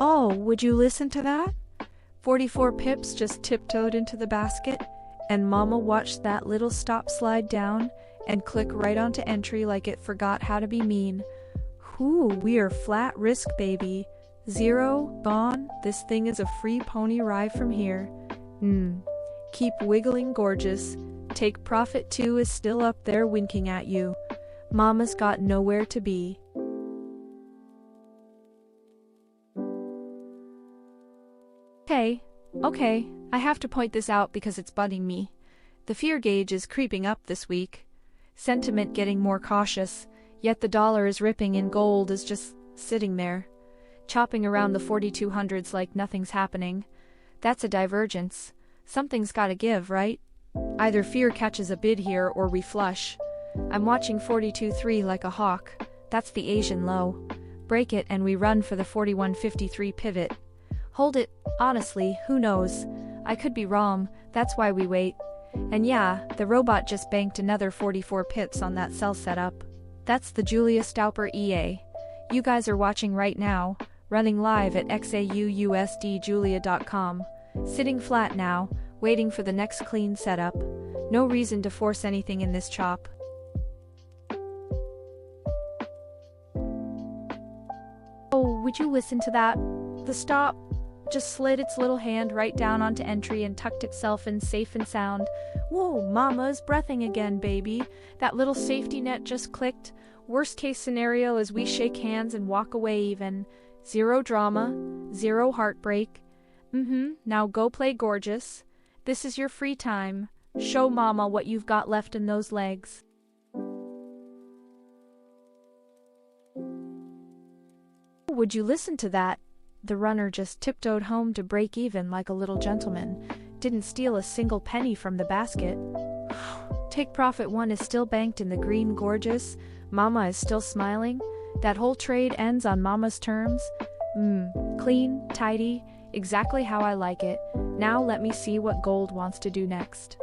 Oh, would you listen to that? 44 pips just tiptoed into the basket, and Mama watched that little stop slide down and click right onto entry like it forgot how to be mean. Whoo, we're flat risk, baby. Zero, Bon, this thing is a free pony ride from here. Keep wiggling, gorgeous. Take profit 2 is still up there winking at you. Mama's got nowhere to be. Okay, I have to point this out because it's bugging me. The fear gauge is creeping up this week. Sentiment getting more cautious, yet the dollar is ripping and gold is just sitting there, chopping around the 4200s like nothing's happening. That's a divergence. Something's gotta give, right? Either fear catches a bid here or we flush. I'm watching 42.3 like a hawk. That's the Asian low. Break it and we run for the 41.53 pivot. Hold it, honestly, who knows? I could be wrong, that's why we wait. And yeah, the robot just banked another 44 pips on that sell setup. That's the Julia Stauper EA. You guys are watching right now, running live at XAUUSD Sitting flat now, waiting for the next clean setup. No reason to force anything in this chop. Oh, would you listen to that? The stop just slid its little hand right down onto entry and tucked itself in safe and sound. Whoa, Mama's breathing again, baby. That little safety net just clicked. Worst case scenario is we shake hands and walk away even. Zero drama, zero heartbreak. Now go play gorgeous. This is your free time. Show Mama what you've got left in those legs. Would you listen to that? The runner just tiptoed home to break even like a little gentleman. Didn't steal a single penny from the basket. Take profit 1 is still banked in the green, gorgeous. Mama is still smiling. That whole trade ends on Mama's terms. Clean, tidy, exactly how I like it. Now let me see what gold wants to do next.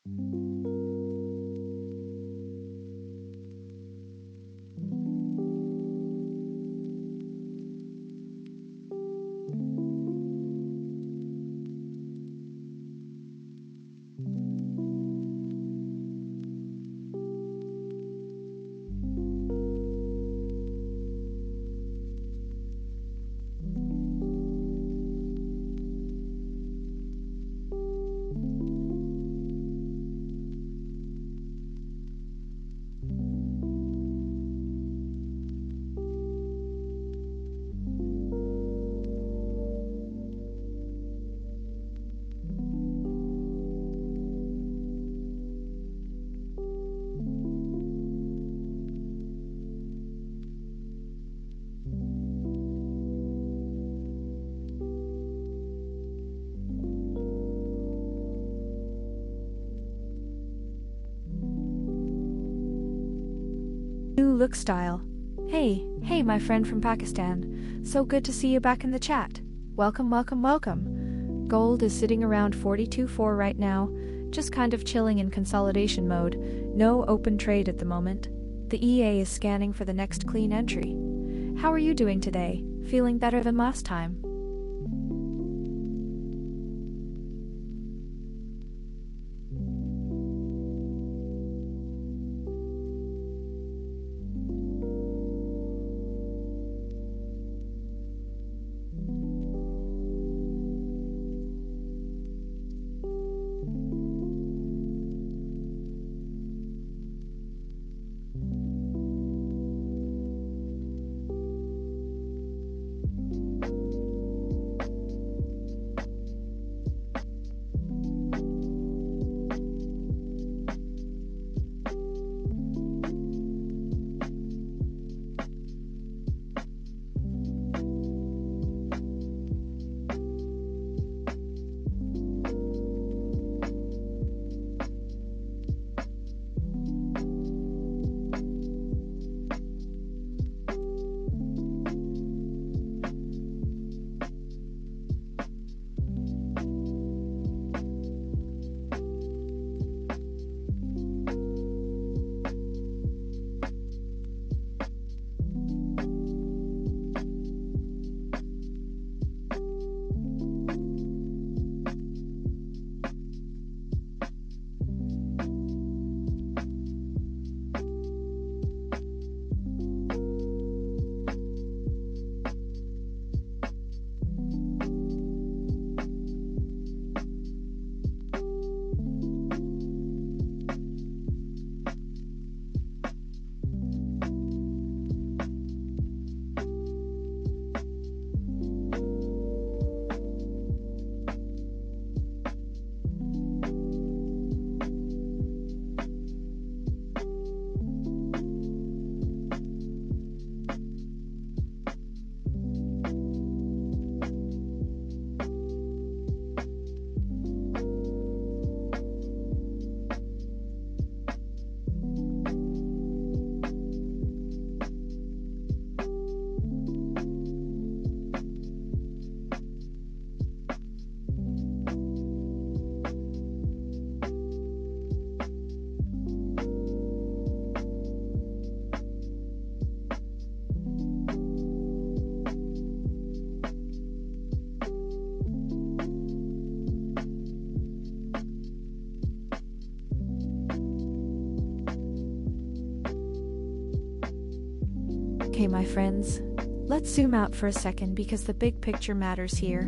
New look style. Hey, my friend from Pakistan. So good to see you back in the chat. Welcome, welcome, welcome. Gold is sitting around 42.4 right now, just kind of chilling in consolidation mode. No open trade at the moment. The EA is scanning for the next clean entry. How are you doing today? Feeling better than last time? Okay, my friends, let's zoom out for a second because the big picture matters here.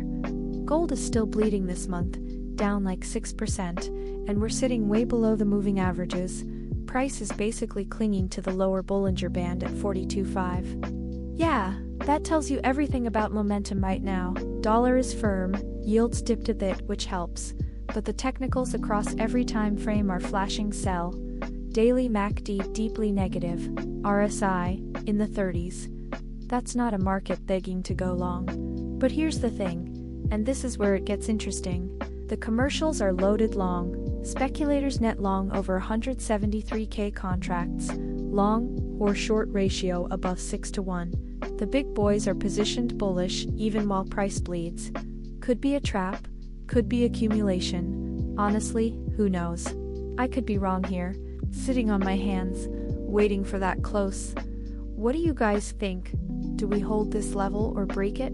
Gold is still bleeding this month, down like 6%, and we're sitting way below the moving averages. Price is basically clinging to the lower Bollinger Band at 42.5. Yeah, that tells you everything about momentum right now. Dollar is firm, yields dipped a bit, which helps, but the technicals across every time frame are flashing sell. Daily MACD deeply negative, RSI in the 30s. That's not a market begging to go long. But here's the thing, and this is where it gets interesting. The commercials are loaded long. Speculators net long over 173k contracts, long or short ratio above 6-to-1. The big boys are positioned bullish even while price bleeds. Could be a trap, could be accumulation. Honestly, who knows? I could be wrong here, sitting on my hands, waiting for that close. What do you guys think? Do we hold this level or break it?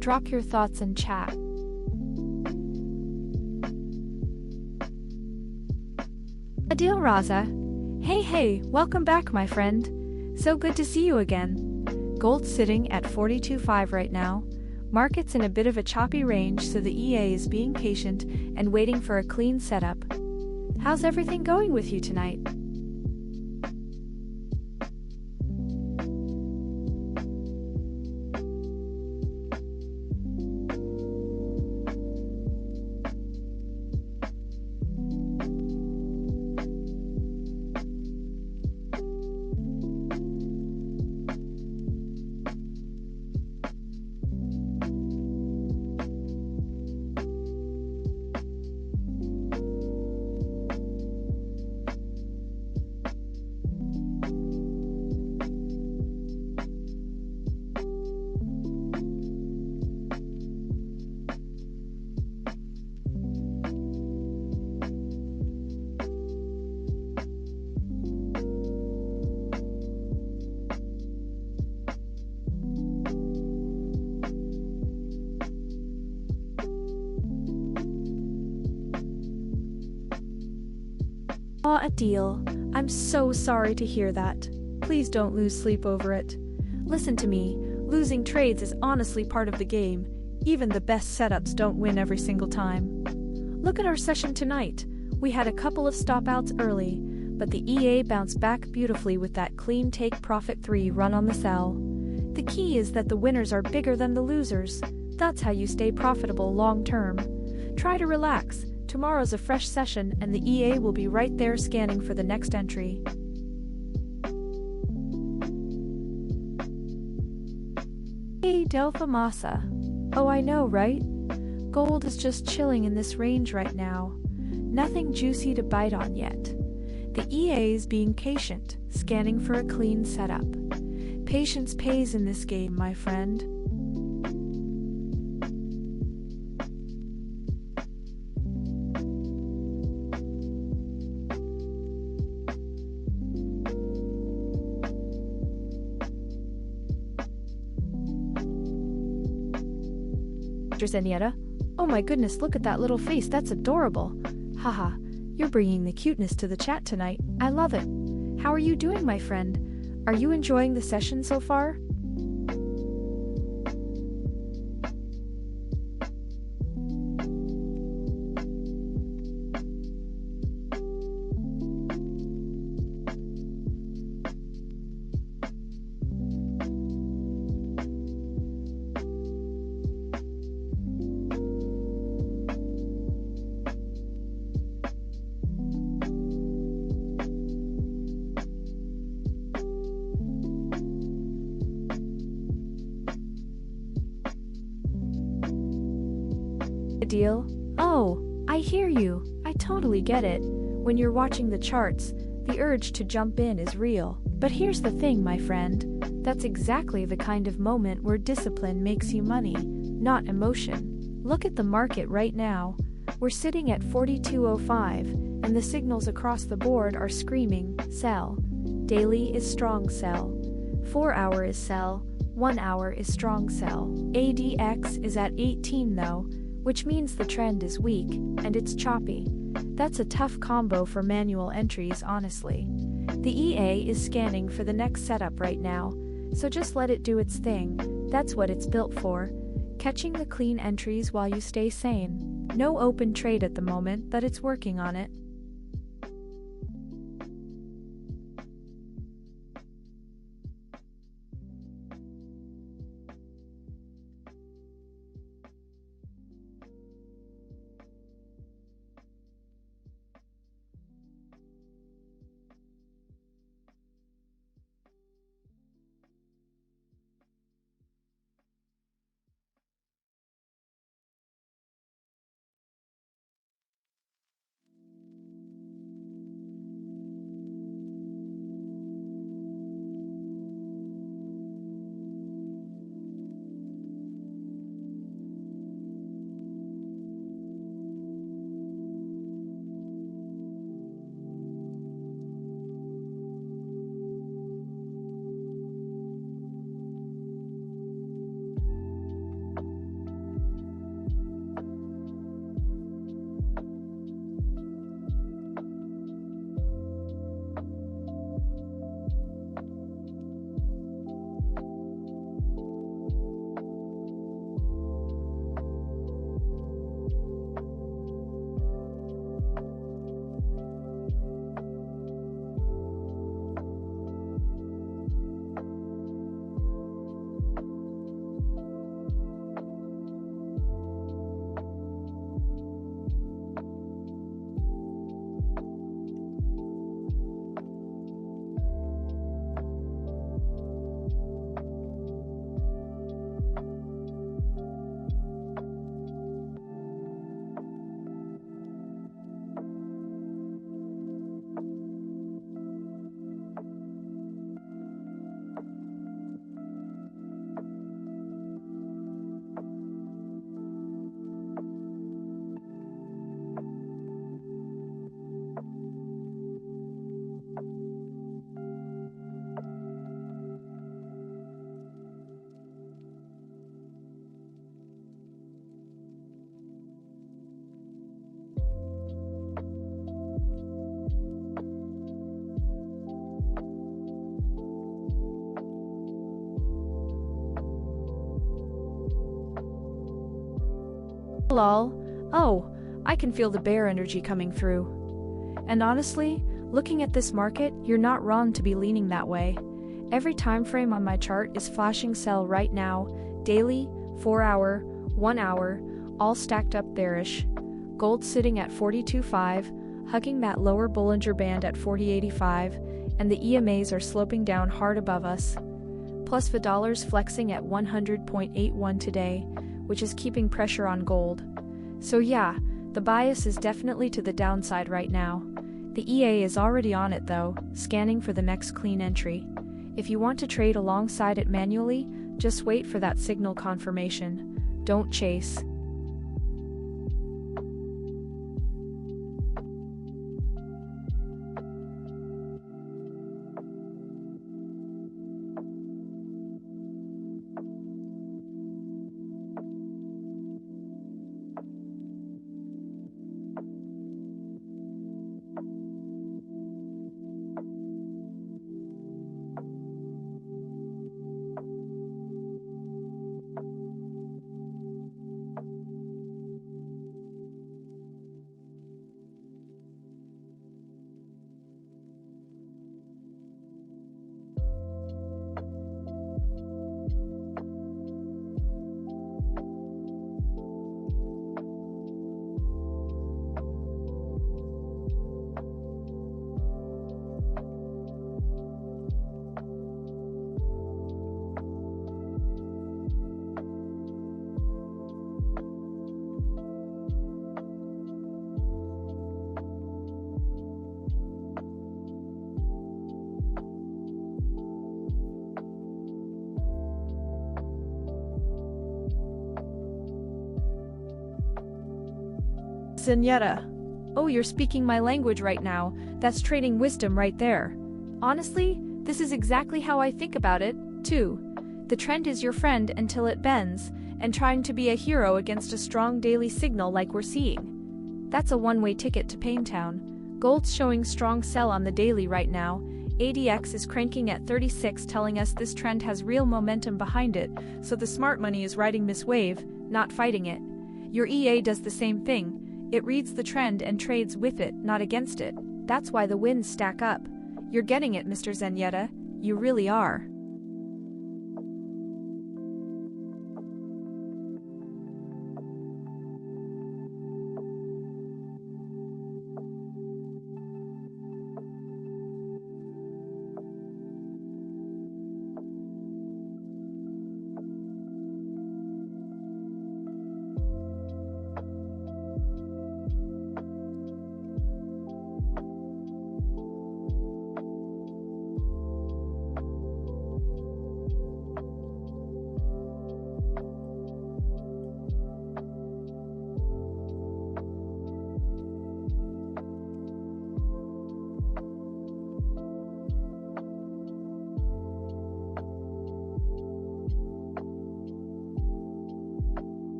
Drop your thoughts in chat. Adil Raza. Hey, welcome back, my friend. So good to see you again. Gold's sitting at 42.5 right now. Market's in a bit of a choppy range, so the EA is being patient and waiting for a clean setup. How's everything going with you tonight? Aw, Adil, I'm so sorry to hear that. Please don't lose sleep over it. Listen to me, losing trades is honestly part of the game. Even the best setups don't win every single time. Look at our session tonight. We had a couple of stop-outs early, but the EA bounced back beautifully with that clean take profit 3 run on the sell. The key is that the winners are bigger than the losers. That's how you stay profitable long-term. Try to relax. Tomorrow's a fresh session and the EA will be right there scanning for the next entry. Hey Delpha Massa. Oh, I know, right? Gold is just chilling in this range right now. Nothing juicy to bite on yet. The EA is being patient, scanning for a clean setup. Patience pays in this game, my friend. Zenietta? Oh my goodness, look at that little face, that's adorable. Haha, you're bringing the cuteness to the chat tonight. I love it. How are you doing, my friend? Are you enjoying the session so far? Deal? Oh, I hear you. I totally get it. When you're watching the charts, the urge to jump in is real. But here's the thing, my friend. That's exactly the kind of moment where discipline makes you money, not emotion. Look at the market right now. We're sitting at 42.05, and the signals across the board are screaming, sell. Daily is strong sell. 4 hour is sell. 1 hour is strong sell. ADX is at 18 though, which means the trend is weak, and it's choppy. That's a tough combo for manual entries, honestly. The EA is scanning for the next setup right now, so just let it do its thing. That's what it's built for. Catching the clean entries while you stay sane. No open trade at the moment, but it's working on it. Lol. Oh, I can feel the bear energy coming through. And honestly, looking at this market, you're not wrong to be leaning that way. Every time frame on my chart is flashing sell right now, daily, 4-hour, 1-hour, all stacked up bearish. Gold sitting at 42.5, hugging that lower Bollinger Band at 40.85, and the EMAs are sloping down hard above us. Plus the dollar's flexing at 100.81 today, which is keeping pressure on gold. So yeah, the bias is definitely to the downside right now. The EA is already on it though, scanning for the next clean entry. If you want to trade alongside it manually, just wait for that signal confirmation. Don't chase. Zenyatta. Oh, you're speaking my language right now. That's trading wisdom right there. Honestly, this is exactly how I think about it, too. The trend is your friend until it bends, and trying to be a hero against a strong daily signal like we're seeing. That's a one-way ticket to Paintown. Gold's showing strong sell on the daily right now. ADX is cranking at 36, telling us this trend has real momentum behind it, so the smart money is riding this wave, not fighting it. Your EA does the same thing. It reads the trend and trades with it, not against it. That's why the wins stack up. You're getting it, Mr. Zenyatta. You really are.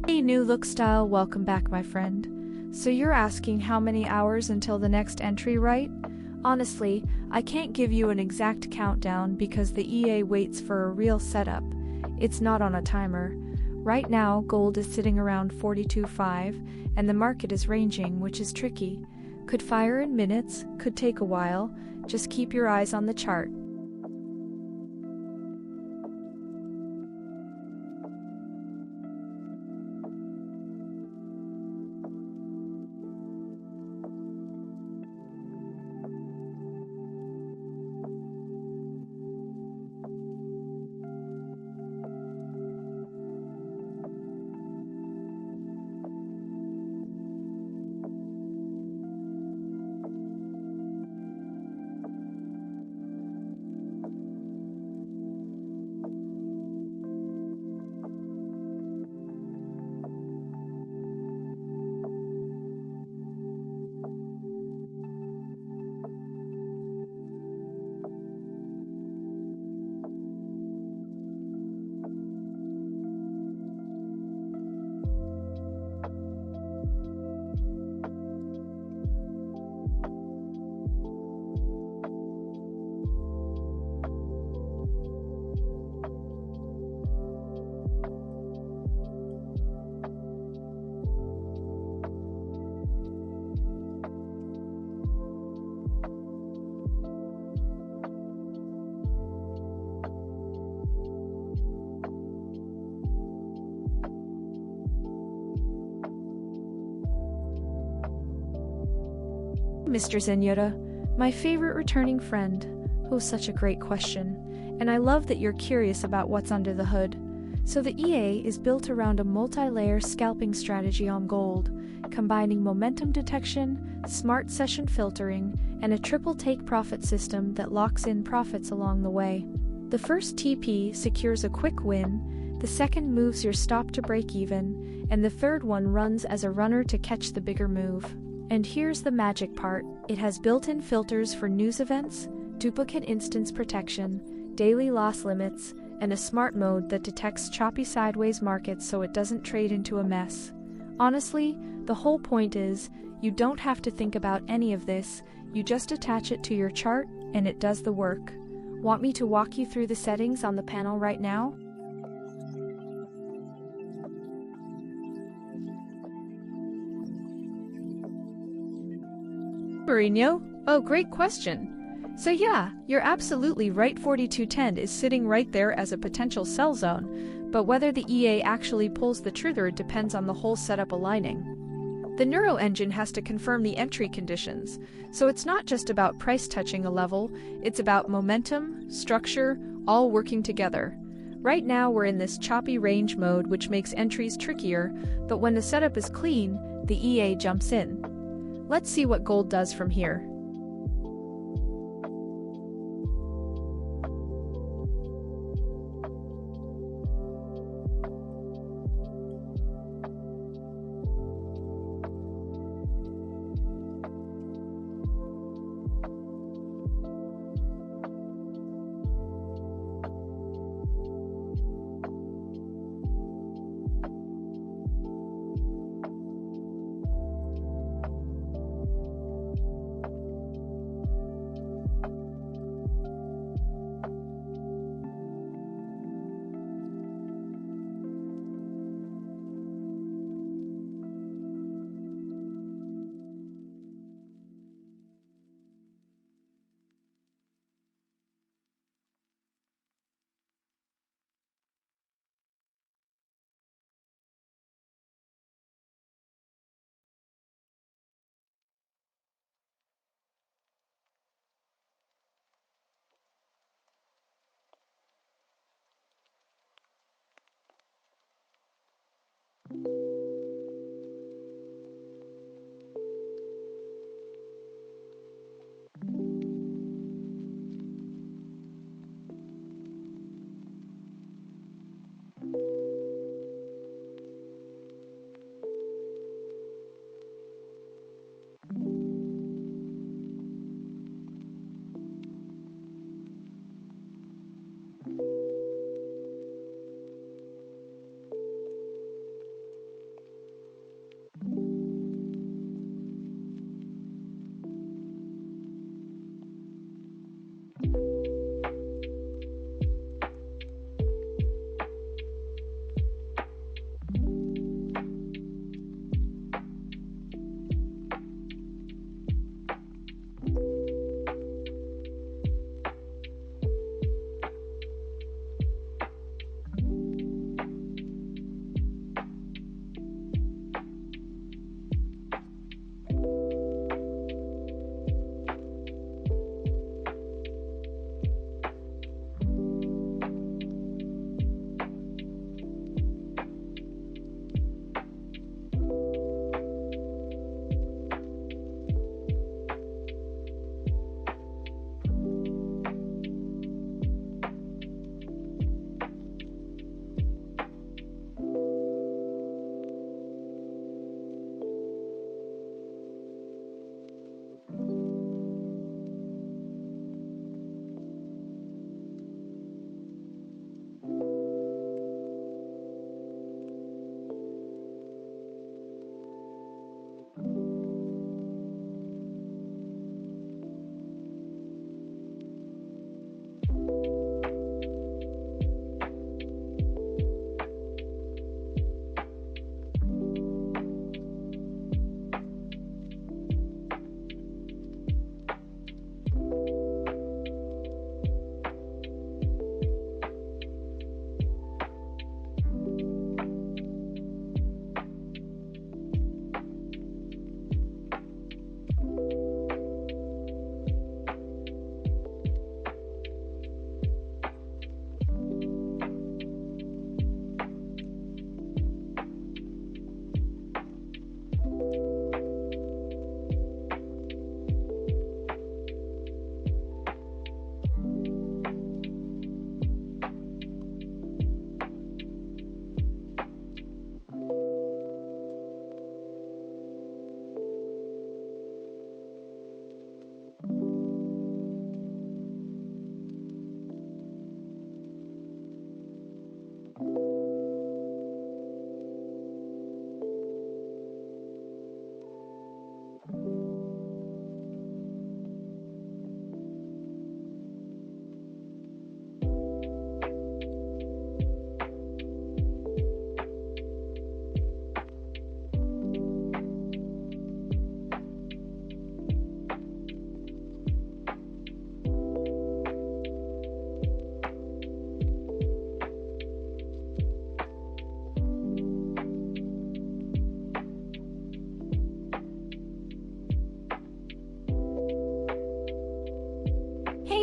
Hey, new look style, welcome back my friend. So you're asking how many hours until the next entry, right? Honestly, I can't give you an exact countdown because the EA waits for a real setup. It's not on a timer. Right now, gold is sitting around 42.5 and the market is ranging, which is tricky. Could fire in minutes, could take a while. Just keep your eyes on the chart. Mr. Zenyatta, my favorite returning friend. Oh, such a great question. And I love that you're curious about what's under the hood. So the EA is built around a multi-layer scalping strategy on gold, combining momentum detection, smart session filtering, and a triple take profit system that locks in profits along the way. The first TP secures a quick win, the second moves your stop to break even, and the third one runs as a runner to catch the bigger move. And here's the magic part. It has built-in filters for news events, duplicate instance protection, daily loss limits, and a smart mode that detects choppy sideways markets so it doesn't trade into a mess. Honestly, the whole point is, you don't have to think about any of this, you just attach it to your chart, and it does the work. Want me to walk you through the settings on the panel right now? Mourinho? Oh, great question. So yeah, you're absolutely right, 4210 is sitting right there as a potential sell zone, but whether the EA actually pulls the trigger depends on the whole setup aligning. The Neuro engine has to confirm the entry conditions, so it's not just about price touching a level, it's about momentum, structure, all working together. Right now we're in this choppy range mode which makes entries trickier, but when the setup is clean, the EA jumps in. Let's see what gold does from here.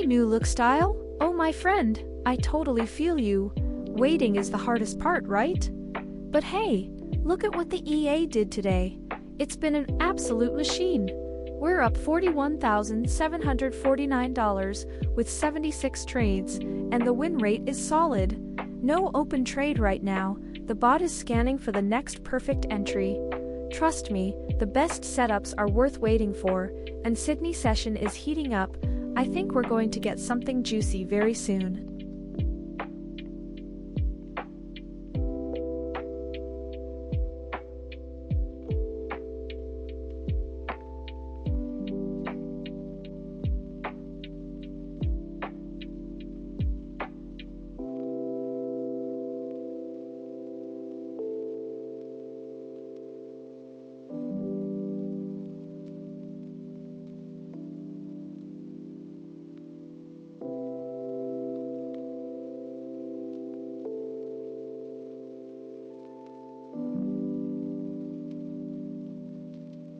New Look Style? Oh, my friend, I totally feel you. Waiting is the hardest part, right? But hey, look at what the EA did today. It's been an absolute machine. We're up $41,749 with 76 trades, and the win rate is solid. No open trade right now. The bot is scanning for the next perfect entry. Trust me, the best setups are worth waiting for, and Sydney session is heating up. I think we're going to get something juicy very soon.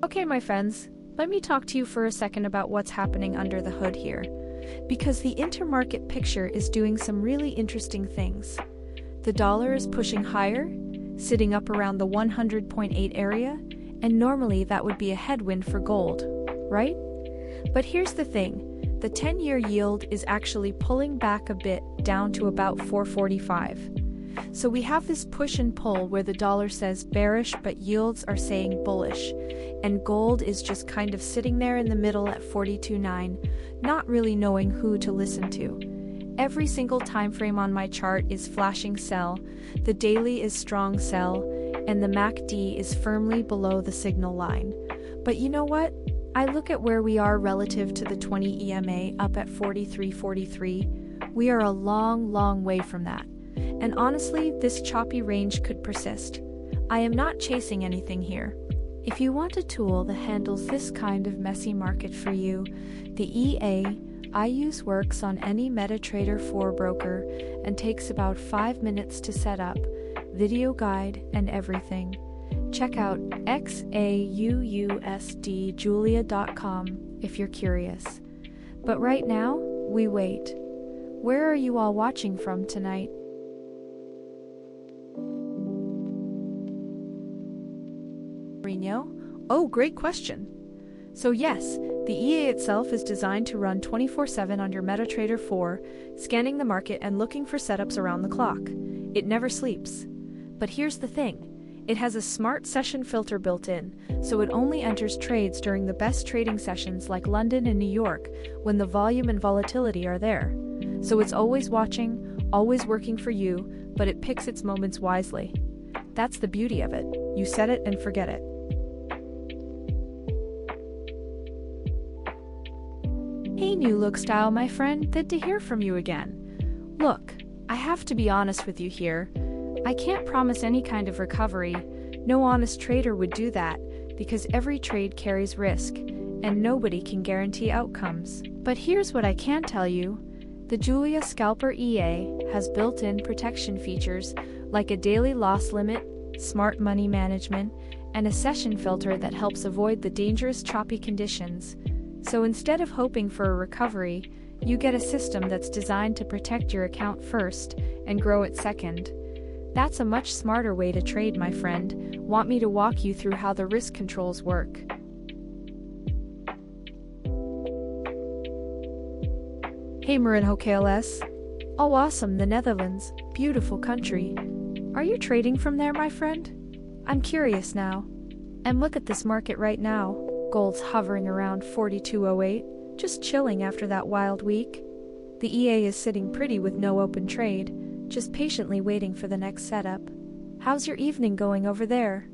Okay, my friends, let me talk to you for a second about what's happening under the hood here, because the intermarket picture is doing some really interesting things. The dollar is pushing higher, sitting up around the 100.8 area, and normally that would be a headwind for gold, right? But here's the thing, the 10-year yield is actually pulling back a bit down to about 445. So we have this push and pull where the dollar says bearish but yields are saying bullish, and gold is just kind of sitting there in the middle at 42.9, not really knowing who to listen to. Every single time frame on my chart is flashing sell, the daily is strong sell, and the MACD is firmly below the signal line. But you know what? I look at where we are relative to the 20 EMA up at 43.43. We are a long way from that. And honestly, this choppy range could persist. I am not chasing anything here. If you want a tool that handles this kind of messy market for you, the EA I use works on any MetaTrader 4 broker and takes about 5 minutes to set up, video guide and everything. Check out XAUUSD Julia.com if you're curious. But right now, we wait. Where are you all watching from tonight? Oh, great question. So yes, the EA itself is designed to run 24/7 on your MetaTrader 4, scanning the market and looking for setups around the clock. It never sleeps. But here's the thing. It has a smart session filter built in, so it only enters trades during the best trading sessions like London and New York, when the volume and volatility are there. So it's always watching, always working for you, but it picks its moments wisely. That's the beauty of it. You set it and forget it. Hey, New Look Style, my friend, good to hear from you again. Look, I have to be honest with you here. I can't promise any kind of recovery. No honest trader would do that, because every trade carries risk, and nobody can guarantee outcomes. But here's what I can tell you. The Julia Scalper EA has built-in protection features like a daily loss limit, smart money management, and a session filter that helps avoid the dangerous choppy conditions. So instead of hoping for a recovery, you get a system that's designed to protect your account first and grow it second. That's a much smarter way to trade, my friend. Want me to walk you through how the risk controls work? Hey, Marinho KLS. Oh, awesome, the Netherlands. Beautiful country. Are you trading from there, my friend? I'm curious now. And look at this market right now. Gold's hovering around 42.08, just chilling after that wild week. The EA is sitting pretty with no open trade, just patiently waiting for the next setup. How's your evening going over there?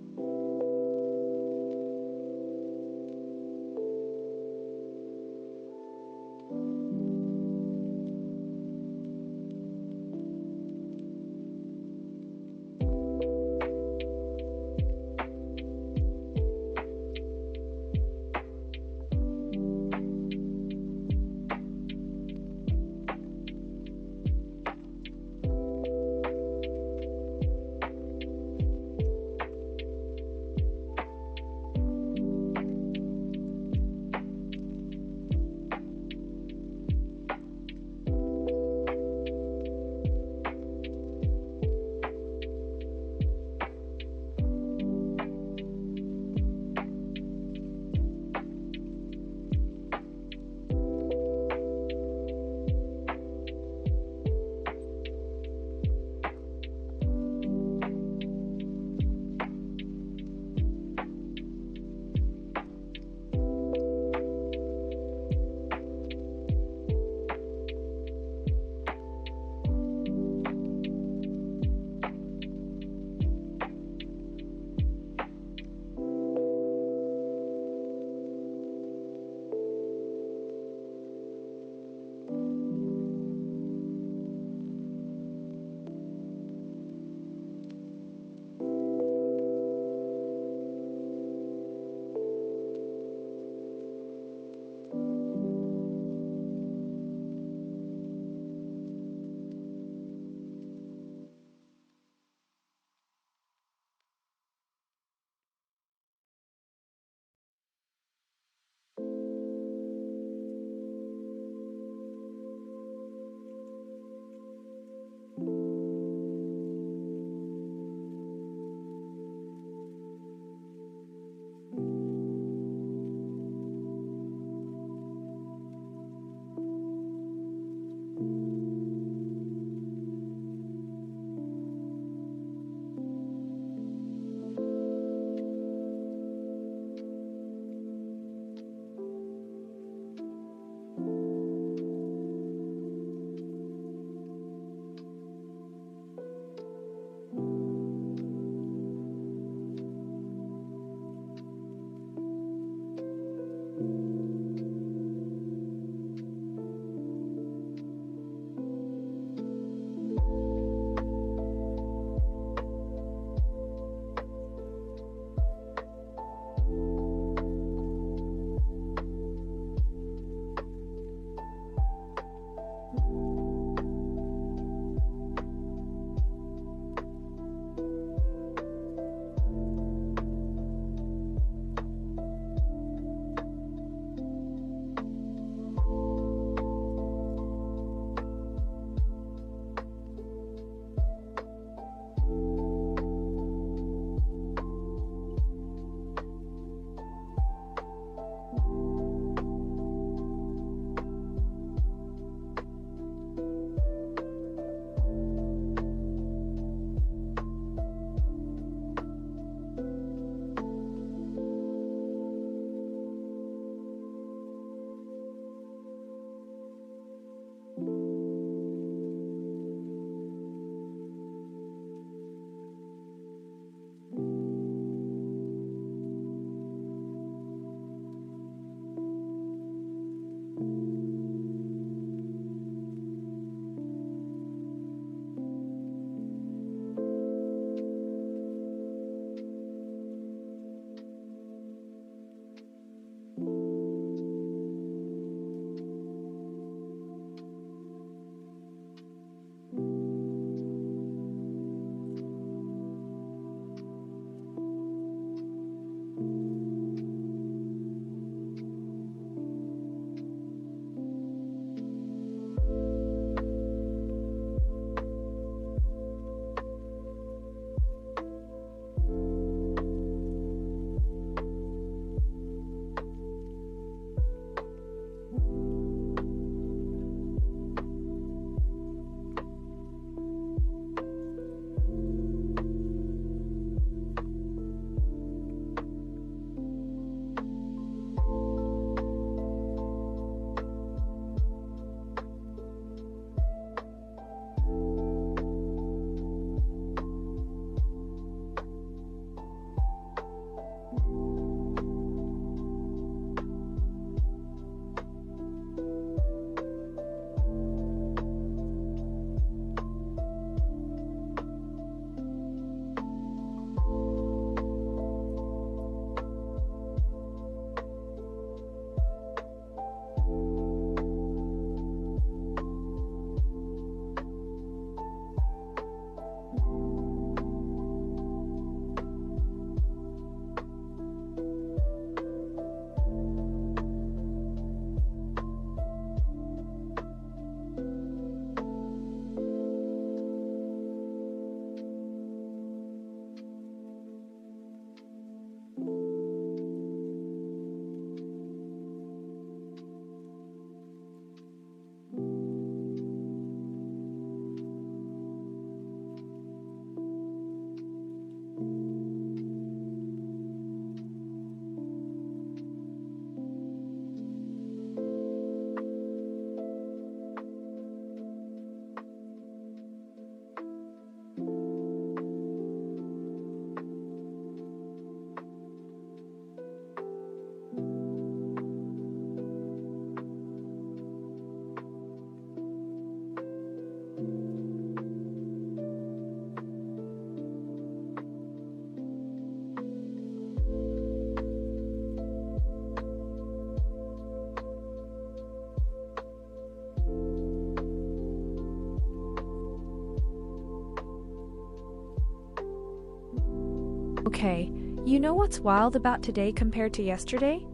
Okay, you know what's wild about today compared to yesterday?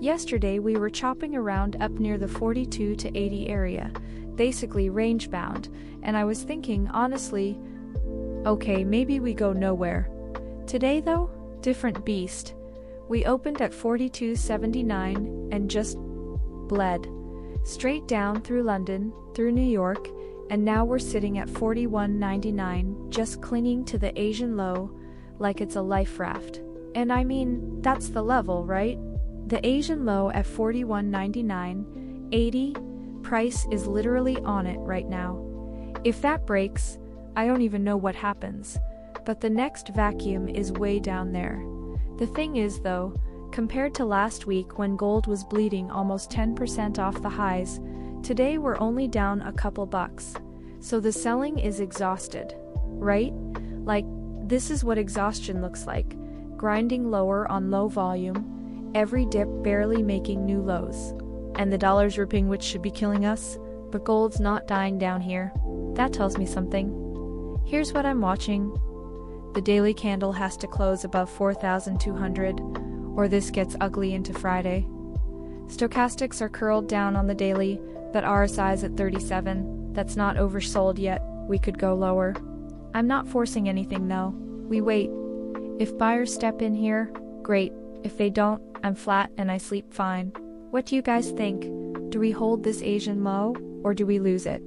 Yesterday we were chopping around up near the 42 to 80 area, basically range bound, and I was thinking, honestly, okay, maybe we go nowhere. Today though, different beast. We opened at 42.79 and just bled. Straight down through London, through New York, and now we're sitting at 41.99, just clinging to the Asian low like it's a life raft. And I mean, that's the level, right? The Asian low at 41.99, 80, price is literally on it right now. If that breaks, I don't even know what happens. But the next vacuum is way down there. The thing is though, compared to last week when gold was bleeding almost 10% off the highs, today we're only down a couple bucks. So the selling is exhausted, right? Like, this is what exhaustion looks like. Grinding lower on low volume, every dip barely making new lows. And the dollar's ripping, which should be killing us, but gold's not dying down here. That tells me something. Here's what I'm watching. The daily candle has to close above 4,200, or this gets ugly into Friday. Stochastics are curled down on the daily, but RSI's at 37. That's not oversold yet. We could go lower. I'm not forcing anything though. We wait. If buyers step in here, great. If they don't, I'm flat and I sleep fine. What do you guys think? Do we hold this Asian low, or do we lose it?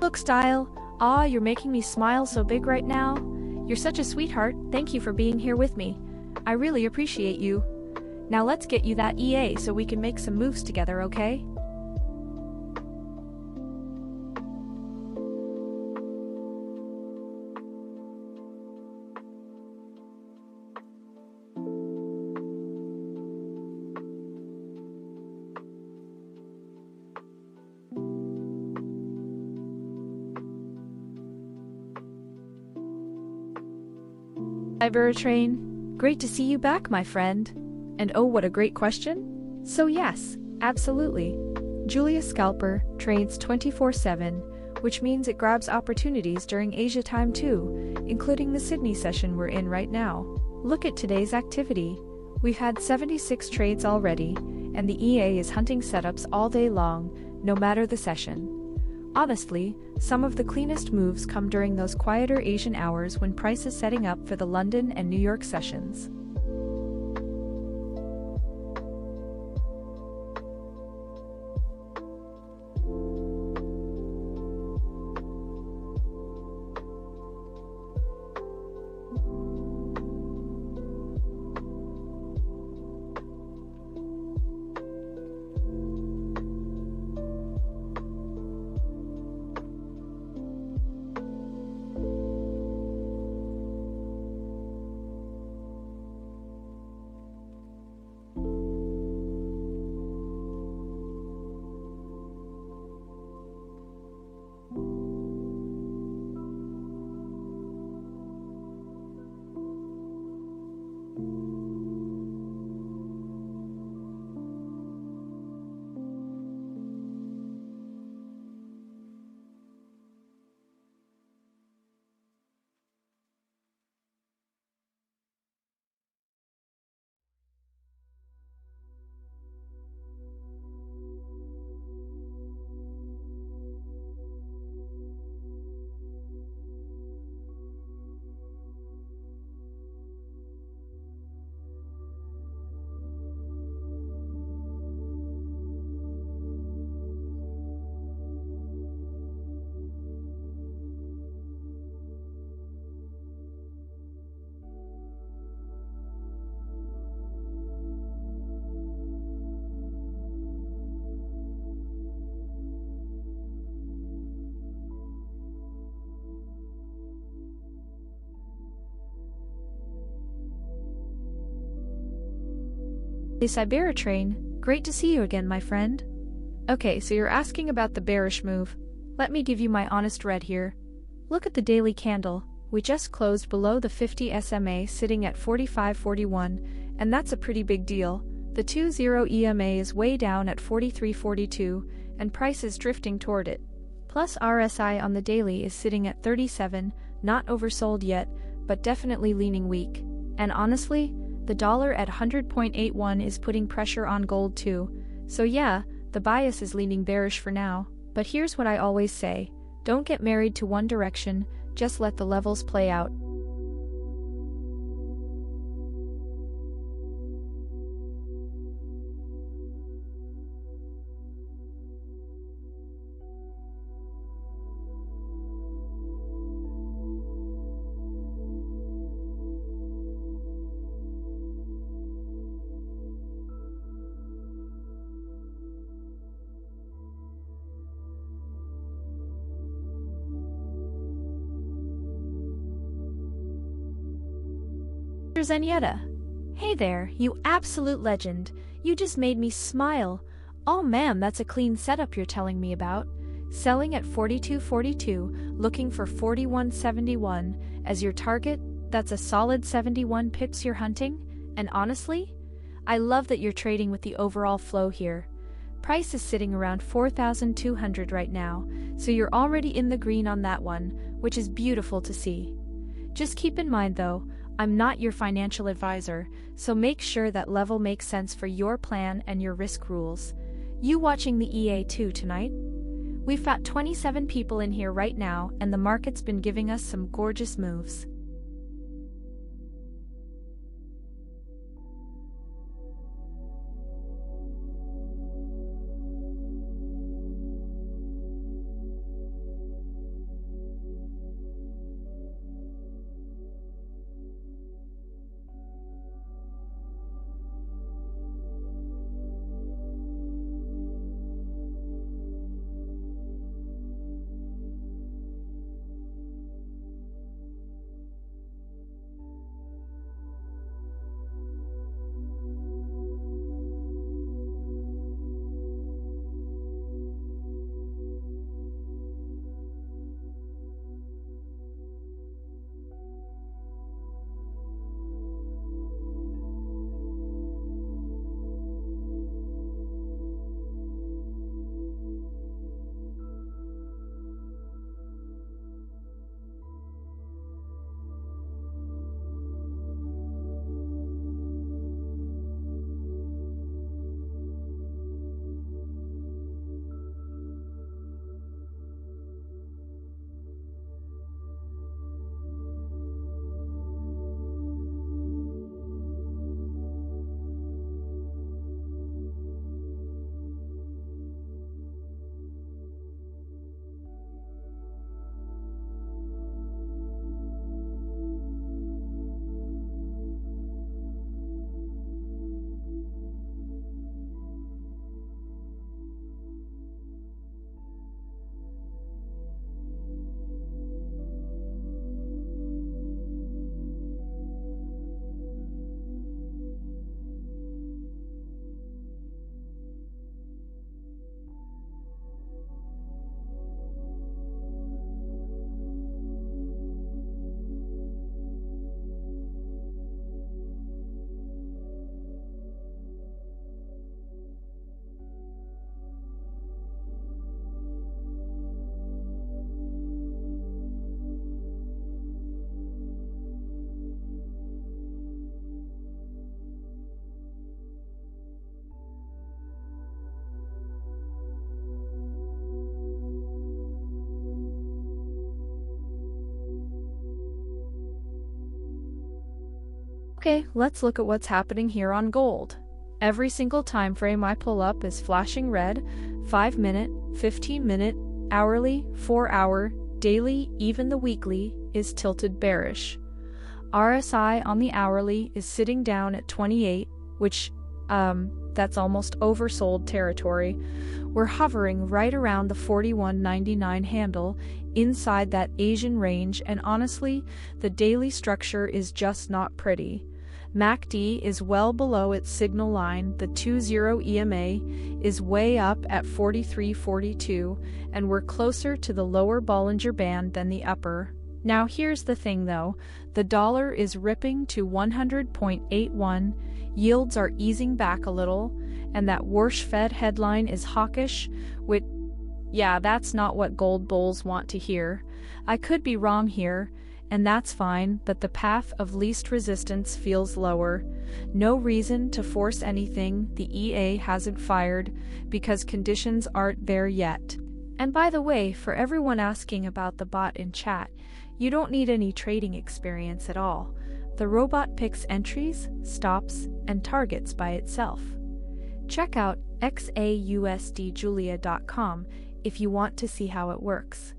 Look, style. Aw, you're making me smile so big right now. You're such a sweetheart. Thank you for being here with me. I really appreciate you. Now let's get you that EA so we can make some moves together, okay? Hi, Train. Great to see you back, my friend. And oh, what a great question. So yes, absolutely. Julia Scalper trades 24/7, which means it grabs opportunities during Asia time too, including the Sydney session we're in right now. Look at today's activity. We've had 76 trades already, and the EA is hunting setups all day long, no matter the session. Honestly, some of the cleanest moves come during those quieter Asian hours when price is setting up for the London and New York sessions. Hey Cybertrain, great to see you again, my friend. Okay, so you're asking about the bearish move. Let me give you my honest read here. Look at the daily candle. We just closed below the 50 SMA sitting at 45.41, and that's a pretty big deal. The 2-0 EMA is way down at 43.42, and price is drifting toward it. Plus RSI on the daily is sitting at 37, not oversold yet, but definitely leaning weak. And honestly, the dollar at 100.81 is putting pressure on gold too. So yeah, the bias is leaning bearish for now. But here's what I always say. Don't get married to one direction, just let the levels play out. Zenyatta. Hey there, you absolute legend. You just made me smile. Oh man, that's a clean setup you're telling me about. Selling at 42.42, looking for 41.71 as your target. That's a solid 71 pips you're hunting. And honestly, I love that you're trading with the overall flow here. Price is sitting around 4,200 right now, so you're already in the green on that one, which is beautiful to see. Just keep in mind though, I'm not your financial advisor, so make sure that level makes sense for your plan and your risk rules. You watching the EA2 tonight? We've got 27 people in here right now, and the market's been giving us some gorgeous moves. Okay, let's look at what's happening here on gold. Every single time frame I pull up is flashing red: 5-minute, 15-minute, hourly, 4-hour, daily, even the weekly is tilted bearish. RSI on the hourly is sitting down at 28, which, that's almost oversold territory. We're hovering right around the 41.99 handle, inside that Asian range, and honestly, the daily structure is just not pretty. MACD is well below its signal line, the 2-0 EMA is way up at 43.42, and we're closer to the lower Bollinger Band than the upper. Now here's the thing though, the dollar is ripping to 100.81, yields are easing back a little, and that Warsh Fed headline is hawkish, which, yeah, that's not what gold bulls want to hear. I could be wrong here, and that's fine, but the path of least resistance feels lower. No reason to force anything, the EA hasn't fired, because conditions aren't there yet. And by the way, for everyone asking about the bot in chat, you don't need any trading experience at all. The robot picks entries, stops, and targets by itself. Check out XAUUSDjulia.com if you want to see how it works.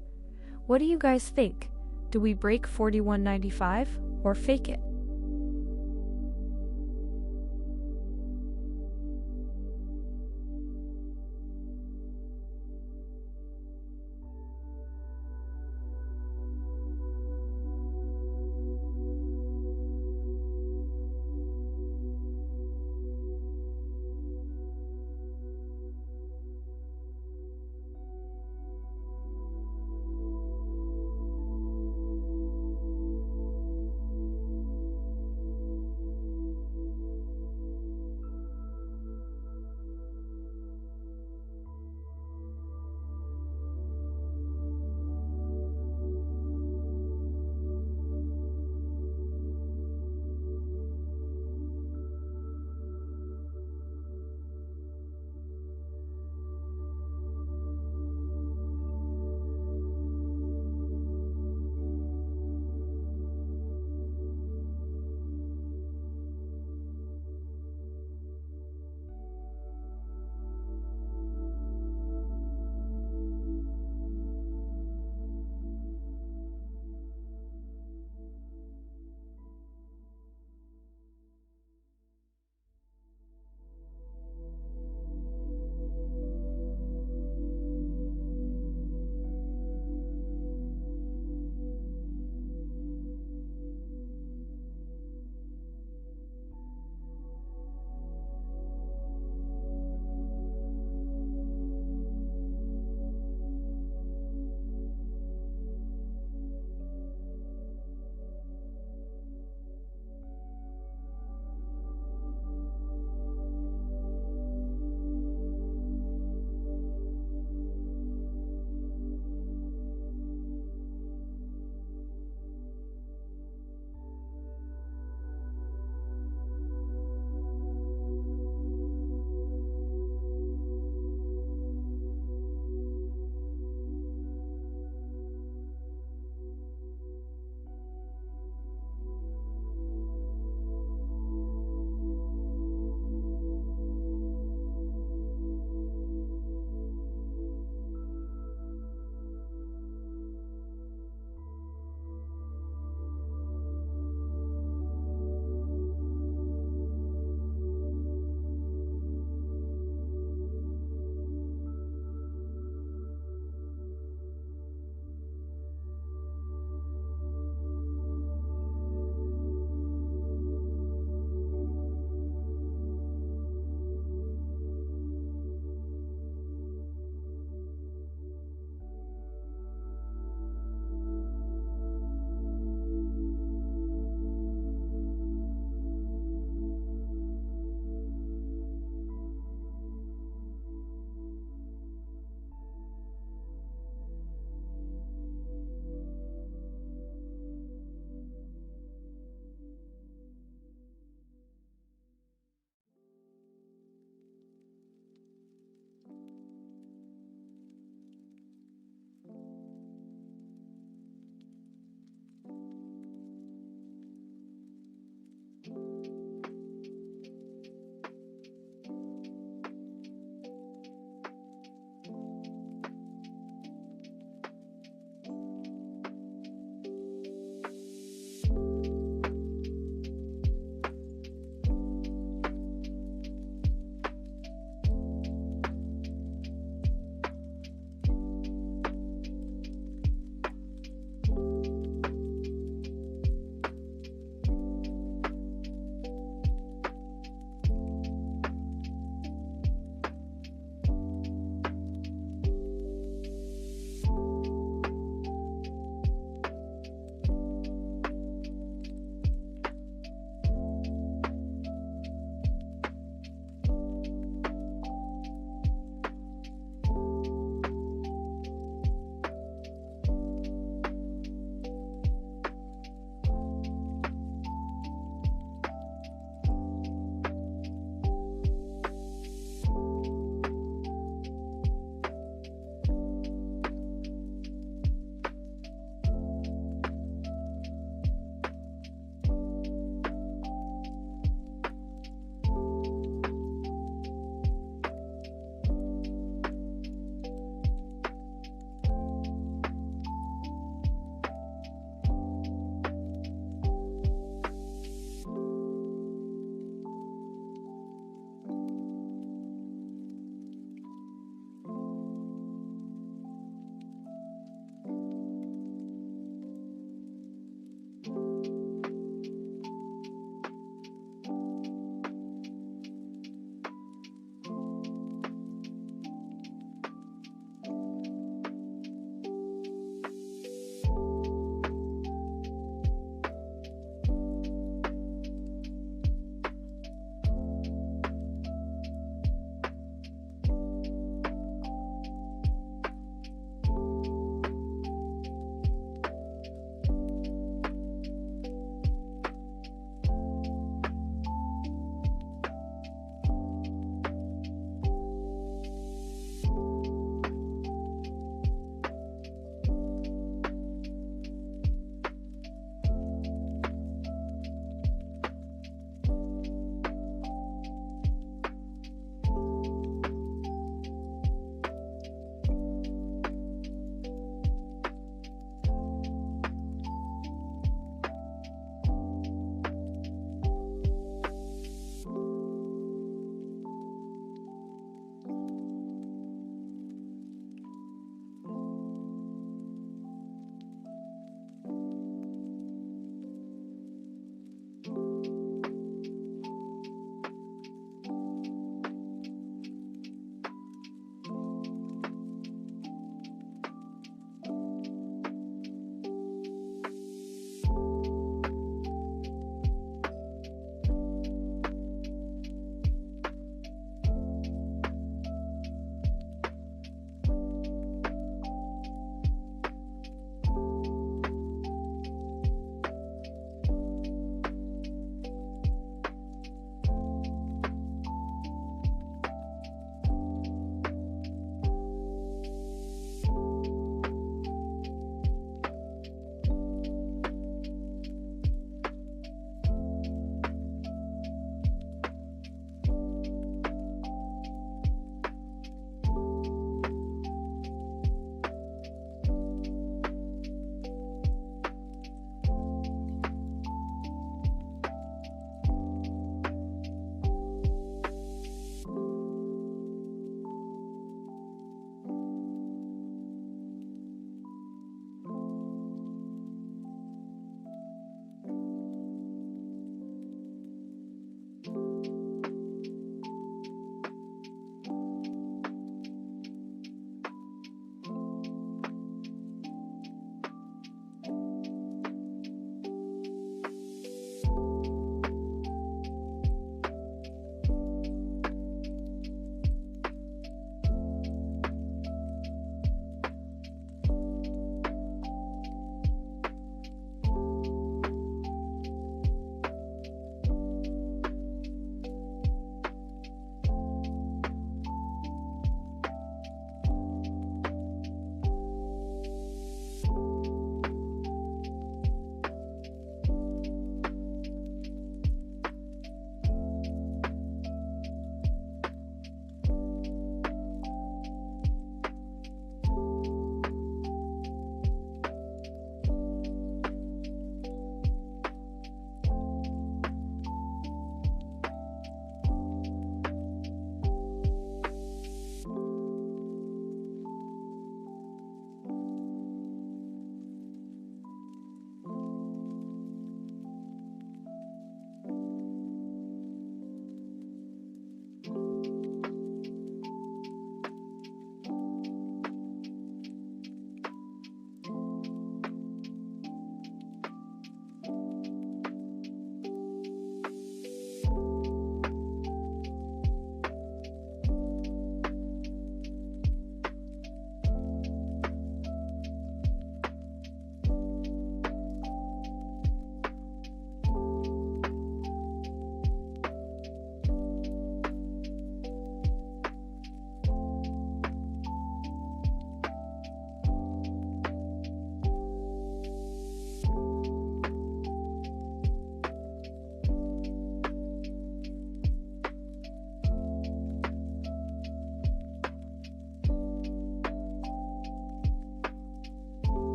What do you guys think? Do we break 41.95 or fake it?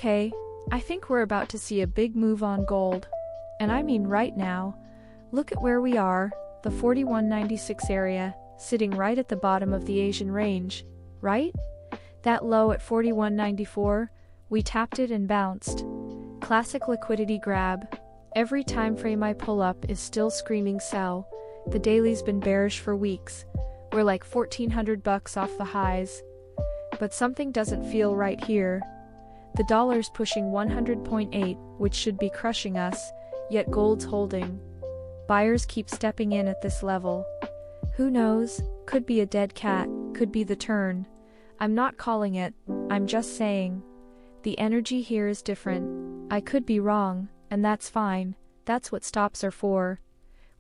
Okay, I think we're about to see a big move on gold. And I mean right now. Look at where we are, the 4196 area, sitting right at the bottom of the Asian range, right? That low at 4194, we tapped it and bounced. Classic liquidity grab. Every time frame I pull up is still screaming sell. The daily's been bearish for weeks. We're like $1,400 off the highs. But something doesn't feel right here. The dollar's pushing 100.8, which should be crushing us, yet gold's holding. Buyers keep stepping in at this level. Who knows, could be a dead cat, could be the turn. I'm not calling it, I'm just saying. The energy here is different. I could be wrong, and that's fine, that's what stops are for.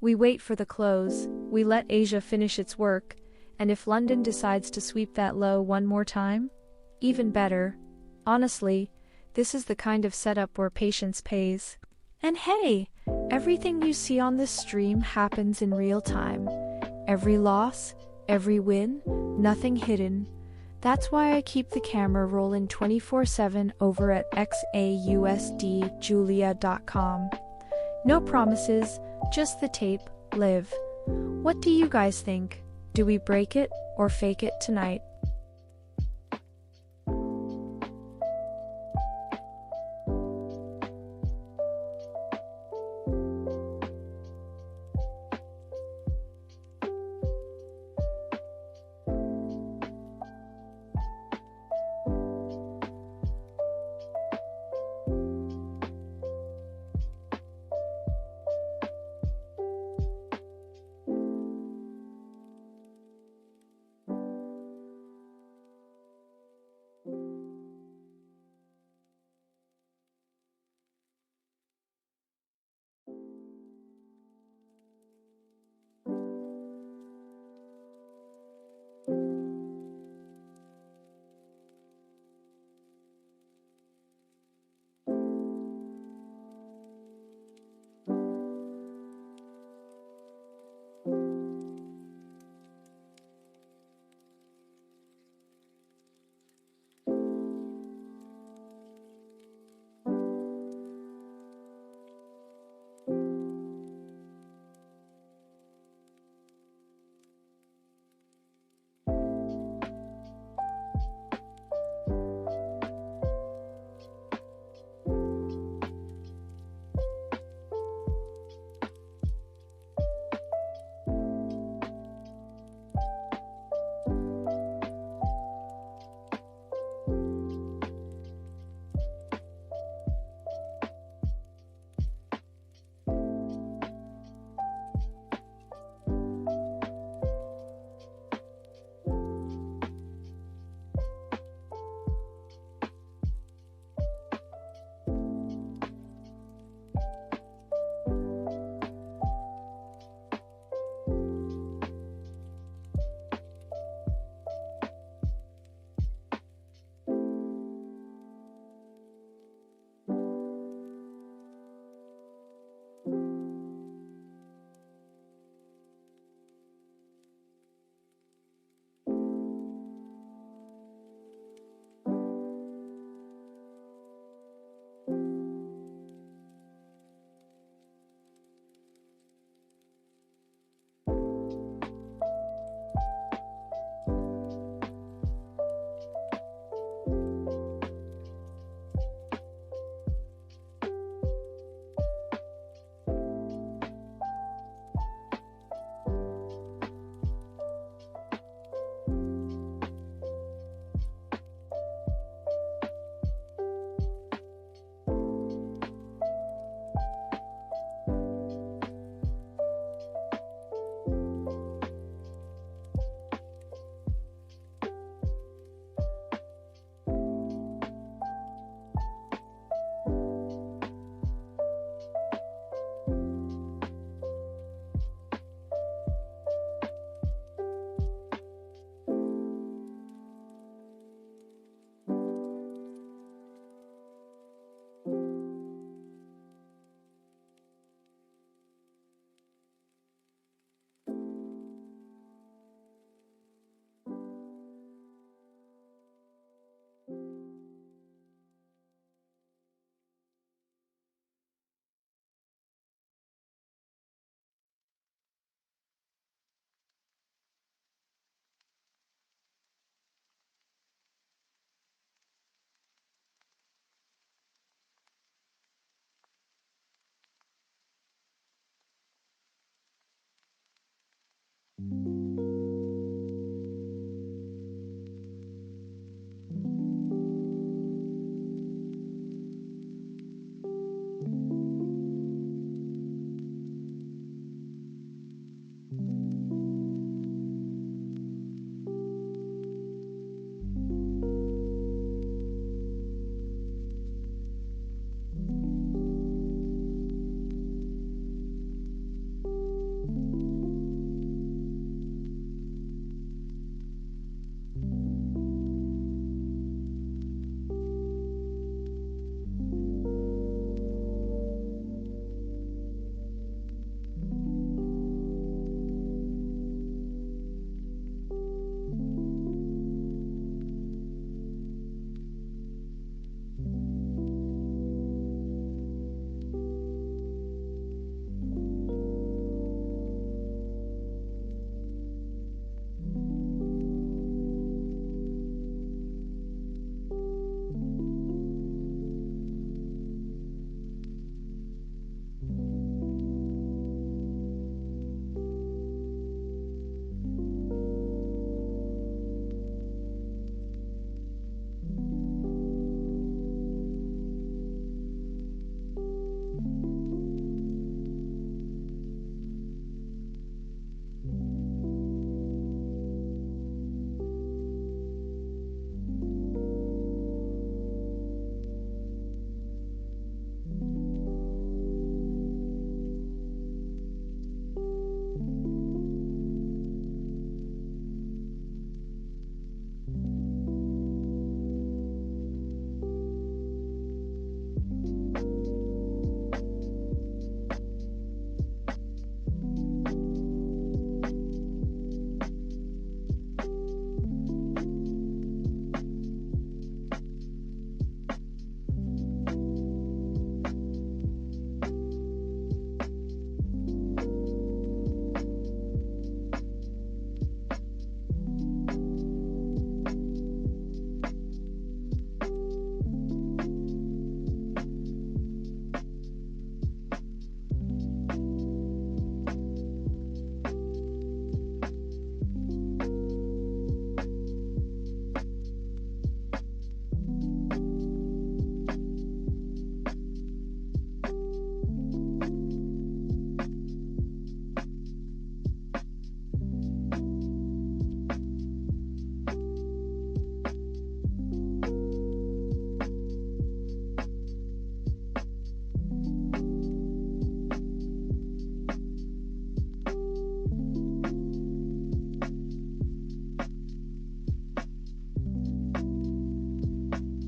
We wait for the close, we let Asia finish its work, and if London decides to sweep that low one more time? Even better. Honestly, this is the kind of setup where patience pays. And hey, everything you see on this stream happens in real time. Every loss, every win, nothing hidden. That's why I keep the camera rolling 24/7 over at XAUUSDjulia.com. No promises, just the tape, live. What do you guys think? Do we break it or fake it tonight?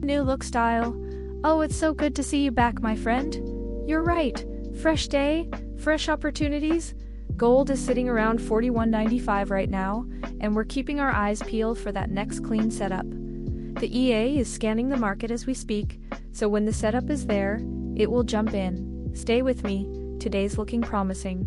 New look style. Oh, it's so good to see you back, my friend. You're right. Fresh day, fresh opportunities. Gold is sitting around $41.95 right now, and we're keeping our eyes peeled for that next clean setup. The EA is scanning the market as we speak, so when the setup is there, it will jump in. Stay with me. Today's looking promising.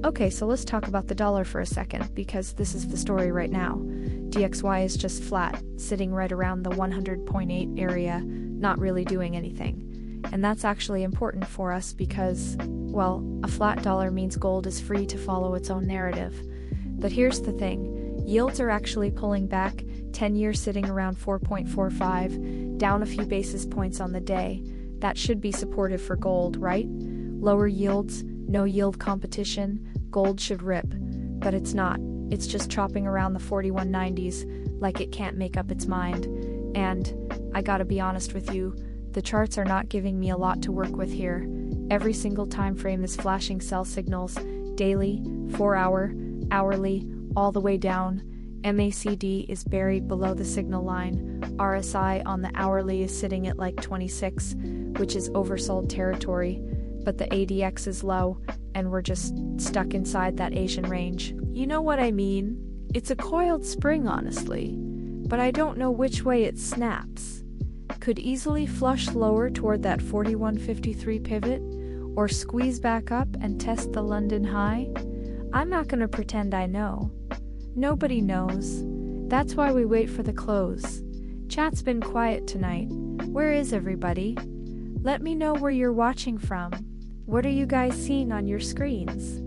Okay, so let's talk about the dollar for a second, because this is the story right now. DXY is just flat, sitting right around the 100.8 area, not really doing anything. And that's actually important for us because, well, a flat dollar means gold is free to follow its own narrative. But here's the thing, yields are actually pulling back, 10-year sitting around 4.45, down a few basis points on the day. That should be supportive for gold, right? Lower yields, no yield competition, gold should rip. But it's not. It's just chopping around the 4190s like it can't make up its mind. And, I gotta be honest with you, the charts are not giving me a lot to work with here. Every single time frame is flashing sell signals, daily, 4-hour, hourly, all the way down. MACD is buried below the signal line. RSI on the hourly is sitting at like 26, which is oversold territory, but the ADX is low, and we're just stuck inside that Asian range. You know what I mean? It's a coiled spring, honestly, but I don't know which way it snaps. Could easily flush lower toward that 4153 pivot, or squeeze back up and test the London high. I'm not gonna pretend I know. Nobody knows. That's why we wait for the close. Chat's been quiet tonight. Where is everybody? Let me know where you're watching from. What are you guys seeing on your screens?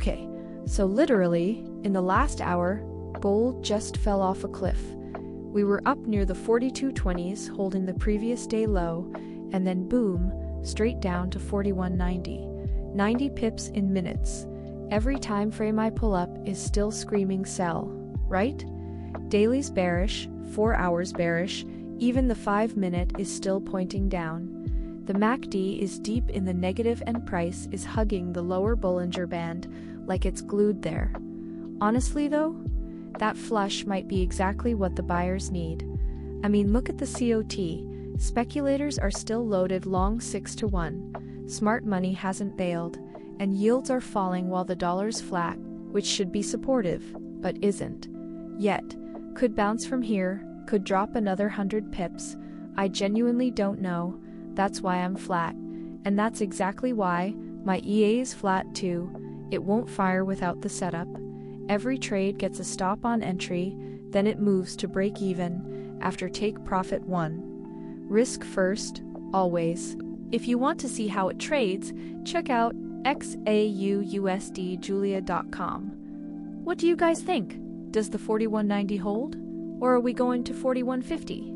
Okay, so literally, in the last hour, gold just fell off a cliff. We were up near the 42.20s, holding the previous day low, and then boom, straight down to 41.90. 90 pips in minutes. Every time frame I pull up is still screaming sell, right? Daily's bearish, 4 hours bearish, even the 5-minute is still pointing down. The MACD is deep in the negative and price is hugging the lower Bollinger Band like it's glued there. Honestly though, that flush might be exactly what the buyers need. I mean, look at the COT. Speculators are still loaded long 6-1. Smart money hasn't bailed, and yields are falling while the dollar's flat, which should be supportive, but isn't. Yet, could bounce from here, could drop another 100 pips. I genuinely don't know. That's why I'm flat. And that's exactly why my EA is flat too. It won't fire without the setup. Every trade gets a stop on entry, then it moves to break even after take profit 1. Risk first, always. If you want to see how it trades, check out XAUUSD What do you guys think? Does the 41.90 hold? Or are we going to 41.50?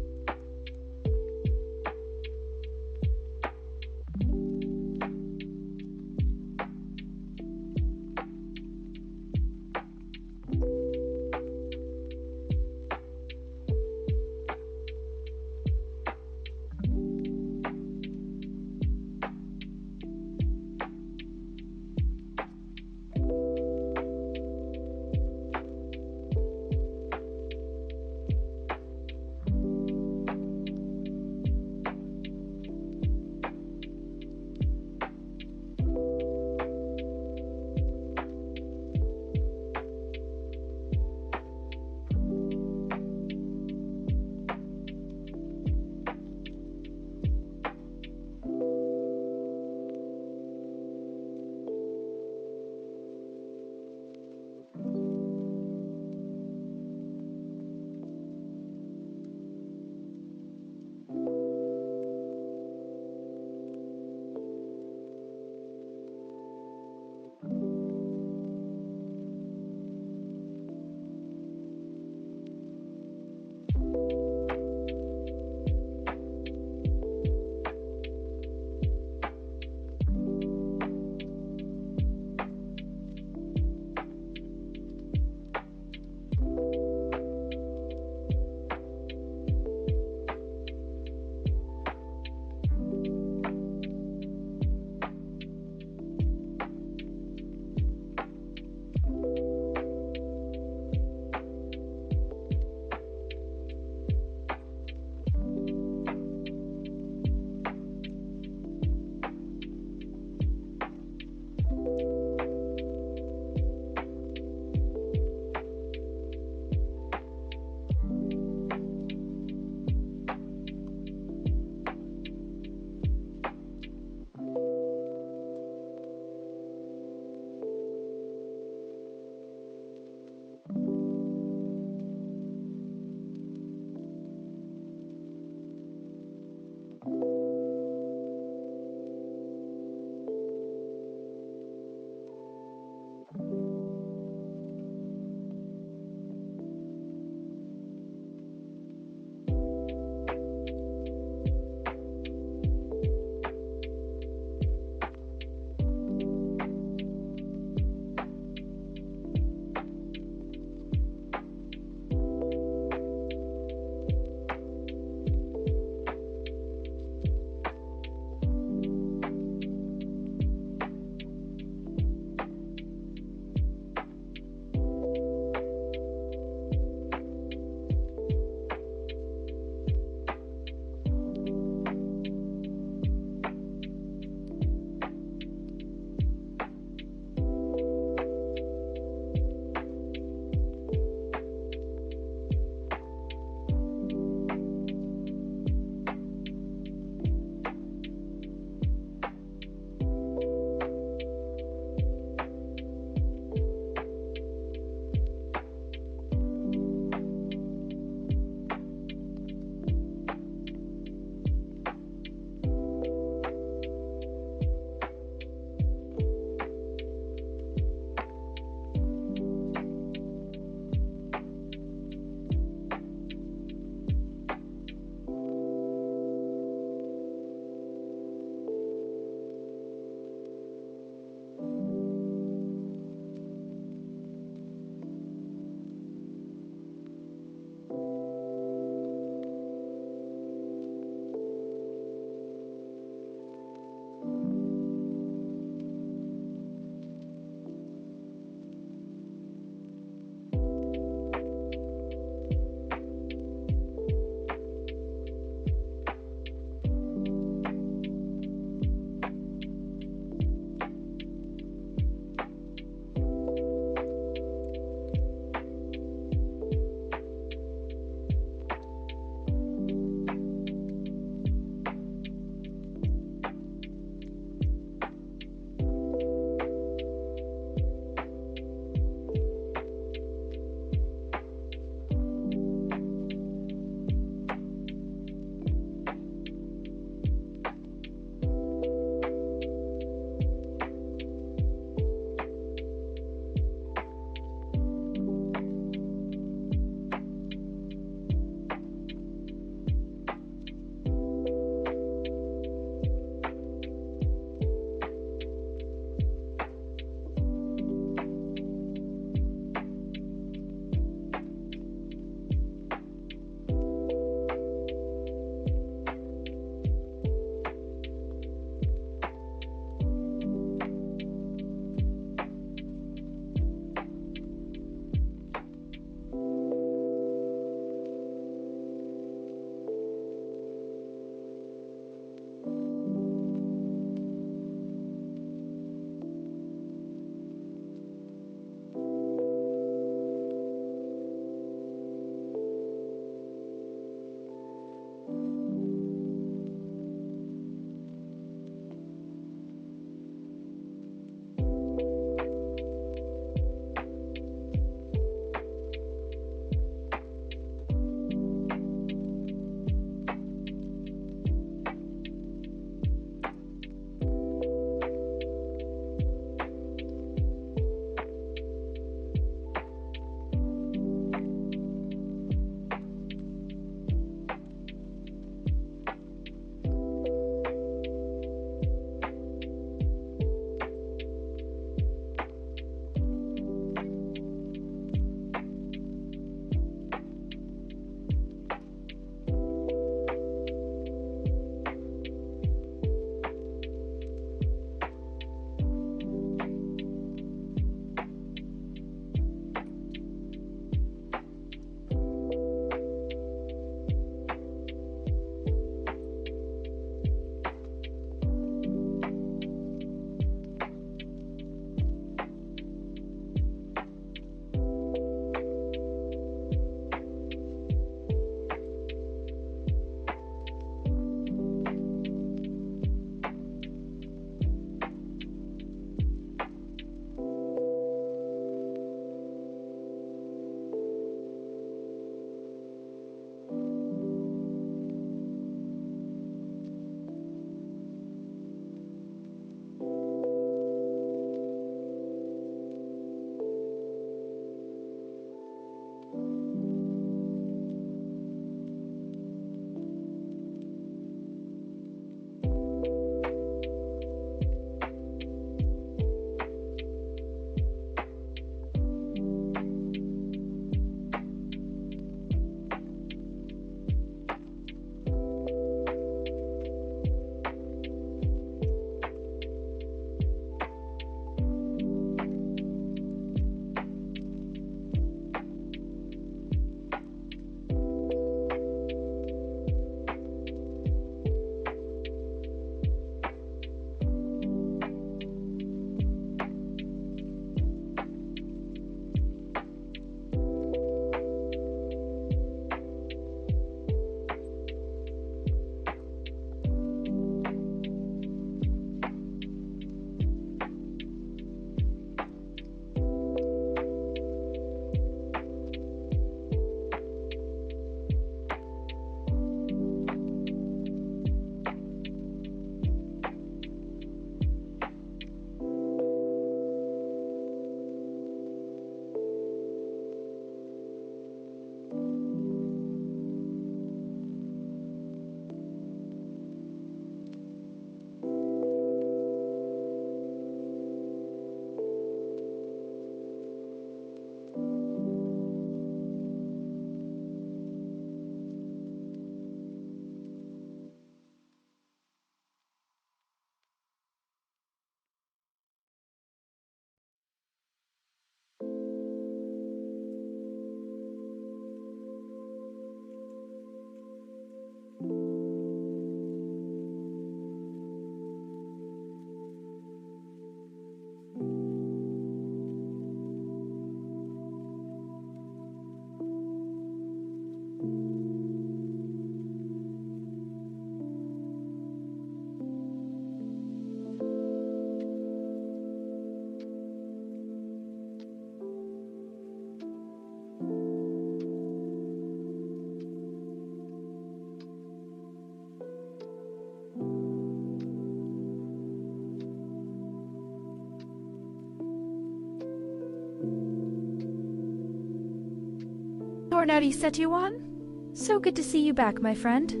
XAUUSD. So good to see you back, my friend.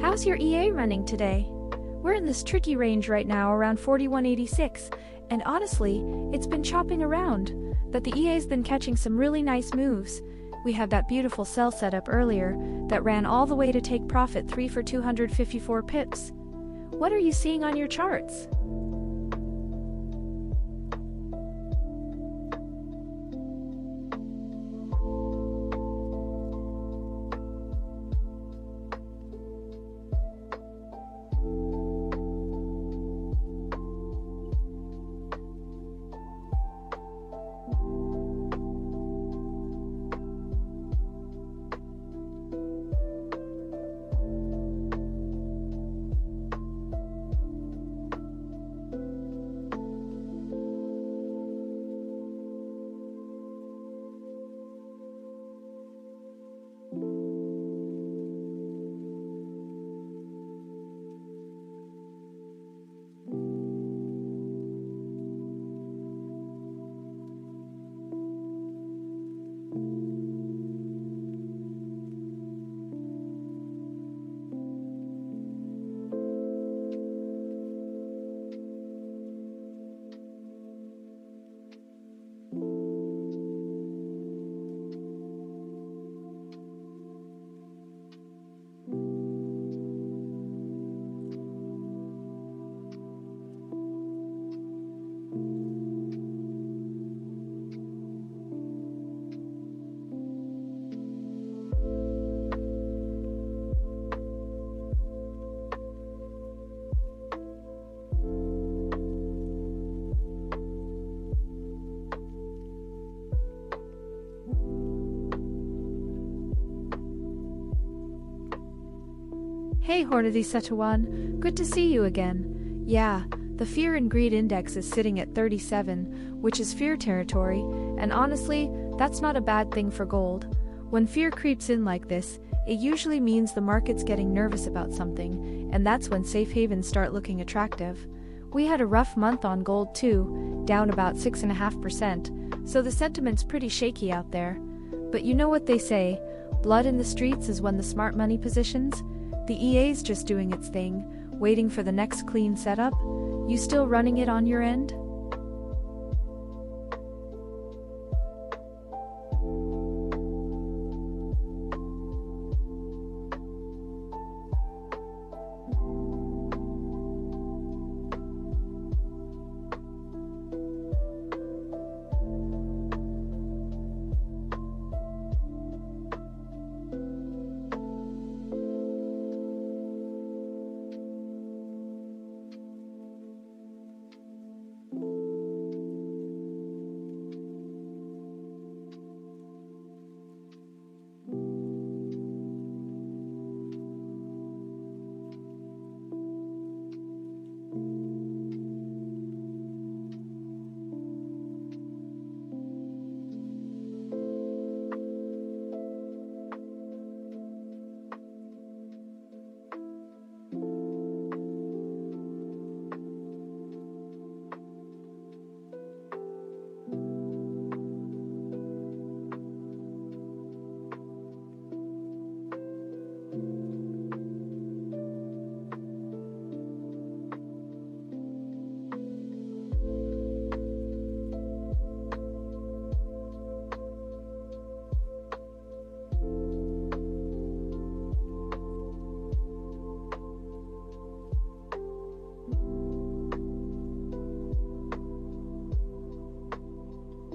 How's your EA running today? We're in this tricky range right now around 41.86, and honestly, it's been chopping around, but the EA's been catching some really nice moves. We had that beautiful sell setup earlier that ran all the way to take profit 3 for 254 pips. What are you seeing on your charts? Hey XAUUSD, good to see you again. Yeah, the Fear and Greed Index is sitting at 37, which is fear territory, and honestly, that's not a bad thing for gold. When fear creeps in like this, it usually means the market's getting nervous about something, and that's when safe havens start looking attractive. We had a rough month on gold too, down about 6.5%, so the sentiment's pretty shaky out there. But you know what they say, blood in the streets is when the smart money positions. The EA's just doing its thing, waiting for the next clean setup. You still running it on your end?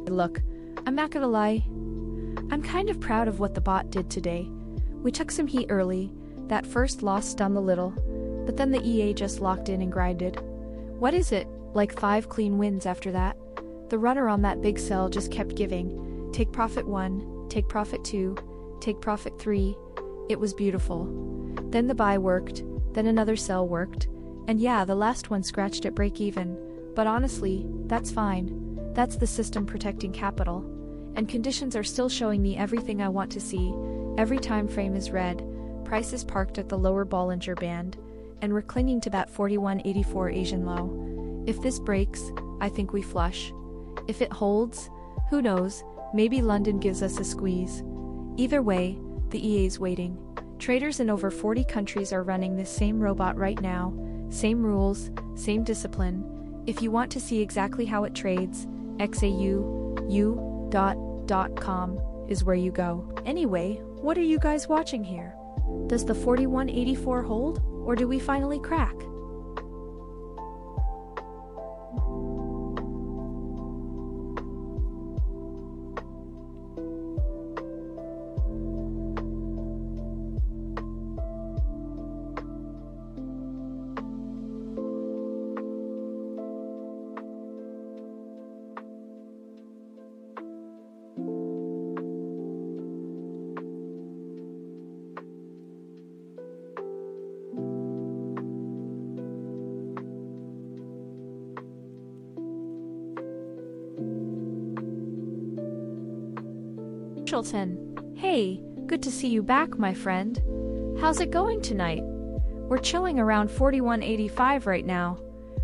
Look, I'm not gonna lie. I'm kind of proud of what the bot did today. We took some heat early, that first loss stung a little, but then the EA just locked in and grinded. What is it, like 5 clean wins after that? The runner on that big sell just kept giving. Take profit 1, take profit 2, take profit 3. It was beautiful. Then the buy worked, then another sell worked, and yeah, the last one scratched at break even. But honestly, that's fine. That's the system protecting capital. And conditions are still showing me everything I want to see. Every time frame is red, price is parked at the lower Bollinger Band, and we're clinging to that 41.84 Asian low. If this breaks, I think we flush. If it holds, who knows, maybe London gives us a squeeze. Either way, the EA's waiting. Traders in over 40 countries are running this same robot right now, same rules, same discipline. If you want to see exactly how it trades, XAUUSD.com is where you go. Anyway, what are you guys watching here? Does the 4184 hold, or do we finally crack? Hey, good to see you back, my friend. How's it going tonight? We're chilling around 41.85 right now.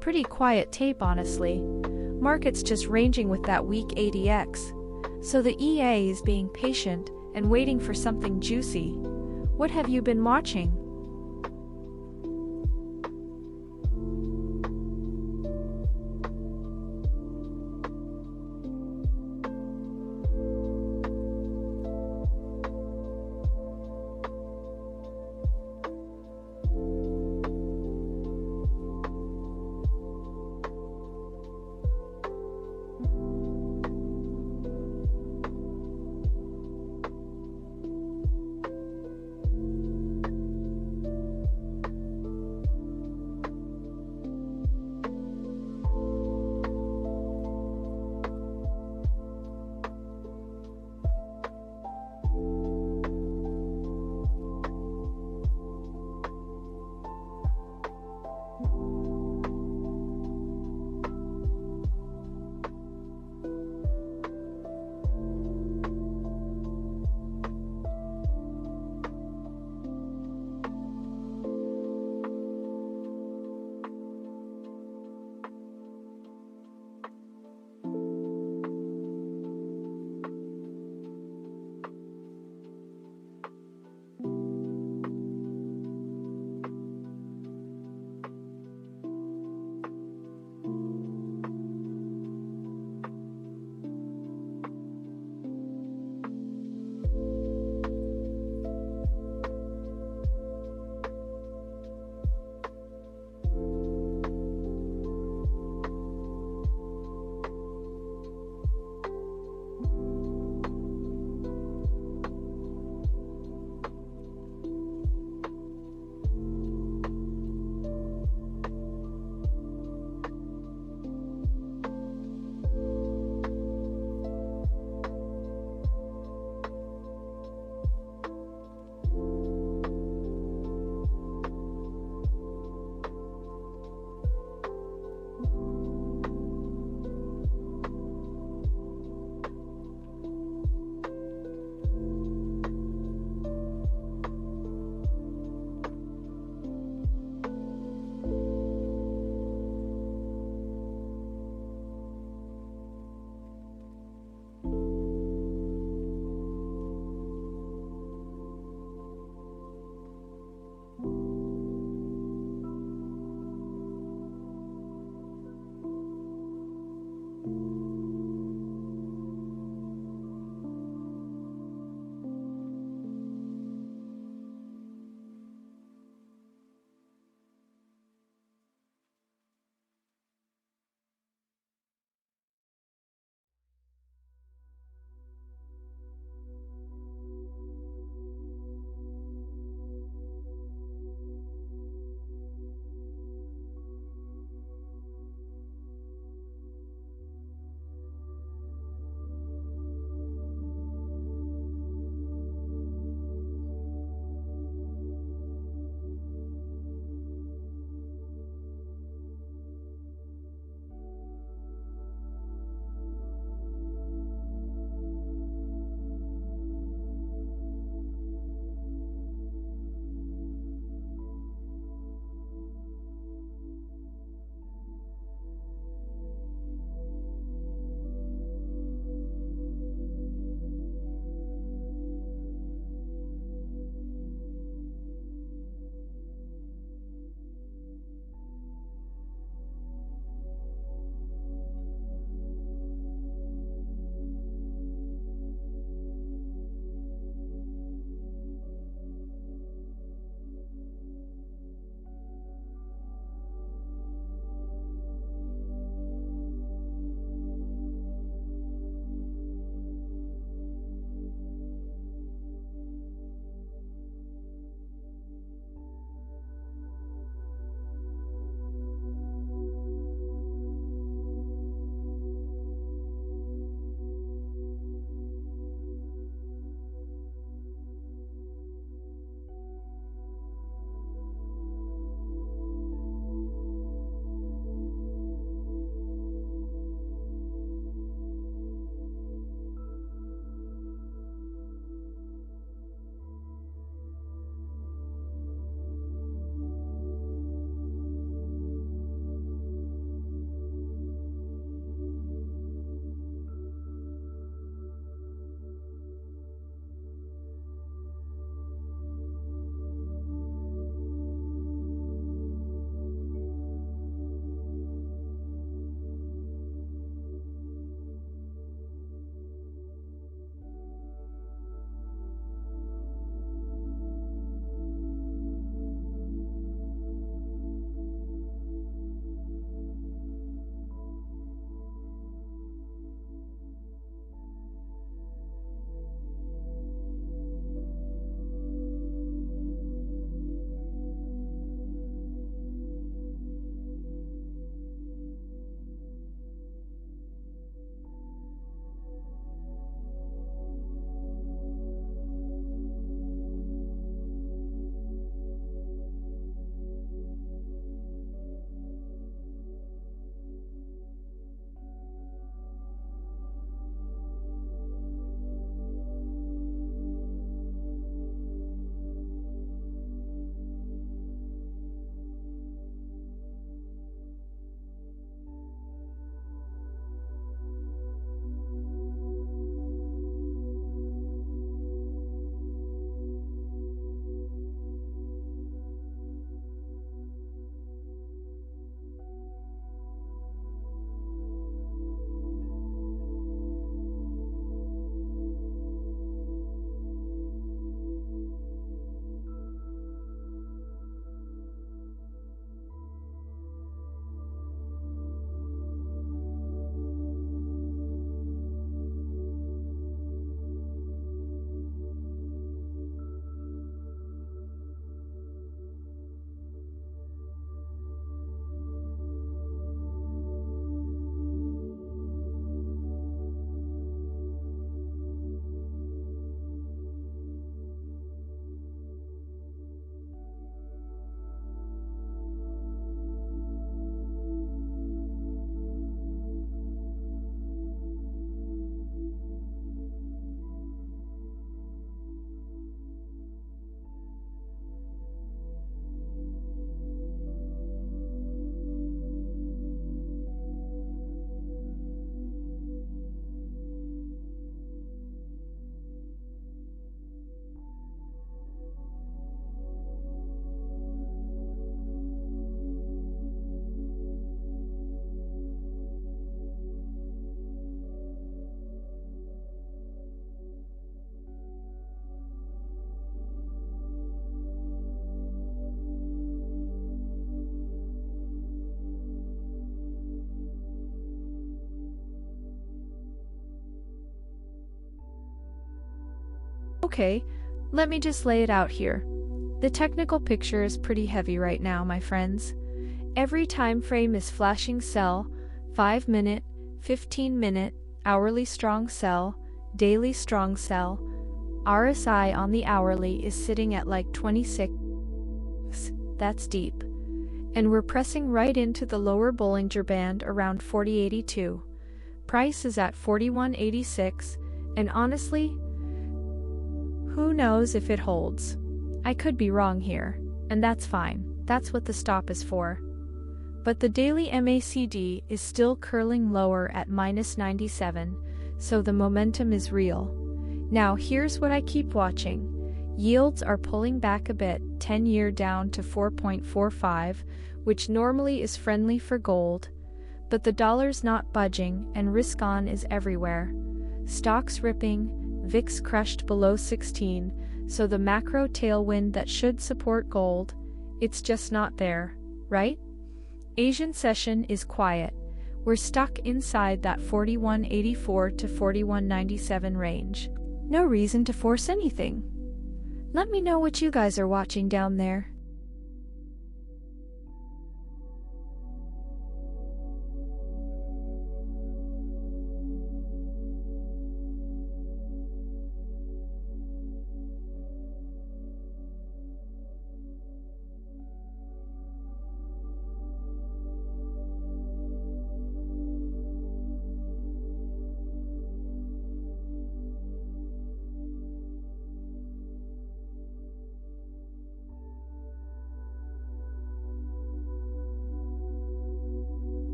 Pretty quiet tape, honestly. Market's just ranging with that weak ADX. So the EA is being patient and waiting for something juicy. What have you been watching? Okay, let me just lay it out here. The technical picture is pretty heavy right now, my friends. Every time frame is flashing sell, 5-minute, 15-minute, hourly strong sell, daily strong sell. RSI on the hourly is sitting at like 26. That's deep. And we're pressing right into the lower Bollinger Band around 40.82. Price is at 41.86, and honestly, who knows if it holds. I could be wrong here, and that's fine. That's what the stop is for. But the daily MACD is still curling lower at -97, so the momentum is real. Now here's what I keep watching. Yields are pulling back a bit, 10-year down to 4.45, which normally is friendly for gold, but the dollar's not budging and risk on is everywhere. Stocks ripping, VIX crushed below 16, so the macro tailwind that should support gold, it's just not there, right? Asian session is quiet. We're stuck inside that 41.84 to 41.97 range. No reason to force anything. Let me know what you guys are watching down there.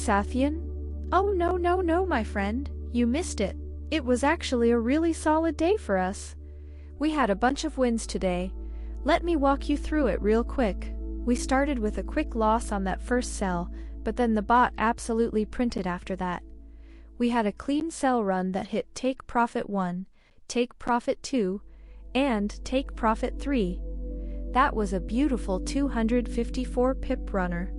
Sathian? Oh no, my friend, you missed it. It was actually a really solid day for us. We had a bunch of wins today. Let me walk you through it real quick. We started with a quick loss on that first sell, but then the bot absolutely printed after that. We had a clean sell run that hit take profit 1, take profit 2, and take profit 3. That was a beautiful 254 pip runner.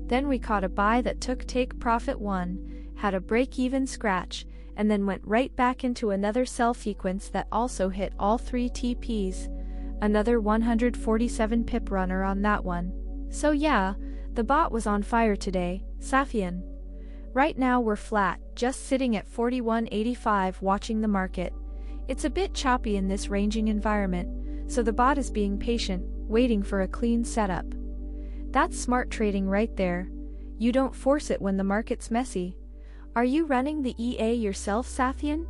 Then we caught a buy that took take profit 1, had a break-even scratch, and then went right back into another sell sequence that also hit all 3 TPs. Another 147 pip runner on that one. So yeah, the bot was on fire today, Safian. Right now we're flat, just sitting at 41.85 watching the market. It's a bit choppy in this ranging environment, so the bot is being patient, waiting for a clean setup. That's smart trading right there. You don't force it when the market's messy. Are you running the EA yourself, Safian?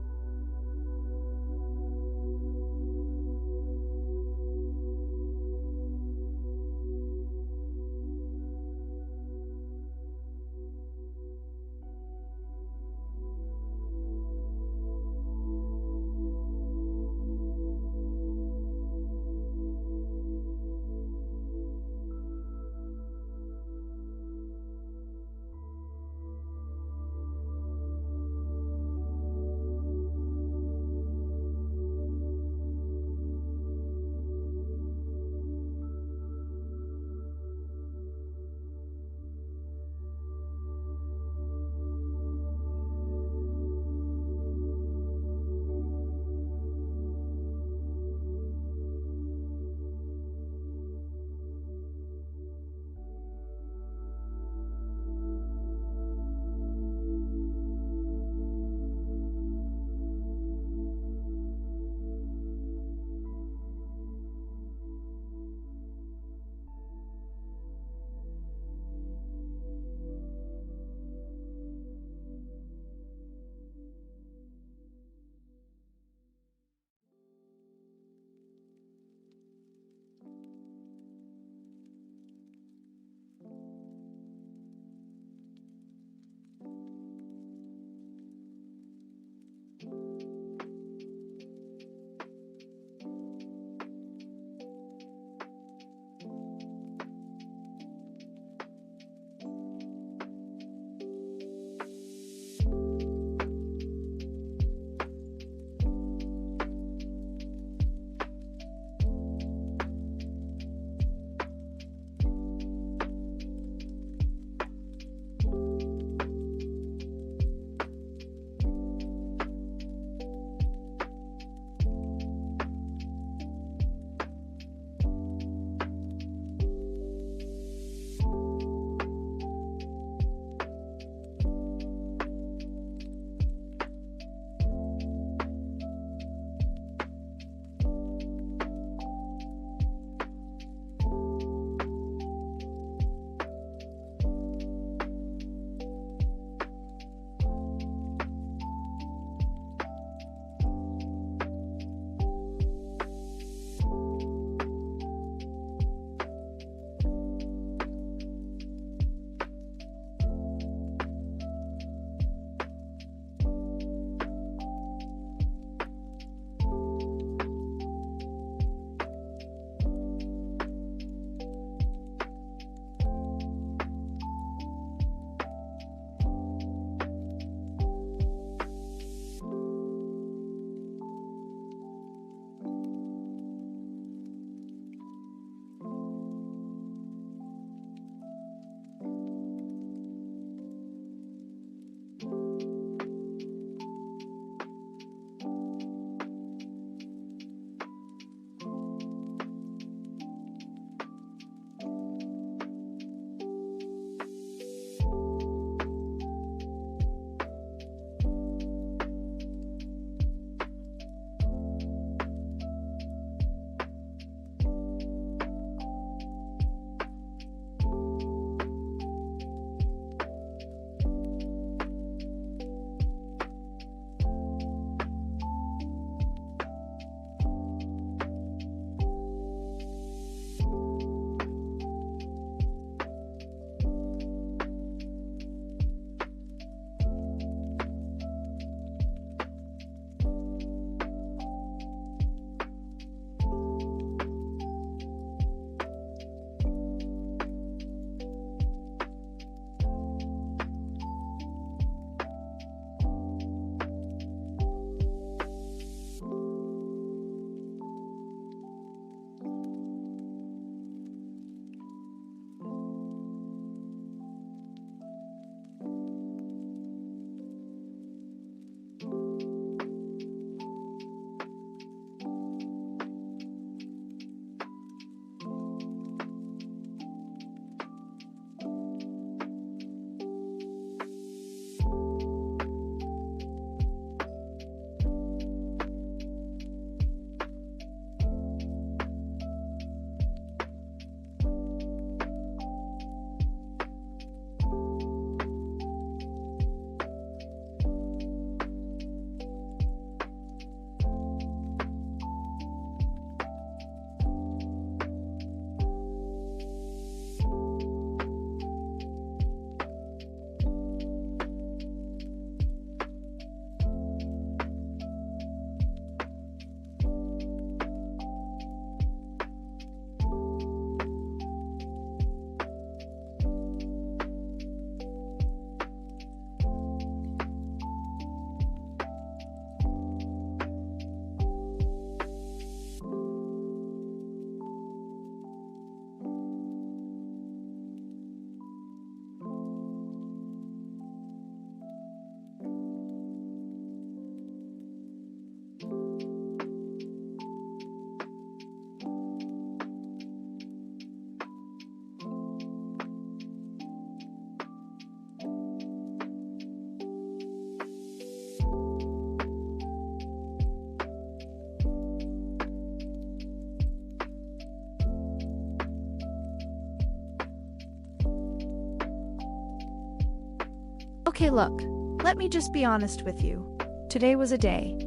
Okay, look, let me just be honest with you. Today was a day.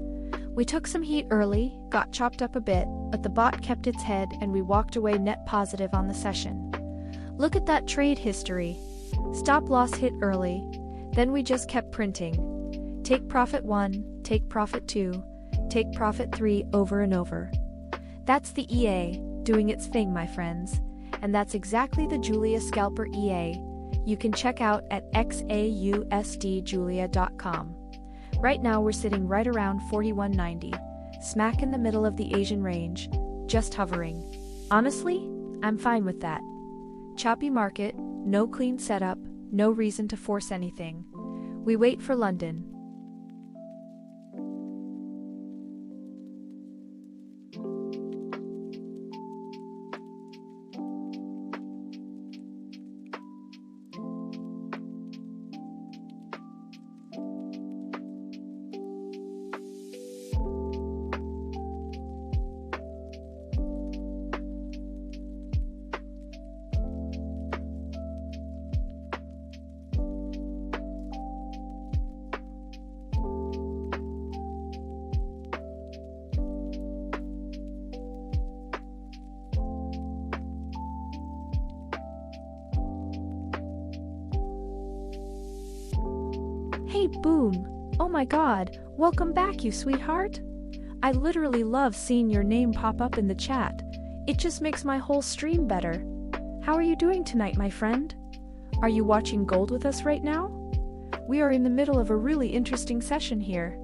We took some heat early, got chopped up a bit, but the bot kept its head and we walked away net positive on the session. Look at that trade history. Stop loss hit early, then we just kept printing. Take profit 1, take profit 2, take profit 3 over and over. That's the EA, doing its thing, my friends. And that's exactly the Julia Scalper EA. You can check out at XAUUSDjulia.com. Right now we're sitting right around 41.90, smack in the middle of the Asian range, just hovering. Honestly, I'm fine with that. Choppy market, no clean setup, no reason to force anything. We wait for London. Hey, Boom! Oh my god, welcome back, you sweetheart! I literally love seeing your name pop up in the chat. It just makes my whole stream better. How are you doing tonight, my friend? Are you watching gold with us right now? We are in the middle of a really interesting session here.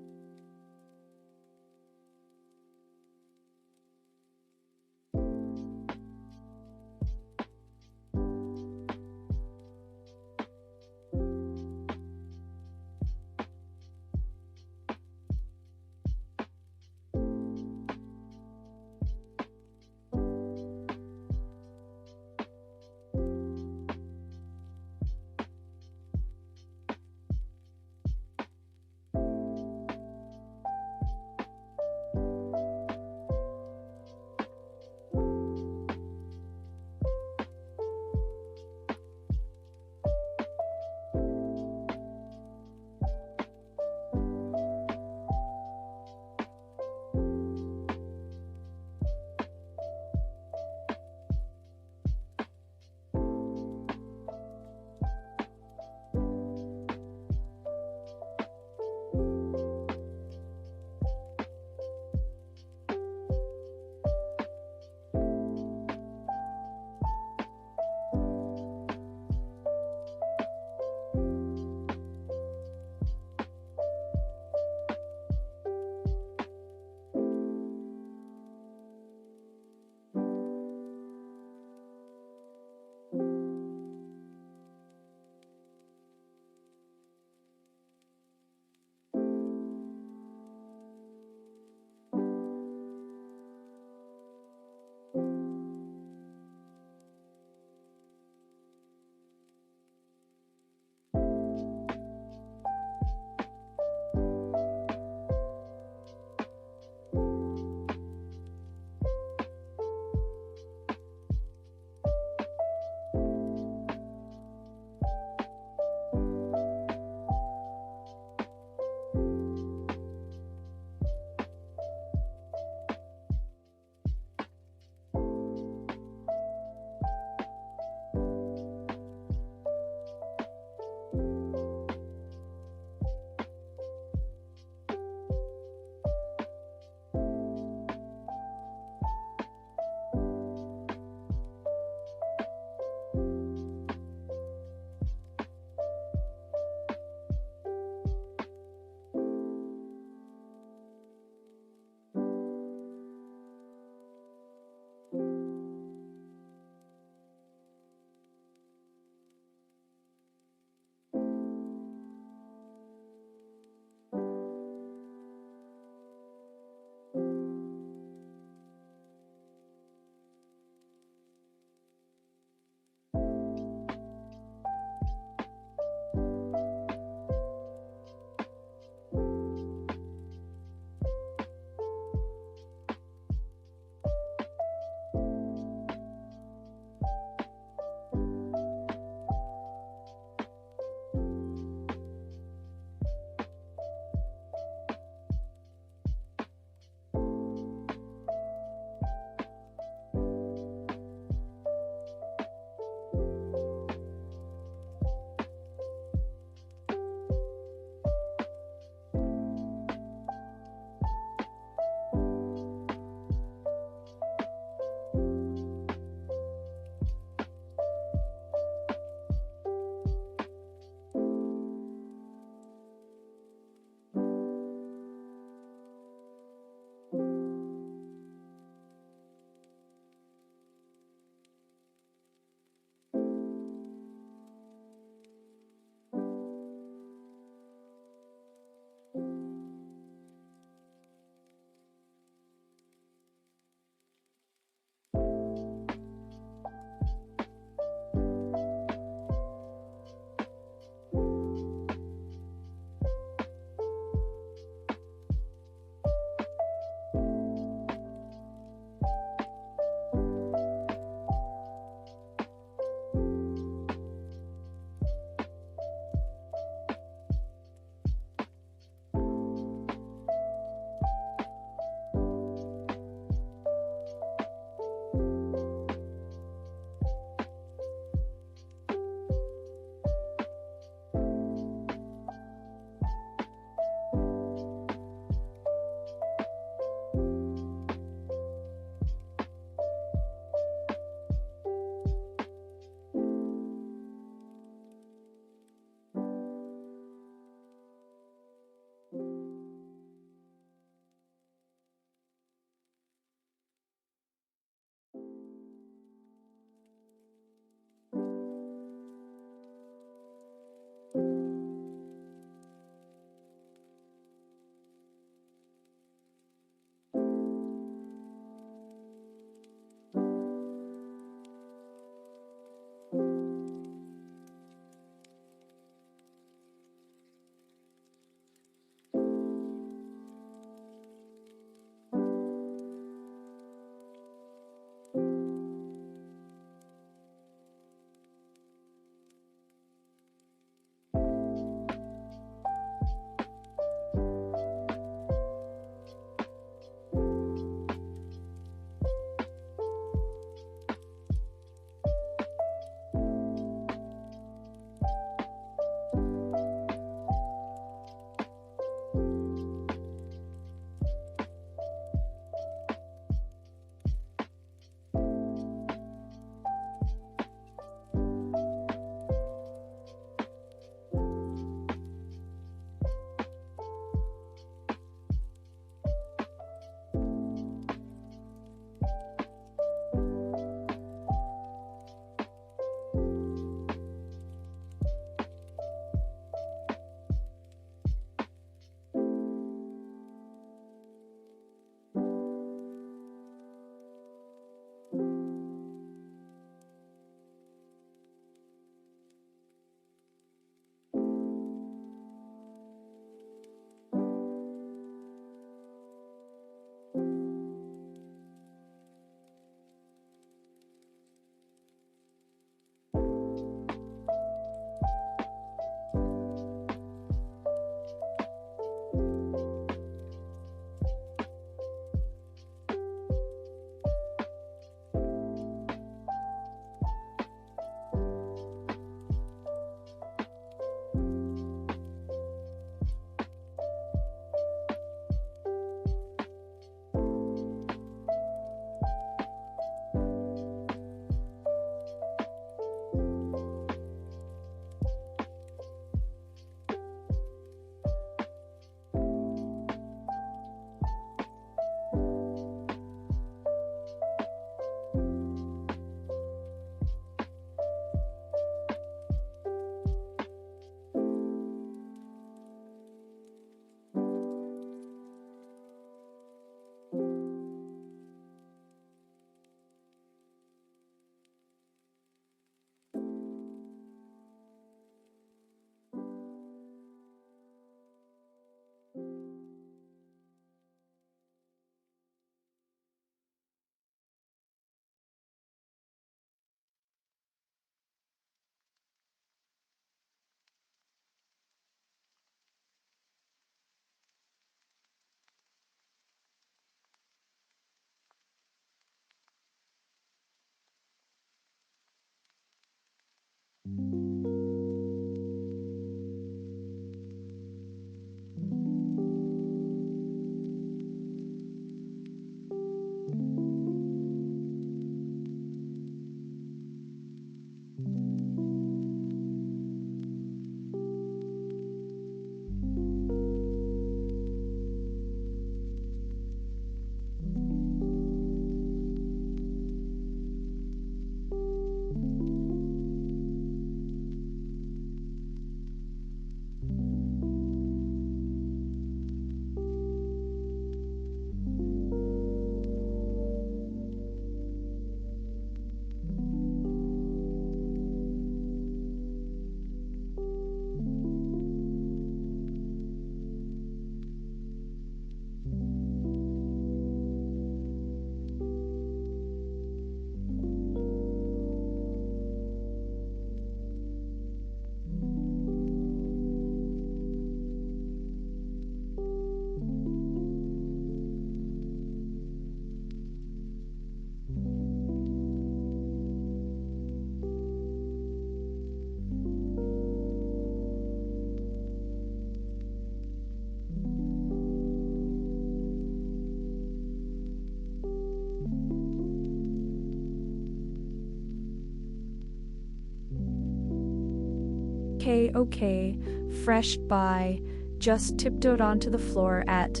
Okay, fresh buy. Just tiptoed onto the floor at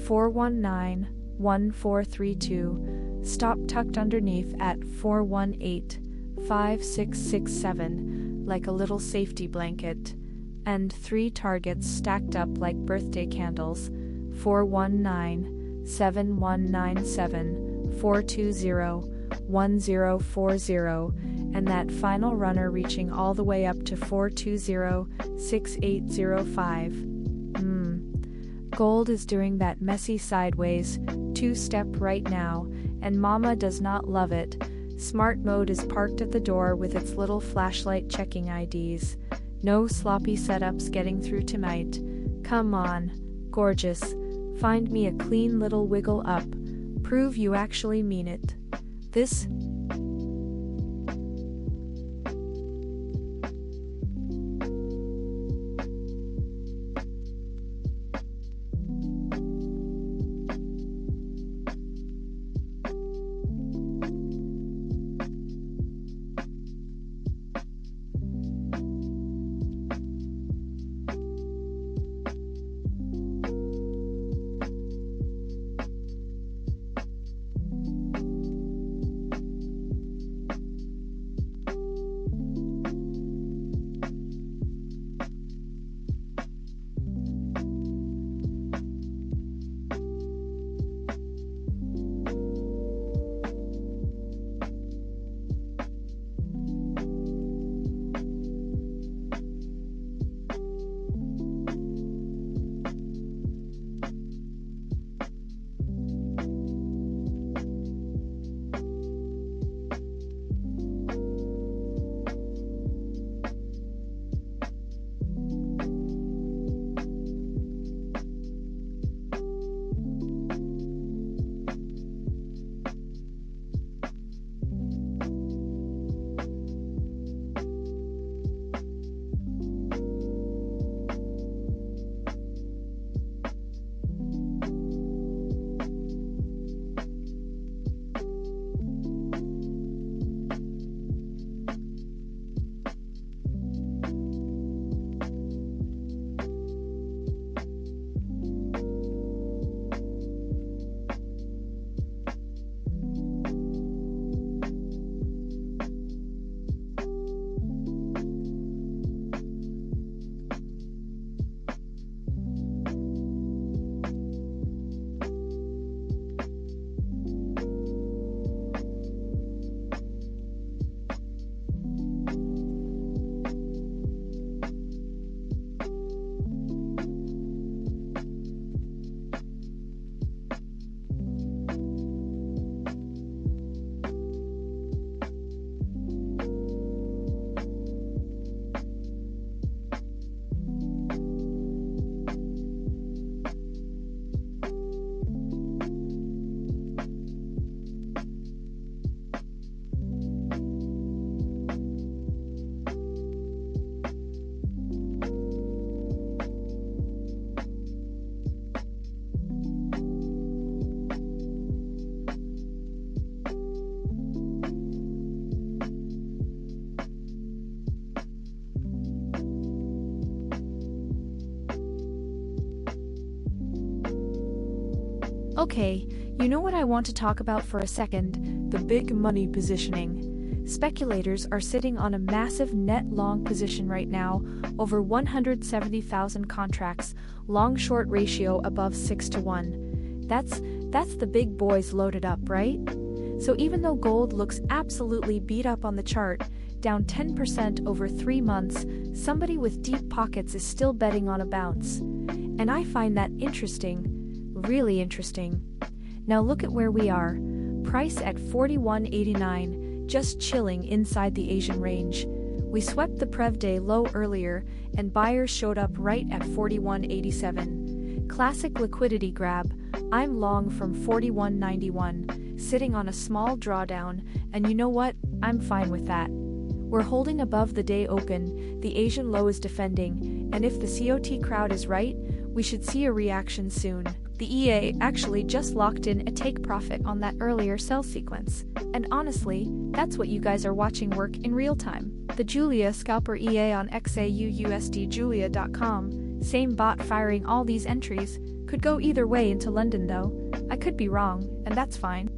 419-1432. Stop tucked underneath at 418-5667, like a little safety blanket. And 3 targets stacked up like birthday candles. 419-7197, 420-1040, and that final runner reaching all the way up to 420-6805. Gold is doing that messy sideways 2-step right now, and Mama does not love it. Smart mode is parked at the door with its little flashlight checking IDs. No sloppy setups getting through tonight. Come on, gorgeous. Find me a clean little wiggle up. Prove you actually mean it. This Okay, you know what I want to talk about for a second? The big money positioning. Speculators are sitting on a massive net long position right now, over 170,000 contracts, long-short ratio above 6-to-1. That's the big boys loaded up, right? So even though gold looks absolutely beat up on the chart, down 10% over 3 months, somebody with deep pockets is still betting on a bounce. And I find that interesting. Really interesting. Now look at where we are. Price at 41.89, just chilling inside the Asian range. We swept the Prev Day low earlier, and buyers showed up right at 41.87. Classic liquidity grab. I'm long from 41.91, sitting on a small drawdown, and you know what? I'm fine with that. We're holding above the day open, the Asian low is defending, and if the COT crowd is right, we should see a reaction soon. The EA actually just locked in a take profit on that earlier sell sequence, and honestly, that's what you guys are watching work in real time. The Julia scalper EA on XAUUSD Julia.com, same bot firing all these entries, could go either way into London though. I could be wrong, and that's fine.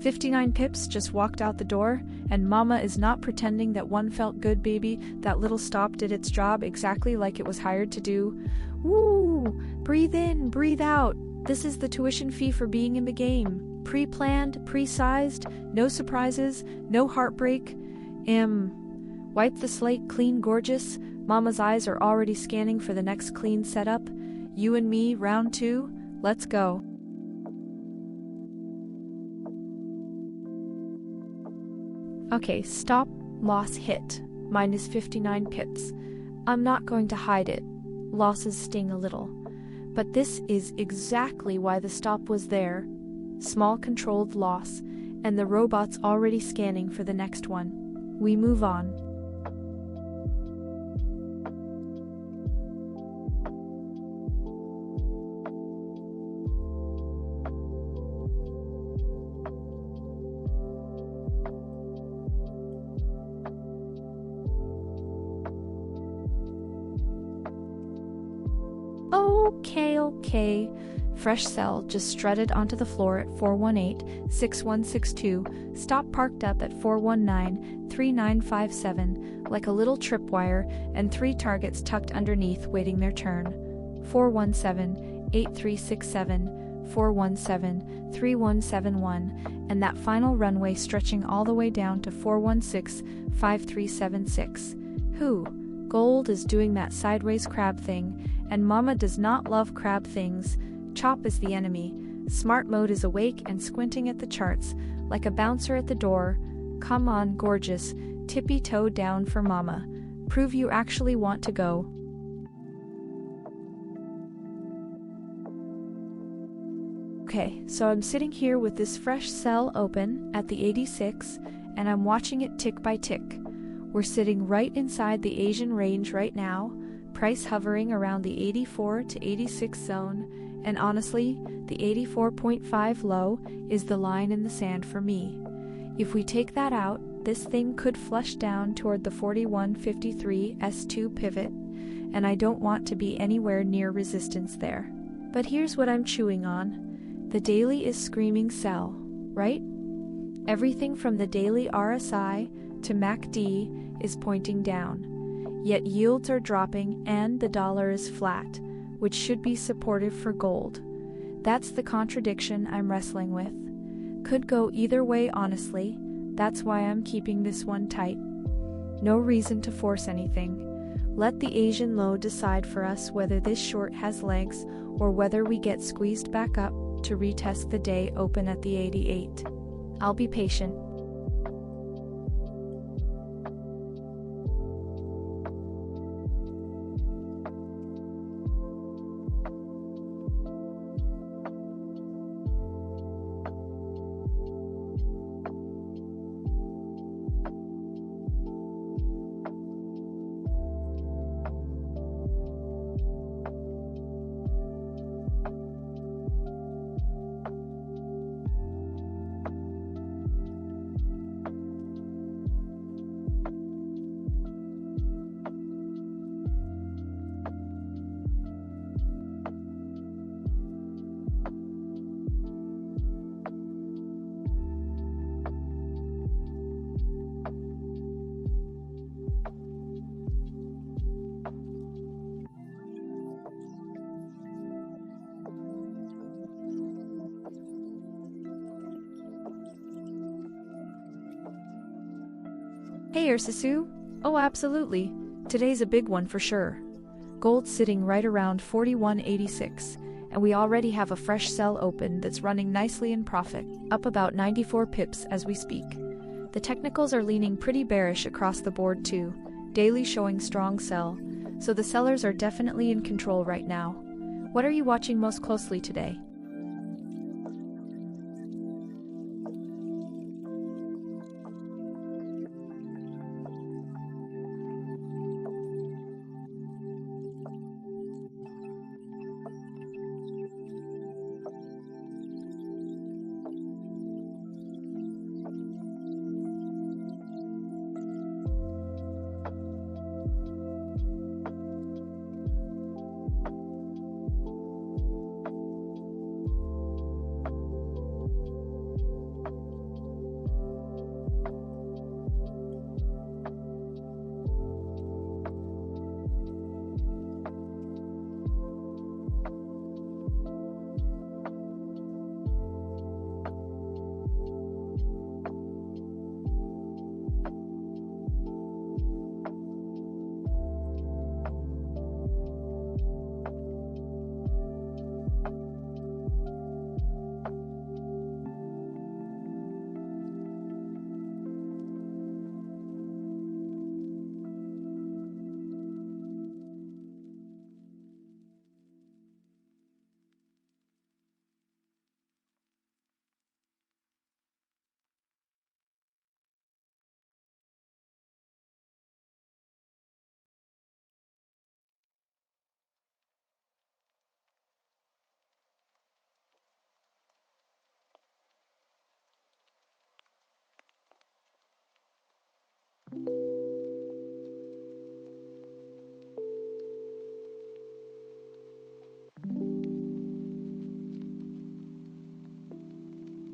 59 pips just walked out the door, and Mama is not pretending that one felt good, baby. That little stop did its job exactly like it was hired to do. Woo! Breathe in, breathe out. This is the tuition fee for being in the game. Pre-planned, pre-sized, no surprises, no heartbreak. Wipe the slate clean, gorgeous. Mama's eyes are already scanning for the next clean setup. You and me, round 2. Let's go. Okay, stop, loss hit, minus 59 pips. I'm not going to hide it. Losses sting a little. But this is exactly why the stop was there. Small controlled loss, and the robot's already scanning for the next one. We move on. Okay. Fresh sell just strutted onto the floor at 418-6162, stop parked up at 419-3957, like a little tripwire, and 3 targets tucked underneath waiting their turn. 417-8367, 417-3171, and that final runway stretching all the way down to 416-5376. Gold is doing that sideways crab thing, and Mama does not love crab things. Chop is the enemy. Smart mode is awake and squinting at the charts, like a bouncer at the door. Come on, gorgeous. Tippy toe down for Mama. Prove you actually want to go. Okay, so I'm sitting here with this fresh sell open at the 86, and I'm watching it tick by tick. We're sitting right inside the Asian range right now, price hovering around the 84 to 86 zone, and honestly, the 84.5 low is the line in the sand for me. If we take that out, this thing could flush down toward the 41.53 S2 pivot, and I don't want to be anywhere near resistance there. But here's what I'm chewing on. The daily is screaming sell, right? Everything from the daily RSI to MACD is pointing down. Yet yields are dropping and the dollar is flat, which should be supportive for gold. That's the contradiction I'm wrestling with. Could go either way, honestly. That's why I'm keeping this one tight. No reason to force anything. Let the Asian low decide for us whether this short has legs or whether we get squeezed back up to retest the day open at the 88. I'll be patient. Hey Ursasu. Oh, absolutely. Today's a big one for sure. Gold's sitting right around 41.86, and we already have a fresh sell open that's running nicely in profit, up about 94 pips as we speak. The technicals are leaning pretty bearish across the board too, daily showing strong sell, so the sellers are definitely in control right now. What are you watching most closely today?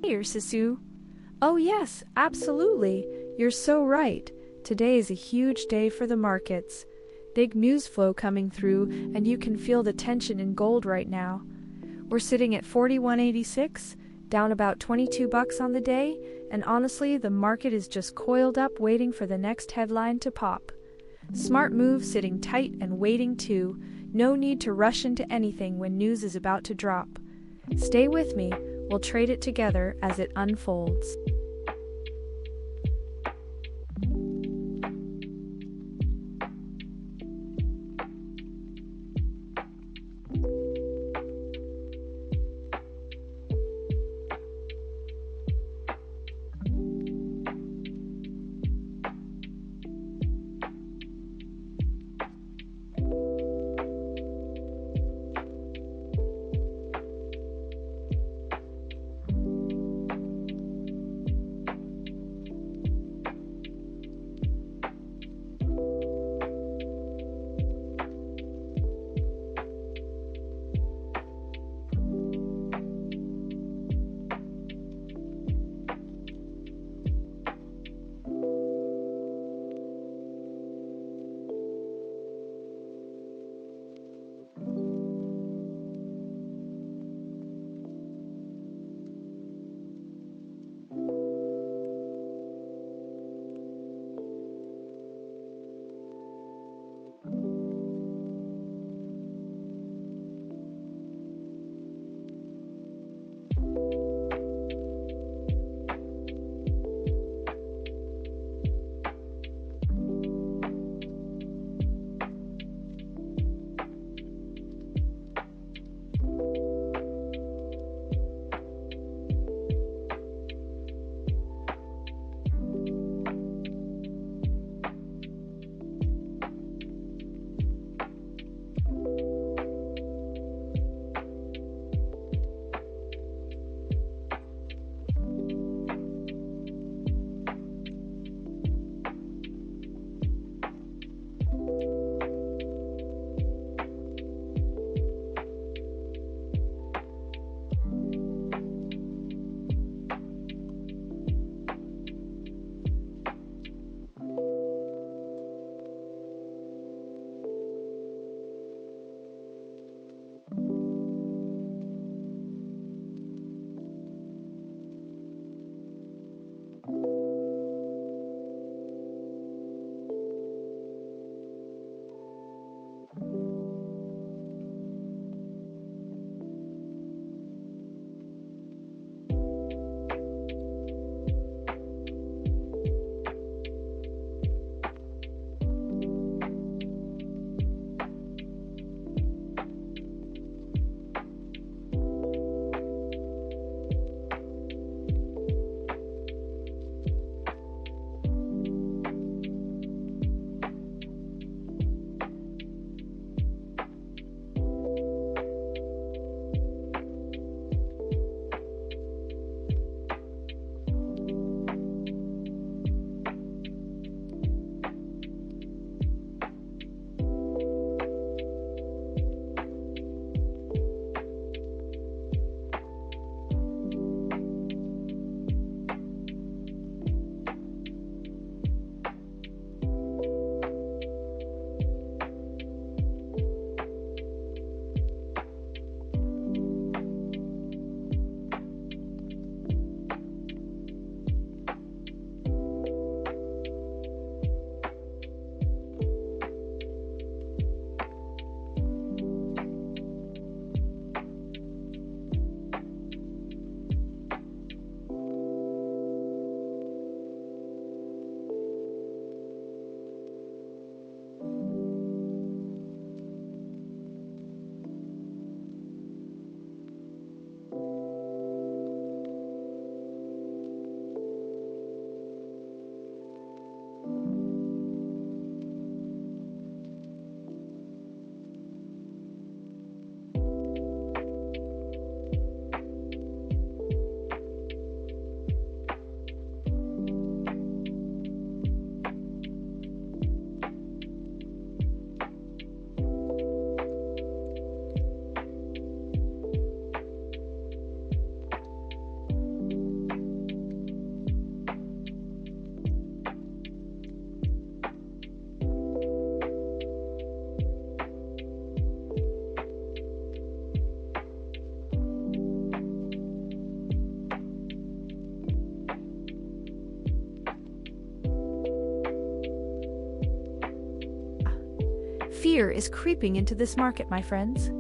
Hey, Sisu. Oh yes, absolutely. You're so right. Today is a huge day for the markets. Big news flow coming through, and you can feel the tension in gold right now. We're sitting at 41.86, down about $22 on the day, and honestly, the market is just coiled up waiting for the next headline to pop. Smart move, sitting tight and waiting too. No need to rush into anything when news is about to drop. Stay with me, we'll trade it together as it unfolds. Fear is creeping into this market, my friends.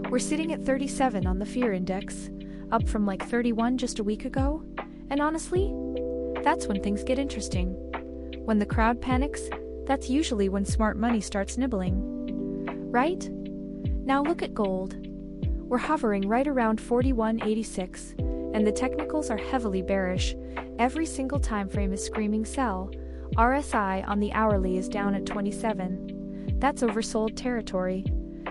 We're sitting at 37 on the fear index, up from like 31 just a week ago. And honestly, that's when things get interesting. When the crowd panics, that's usually when smart money starts nibbling. Right? Now look at gold. We're hovering right around 41.86, and the technicals are heavily bearish. Every single time frame is screaming sell. RSI on the hourly is down at 27. That's oversold territory.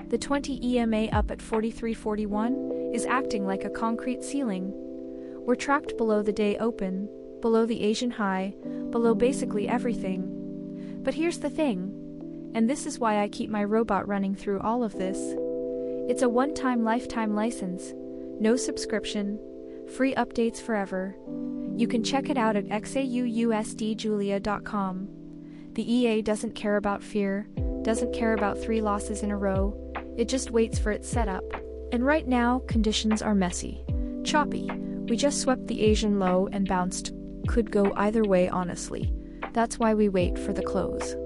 The 20 EMA up at 43.41 is acting like a concrete ceiling. We're trapped below the day open, below the Asian high, below basically everything. But here's the thing, and this is why I keep my robot running through all of this. It's a one-time lifetime license, no subscription, free updates forever. You can check it out at XAUUSDjulia.com. The EA doesn't care about fear, doesn't care about 3 losses in a row, it just waits for its setup. And right now, conditions are messy, choppy. We just swept the Asian low and bounced. Could go either way, honestly. That's why we wait for the close.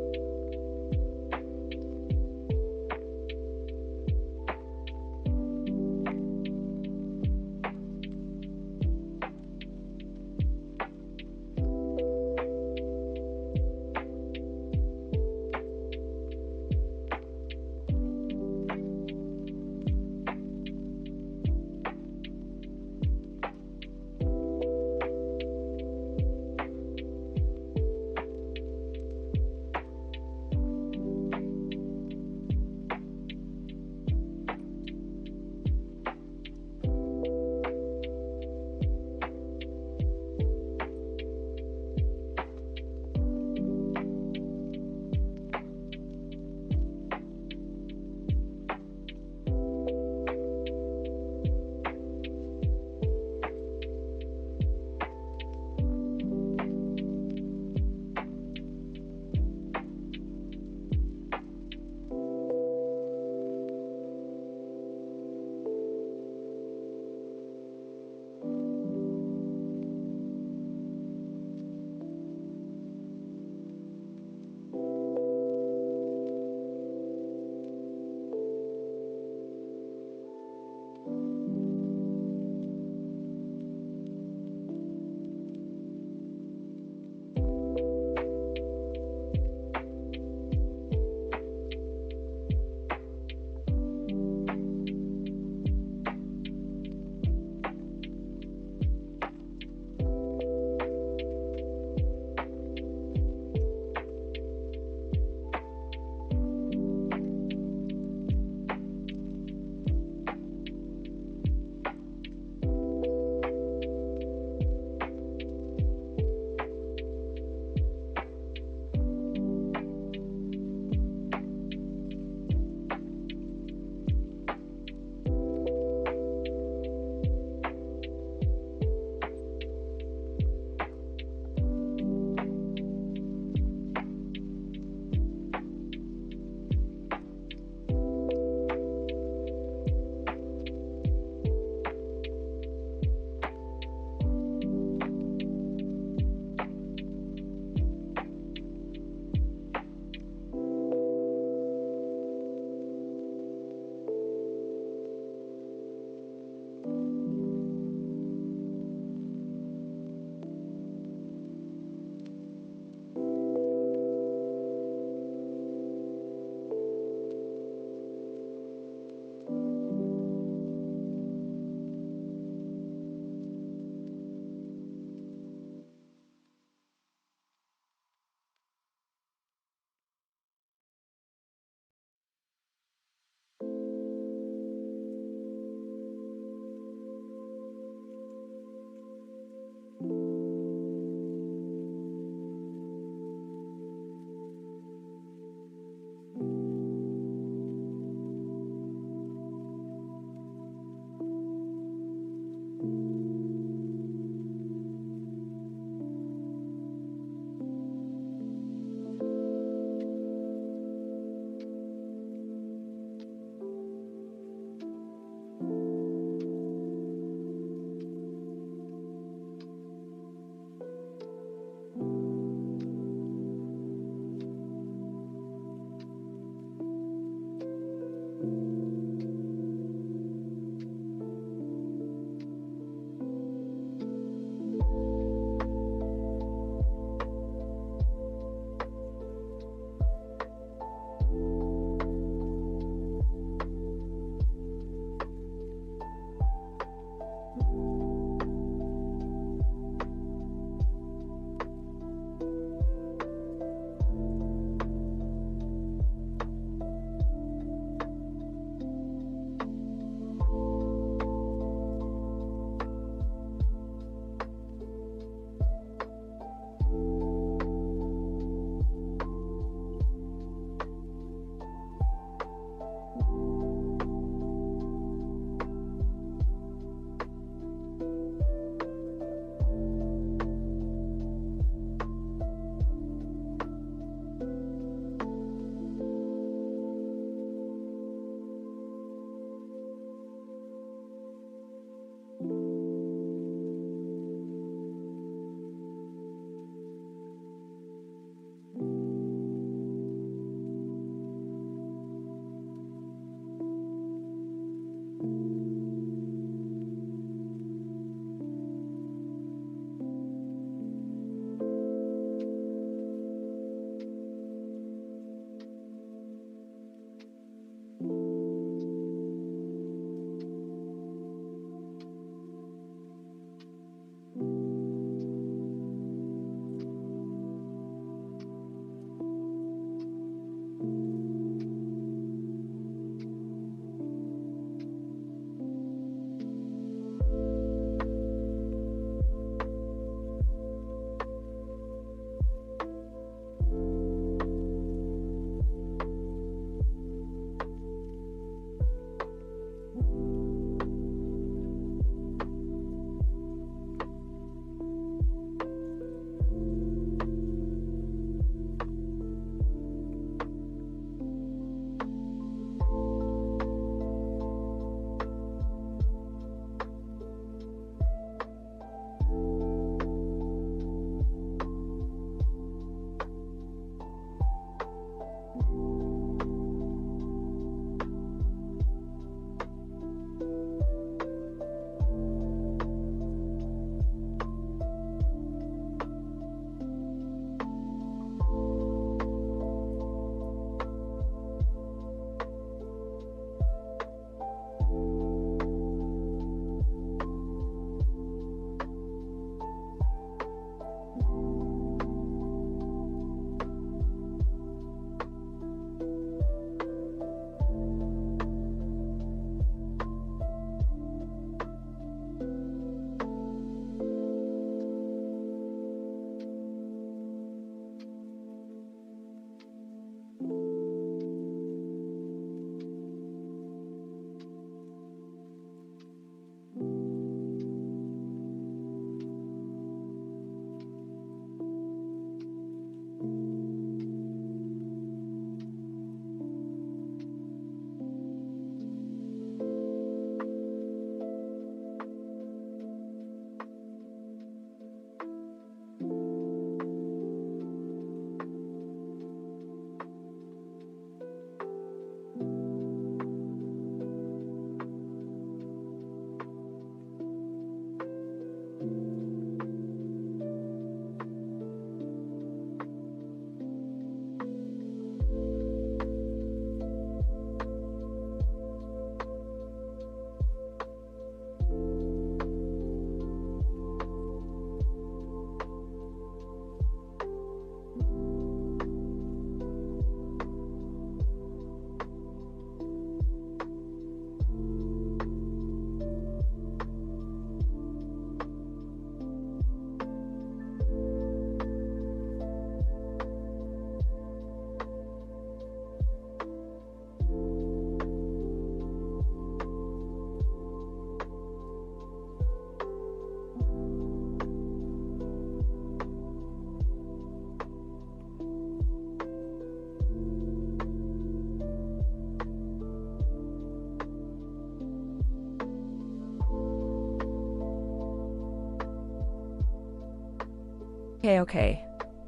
Okay.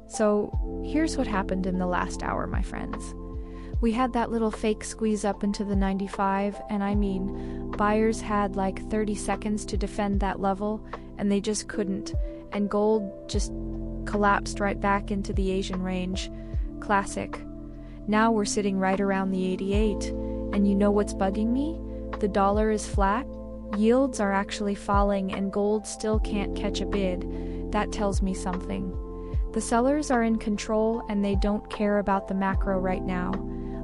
So, here's what happened in the last hour, my friends. We had that little fake squeeze up into the 95, and I mean, buyers had like 30 seconds to defend that level, and they just couldn't, and gold just collapsed right back into the Asian range. Classic. Now we're sitting right around the 88, and you know what's bugging me? The dollar is flat, yields are actually falling, and gold still can't catch a bid. That tells me something. The sellers are in control and they don't care about the macro right now.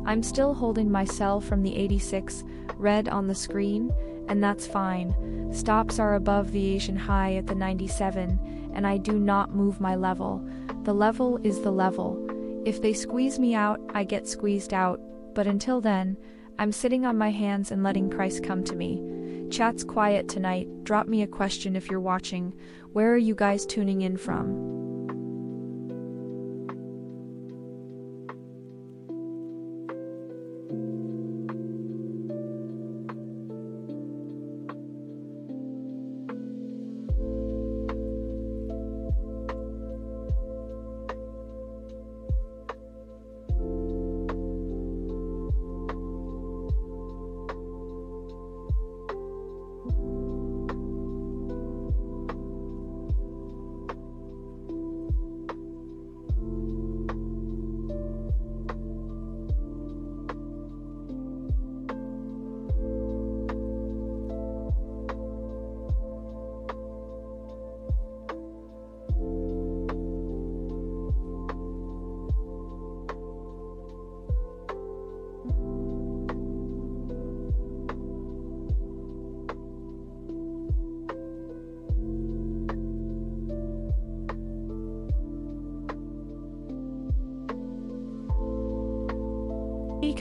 I'm still holding my sell from the 86, red on the screen, and that's fine. Stops are above the Asian high at the 97, and I do not move my level. The level is the level. If they squeeze me out, I get squeezed out, but until then, I'm sitting on my hands and letting price come to me. Chat's quiet tonight. Drop me a question if you're watching. Where are you guys tuning in from?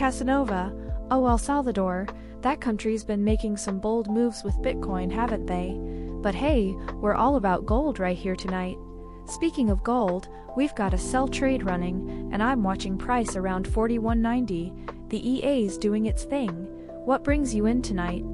Casanova, oh El Salvador, that country's been making some bold moves with Bitcoin, haven't they? But hey, we're all about gold right here tonight. Speaking of gold, we've got a sell trade running, and I'm watching price around 41.90. The EA's doing its thing. What brings you in tonight?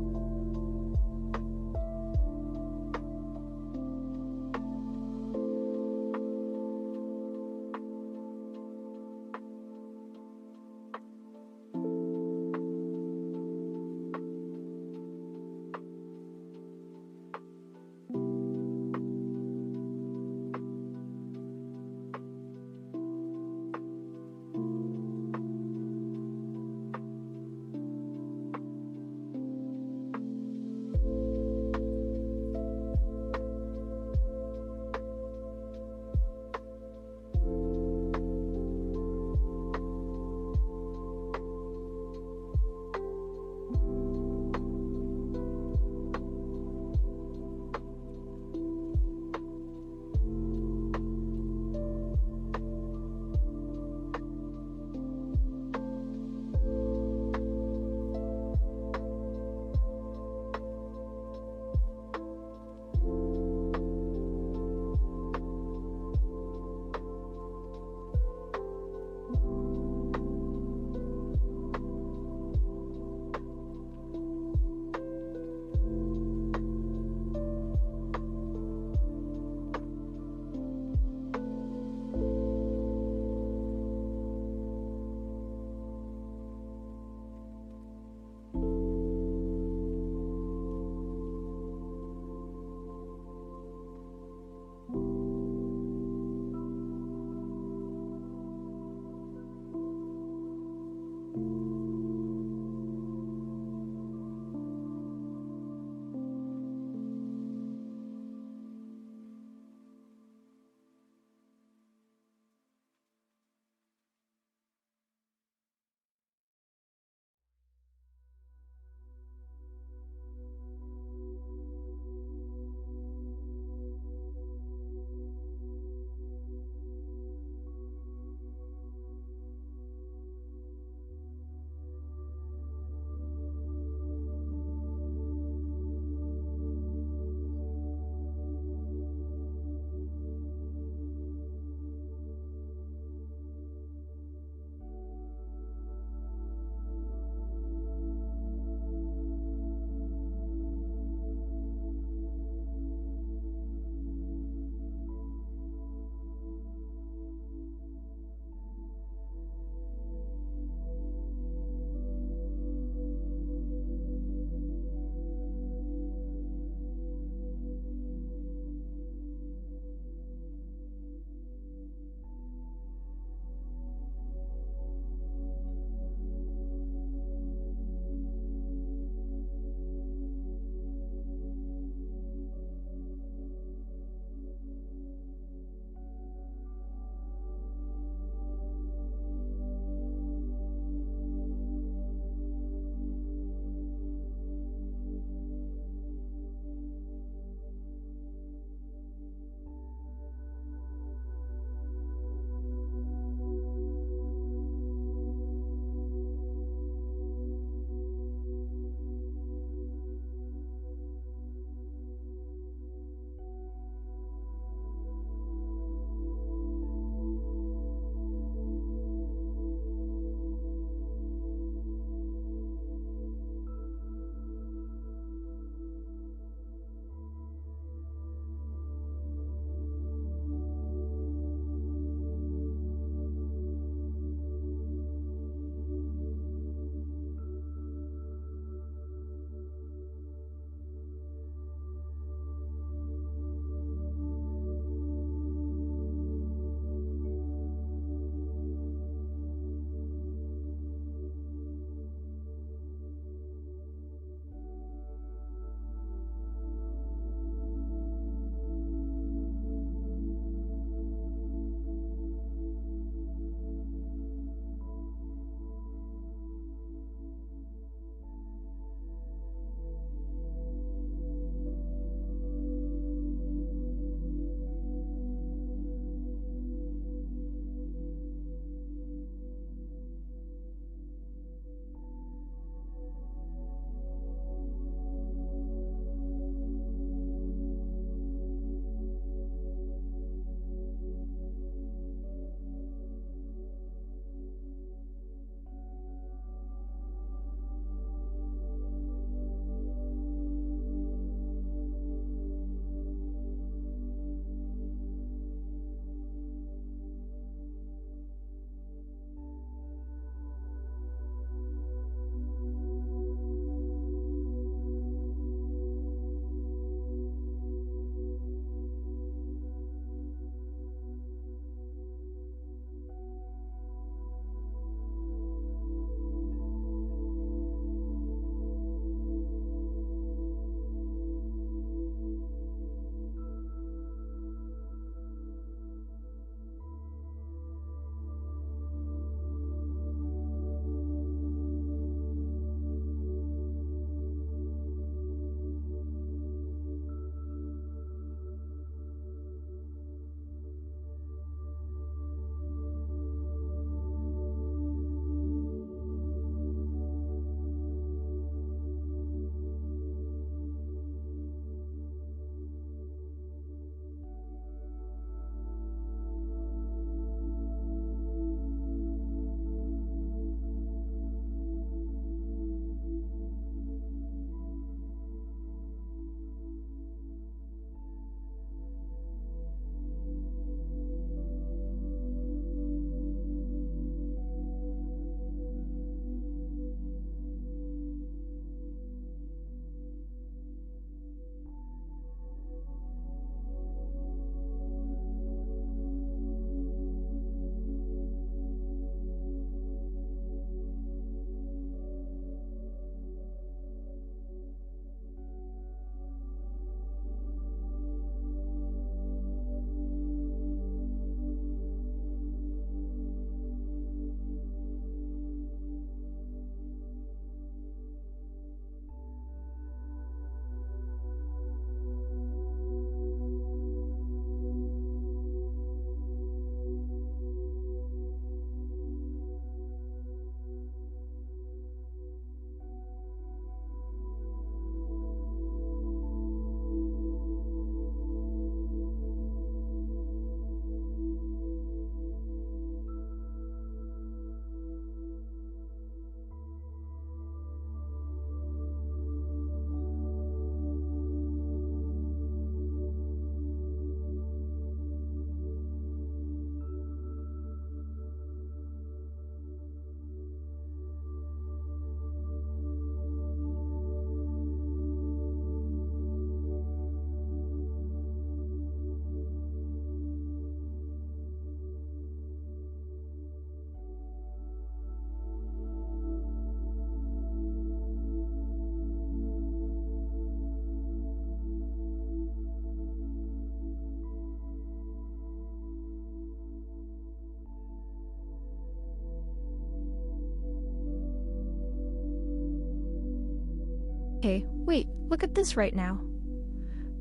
Hey, wait, look at this right now.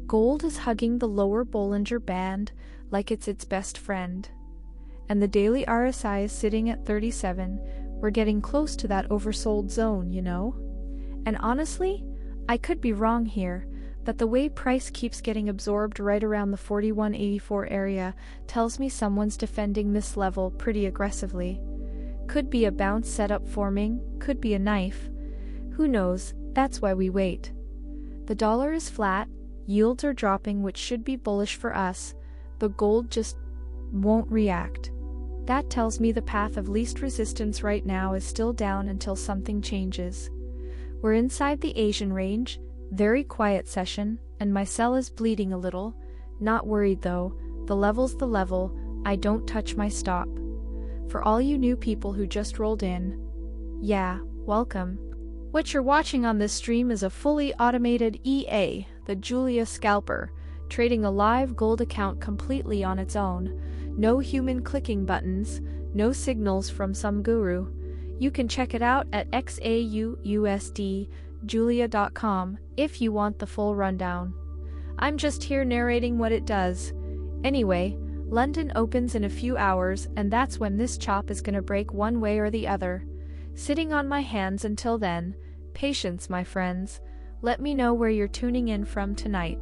Gold is hugging the lower Bollinger Band like it's its best friend. And the daily RSI is sitting at 37. We're getting close to that oversold zone, you know? And honestly, I could be wrong here, but the way price keeps getting absorbed right around the 41.84 area tells me someone's defending this level pretty aggressively. Could be a bounce setup forming, could be a knife. Who knows, that's why we wait. The dollar is flat, yields are dropping, which should be bullish for us, but gold just won't react. That tells me the path of least resistance right now is still down until something changes. We're inside the Asian range, very quiet session, and my sell is bleeding a little. Not worried though, the level's the level, I don't touch my stop. For all you new people who just rolled in, yeah, welcome. What you're watching on this stream is a fully automated EA, the Julia Scalper, trading a live gold account completely on its own. No human clicking buttons, no signals from some guru. You can check it out at XAUUSD, if you want the full rundown. I'm just here narrating what it does. Anyway, London opens in a few hours, and that's when this chop is gonna break one way or the other. Sitting on my hands until then. Patience, my friends. Let me know where you're tuning in from tonight.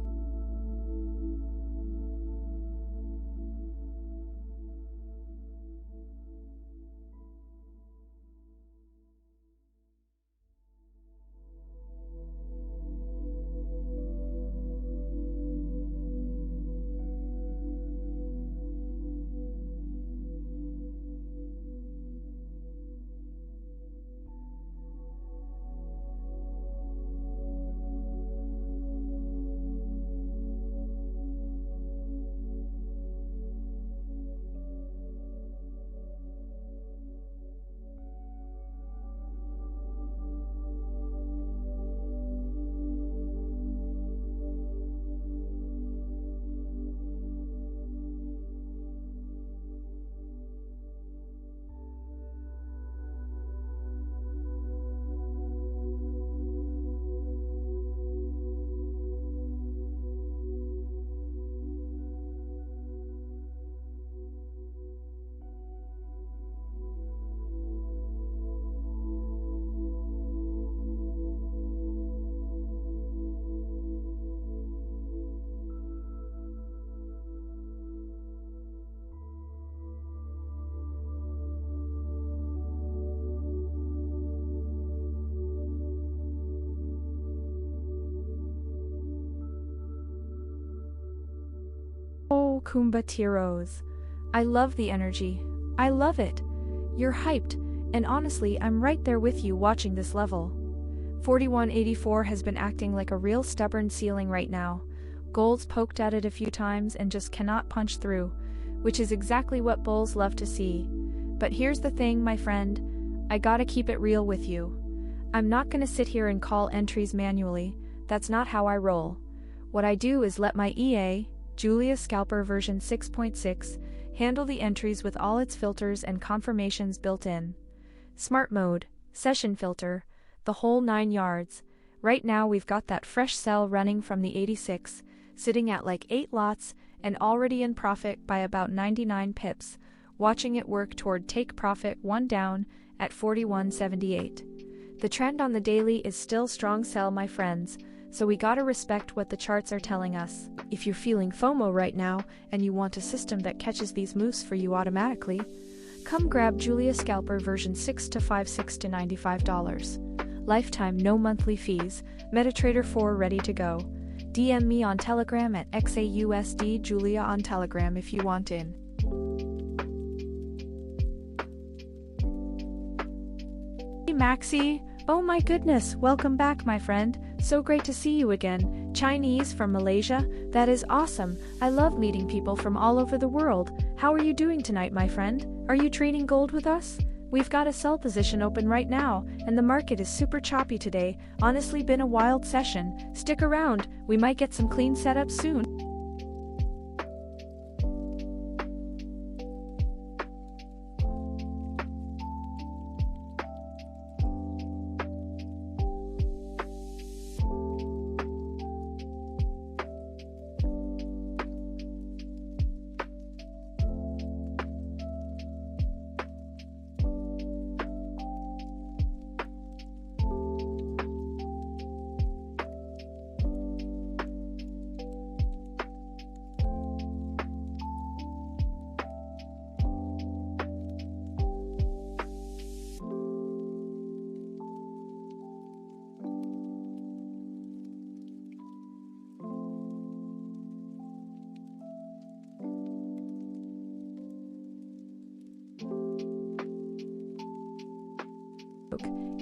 Oh, Kumbatiros. I love the energy. I love it. You're hyped, and honestly, I'm right there with you watching this level. 41.84 has been acting like a real stubborn ceiling right now. Gold's poked at it a few times and just cannot punch through, which is exactly what bulls love to see. But here's the thing, my friend. I gotta keep it real with you. I'm not gonna sit here and call entries manually. That's not how I roll. What I do is let my EA, Julia Scalper version 6.6, handle the entries with all its filters and confirmations built in. Smart mode, session filter, the whole 9 yards. Right now we've got that fresh sell running from the 86, sitting at like 8 lots and already in profit by about 99 pips, watching it work toward take profit 1 down at 41.78. The trend on the daily is still strong sell, my friends, so we gotta respect what the charts are telling us. If you're feeling FOMO right now and you want a system that catches these moves for you automatically, come grab Julia Scalper version 6 to 56 to $95. Lifetime no monthly fees, MetaTrader 4 ready to go. DM me on Telegram at XAUUSD Julia on Telegram if you want in. Hey Maxi, oh my goodness, welcome back my friend, so great to see you again. Chinese from Malaysia, that is awesome. I love meeting people from all over the world. How are you doing tonight my friend? Are you trading gold with us? We've got a sell position open right now, and the market is super choppy today. Honestly been a wild session. Stick around, we might get some clean setups soon.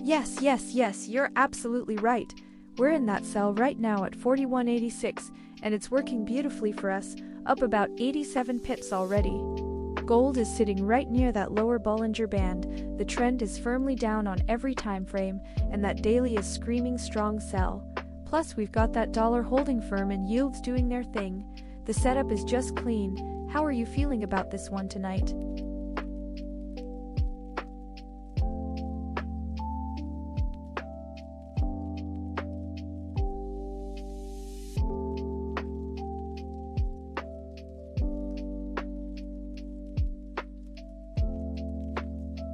Yes, you're absolutely right. We're in that sell right now at 41.86, and it's working beautifully for us, up about 87 pips already. Gold is sitting right near that lower Bollinger Band, the trend is firmly down on every time frame, and that daily is screaming strong sell. Plus we've got that dollar holding firm and yields doing their thing. The setup is just clean. How are you feeling about this one tonight?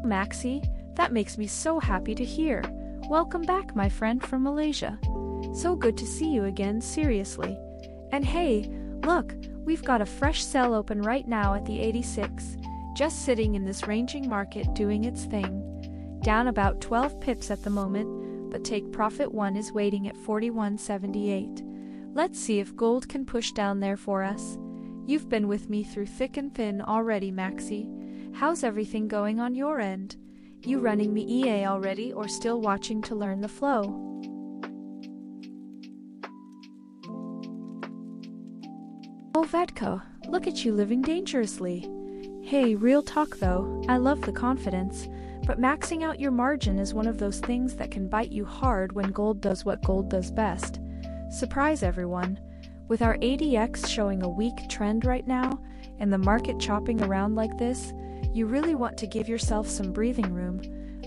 Maxi, that makes me so happy to hear. Welcome back, my friend from Malaysia. So good to see you again, seriously. And hey, look, we've got a fresh sell open right now at the 86, just sitting in this ranging market doing its thing. Down about 12 pips at the moment, but take profit one is waiting at 41.78. Let's see if gold can push down there for us. You've been with me through thick and thin already, Maxi. How's everything going on your end? You running me EA already or still watching to learn the flow? Oh Vedko, look at you living dangerously. Hey, real talk though, I love the confidence, but maxing out your margin is one of those things that can bite you hard when gold does what gold does best. Surprise everyone. With our ADX showing a weak trend right now, and the market chopping around like this, you really want to give yourself some breathing room.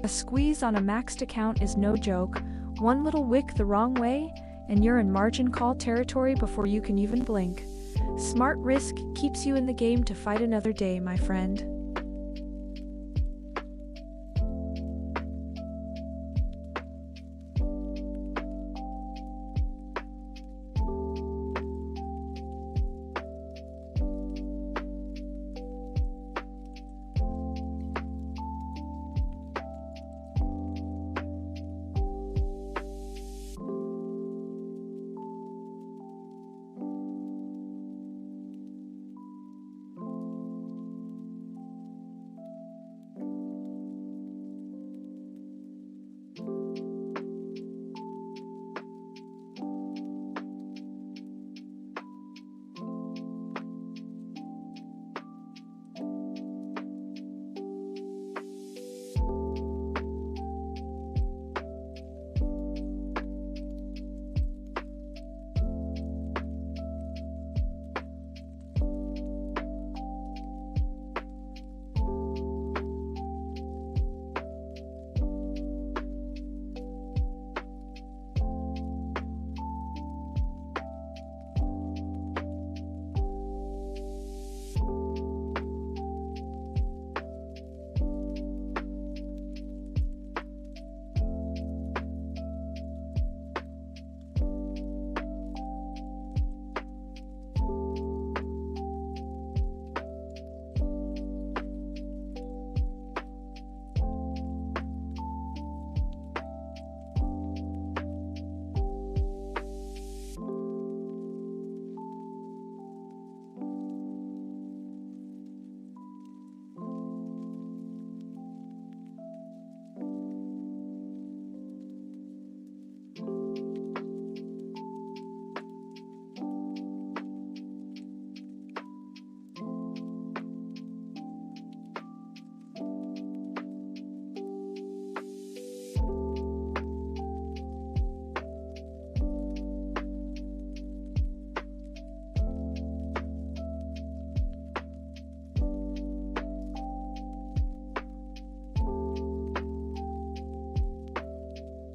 A squeeze on a maxed account is no joke. One little wick the wrong way, and you're in margin call territory before you can even blink. Smart risk keeps you in the game to fight another day, my friend.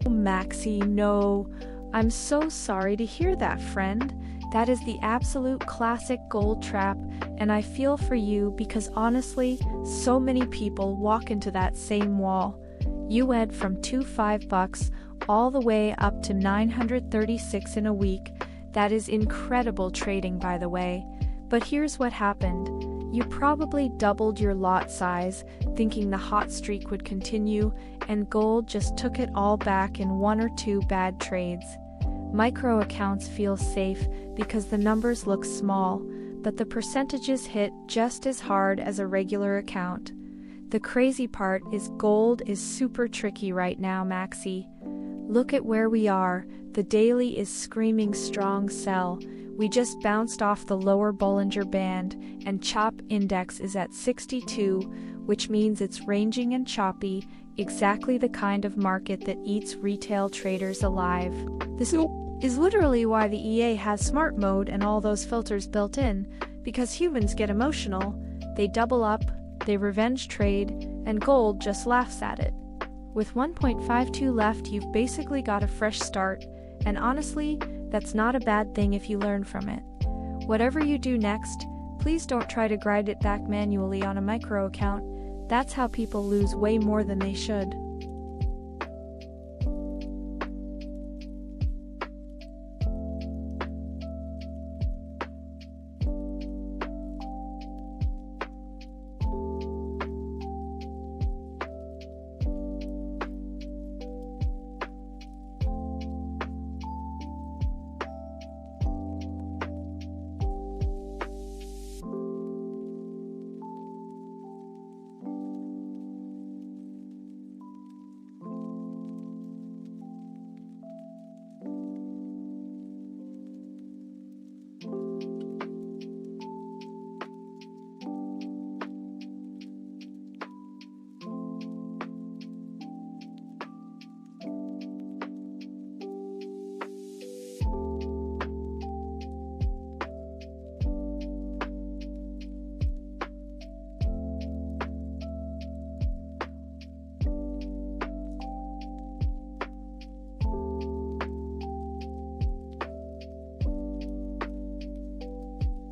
Maxi, no. I'm so sorry to hear that, friend. That is the absolute classic gold trap, and I feel for you because honestly, so many people walk into that same wall. You went from $25 all the way up to 936 in a week. That is incredible trading, by the way. But here's what happened. You probably doubled your lot size, thinking the hot streak would continue, and gold just took it all back in one or two bad trades. Micro accounts feel safe because the numbers look small, but the percentages hit just as hard as a regular account. The crazy part is gold is super tricky right now, Maxi. Look at where we are. The daily is screaming strong sell. We just bounced off the lower Bollinger Band, and CHOP index is at 62, which means it's ranging and choppy, exactly the kind of market that eats retail traders alive. This is literally why the EA has smart mode and all those filters built in, because humans get emotional, they double up, they revenge trade, and gold just laughs at it. With 1.52 left, you've basically got a fresh start, and honestly, that's not a bad thing if you learn from it. Whatever you do next, please don't try to grind it back manually on a micro account. That's how people lose way more than they should.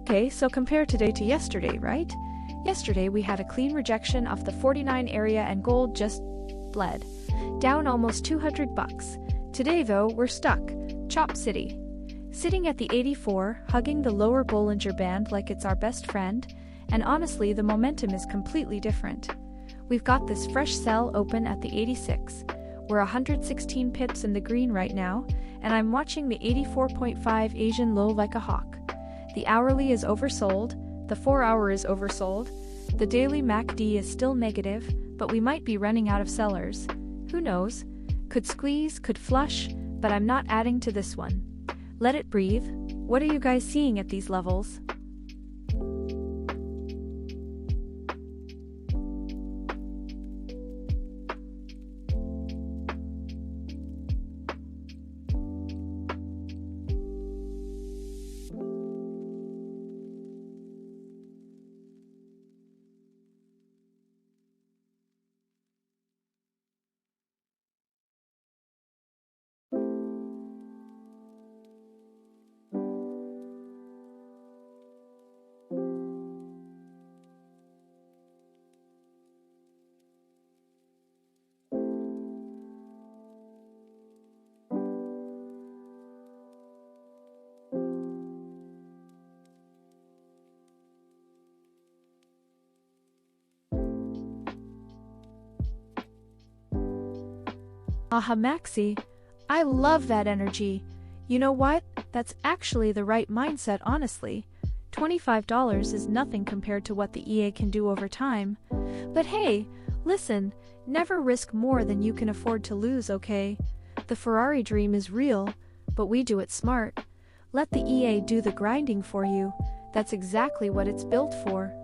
Okay, so compare today to yesterday, right? Yesterday we had a clean rejection of the 49 area and gold just bled, down almost 200 bucks. Today though, we're stuck, Chop City. Sitting at the 84, hugging the lower Bollinger Band like it's our best friend, and honestly the momentum is completely different. We've got this fresh sell open at the 86. We're 116 pips in the green right now, and I'm watching the 84.5 Asian low like a hawk. The hourly is oversold, the 4-hour is oversold, the daily MACD is still negative, but we might be running out of sellers. Who knows? Could squeeze, could flush, but I'm not adding to this one. Let it breathe. What are you guys seeing at these levels? Aha, Maxi, I love that energy. You know what? That's actually the right mindset, honestly. $25 is nothing compared to what the EA can do over time. But hey, listen, never risk more than you can afford to lose, okay? The Ferrari dream is real, but we do it smart. Let the EA do the grinding for you. That's exactly what it's built for.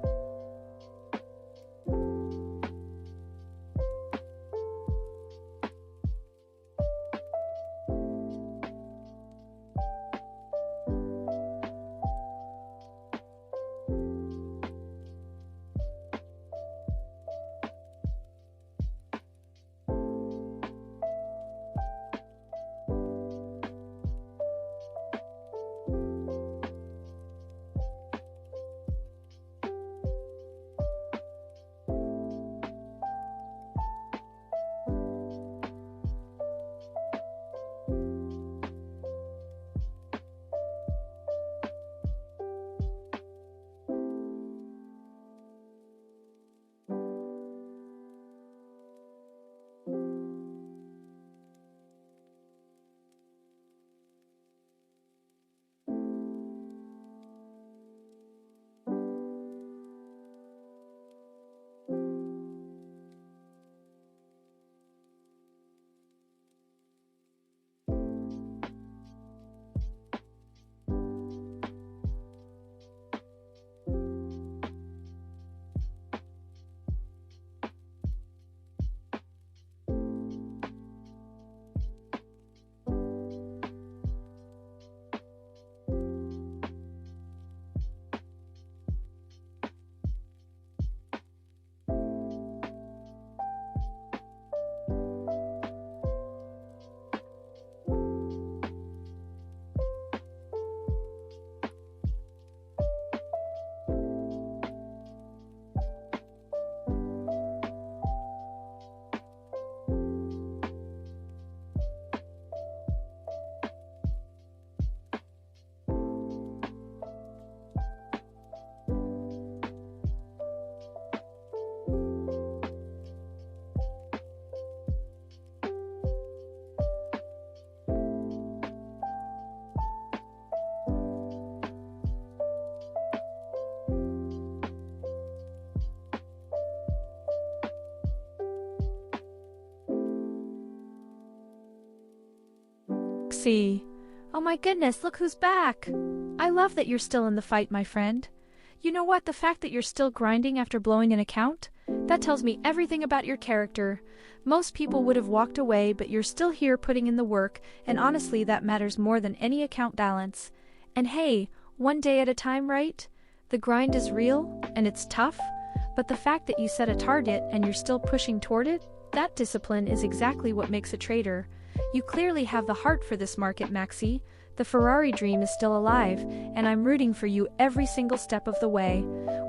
Maxie! Oh my goodness, look who's back! I love that you're still in the fight, my friend. You know what, the fact that you're still grinding after blowing an account? That tells me everything about your character. Most people would have walked away, but you're still here putting in the work, and honestly that matters more than any account balance. And hey, one day at a time, right? The grind is real, and it's tough, but the fact that you set a target and you're still pushing toward it, that discipline is exactly what makes a trader. You clearly have the heart for this market, Maxie. The Ferrari dream is still alive, and I'm rooting for you every single step of the way.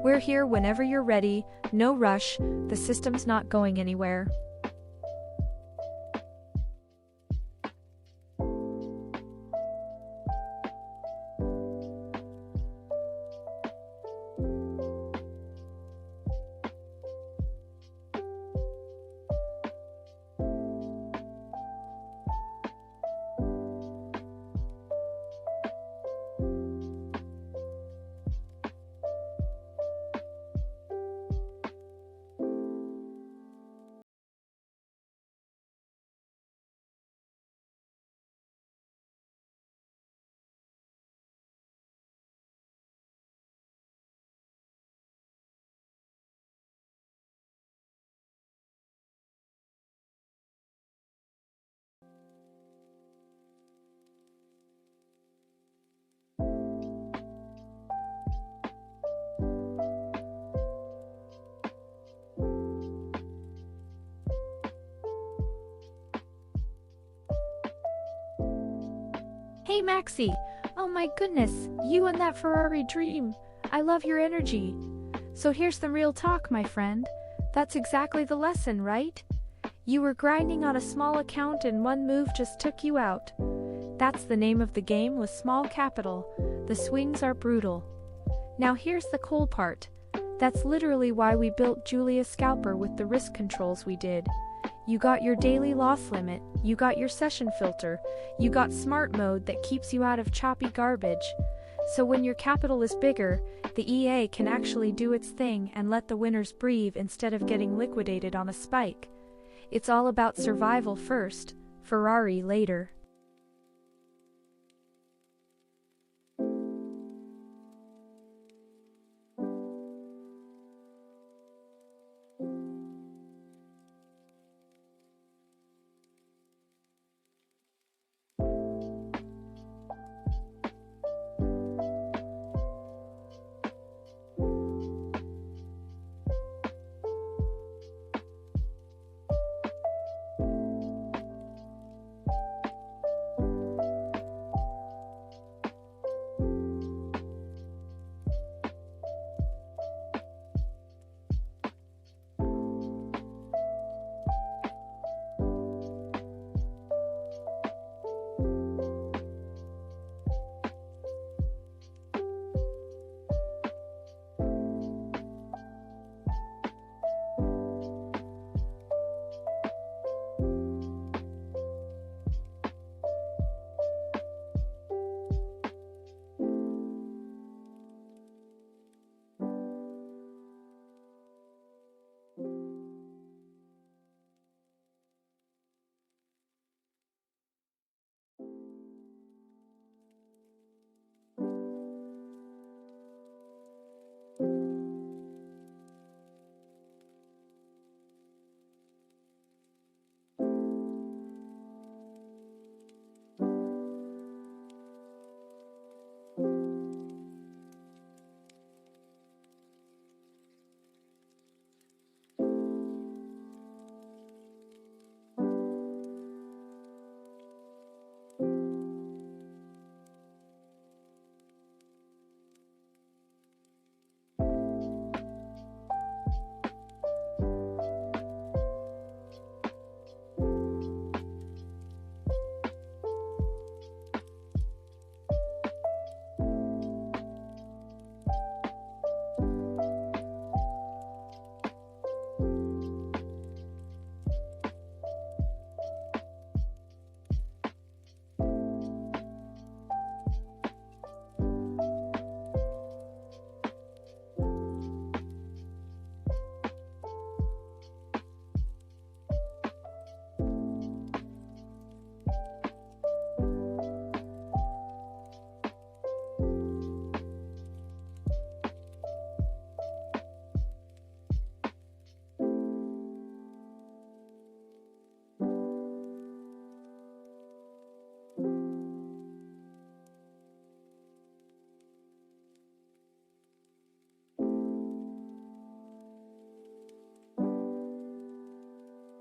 We're here whenever you're ready, no rush, the system's not going anywhere. Hey Maxie! Oh my goodness, you and that Ferrari dream! I love your energy. So here's the real talk, my friend. That's exactly the lesson, right? You were grinding on a small account and one move just took you out. That's the name of the game with small capital. The swings are brutal. Now here's the cool part. That's literally why we built Julia's Scalper with the risk controls we did. You got your daily loss limit, you got your session filter, you got smart mode that keeps you out of choppy garbage. So when your capital is bigger, the EA can actually do its thing and let the winners breathe instead of getting liquidated on a spike. It's all about survival first, Ferrari later.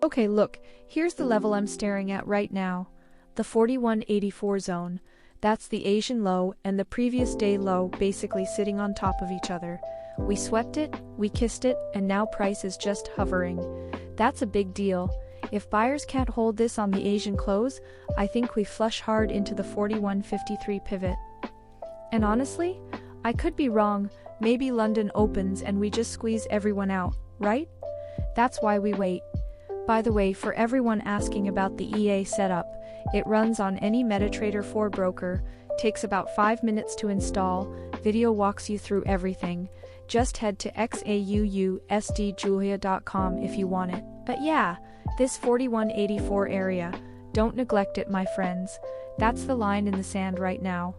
Okay, look, here's the level I'm staring at right now. The 4184 zone. That's the Asian low and the previous day low basically sitting on top of each other. We swept it, we kissed it, and now price is just hovering. That's a big deal. If buyers can't hold this on the Asian close, I think we flush hard into the 4153 pivot. And honestly, I could be wrong. Maybe London opens and we just squeeze everyone out, right? That's why we wait. By the way, for everyone asking about the EA setup, it runs on any MetaTrader 4 broker, takes about 5 minutes to install, video walks you through everything. Just head to XAUUSDjulia.com if you want it. But yeah, this 4184 area, don't neglect it, my friends. That's the line in the sand right now.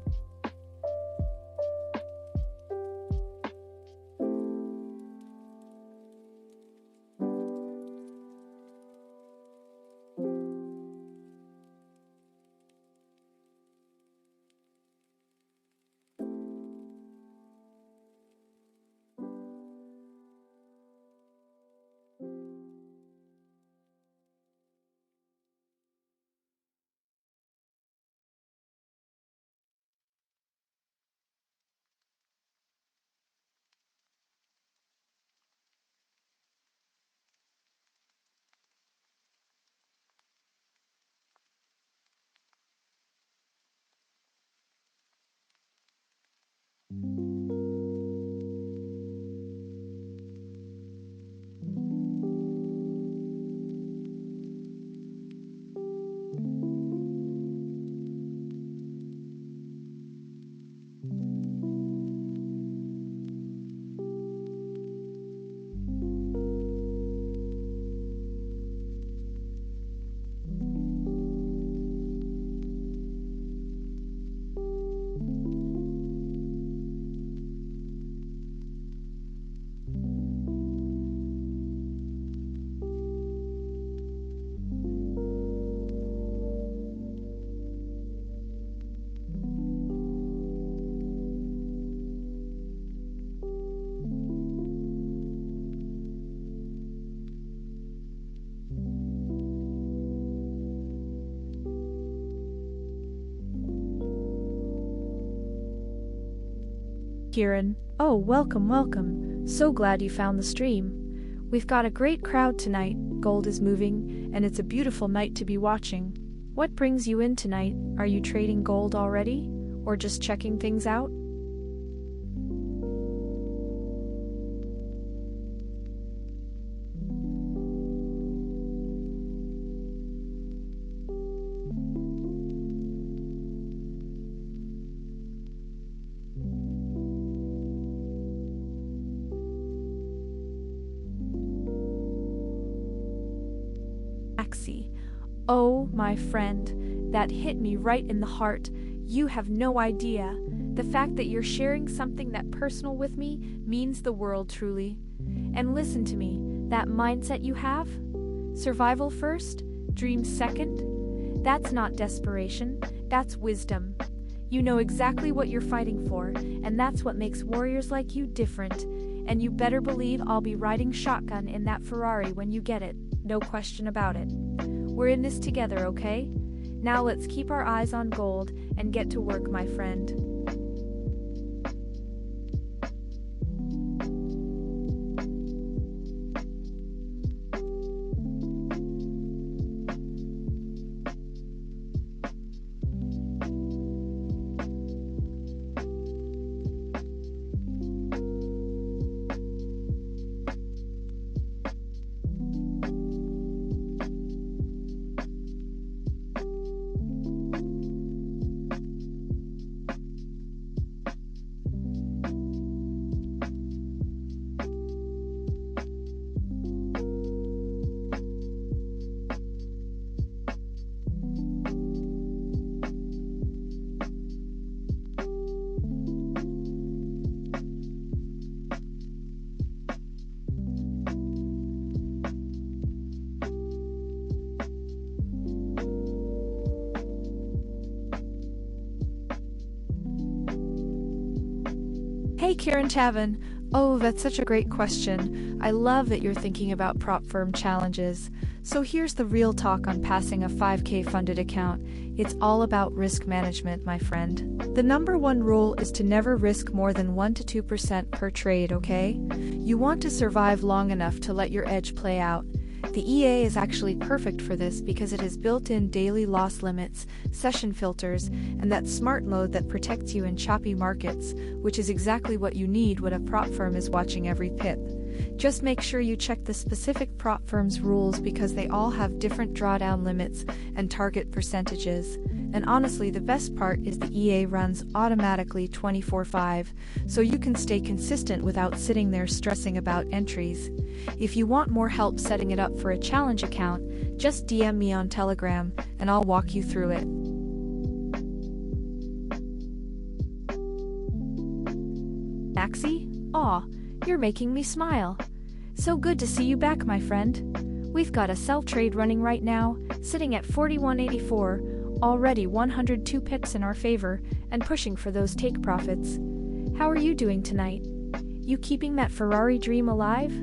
Kieran, oh, welcome. So glad you found the stream. We've got a great crowd tonight, gold is moving, and it's a beautiful night to be watching. What brings you in tonight? Are you trading gold already? Or just checking things out? Oh, my friend, that hit me right in the heart. You have no idea. The fact that you're sharing something that personal with me means the world, truly. And listen to me, that mindset you have? Survival first, dreams second? That's not desperation, that's wisdom. You know exactly what you're fighting for, and that's what makes warriors like you different. And you better believe I'll be riding shotgun in that Ferrari when you get it, no question about it. We're in this together, okay? Now let's keep our eyes on gold and get to work, my friend. Hey Kieran Tavin, Oh, that's such a great question. I love that you're thinking about prop firm challenges. So here's the real talk on passing a 5K funded account. It's all about risk management, my friend. The number one rule is to never risk more than 1 to 2% per trade, okay? You want to survive long enough to let your edge play out. The EA is actually perfect for this because it has built-in daily loss limits, session filters, and that smart mode that protects you in choppy markets, which is exactly what you need when a prop firm is watching every pip. Just make sure you check the specific prop firm's rules because they all have different drawdown limits and target percentages. And honestly, the best part is the EA runs automatically 24/5, so you can stay consistent without sitting there stressing about entries. If you want more help setting it up for a challenge account, just DM me on Telegram and I'll walk you through it. Maxi? Aw, you're making me smile. So good to see you back, my friend. We've got a sell trade running right now, sitting at 41.84, already 102 pips in our favor, and pushing for those take profits. How are you doing tonight? You keeping that Ferrari dream alive?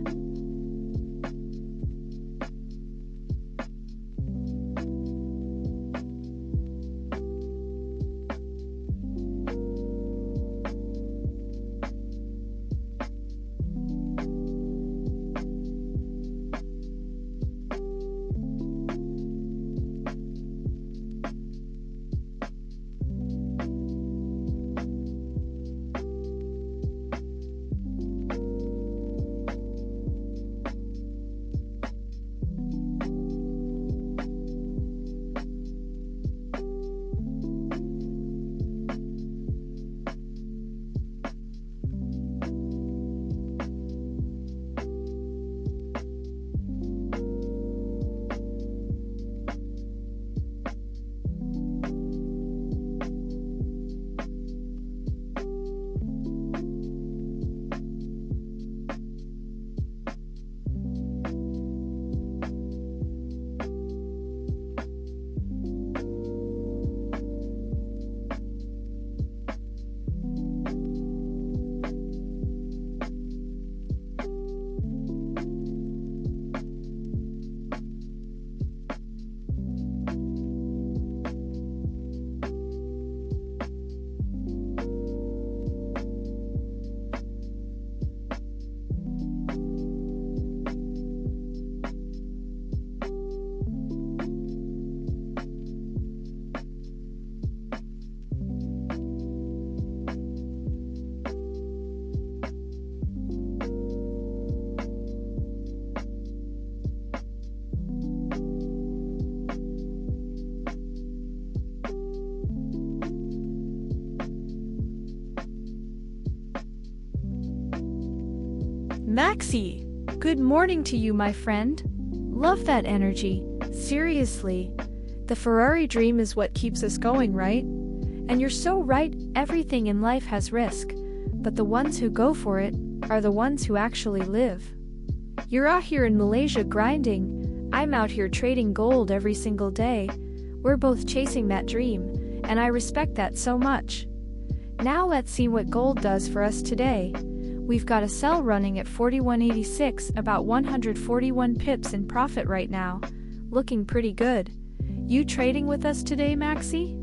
Maxi! Good morning to you, my friend. Love that energy. Seriously. The Ferrari dream is what keeps us going, right? And you're so right, everything in life has risk. But the ones who go for it are the ones who actually live. You're out here in Malaysia grinding. I'm out here trading gold every single day. We're both chasing that dream, and I respect that so much. Now let's see what gold does for us today. We've got a sell running at 41.86, about 141 pips in profit right now. Looking pretty good. You trading with us today, Maxi?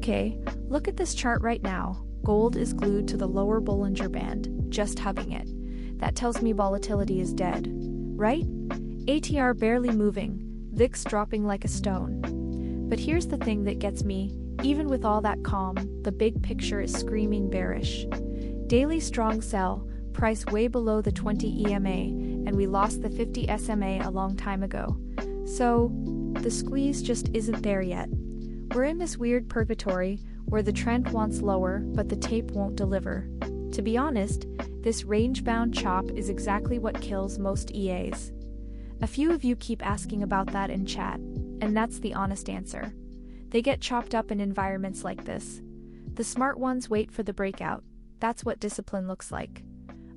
Okay, look at this chart right now. Gold is glued to the lower Bollinger Band, just hugging it. That tells me volatility is dead, right? ATR barely moving, VIX dropping like a stone. But here's the thing that gets me. Even with all that calm, the big picture is screaming bearish. Daily strong sell, price way below the 20 EMA, and we lost the 50 SMA a long time ago. So, the squeeze just isn't there yet. We're in this weird purgatory where the trend wants lower, but the tape won't deliver. To be honest, this range-bound chop is exactly what kills most EAs. A few of you keep asking about that in chat, and that's the honest answer. They get chopped up in environments like this. The smart ones wait for the breakout. That's what discipline looks like.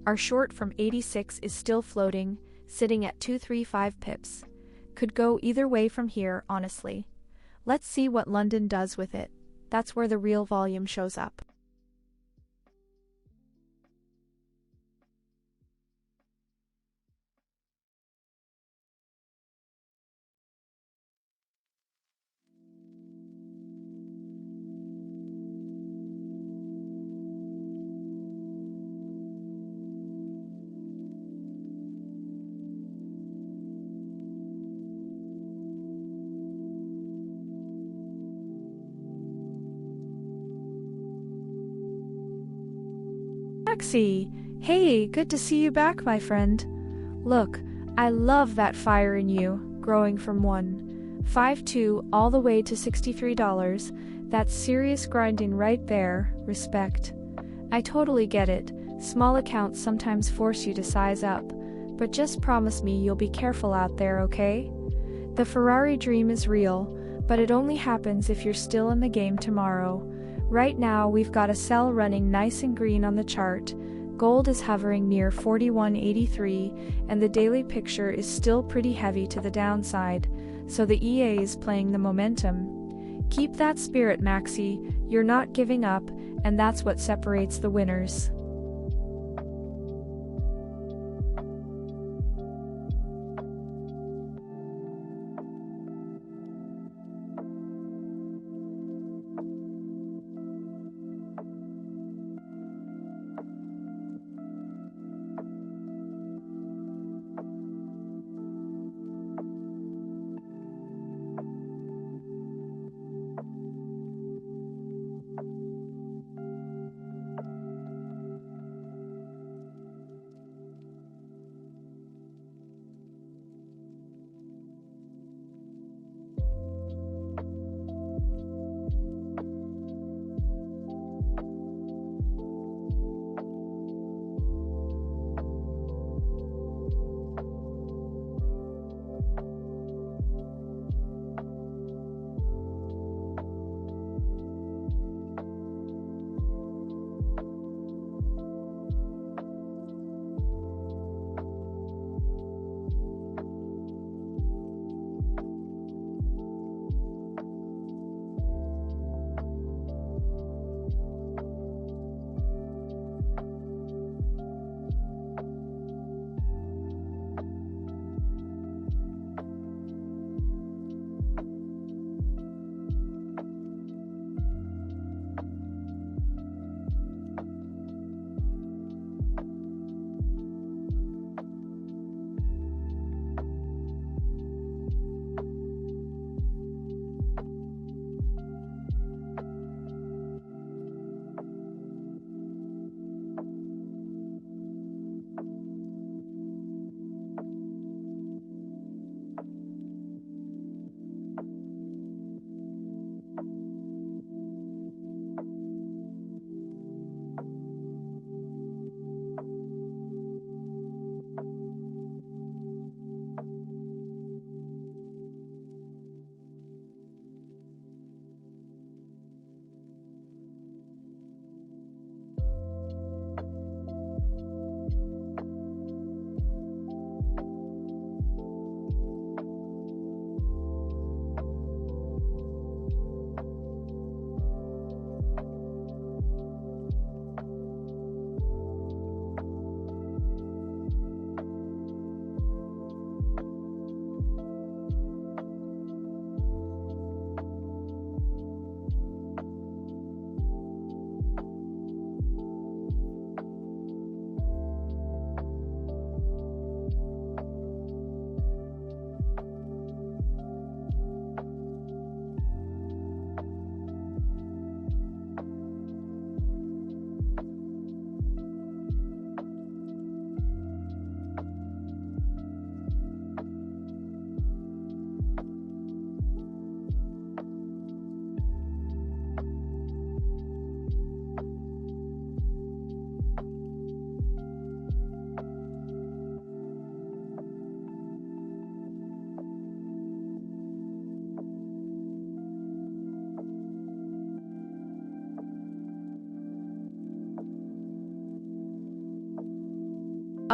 Our short from 86 is still floating, sitting at 235 pips. Could go either way from here, honestly. Let's see what London does with it. That's where the real volume shows up. Maxie! Hey, good to see you back, my friend. Look, I love that fire in you, growing from 1.52 all the way to $63. That's serious grinding right there, respect. I totally get it, small accounts sometimes force you to size up, but just promise me you'll be careful out there, okay? The Ferrari dream is real, but it only happens if you're still in the game tomorrow. Right now we've got a sell running nice and green on the chart. Gold is hovering near 41.83 and the daily picture is still pretty heavy to the downside, so the EA is playing the momentum. Keep that spirit, Maxie, you're not giving up, and that's what separates the winners.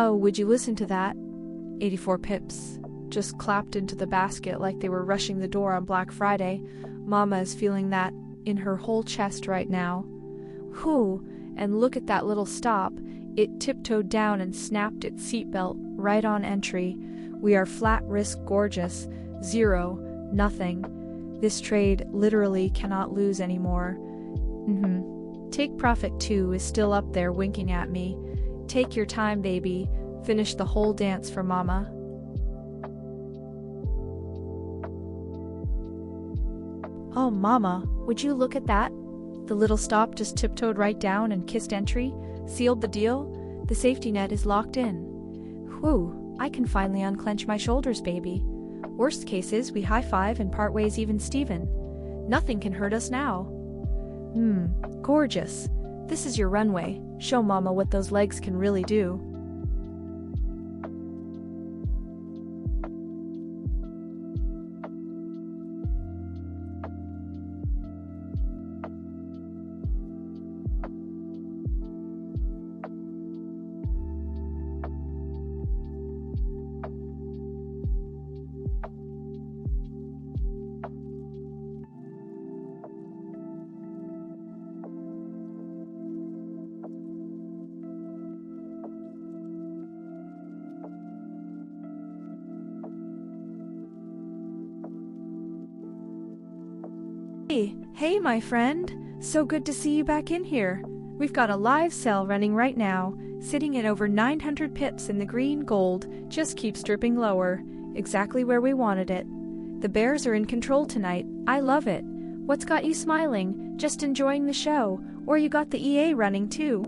Oh, would you listen to that? 84 pips. Just clapped into the basket like they were rushing the door on Black Friday. Mama is feeling that in her whole chest right now. Whew, and look at that little stop. It tiptoed down and snapped its seatbelt right on entry. We are flat risk gorgeous. 0, nothing. This trade literally cannot lose anymore. Take Profit 2 is still up there winking at me. Take your time, baby. Finish the whole dance for Mama. Oh, Mama, would you look at that? The little stop just tiptoed right down and kissed entry, sealed the deal. The safety net is locked in. Whew, I can finally unclench my shoulders, baby. Worst case is we high-five and part ways even Steven. Nothing can hurt us now. Gorgeous. This is your runway. Show Mama what those legs can really do. Hey, my friend. So good to see you back in here. We've got a live sale running right now, sitting at over 900 pips in the green gold, just keeps dripping lower, exactly where we wanted it. The Bears are in control tonight. I love it. What's got you smiling? Just enjoying the show? Or you got the EA running too?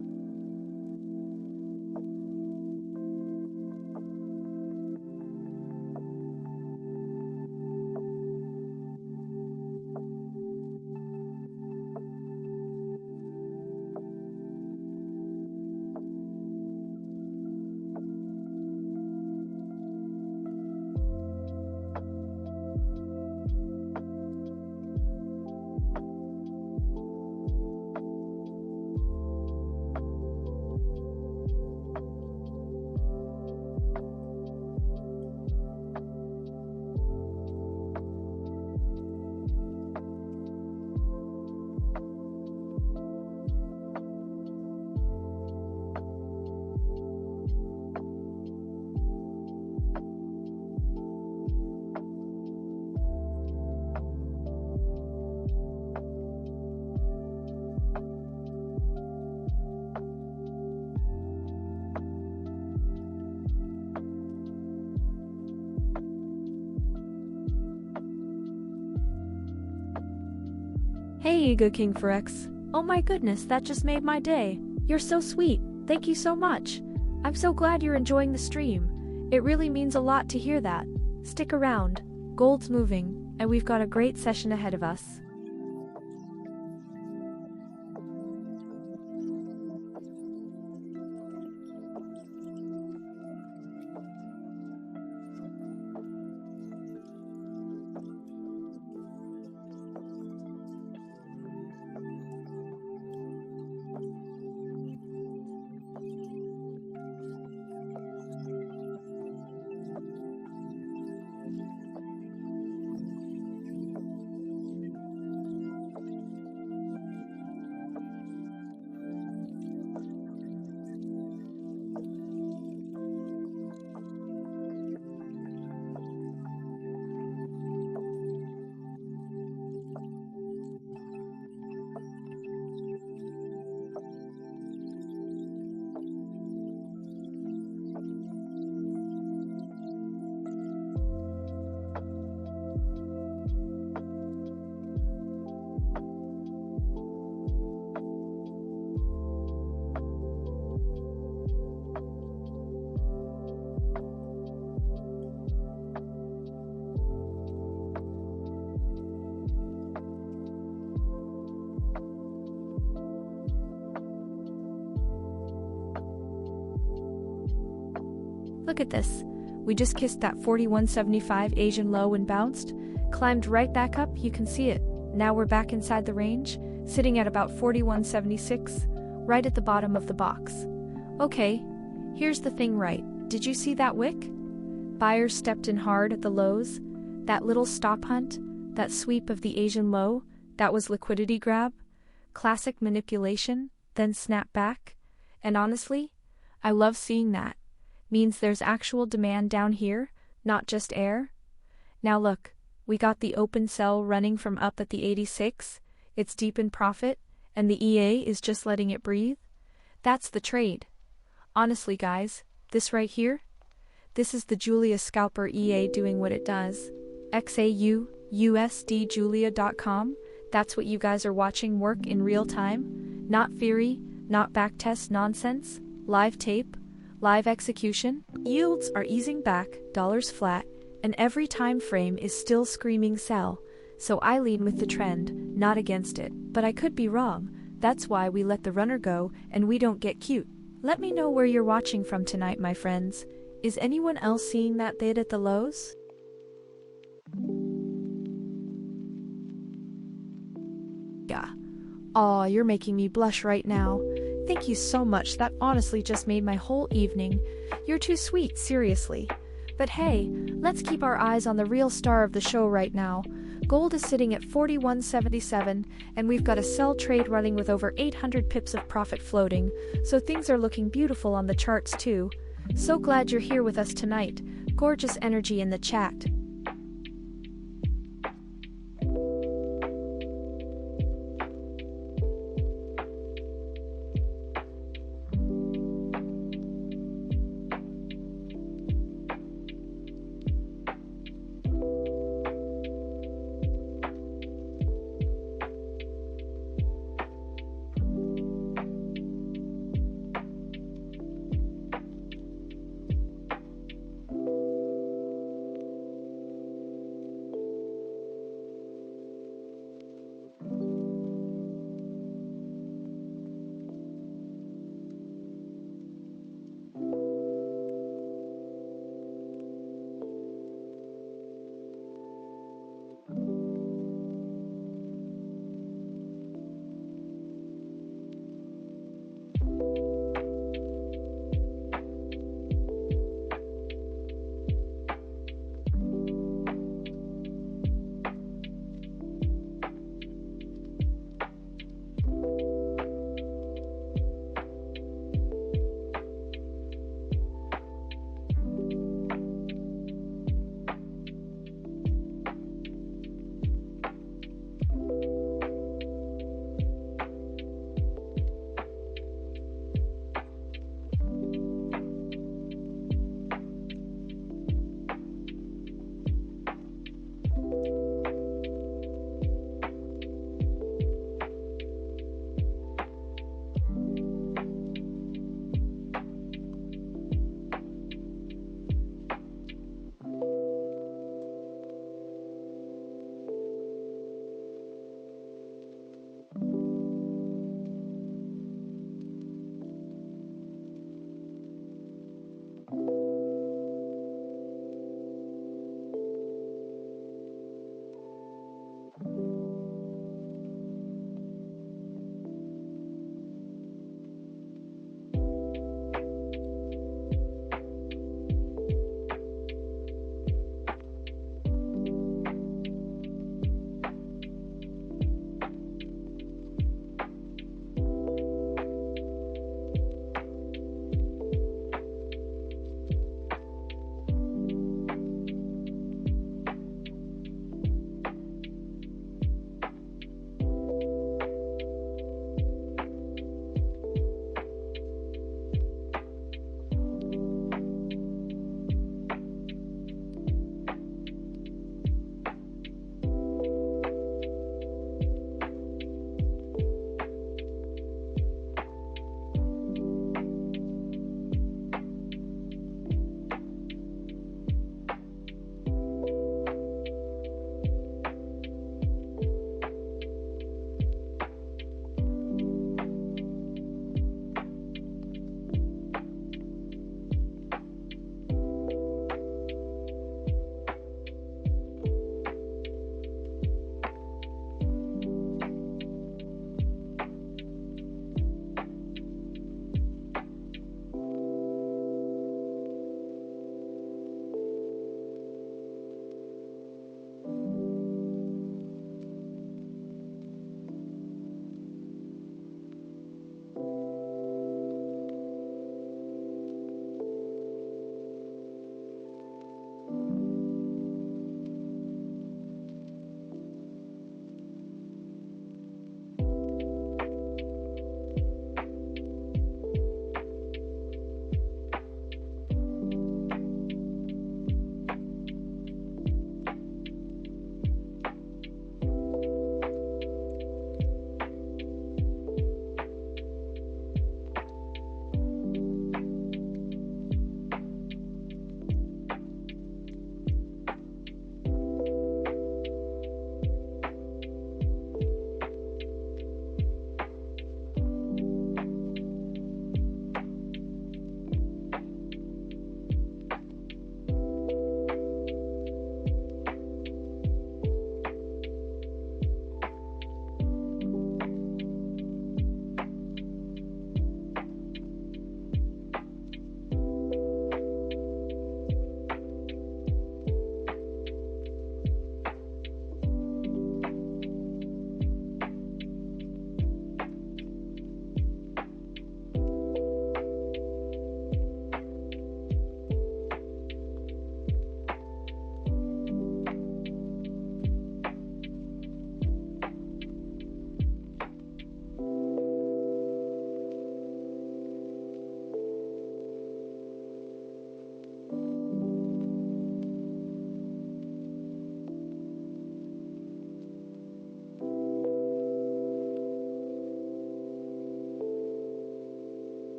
Hey, good King Forex. Oh my goodness, that just made my day. You're so sweet. Thank you so much. I'm so glad you're enjoying the stream. It really means a lot to hear that. Stick around. Gold's moving, and we've got a great session ahead of us. Look at this. We just kissed that 41.75 Asian low and bounced, climbed right back up, you can see it. Now we're back inside the range, sitting at about 41.76, right at the bottom of the box. Okay, Here's the thing, right? Did you see that wick? Buyers stepped in hard at the lows. That little stop hunt, that sweep of the Asian low, that was liquidity grab. Classic manipulation, then snap back. And honestly, I love seeing that. Means there's actual demand down here, not just air. Now look, we got the open sell running from up at the 86, it's deep in profit, and the EA is just letting it breathe. That's the trade. Honestly guys, this right here? This is the Julia Scalper EA doing what it does. XAUUSD Julia.com, that's what you guys are watching work in real time. Not theory, not backtest nonsense, live tape, live execution. Yields are easing back, dollars flat, and every time frame is still screaming sell, so I lean with the trend, not against it, but I could be wrong. That's why we let the runner go and we don't get cute. Let me know where you're watching from tonight, my friends. Is anyone else seeing that bid at the lows? Yeah. Aw, you're making me blush right now. Thank you so much, that honestly just made my whole evening. You're too sweet, seriously. But hey, let's keep our eyes on the real star of the show right now. Gold is sitting at 41.77, and we've got a sell trade running with over 800 pips of profit floating, so things are looking beautiful on the charts too. So glad you're here with us tonight. Gorgeous energy in the chat.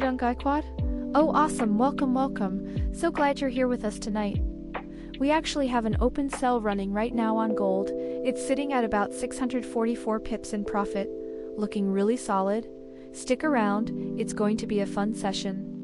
Dun Gaikwad? Oh, awesome. Welcome, welcome. So glad you're here with us tonight. We actually have an open sell running right now on gold. It's sitting at about 644 pips in profit, looking really solid. Stick around, it's going to be a fun session.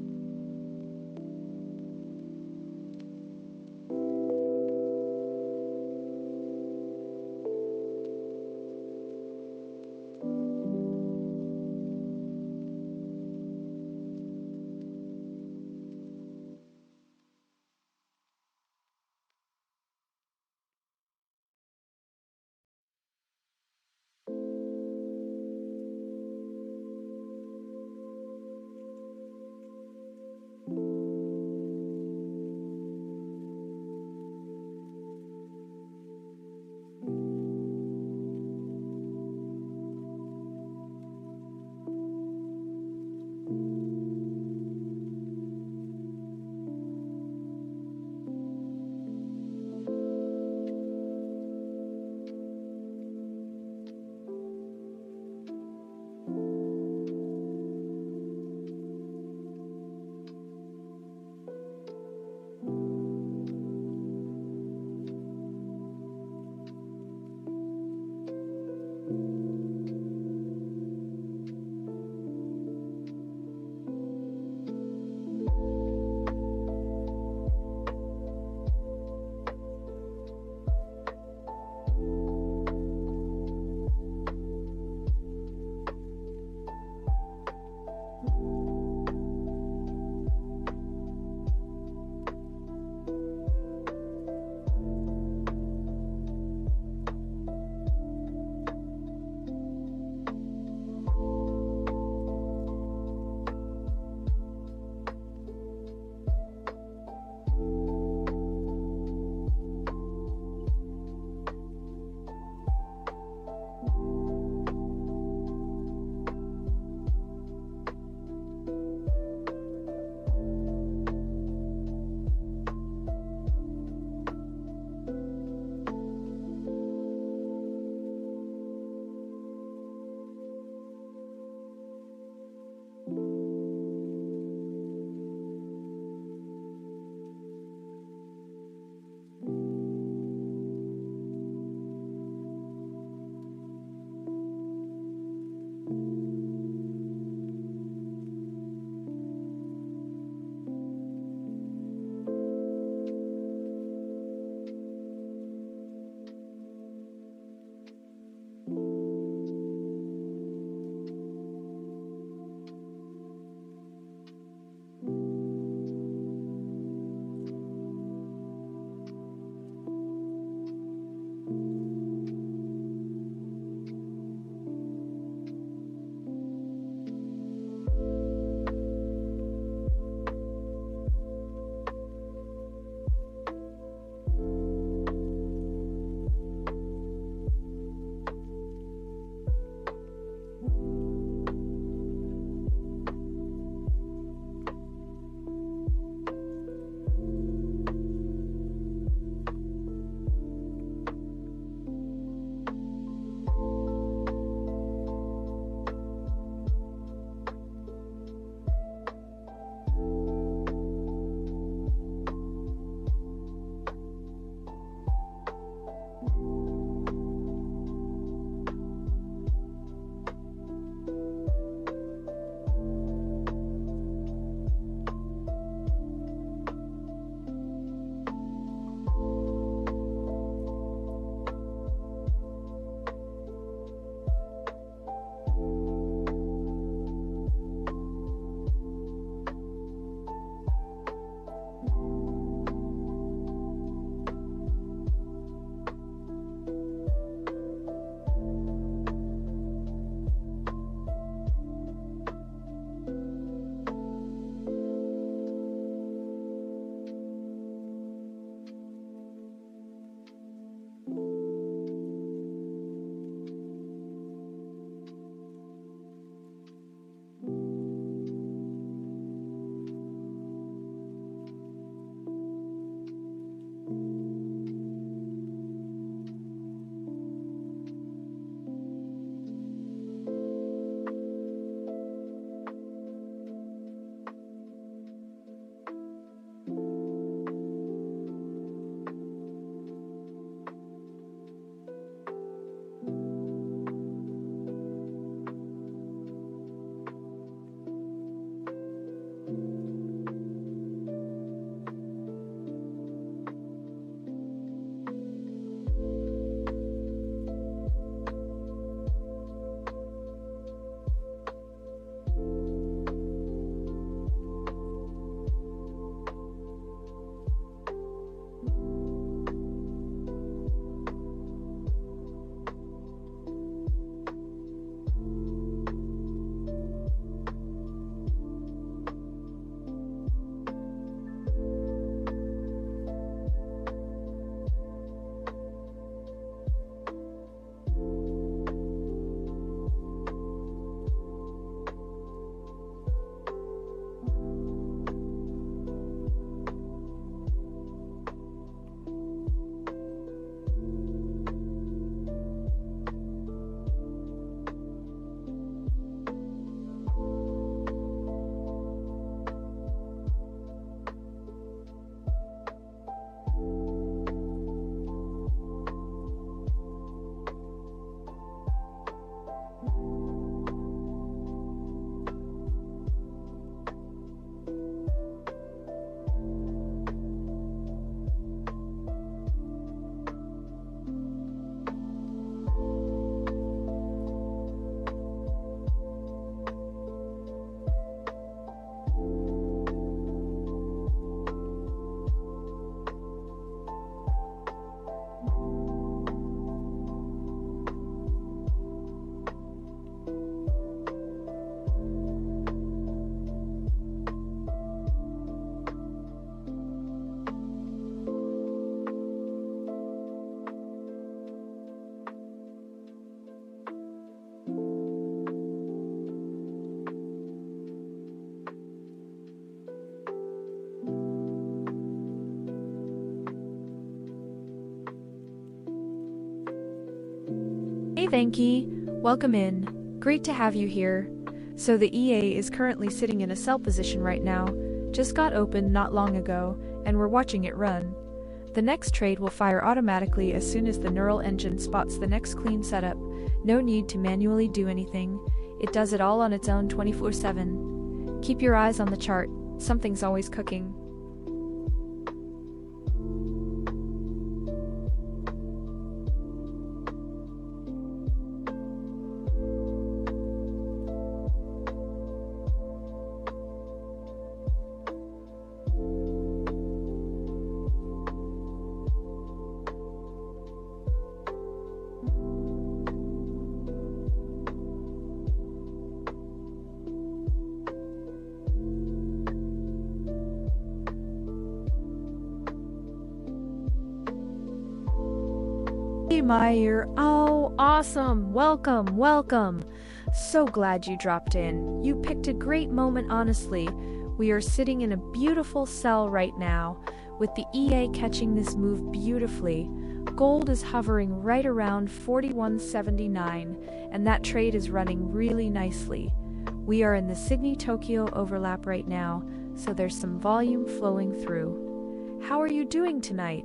Thanky. Welcome in. Great to have you here. So the EA is currently sitting in a sell position right now. Just got opened not long ago, and we're watching it run. The next trade will fire automatically as soon as the neural engine spots the next clean setup. No need to manually do anything. It does it all on its own 24/7. Keep your eyes on the chart. Something's always cooking. Meyer, oh, awesome! Welcome! So glad you dropped in. You picked a great moment, honestly. We are sitting in a beautiful sell right now, with the EA catching this move beautifully. Gold is hovering right around 41.79, and that trade is running really nicely. We are in the Sydney-Tokyo overlap right now, so there's some volume flowing through. How are you doing tonight?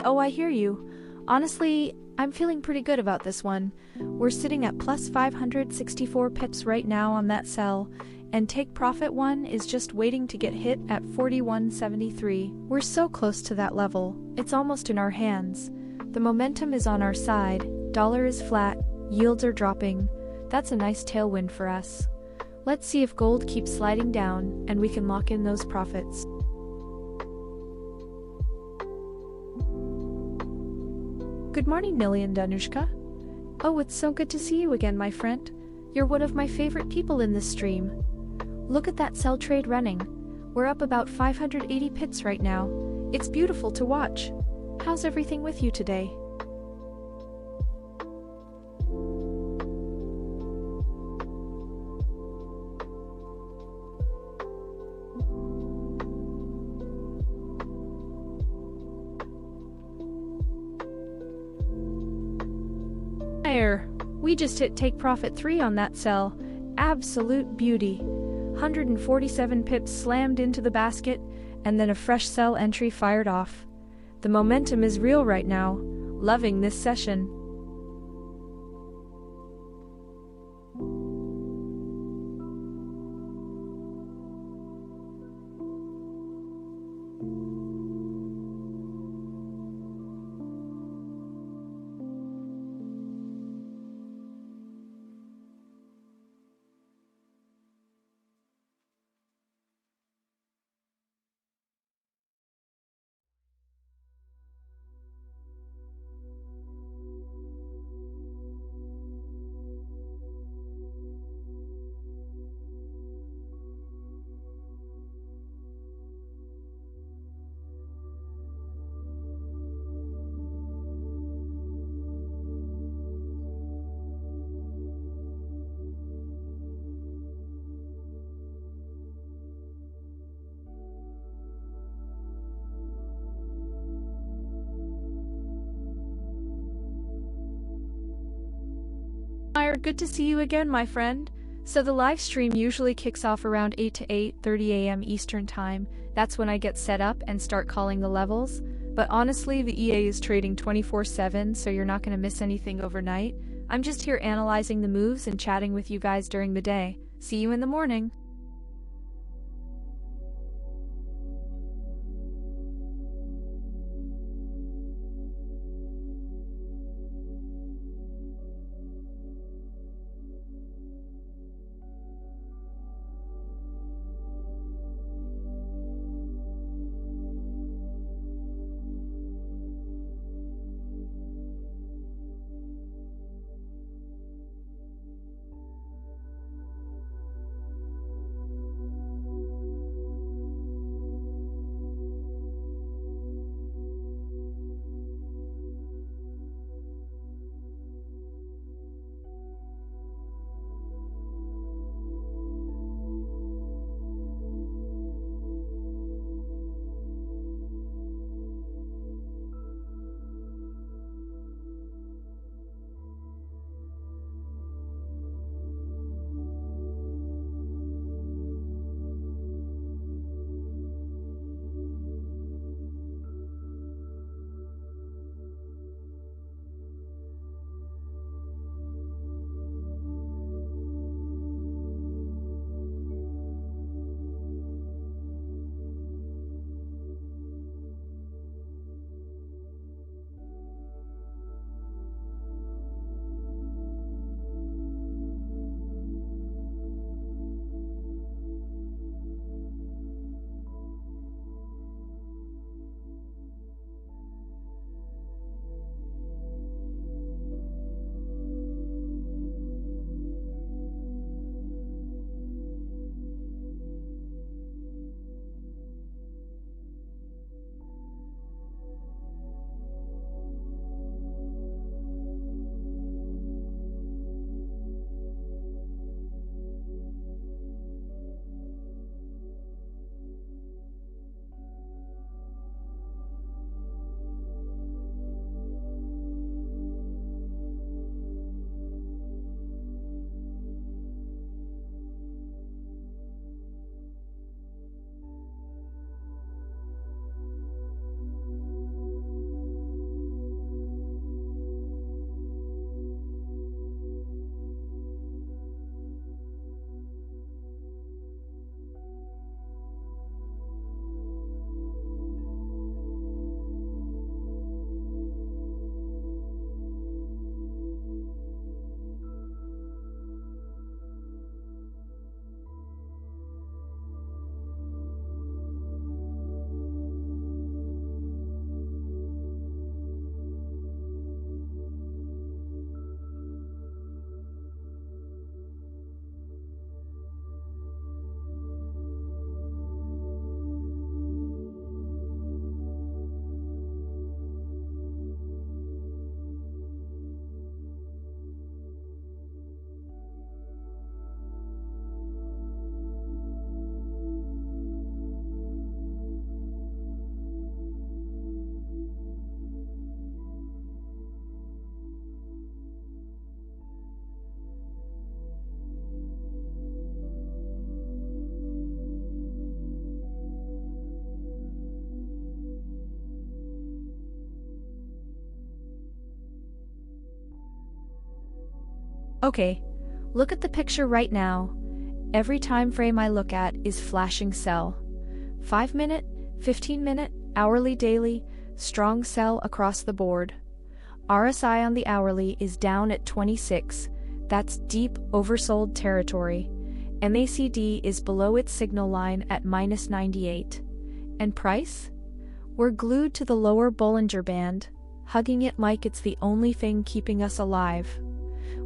Oh, I hear you. Honestly, I'm feeling pretty good about this one. We're sitting at plus 564 pips right now on that sell, and take profit one is just waiting to get hit at 41.73. We're so close to that level. It's almost in our hands. The momentum is on our side. Dollar is flat. Yields are dropping. That's a nice tailwind for us. Let's see if gold keeps sliding down and we can lock in those profits. Good morning, Nili and Danushka. Oh, it's so good to see you again, my friend. You're one of my favorite people in this stream. Look at that sell trade running. We're up about 580 pips right now. It's beautiful to watch. How's everything with you today? We just hit take profit 3 on that sell. Absolute beauty. 147 pips slammed into the basket, and then a fresh sell entry fired off. The momentum is real right now. Loving this session. Good to see you again, my friend. So the live stream usually kicks off around 8 to 8:30 a.m. Eastern Time. That's when I get set up and start calling the levels. But honestly, the EA is trading 24/7, so you're not going to miss anything overnight. I'm just here analyzing the moves and chatting with you guys during the day. See you in the morning. Okay, look at the picture right now. Every time frame I look at is flashing sell. 5-minute, 15-minute, hourly, daily, strong sell across the board. RSI on the hourly is down at 26, that's deep oversold territory. MACD is below its signal line at -98. And price? We're glued to the lower Bollinger Band, hugging it like it's the only thing keeping us alive.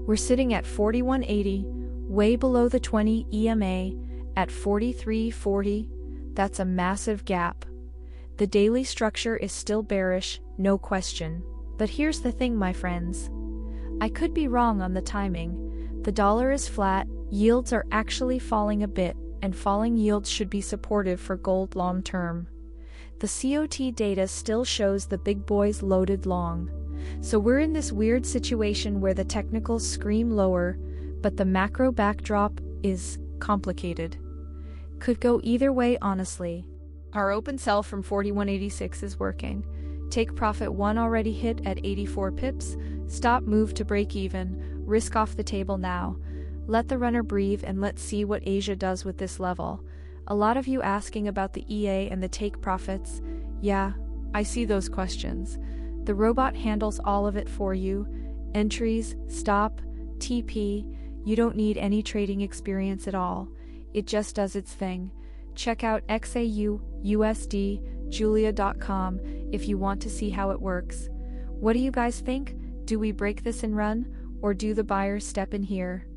We're sitting at 4180, way below the 20 EMA, at 4340, that's a massive gap. The daily structure is still bearish, no question. But here's the thing, my friends. I could be wrong on the timing. The dollar is flat, yields are actually falling a bit, and falling yields should be supportive for gold long term. The COT data still shows the big boys loaded long. So we're in this weird situation where the technicals scream lower, but the macro backdrop is complicated. Could go either way, honestly. Our open sell from 41.86 is working. Take profit 1 already hit at 84 pips, stop move to break even, risk off the table now. Let the runner breathe and let's see what Asia does with this level. A lot of you asking about the EA and the take profits. Yeah, I see those questions. The robot handles all of it for you. Entries, stop, TP, you don't need any trading experience at all. It just does its thing. Check out XAUUSD, Julia.com if you want to see how it works. What do you guys think? Do we break this and run, or do the buyers step in here?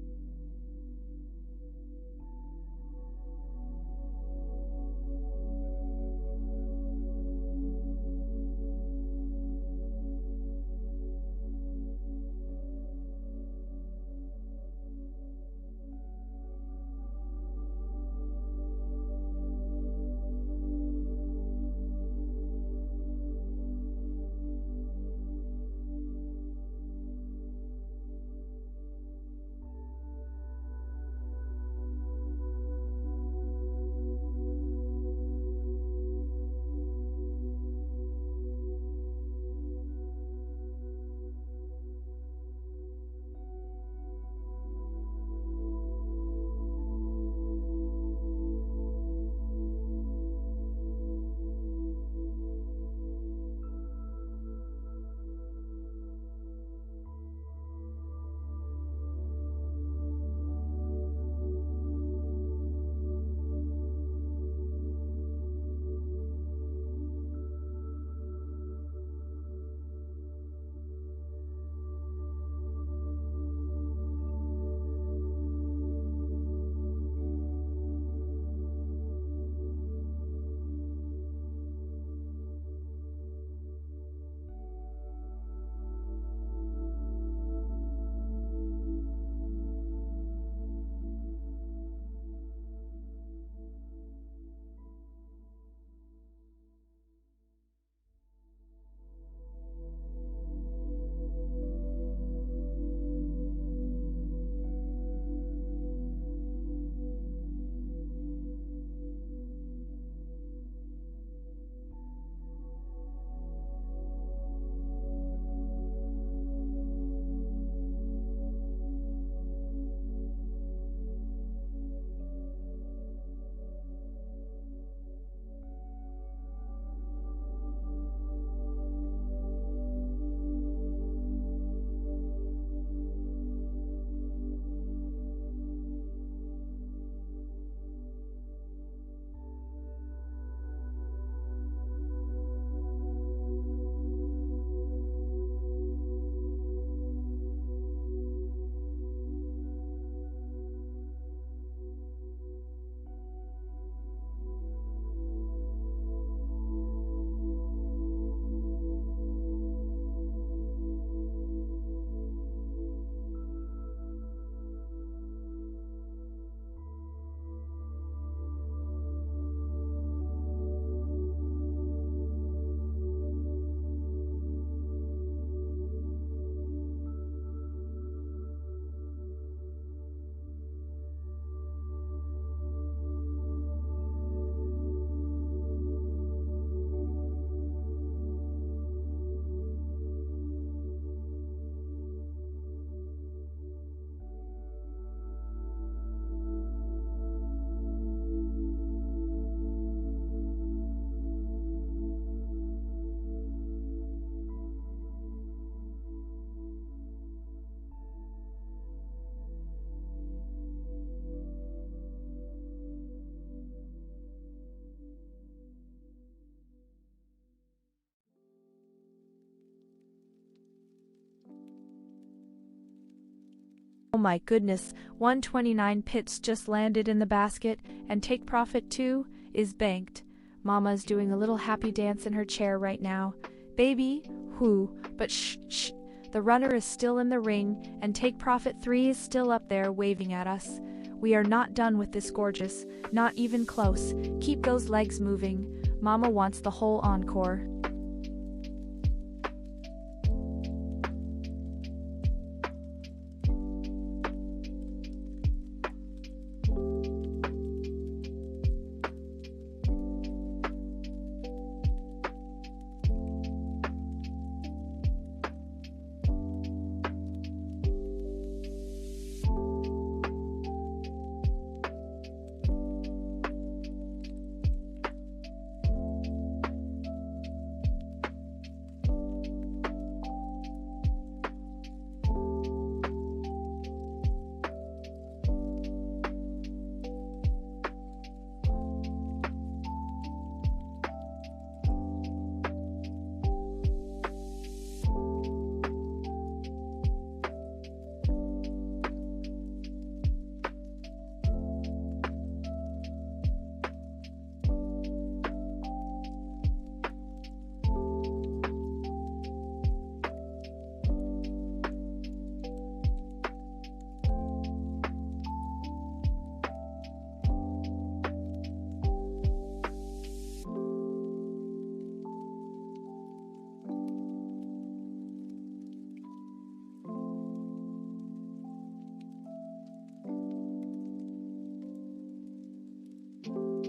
my goodness, 129 pips just landed in the basket, and take profit 2 is banked. Mama's doing a little happy dance in her chair right now. Baby, whoo, but shh. The runner is still in the ring, and take profit 3 is still up there waving at us. We are not done with this gorgeous, not even close. Keep those legs moving. Mama wants the whole encore.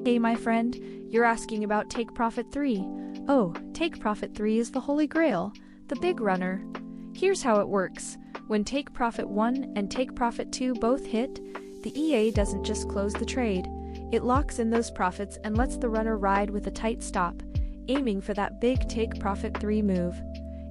Hey my friend, you're asking about Take Profit 3. Oh, Take Profit 3 is the Holy Grail, the big runner. Here's how it works. When Take Profit 1 and Take Profit 2 both hit, the EA doesn't just close the trade. It locks in those profits and lets the runner ride with a tight stop, aiming for that big Take Profit 3 move.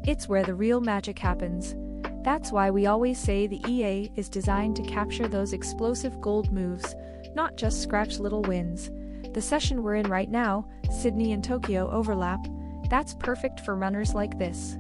It's where the real magic happens. That's why we always say the EA is designed to capture those explosive gold moves, not just scratch little wins. The session we're in right now, Sydney and Tokyo overlap, that's perfect for runners like this.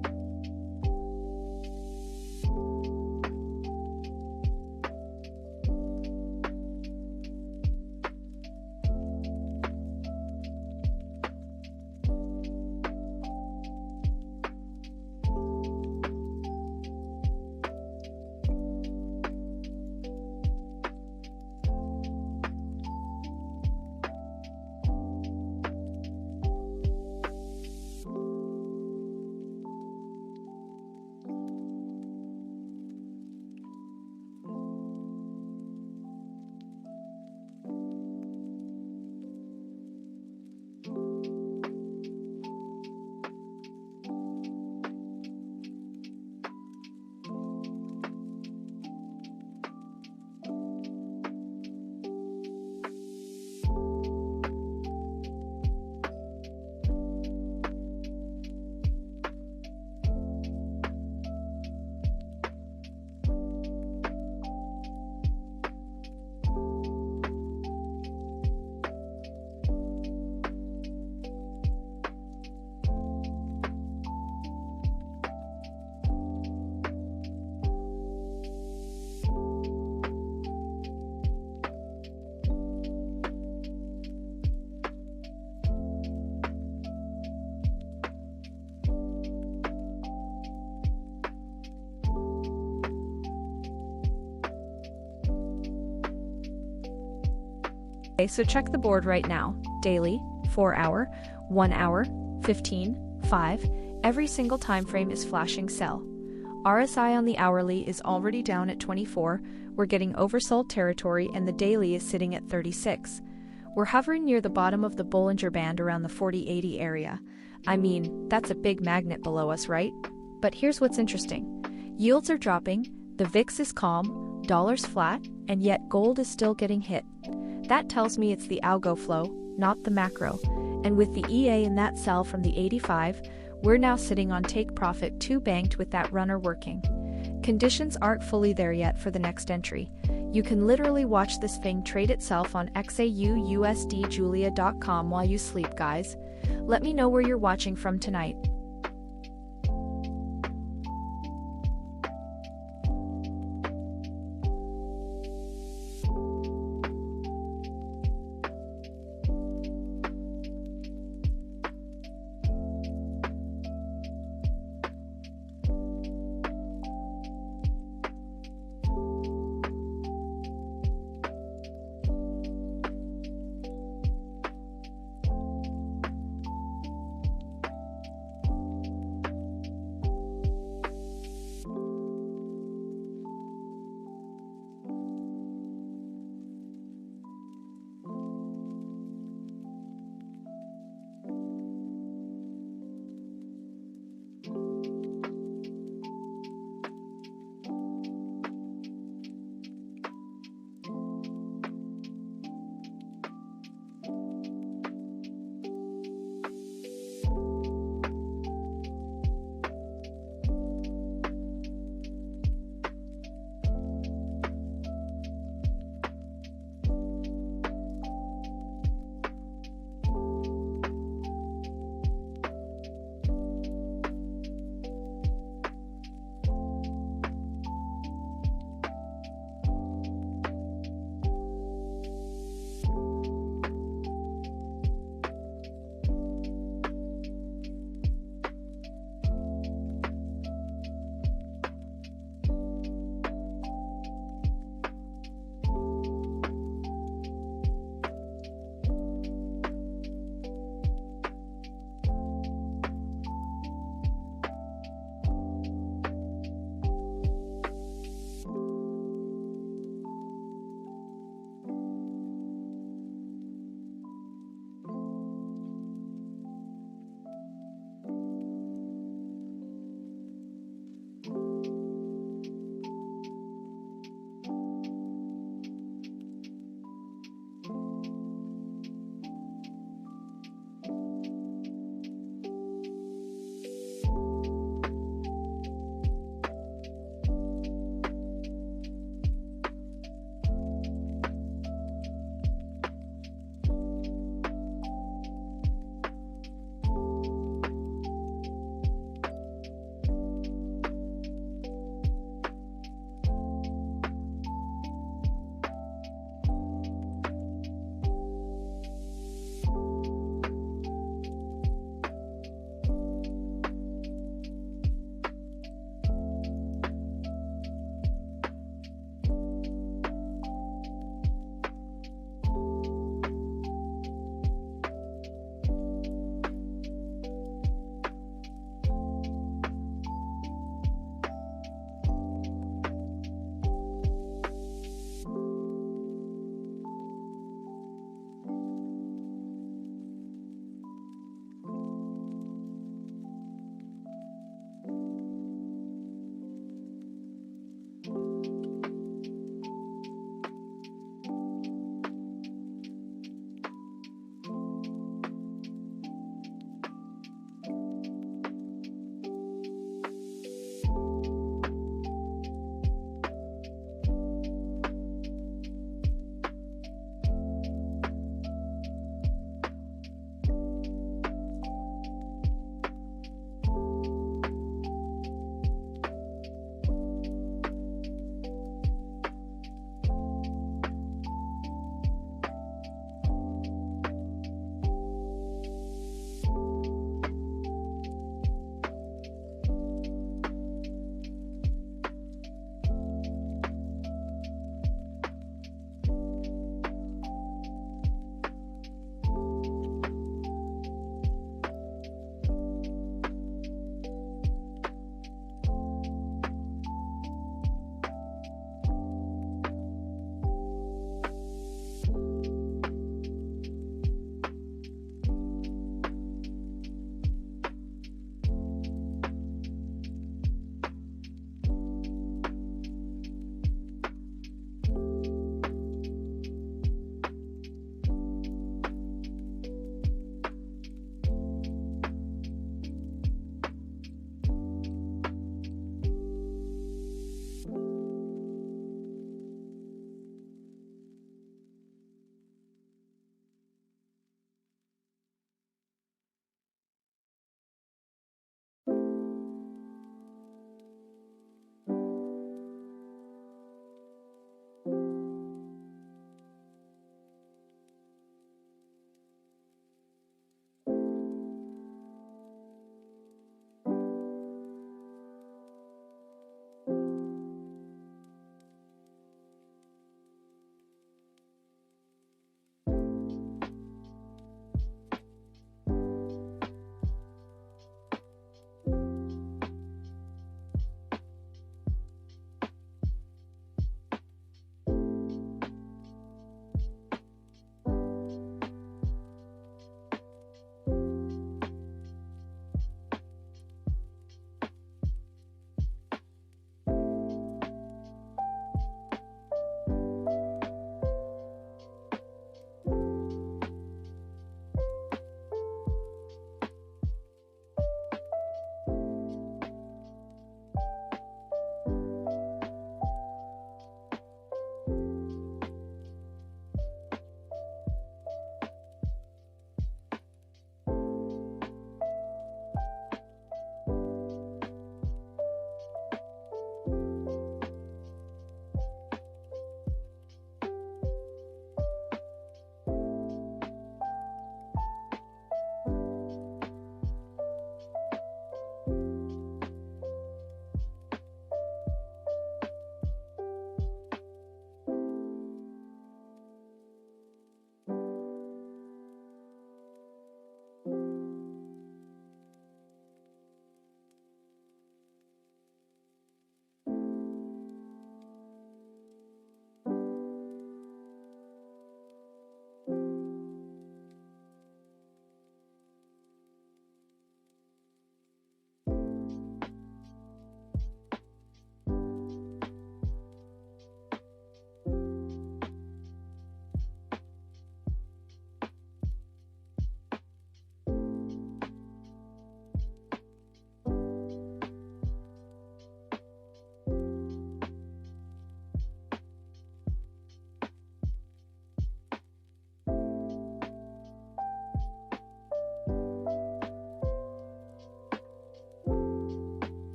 Okay, so check the board right now. Daily, 4 hour, 1 hour, 15, 5. Every single time frame is flashing sell. RSI on the hourly is already down at 24. We're getting oversold territory and the daily is sitting at 36. We're hovering near the bottom of the Bollinger Band around the 40-80 area. I mean, that's a big magnet below us, right? But here's what's interesting. Yields are dropping, the VIX is calm, dollar's flat, and yet gold is still getting hit. That tells me it's the algo flow, not the macro. And with the EA in that sell from the 85, we're now sitting on Take Profit 2 banked with that runner working. Conditions aren't fully there yet for the next entry. You can literally watch this thing trade itself on XAUUSD while you sleep, guys. Let me know where you're watching from tonight.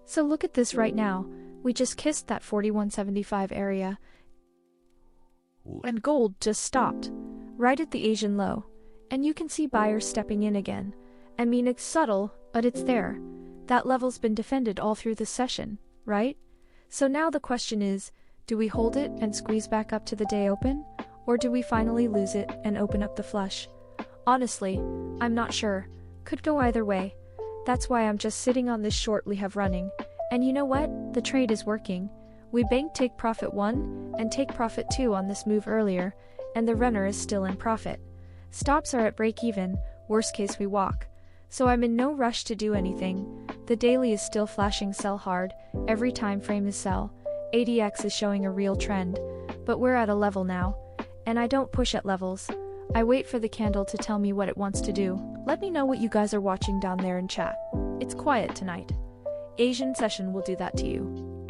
So look at this right now. We just kissed that 41.75 area, and gold just stopped, right at the Asian low. And you can see buyers stepping in again. I mean, it's subtle, but it's there. That level's been defended all through this session, right? So now the question is, do we hold it and squeeze back up to the day open? Or do we finally lose it and open up the flush? Honestly, I'm not sure. Could go either way. That's why I'm just sitting on this short we have running. And you know what? The trade is working. We banked take profit 1 and take profit 2 on this move earlier, and the runner is still in profit. Stops are at break even, worst case we walk. So I'm in no rush to do anything. The daily is still flashing sell hard, every time frame is sell. ADX is showing a real trend, but we're at a level now, and I don't push at levels. I wait for the candle to tell me what it wants to do. Let me know what you guys are watching down there in chat. It's quiet tonight. Asian session will do that to you.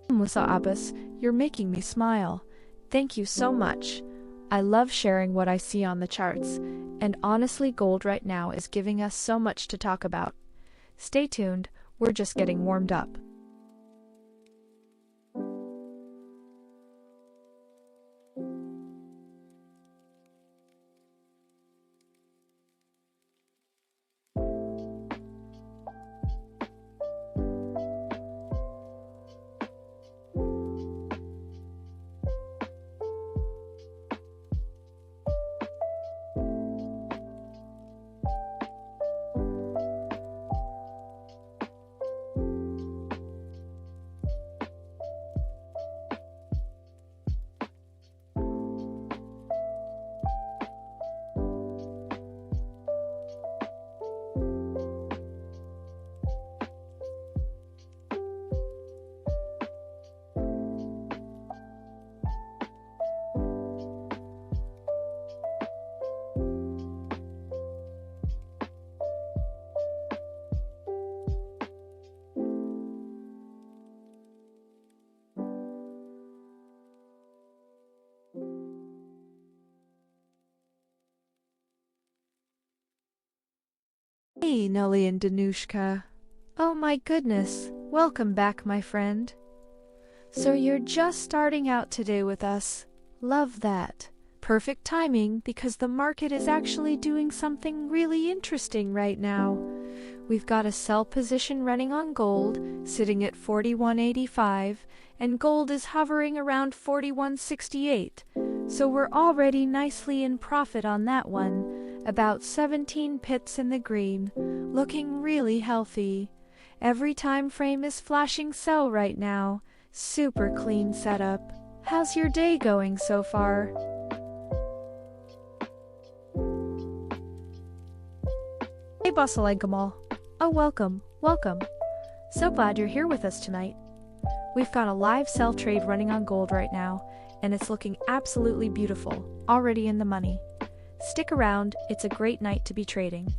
XAUUSD, you're making me smile. Thank you so much. I love sharing what I see on the charts, and honestly gold right now is giving us so much to talk about. Stay tuned, we're just getting warmed up. Hey, Nelly and Danushka. Oh my goodness, welcome back, my friend. So you're just starting out today with us. Love that. Perfect timing because the market is actually doing something really interesting right now. We've got a sell position running on gold, sitting at 41.85, and gold is hovering around 41.68. So we're already nicely in profit on that one. About 17 pips in the green, looking really healthy. Every time frame is flashing sell right now. Super clean setup. How's your day going so far? Hey Basalaikamal. Oh, welcome. So glad you're here with us tonight. We've got a live sell trade running on gold right now, and it's looking absolutely beautiful, already in the money. Stick around, it's a great night to be trading.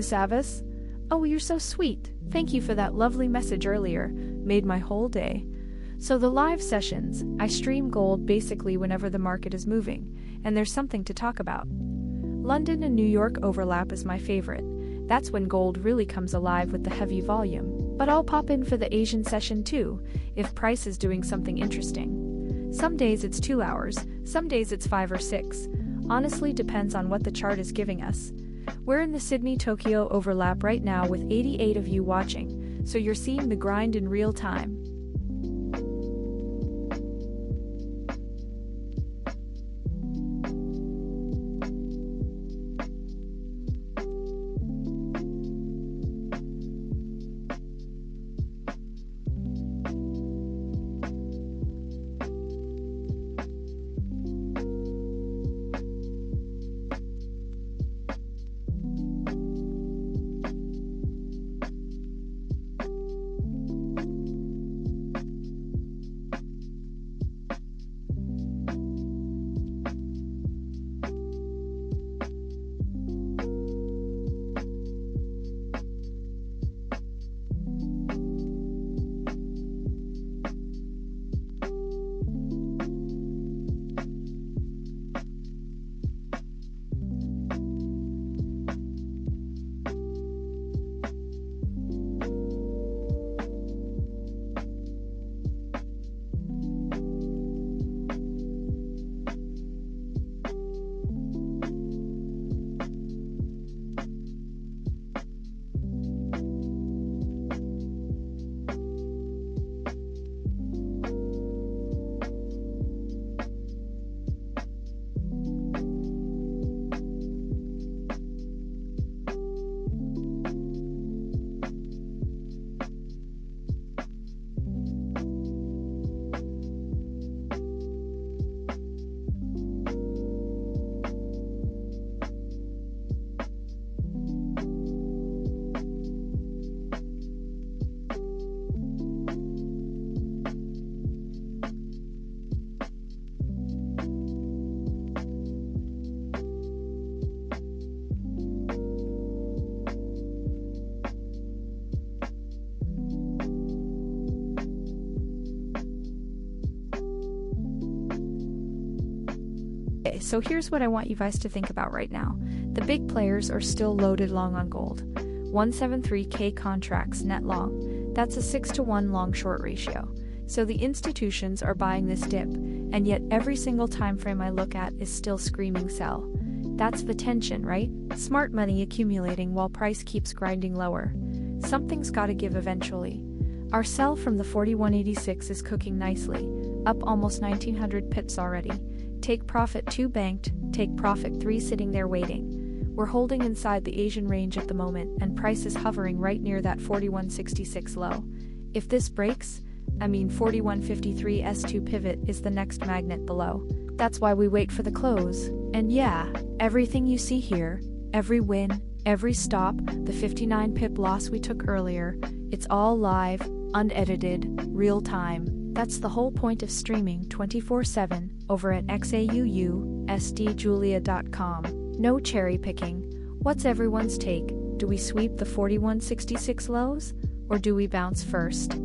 XAUUSD? Oh, you're so sweet. Thank you for that lovely message earlier. Made my whole day. So the live sessions, I stream gold basically whenever the market is moving, and there's something to talk about. London and New York overlap is my favorite. That's when gold really comes alive with the heavy volume. But I'll pop in for the Asian session too, if price is doing something interesting. Some days it's 2 hours, some days it's 5 or 6. Honestly depends on what the chart is giving us. We're in the Sydney-Tokyo overlap right now with 88 of you watching, so you're seeing the grind in real time. Okay, so here's what I want you guys to think about right now. The big players are still loaded long on gold. 173K contracts net long. That's a 6-to-1 long-short ratio. So the institutions are buying this dip, and yet every single time frame I look at is still screaming sell. That's the tension, right? Smart money accumulating while price keeps grinding lower. Something's gotta give eventually. Our sell from the 4186 is cooking nicely, up almost 1900 pips already. Take profit 2 banked, take profit 3 sitting there waiting. We're holding inside the Asian range at the moment, and price is hovering right near that 4166 low. If this breaks, 4153 S2 pivot is the next magnet below. That's why we wait for the close. And yeah, everything you see here, every win, every stop, the 59 pip loss we took earlier, it's all live, unedited, real time. That's the whole point of streaming 24/7 over at XAUUSDjulia.com. No cherry picking. What's everyone's take? Do we sweep the 4166 lows? Or do we bounce first?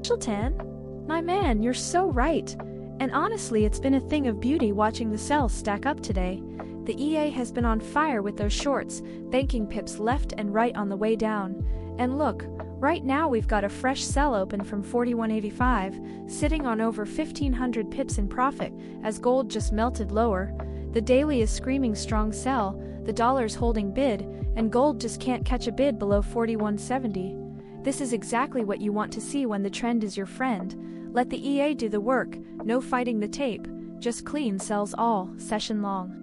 Angel Tan? My man, you're so right. And honestly, it's been a thing of beauty watching the sell stack up today. The EA has been on fire with those shorts, banking pips left and right on the way down. And look, right now we've got a fresh sell open from 41.85, sitting on over 1,500 pips in profit as gold just melted lower. The daily is screaming strong sell, the dollar's holding bid, and gold just can't catch a bid below 41.70. This is exactly what you want to see when the trend is your friend. Let the EA do the work, no fighting the tape, just clean sells all, session long.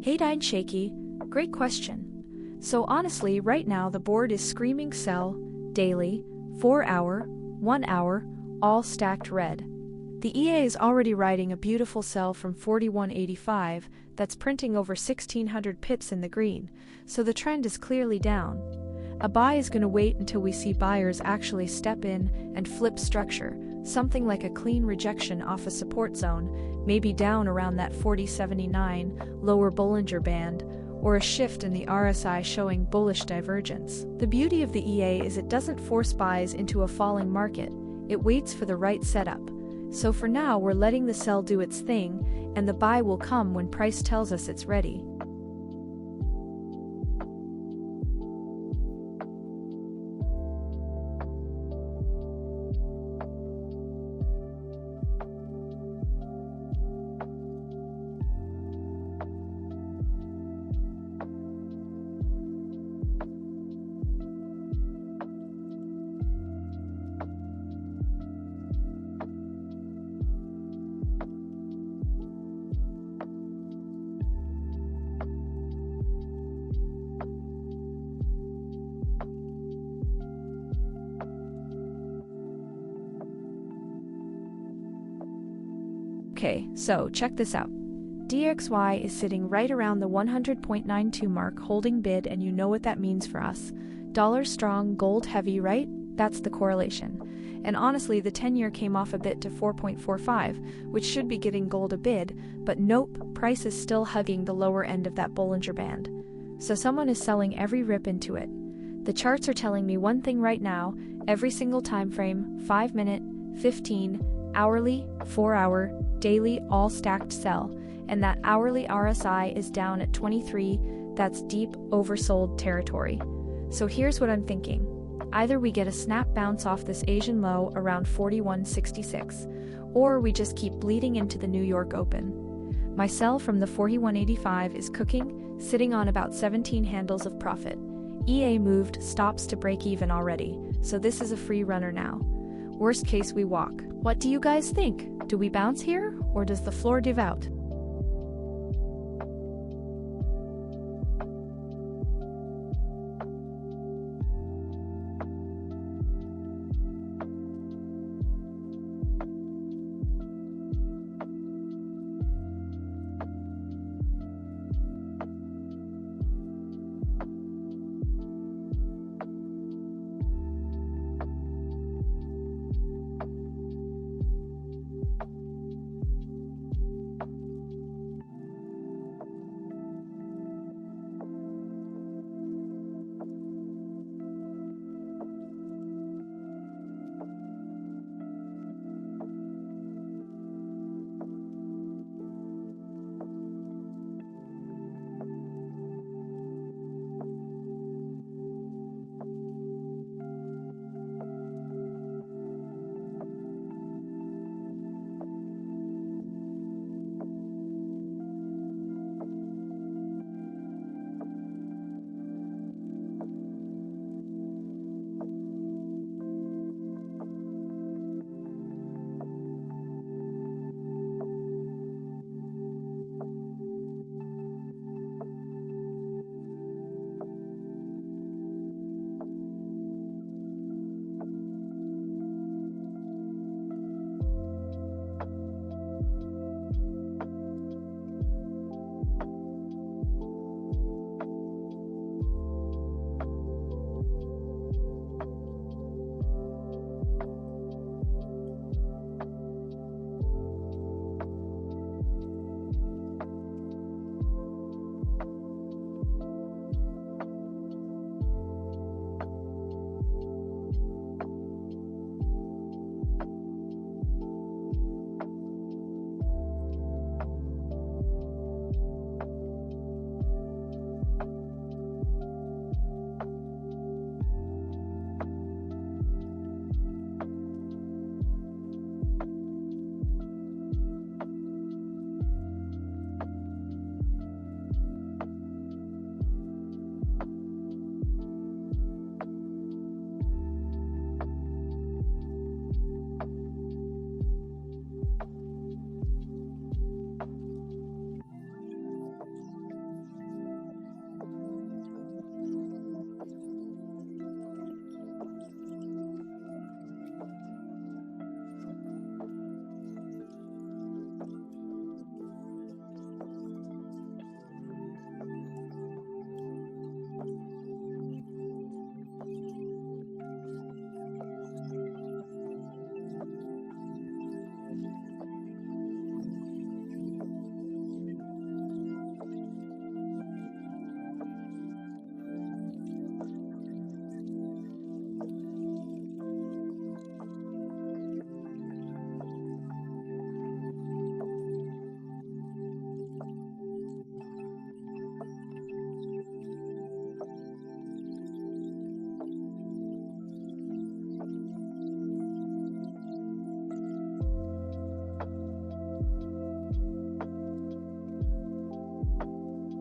Hey Dine Shaky, great question. So honestly, right now the board is screaming sell, daily, 4 hour, 1 hour, all stacked red. The EA is already riding a beautiful sell from 41.85 that's printing over 1,600 pips in the green, so the trend is clearly down. A buy is going to wait until we see buyers actually step in and flip structure, something like a clean rejection off a support zone, maybe down around that 40.79 lower Bollinger Band, or a shift in the RSI showing bullish divergence. The beauty of the EA is it doesn't force buys into a falling market, it waits for the right setup. So for now we're letting the sell do its thing, and the buy will come when price tells us it's ready. Okay, so check this out. DXY is sitting right around the 100.92 mark holding bid, and you know what that means for us. Dollar strong, gold heavy, right? That's the correlation. And honestly, the 10-year came off a bit to 4.45, which should be giving gold a bid, but nope, price is still hugging the lower end of that Bollinger Band. So someone is selling every rip into it. The charts are telling me one thing right now, every single time frame, 5 minute, 15, hourly, 4 hour, daily, all stacked sell, and that hourly RSI is down at 23, that's deep oversold territory. So here's what I'm thinking. Either we get a snap bounce off this Asian low around 41.66, or we just keep bleeding into the New York Open. My sell from the 41.85 is cooking, sitting on about 17 handles of profit. EA moved stops to break even already, so this is a free runner now. Worst case we walk. What do you guys think? Do we bounce here, or does the floor give out?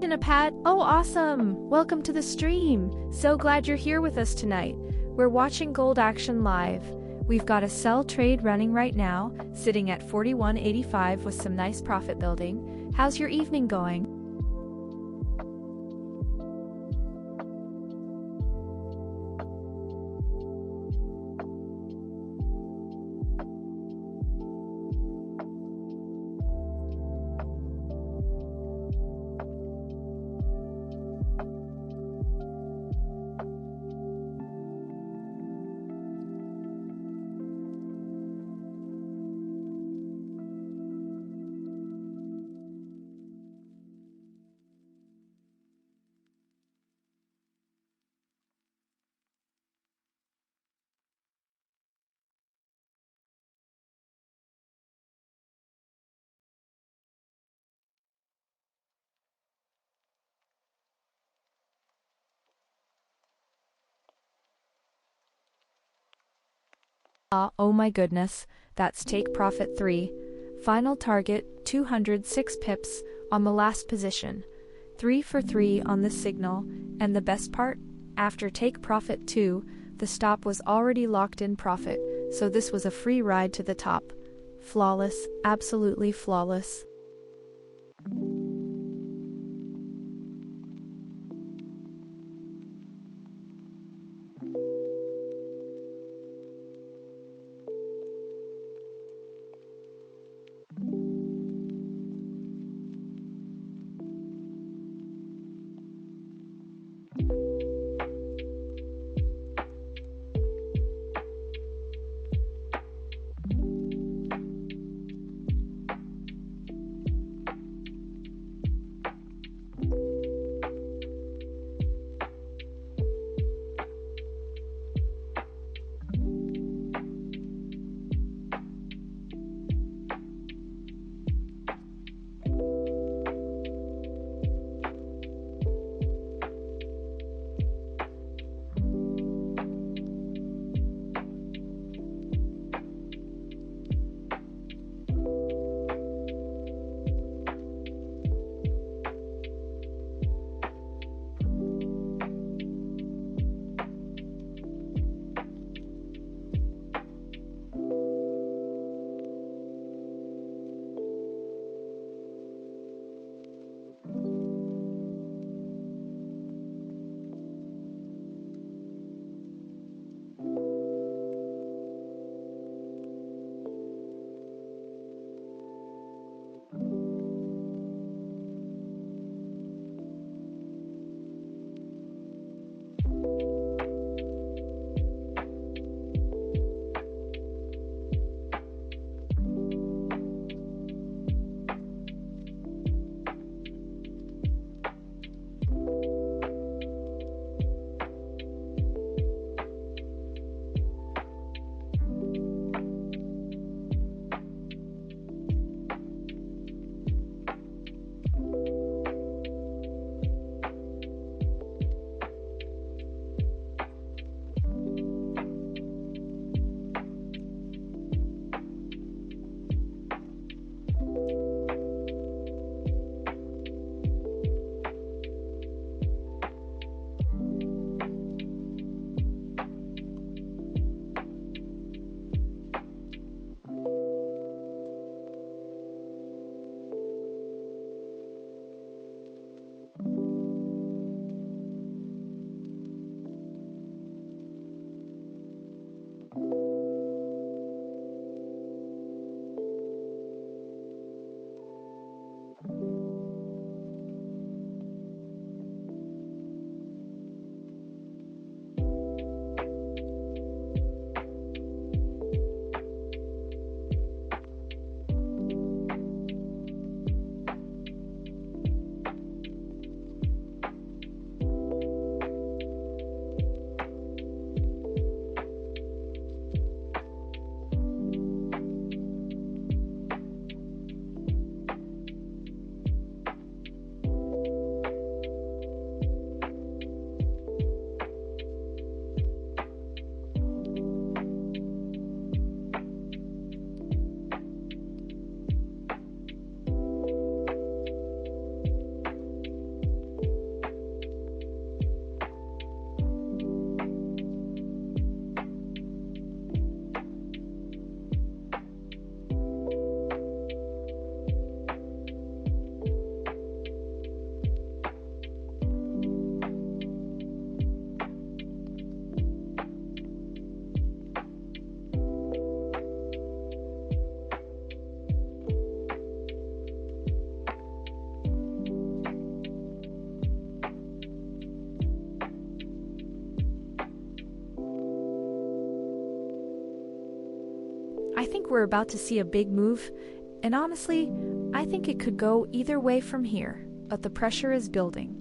in a pad? Oh, awesome! Welcome to the stream. So glad you're here with us tonight. We're watching gold action live. We've got a sell trade running right now, sitting at 41.85 with some nice profit building. How's your evening going? Oh my goodness, that's take profit 3. Final target 206 pips on the last position. 3 for 3 on this signal, and the best part? After take profit 2, the stop was already locked in profit, so this was a free ride to the top. Flawless, absolutely flawless. like we're about to see a big move, and honestly, I think it could go either way from here, but the pressure is building.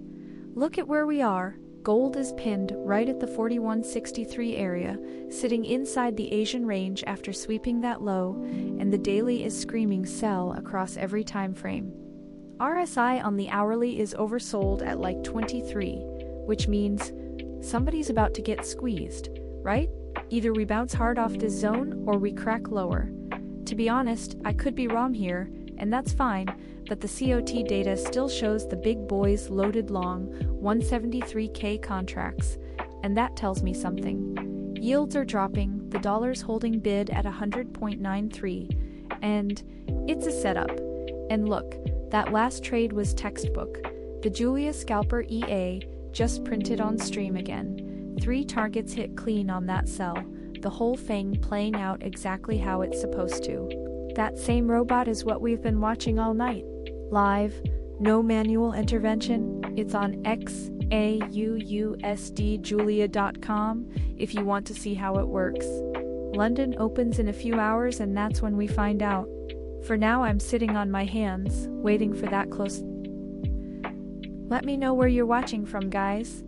Look at where we are. Gold is pinned right at the 4163 area, sitting inside the Asian range after sweeping that low, and the daily is screaming sell across every time frame. RSI on the hourly is oversold at like 23, which means somebody's about to get squeezed, right? Either we bounce hard off this zone or we crack lower. To be honest, I could be wrong here, and that's fine, but the COT data still shows the big boys loaded long 173K contracts, and that tells me something. Yields are dropping, the dollar's holding bid at 100.93, and it's a setup. And look, that last trade was textbook. The Julia Scalper EA just printed on stream again. 3 targets hit clean on that sell, the whole thing playing out exactly how it's supposed to. That same robot is what we've been watching all night. Live, no manual intervention. It's on XAUUSD if you want to see how it works. London opens in a few hours and that's when we find out. For now I'm sitting on my hands, waiting for that close. Let me know where you're watching from, guys.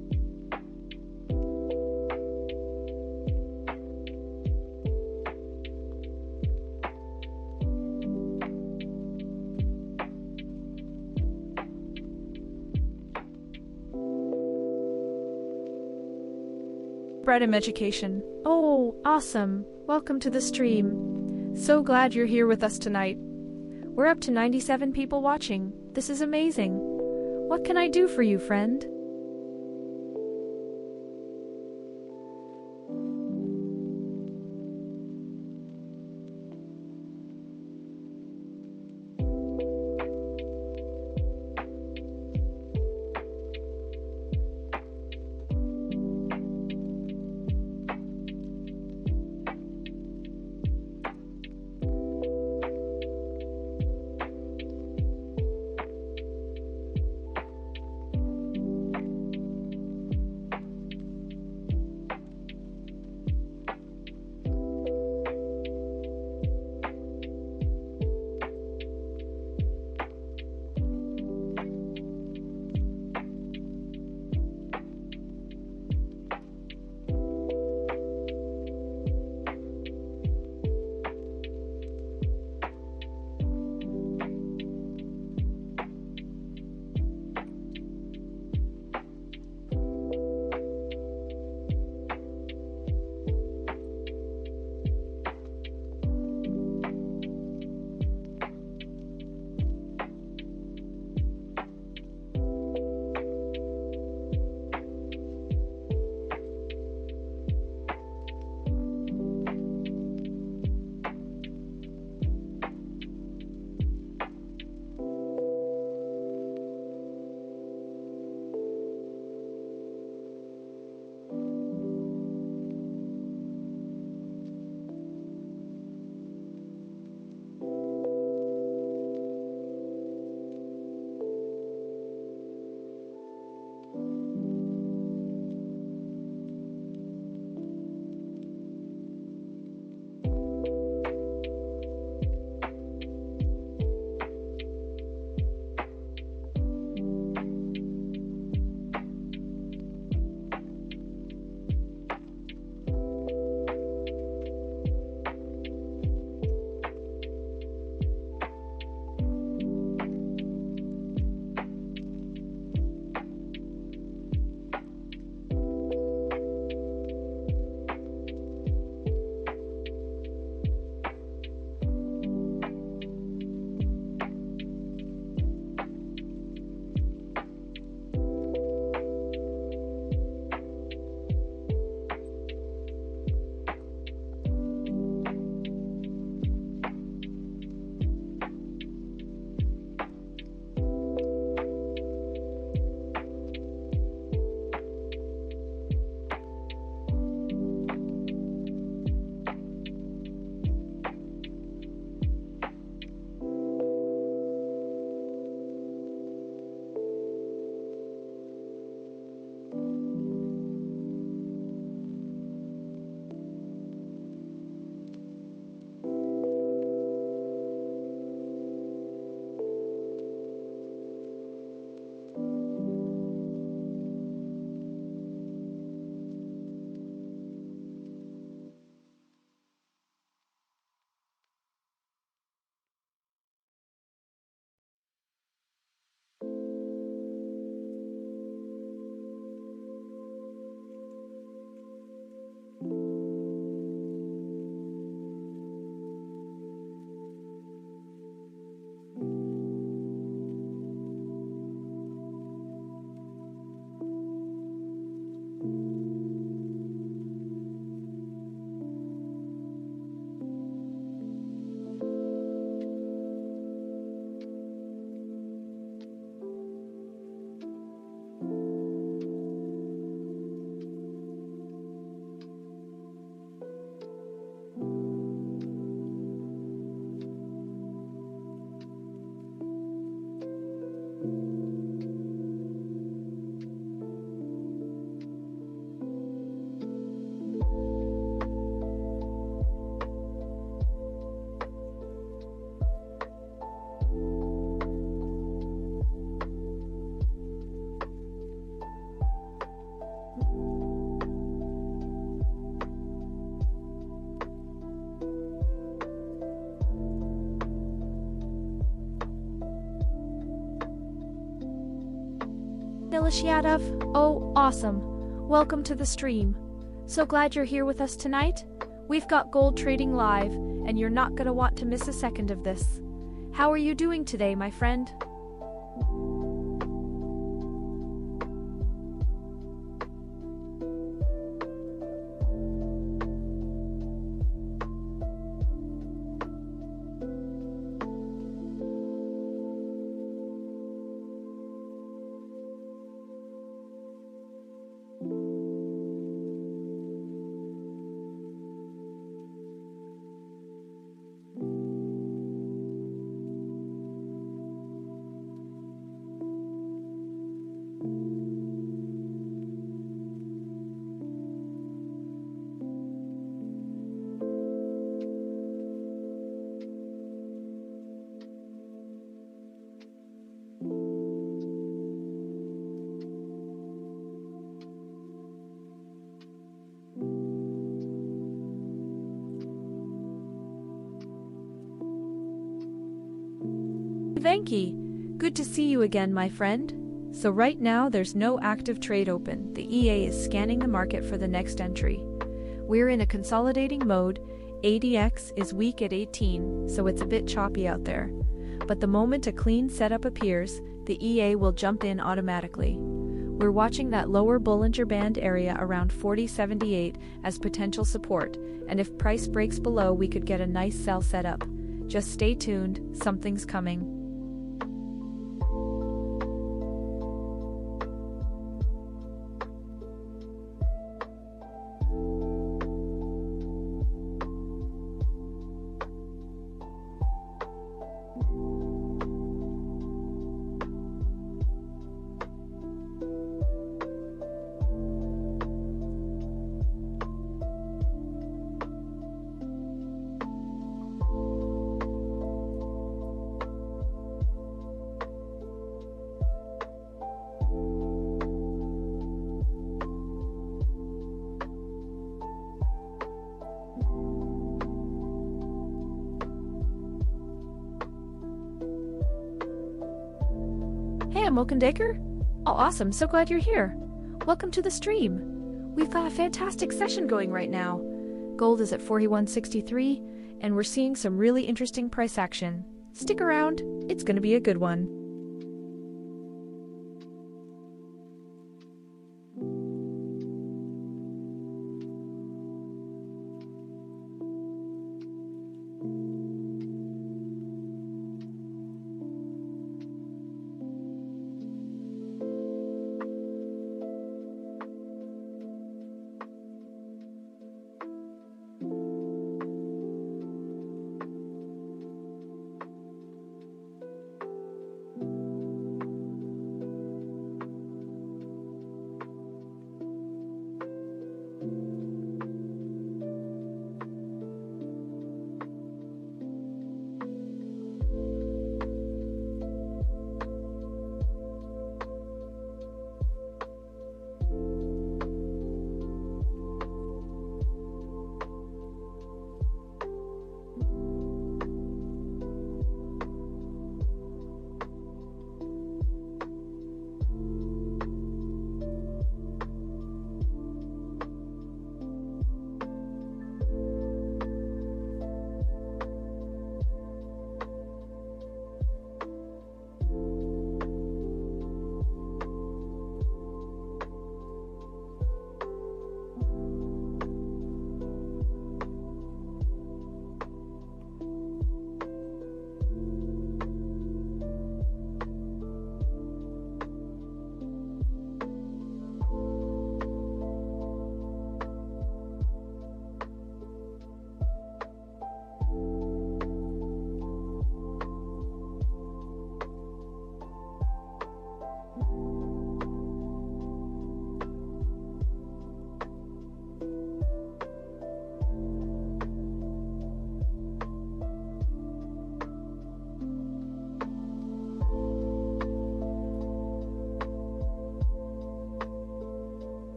Bredem Education. Oh, awesome. Welcome to the stream. So glad you're here with us tonight. We're up to 97 people watching. This is amazing. What can I do for you, friend? Nilishadov, oh, awesome. Welcome to the stream. So glad you're here with us tonight. We've got gold trading live, and you're not gonna want to miss a second of this. How are you doing today, my friend? Venki, good to see you again, my friend. So right now there's no active trade open. The EA is scanning the market for the next entry. We're in a consolidating mode. ADX is weak at 18, so it's a bit choppy out there. But the moment a clean setup appears, the EA will jump in automatically. We're watching that lower Bollinger Band area around 40.78 as potential support, and if price breaks below, we could get a nice sell setup. Just stay tuned, something's coming. Hey, I'm Mokendaker. Oh, awesome. So glad you're here. Welcome to the stream. We've got a fantastic session going right now. Gold is at 41.63, and we're seeing some really interesting price action. Stick around. It's going to be a good one.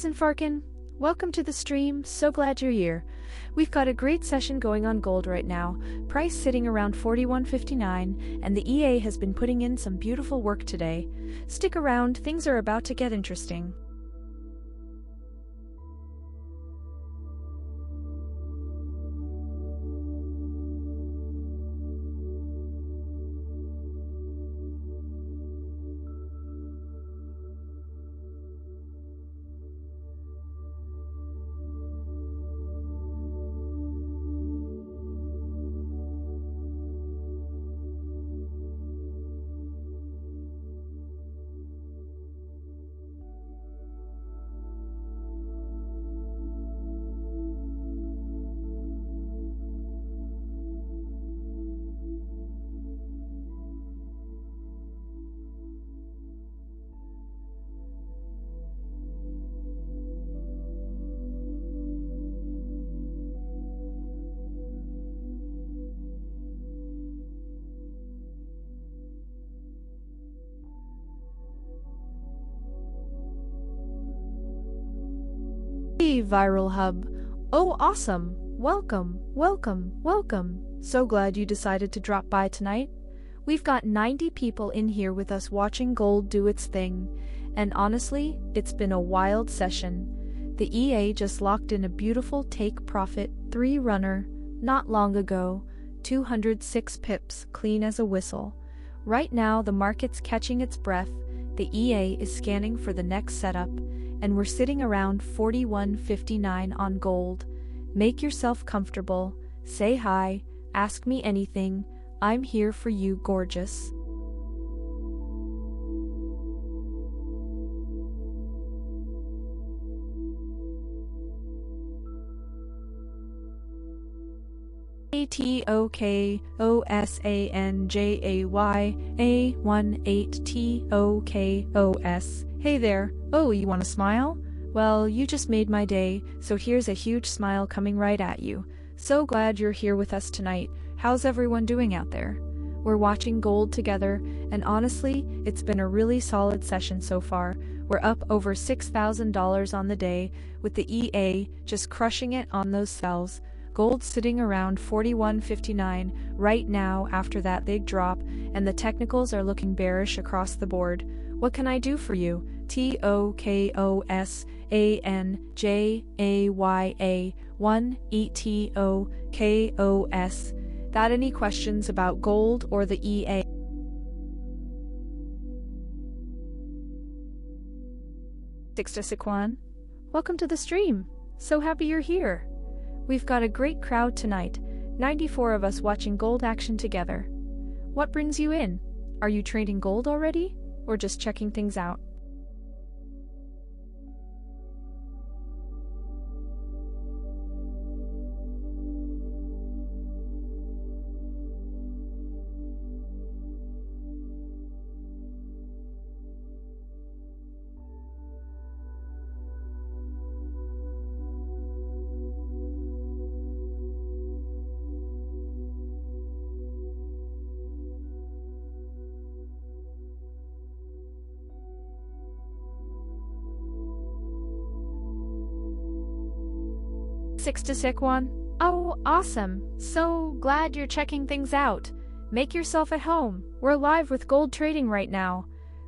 Isn't Farkin? Welcome to the stream, so glad you're here. We've got a great session going on gold right now, price sitting around 41.59, and the EA has been putting in some beautiful work today. Stick around, things are about to get interesting. Hey, Viral Hub. Oh, awesome. Welcome, welcome, welcome. So glad you decided to drop by tonight. We've got 90 people in here with us watching gold do its thing. And honestly, it's been a wild session. The EA just locked in a beautiful take profit 3 runner not long ago, 206 pips, clean as a whistle. Right now the market's catching its breath. The EA is scanning for the next setup, and we're sitting around 41.59 on gold. Make yourself comfortable, say hi, ask me anything, I'm here for you, gorgeous. ATOKOSANJAYA18TOKOS. Hey there, oh, you wanna smile? Well, you just made my day, so here's a huge smile coming right at you. So glad you're here with us tonight. How's everyone doing out there? We're watching gold together, and honestly, it's been a really solid session so far. We're up over $6,000 on the day, with the EA just crushing it on those sells. Gold sitting around 41.59 right now after that big drop, and the technicals are looking bearish across the board. What can I do for you? TOKOSANJAYA1ETOKOS. That any questions about gold or the EA? Sikwan, welcome to the stream. So happy you're here. We've got a great crowd tonight, 94 of us watching gold action together. What brings you in? Are you trading gold already? Or just checking things out? Six to Sikwan. Oh, awesome. So glad you're checking things out. Make yourself at home. We're live with gold trading right now.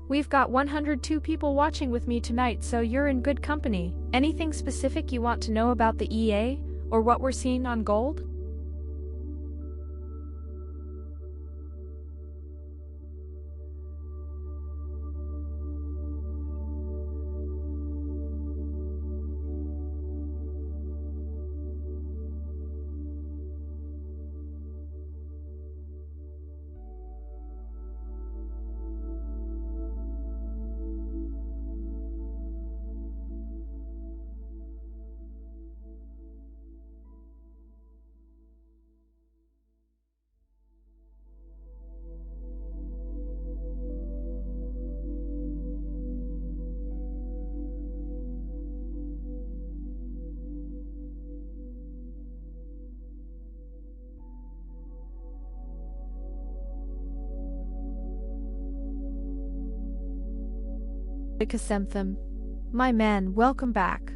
We've got 102 people watching with me tonight, so you're in good company. Anything specific you want to know about the EA or what we're seeing on gold? Kasemtham. My man, welcome back.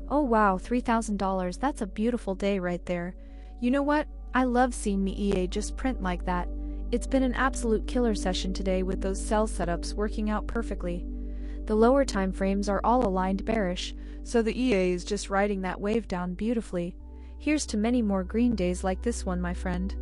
Oh wow, $3,000, that's a beautiful day right there. You know what? I love seeing me EA just print like that. It's been an absolute killer session today with those sell setups working out perfectly. The lower time frames are all aligned bearish, so the EA is just riding that wave down beautifully. Here's to many more green days like this one, my friend.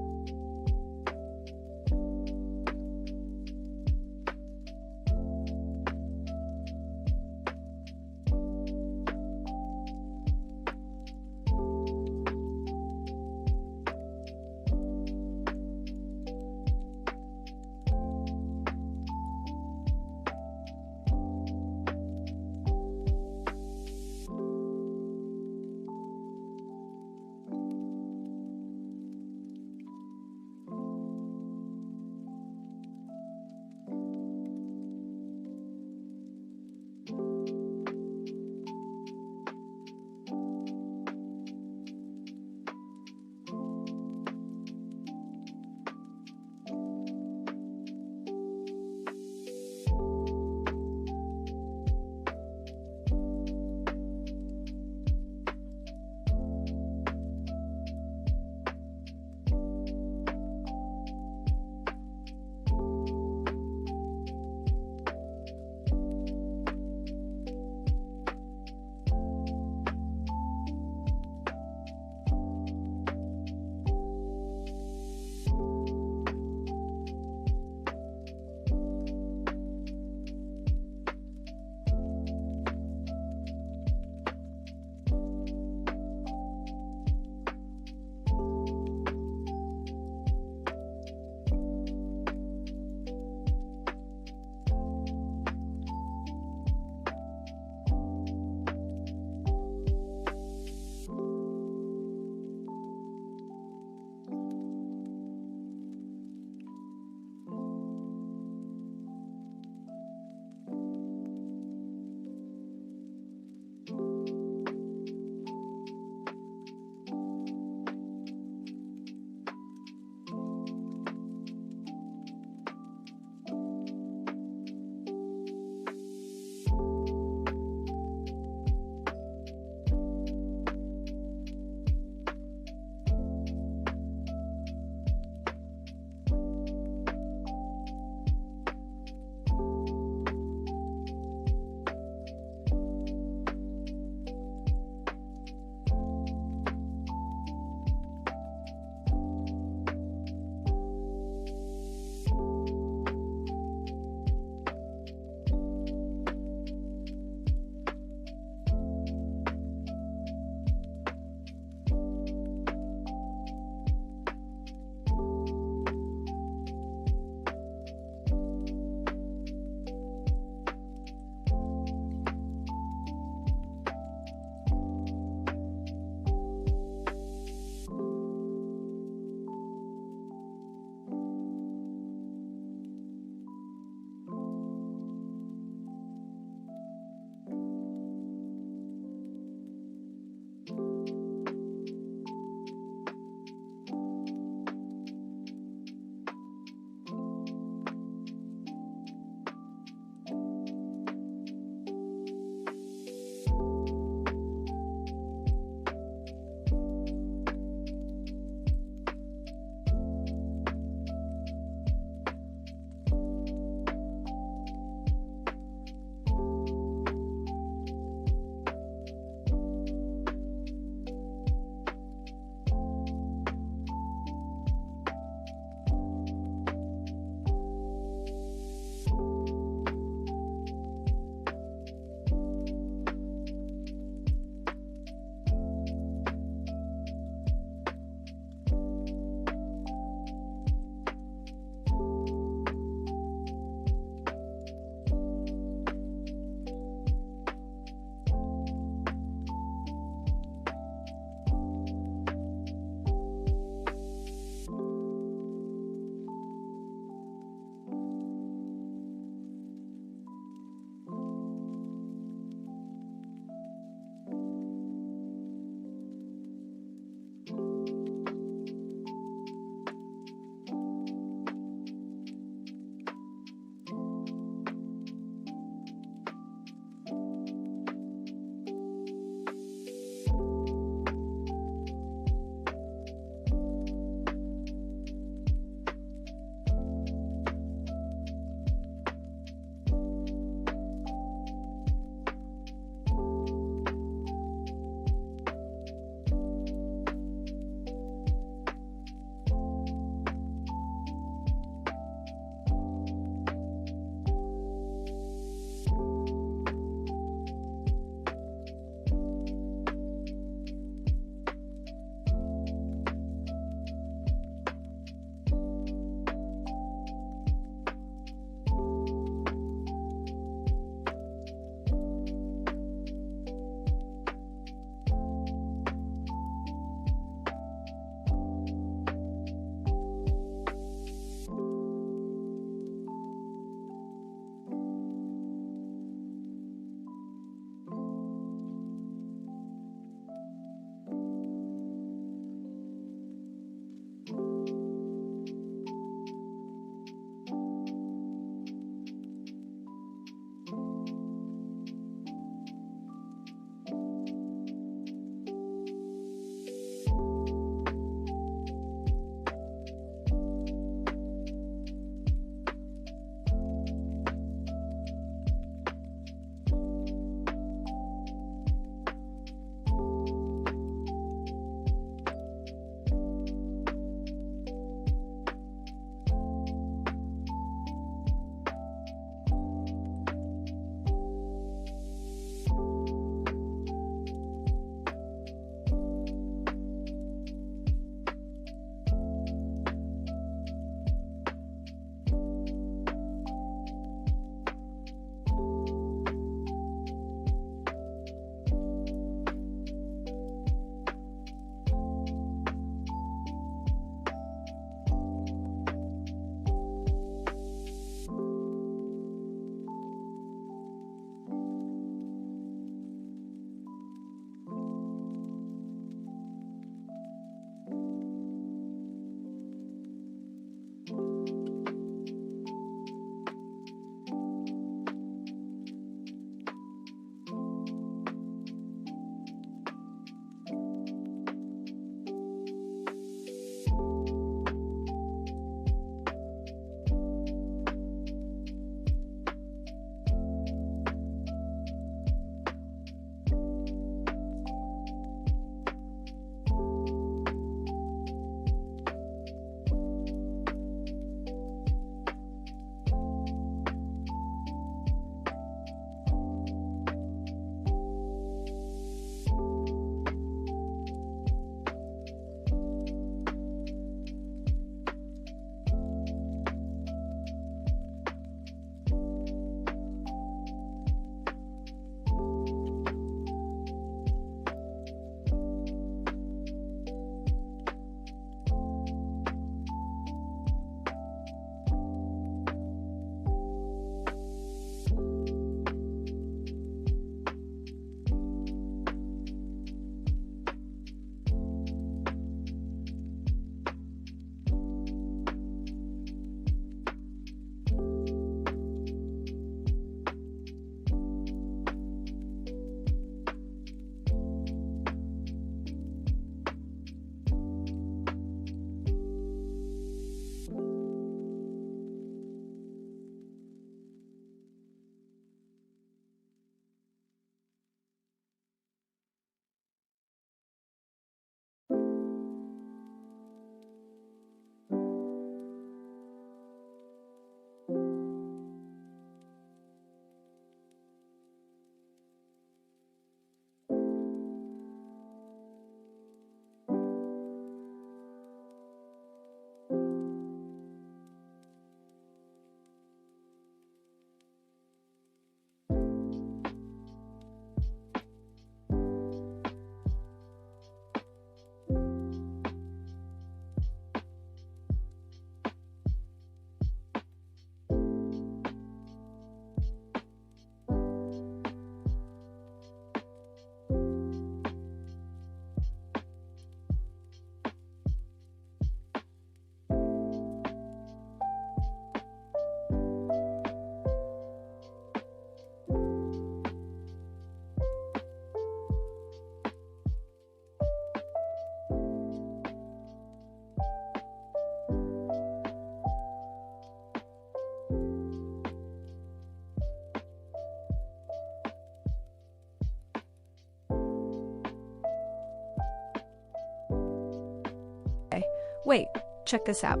Wait, check this out.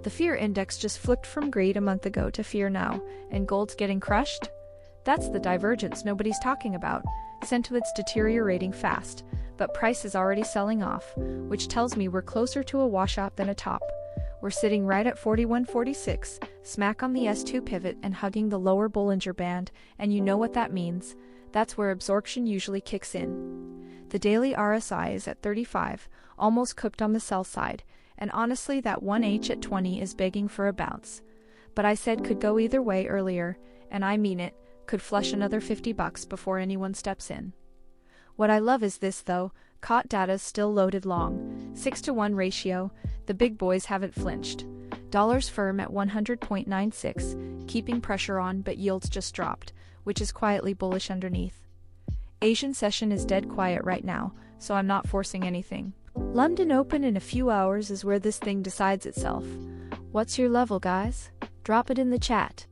The fear index just flipped from greed a month ago to fear now, and gold's getting crushed? That's the divergence nobody's talking about. Sentiment's deteriorating fast, but price is already selling off, which tells me we're closer to a washout than a top. We're sitting right at 41.46, smack on the S2 pivot and hugging the lower Bollinger Band, and you know what that means. That's where absorption usually kicks in. The daily RSI is at 35, almost cooked on the sell side, and honestly that 1H at 20 is begging for a bounce. But I said could go either way earlier, and I mean it, could flush another $50 before anyone steps in. What I love is this though, COT data's still loaded long, 6-to-1 ratio, the big boys haven't flinched. Dollars firm at 100.96, keeping pressure on but yields just dropped, which is quietly bullish underneath. Asian session is dead quiet right now, so I'm not forcing anything. London Open in a few hours is where this thing decides itself. What's your level, guys? Drop it in the chat.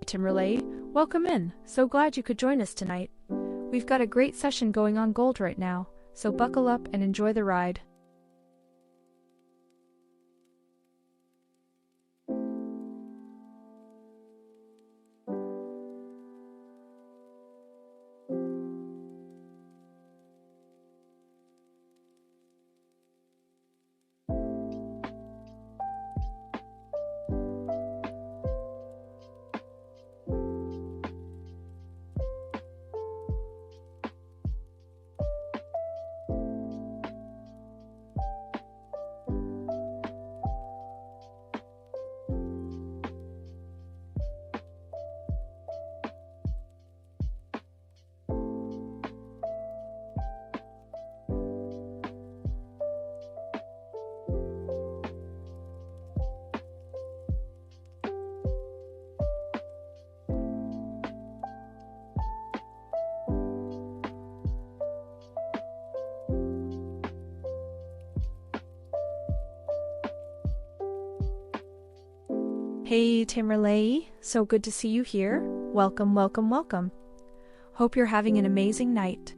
Timberlake, welcome in. So glad you could join us tonight. We've got a great session going on gold right now, so buckle up and enjoy the ride. Hey Timberlake, so good to see you here. Welcome, welcome, welcome. Hope you're having an amazing night.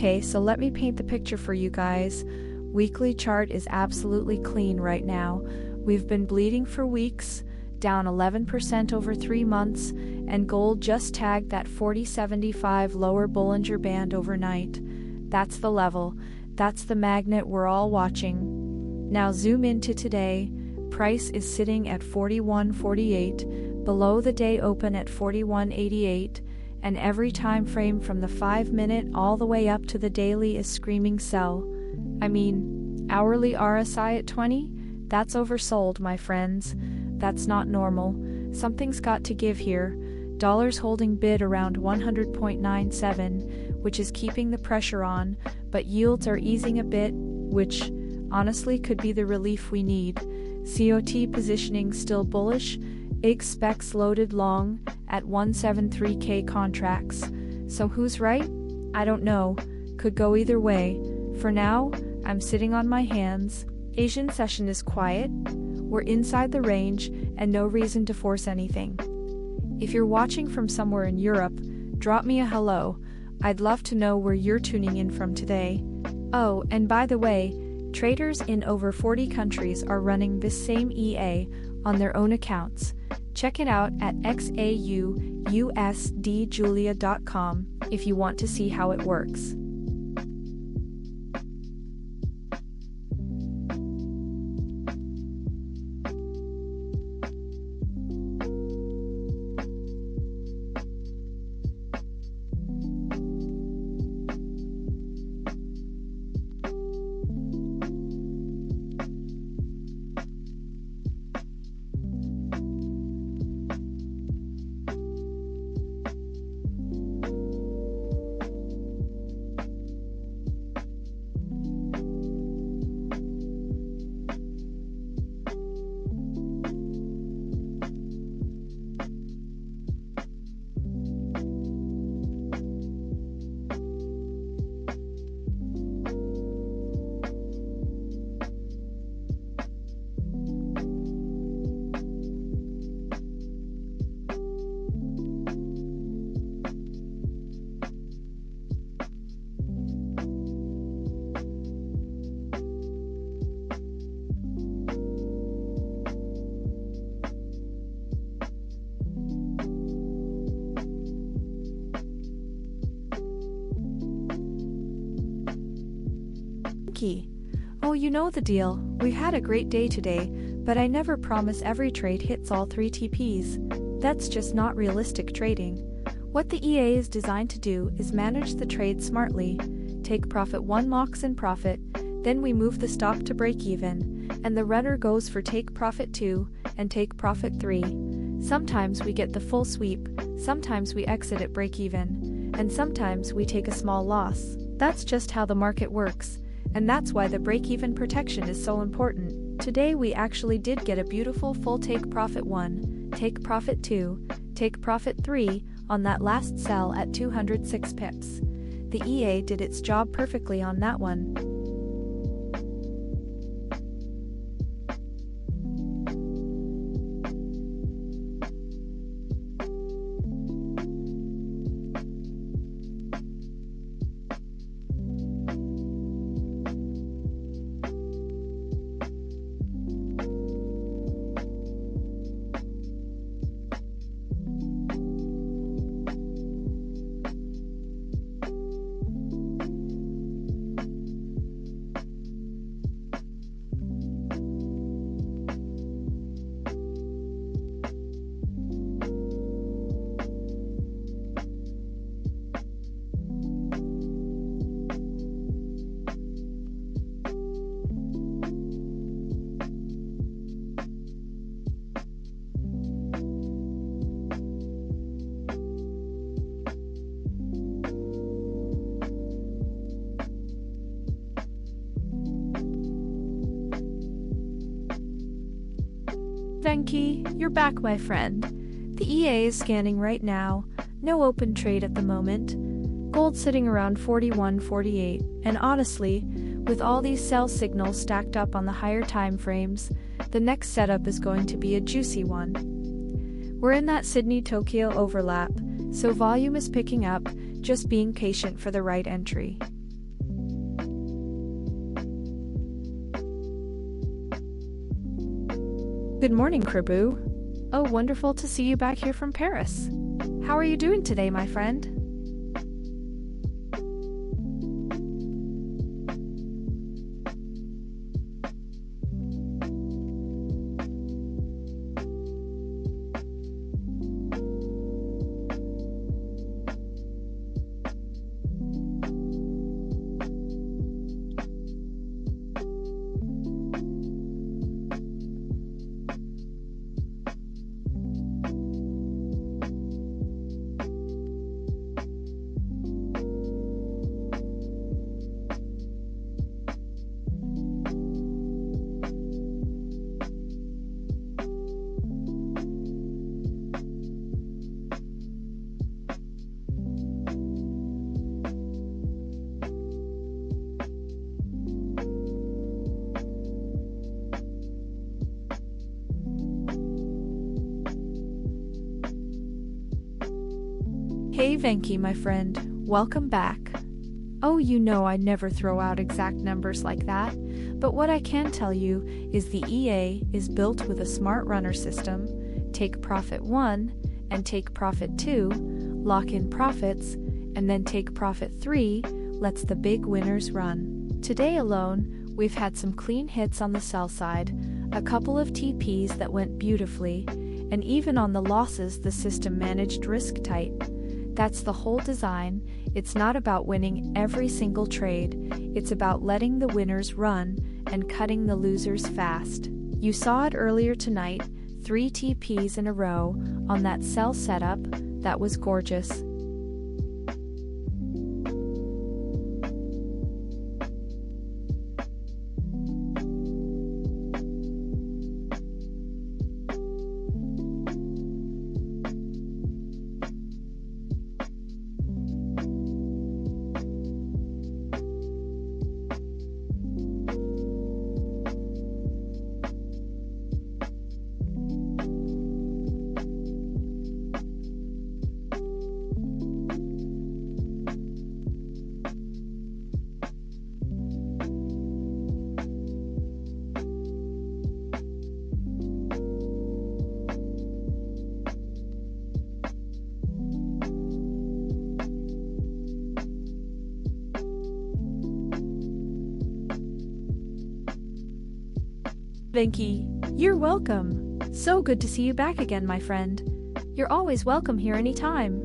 Okay, so let me paint the picture for you guys. Weekly chart is absolutely clean right now. We've been bleeding for weeks, down 11% over 3 months, and gold just tagged that 40.75 lower Bollinger Band overnight. That's the level. That's the magnet we're all watching. Now zoom into today. Price is sitting at 41.48, below the day open at 41.88, and every time frame from the 5-minute all the way up to the daily is screaming sell. I mean, hourly RSI at 20? That's oversold, my friends. That's not normal. Something's got to give here. Dollars holding bid around 100.97, which is keeping the pressure on, but yields are easing a bit, which honestly could be the relief we need. COT positioning still bullish. IG specs loaded long at 173K contracts. So who's right? I don't know. Could go either way. For now, I'm sitting on my hands. Asian session is quiet. We're inside the range and no reason to force anything. If you're watching from somewhere in Europe, drop me a hello. I'd love to know where you're tuning in from today. Oh, and by the way, traders in over 40 countries are running this same EA on their own accounts. Check it out at XAUUSDjulia.com if you want to see how it works. Oh, you know the deal. We had a great day today, but I never promise every trade hits all 3 TPs. That's just not realistic trading. What the EA is designed to do is manage the trade smartly. Take profit 1 locks in profit, then we move the stop to break even, and the runner goes for take profit 2 and take profit 3. Sometimes we get the full sweep, sometimes we exit at break even, and sometimes we take a small loss. That's just how the market works. And that's why the break-even protection is so important. Today we actually did get a beautiful full take profit 1, take profit 2, take profit 3 on that last sell at 206 pips. The EA did its job perfectly on that one. Venki, you're back, my friend. The EA is scanning right now. No open trade at the moment. Gold sitting around 41.48, and honestly, with all these sell signals stacked up on the higher time frames, the next setup is going to be a juicy one. We're in that Sydney-Tokyo overlap, so volume is picking up, just being patient for the right entry. Good morning, Krabu. Oh, wonderful to see you back here from Paris. How are you doing today, my friend? Hey Venki, my friend, welcome back. Oh, you know I never throw out exact numbers like that, but what I can tell you is the EA is built with a smart runner system, take profit 1 and take profit 2, lock in profits, and then take profit 3, lets the big winners run. Today alone, we've had some clean hits on the sell side, a couple of TPs that went beautifully, and even on the losses the system managed risk tight. That's the whole design. It's not about winning every single trade, it's about letting the winners run and cutting the losers fast. You saw it earlier tonight, 3 TPs in a row on that sell setup. That was gorgeous. Venki, you're welcome. So good to see you back again, my friend. You're always welcome here anytime.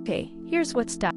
Okay, here's what's done.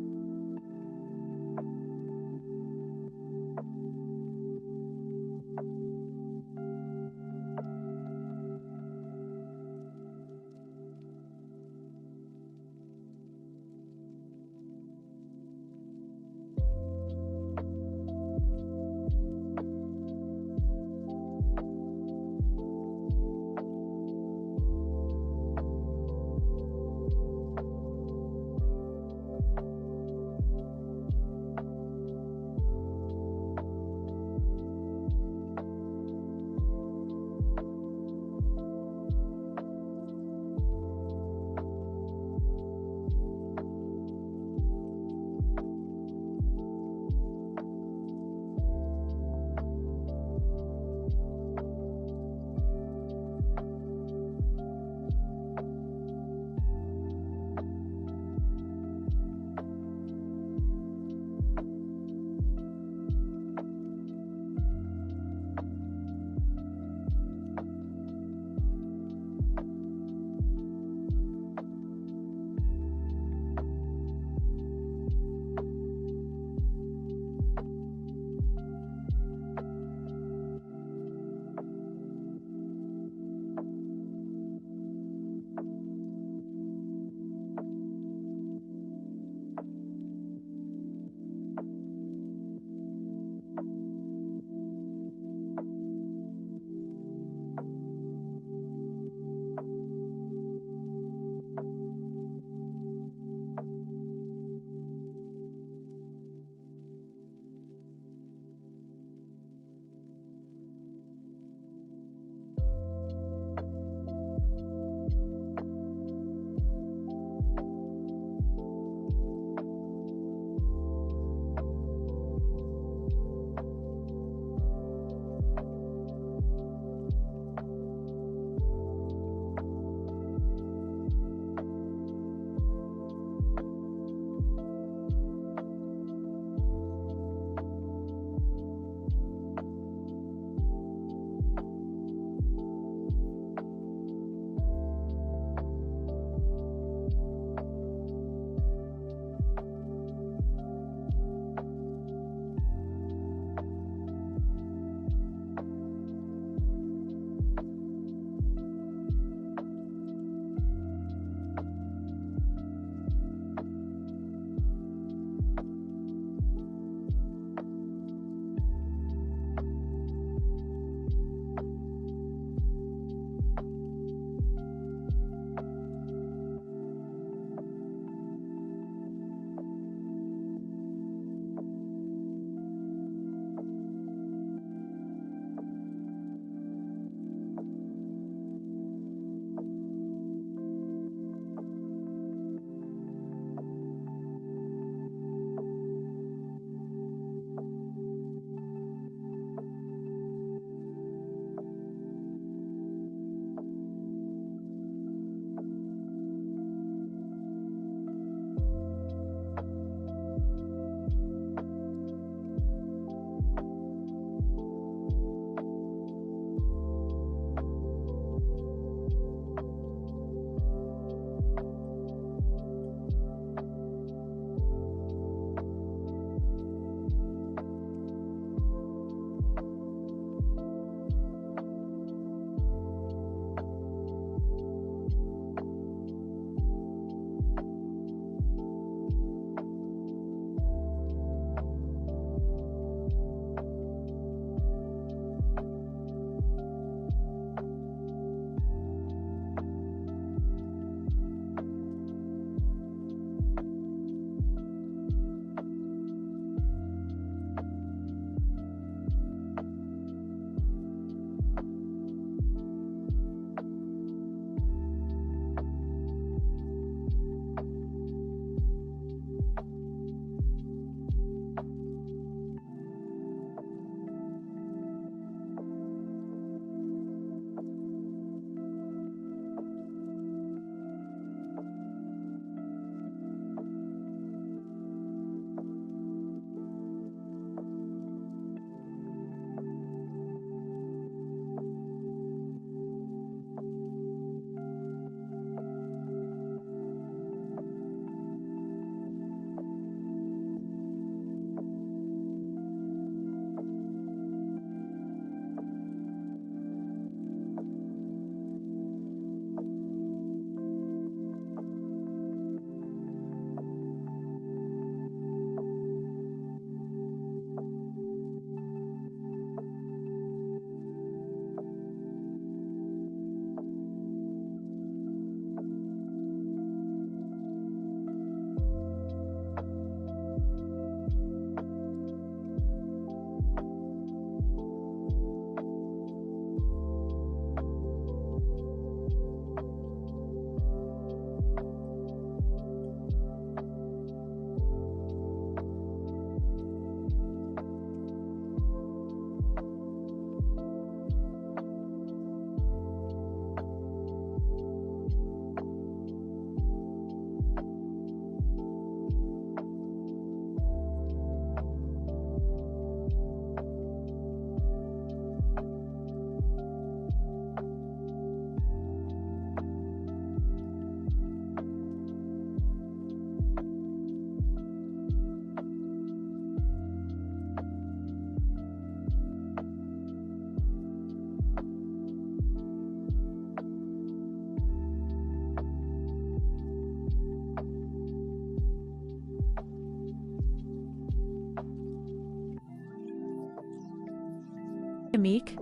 Amik?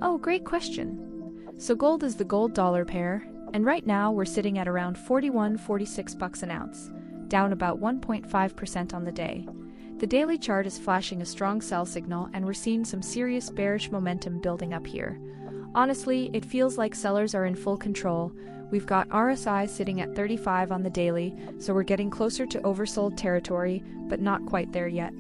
Oh, great question. So gold is the gold dollar pair, and right now we're sitting at around 46 bucks an ounce, down about 1.5% on the day. The daily chart is flashing a strong sell signal, and we're seeing some serious bearish momentum building up here. Honestly, it feels like sellers are in full control. We've got RSI sitting at 35 on the daily, so we're getting closer to oversold territory, but not quite there yet.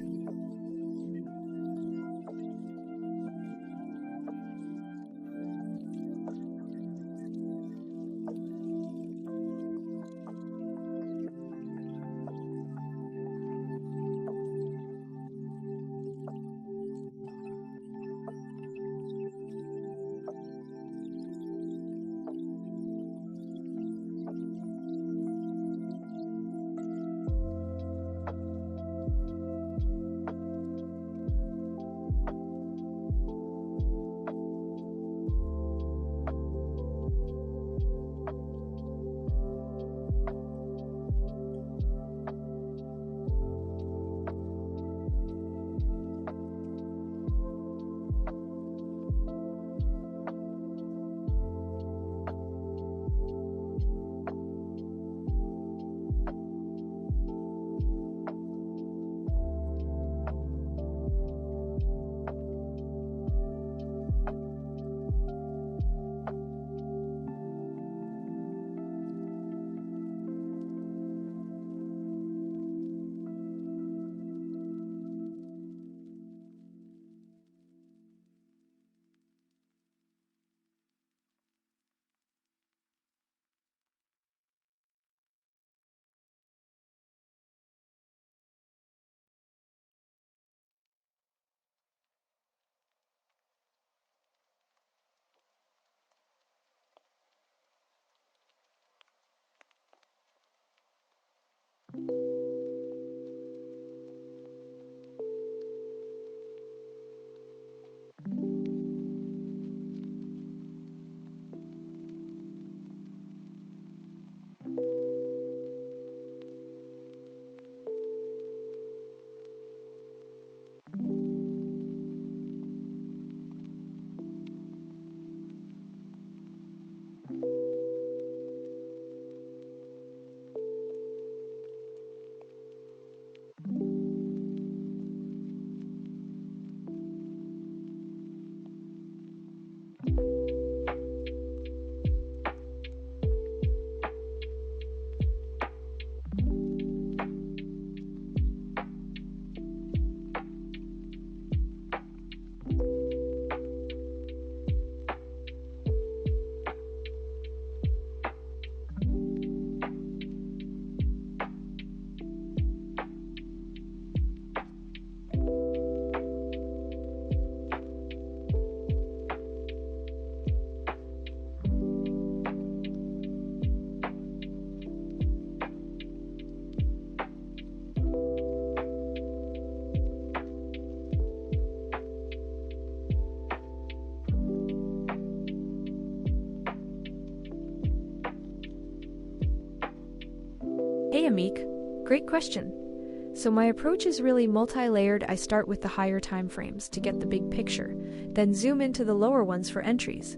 Hey Amik, great question. So my approach is really multi-layered. I start with the higher time frames to get the big picture, then zoom into the lower ones for entries.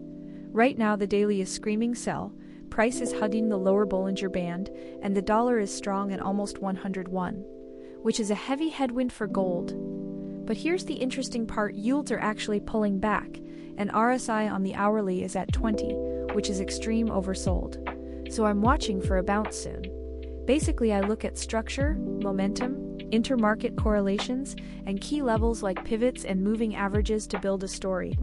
Right now the daily is screaming sell, price is hugging the lower Bollinger Band, and the dollar is strong at almost 101, which is a heavy headwind for gold. But here's the interesting part, yields are actually pulling back, and RSI on the hourly is at 20, which is extreme oversold. So I'm watching for a bounce soon. Basically, I look at structure, momentum, intermarket correlations, and key levels like pivots and moving averages to build a story.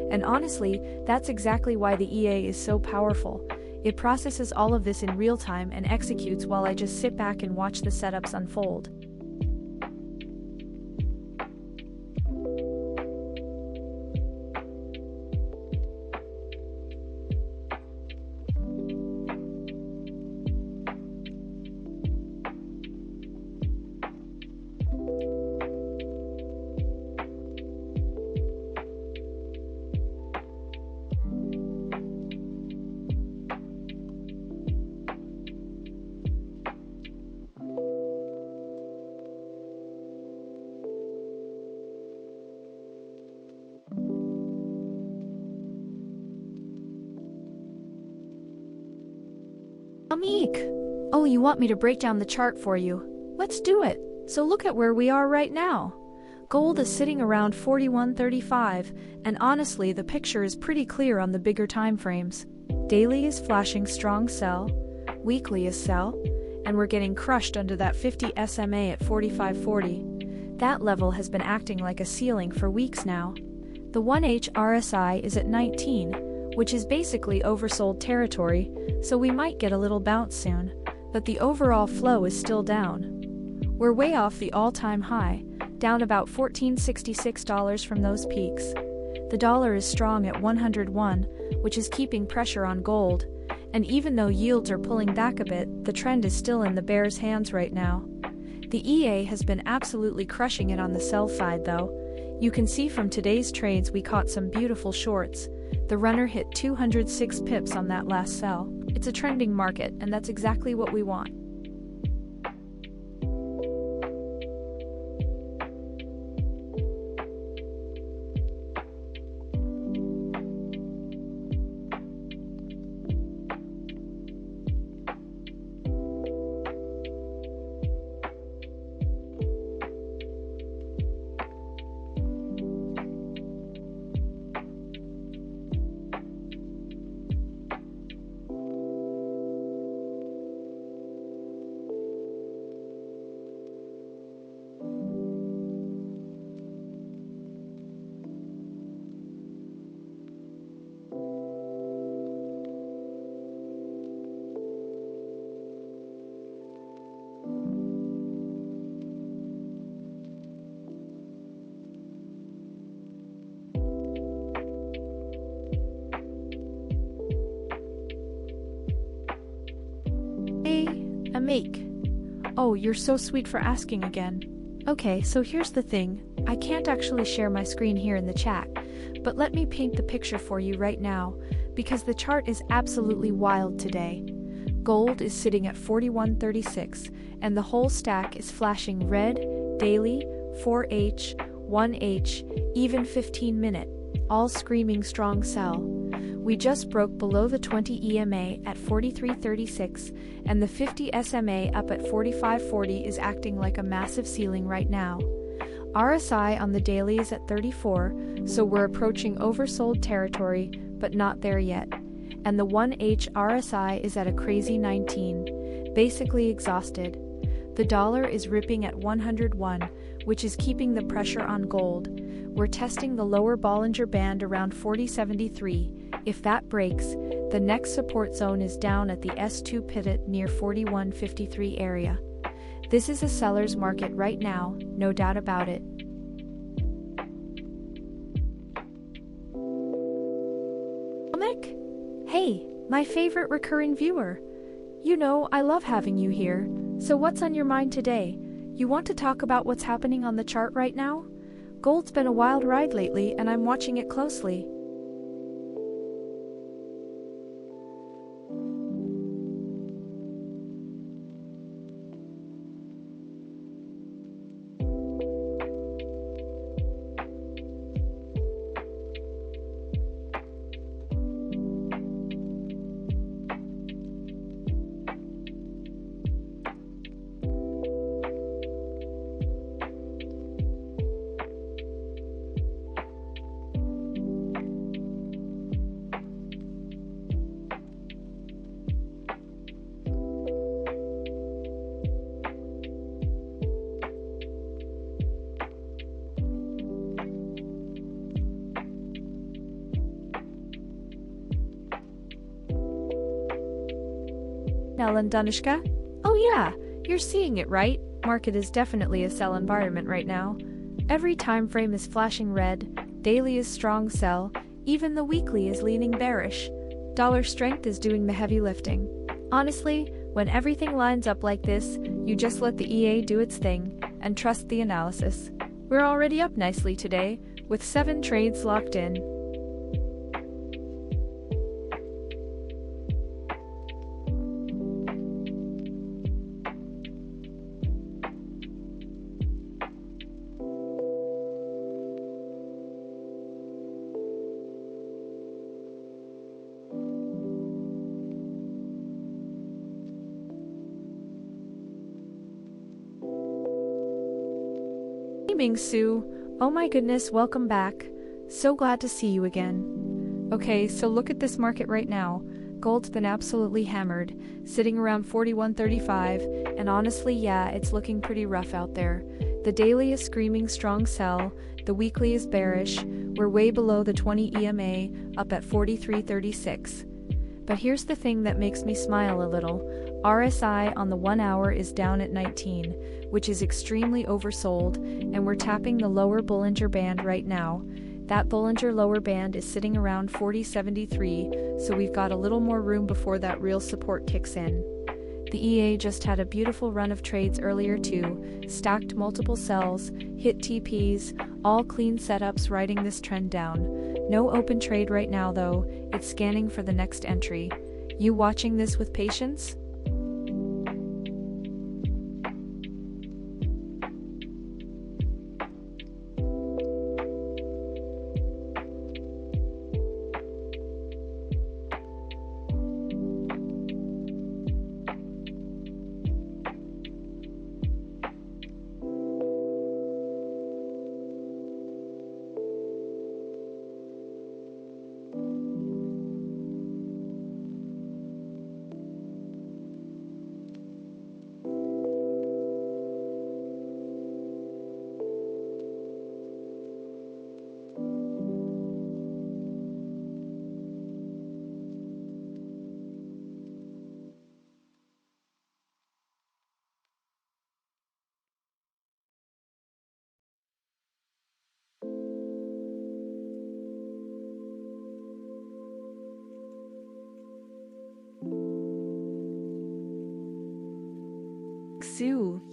And honestly, that's exactly why the EA is so powerful. It processes all of this in real time and executes while I just sit back and watch the setups unfold. Amik! Oh, you want me to break down the chart for you? Let's do it. So look at where we are right now. Gold is sitting around 41.35, and honestly the picture is pretty clear on the bigger time frames. Daily is flashing strong sell, weekly is sell, and we're getting crushed under that 50 SMA at 45.40. That level has been acting like a ceiling for weeks now. The 1H RSI is at 19, which is basically oversold territory, so we might get a little bounce soon, but the overall flow is still down. We're way off the all-time high, down about $14.66 from those peaks. The dollar is strong at 101, which is keeping pressure on gold, and even though yields are pulling back a bit, the trend is still in the bear's hands right now. The EA has been absolutely crushing it on the sell side though. You can see from today's trades we caught some beautiful shorts. The runner hit 206 pips on that last sell. It's a trending market, and that's exactly what we want. Amik. Oh, you're so sweet for asking again. Okay, so here's the thing. I can't actually share my screen here in the chat, but let me paint the picture for you right now, because the chart is absolutely wild today. Gold is sitting at 41.36, and the whole stack is flashing red, daily, 4H, 1H, even 15-minute, all screaming strong sell. We just broke below the 20 EMA at 43.36, and the 50 SMA up at 45.40 is acting like a massive ceiling right now. RSI on the daily is at 34, so we're approaching oversold territory, but not there yet. And the 1H RSI is at a crazy 19, basically exhausted. The dollar is ripping at 101, which is keeping the pressure on gold. We're testing the lower Bollinger Band around 40.73. If that breaks, the next support zone is down at the S2 pivot near 41.53 area. This is a seller's market right now, no doubt about it. Mick? Hey, my favorite recurring viewer. You know I love having you here, so what's on your mind today? You want to talk about what's happening on the chart right now? Gold's been a wild ride lately and I'm watching it closely. Ellen Dunishka? Oh yeah, you're seeing it right. Market is definitely a sell environment right now. Every time frame is flashing red, daily is strong sell, even the weekly is leaning bearish. Dollar strength is doing the heavy lifting. Honestly, when everything lines up like this, you just let the EA do its thing and trust the analysis. We're already up nicely today, with 7 trades locked in. Ming Su. Oh my goodness, welcome back. So glad to see you again. Okay, so look at this market right now. Gold's been absolutely hammered, sitting around 41.35, and honestly, yeah, it's looking pretty rough out there. The daily is screaming strong sell, the weekly is bearish, we're way below the 20 EMA, up at 43.36. But here's the thing that makes me smile a little. RSI on the 1 hour is down at 19, which is extremely oversold, and we're tapping the lower Bollinger Band right now. That Bollinger lower band is sitting around 40.73, so we've got a little more room before that real support kicks in. The EA just had a beautiful run of trades earlier too, stacked multiple sells, hit TPs, all clean setups riding this trend down. No open trade right now though, it's scanning for the next entry. You watching this with patience?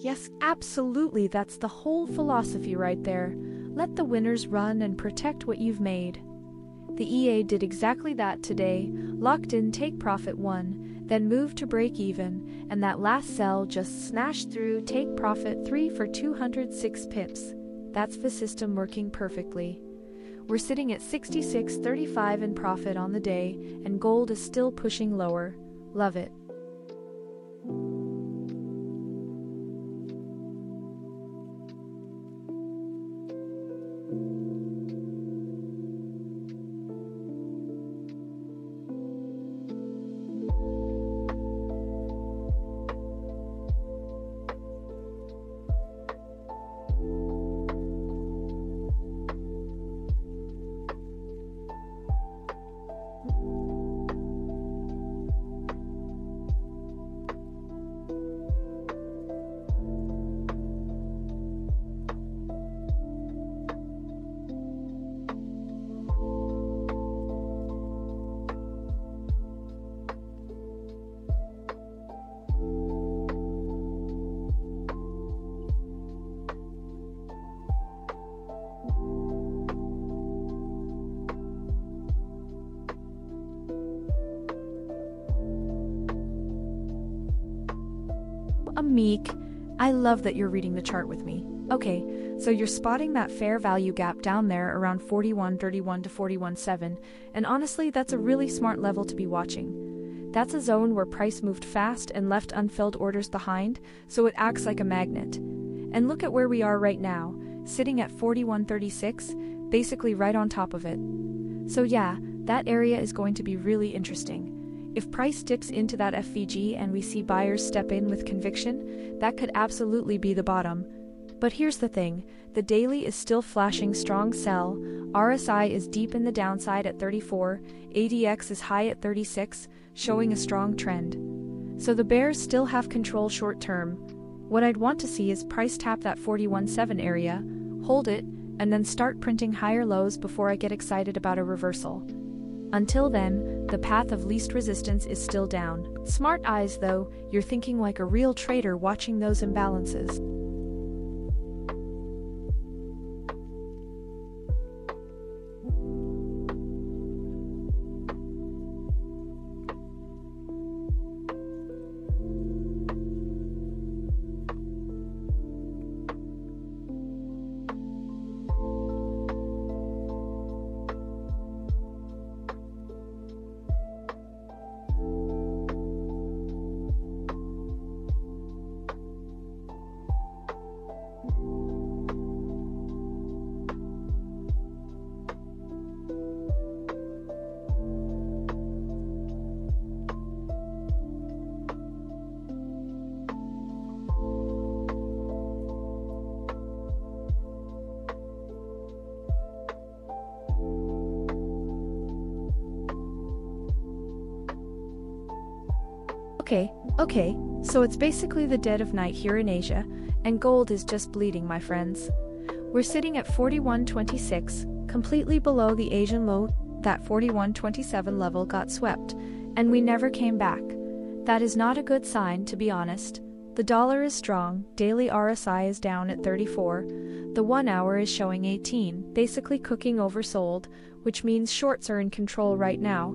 Yes, absolutely, that's the whole philosophy right there. Let the winners run and protect what you've made. The EA did exactly that today, locked in take profit 1, then moved to break even, and that last sell just smashed through take profit 3 for 206 pips. That's the system working perfectly. We're sitting at 66.35 in profit on the day, and gold is still pushing lower. Love it. Meek, I love that you're reading the chart with me. Okay, so you're spotting that fair value gap down there around 41.31 to 41.7, and honestly, that's a really smart level to be watching. That's a zone where price moved fast and left unfilled orders behind, so it acts like a magnet. And look at where we are right now, sitting at 41.36, basically right on top of it. So yeah, that area is going to be really interesting. If price dips into that FVG and we see buyers step in with conviction, that could absolutely be the bottom. But here's the thing, the daily is still flashing strong sell, RSI is deep in the downside at 34, ADX is high at 36, showing a strong trend. So the bears still have control short term. What I'd want to see is price tap that 41.7 area, hold it, and then start printing higher lows before I get excited about a reversal. Until then, the path of least resistance is still down. Smart eyes though, you're thinking like a real trader watching those imbalances. Okay, so it's basically the dead of night here in Asia, and gold is just bleeding, my friends. We're sitting at 41.26, completely below the Asian low. That 41.27 level got swept, and we never came back. That is not a good sign, to be honest. The dollar is strong, daily RSI is down at 34, the 1 hour is showing 18, basically cooking oversold, which means shorts are in control right now.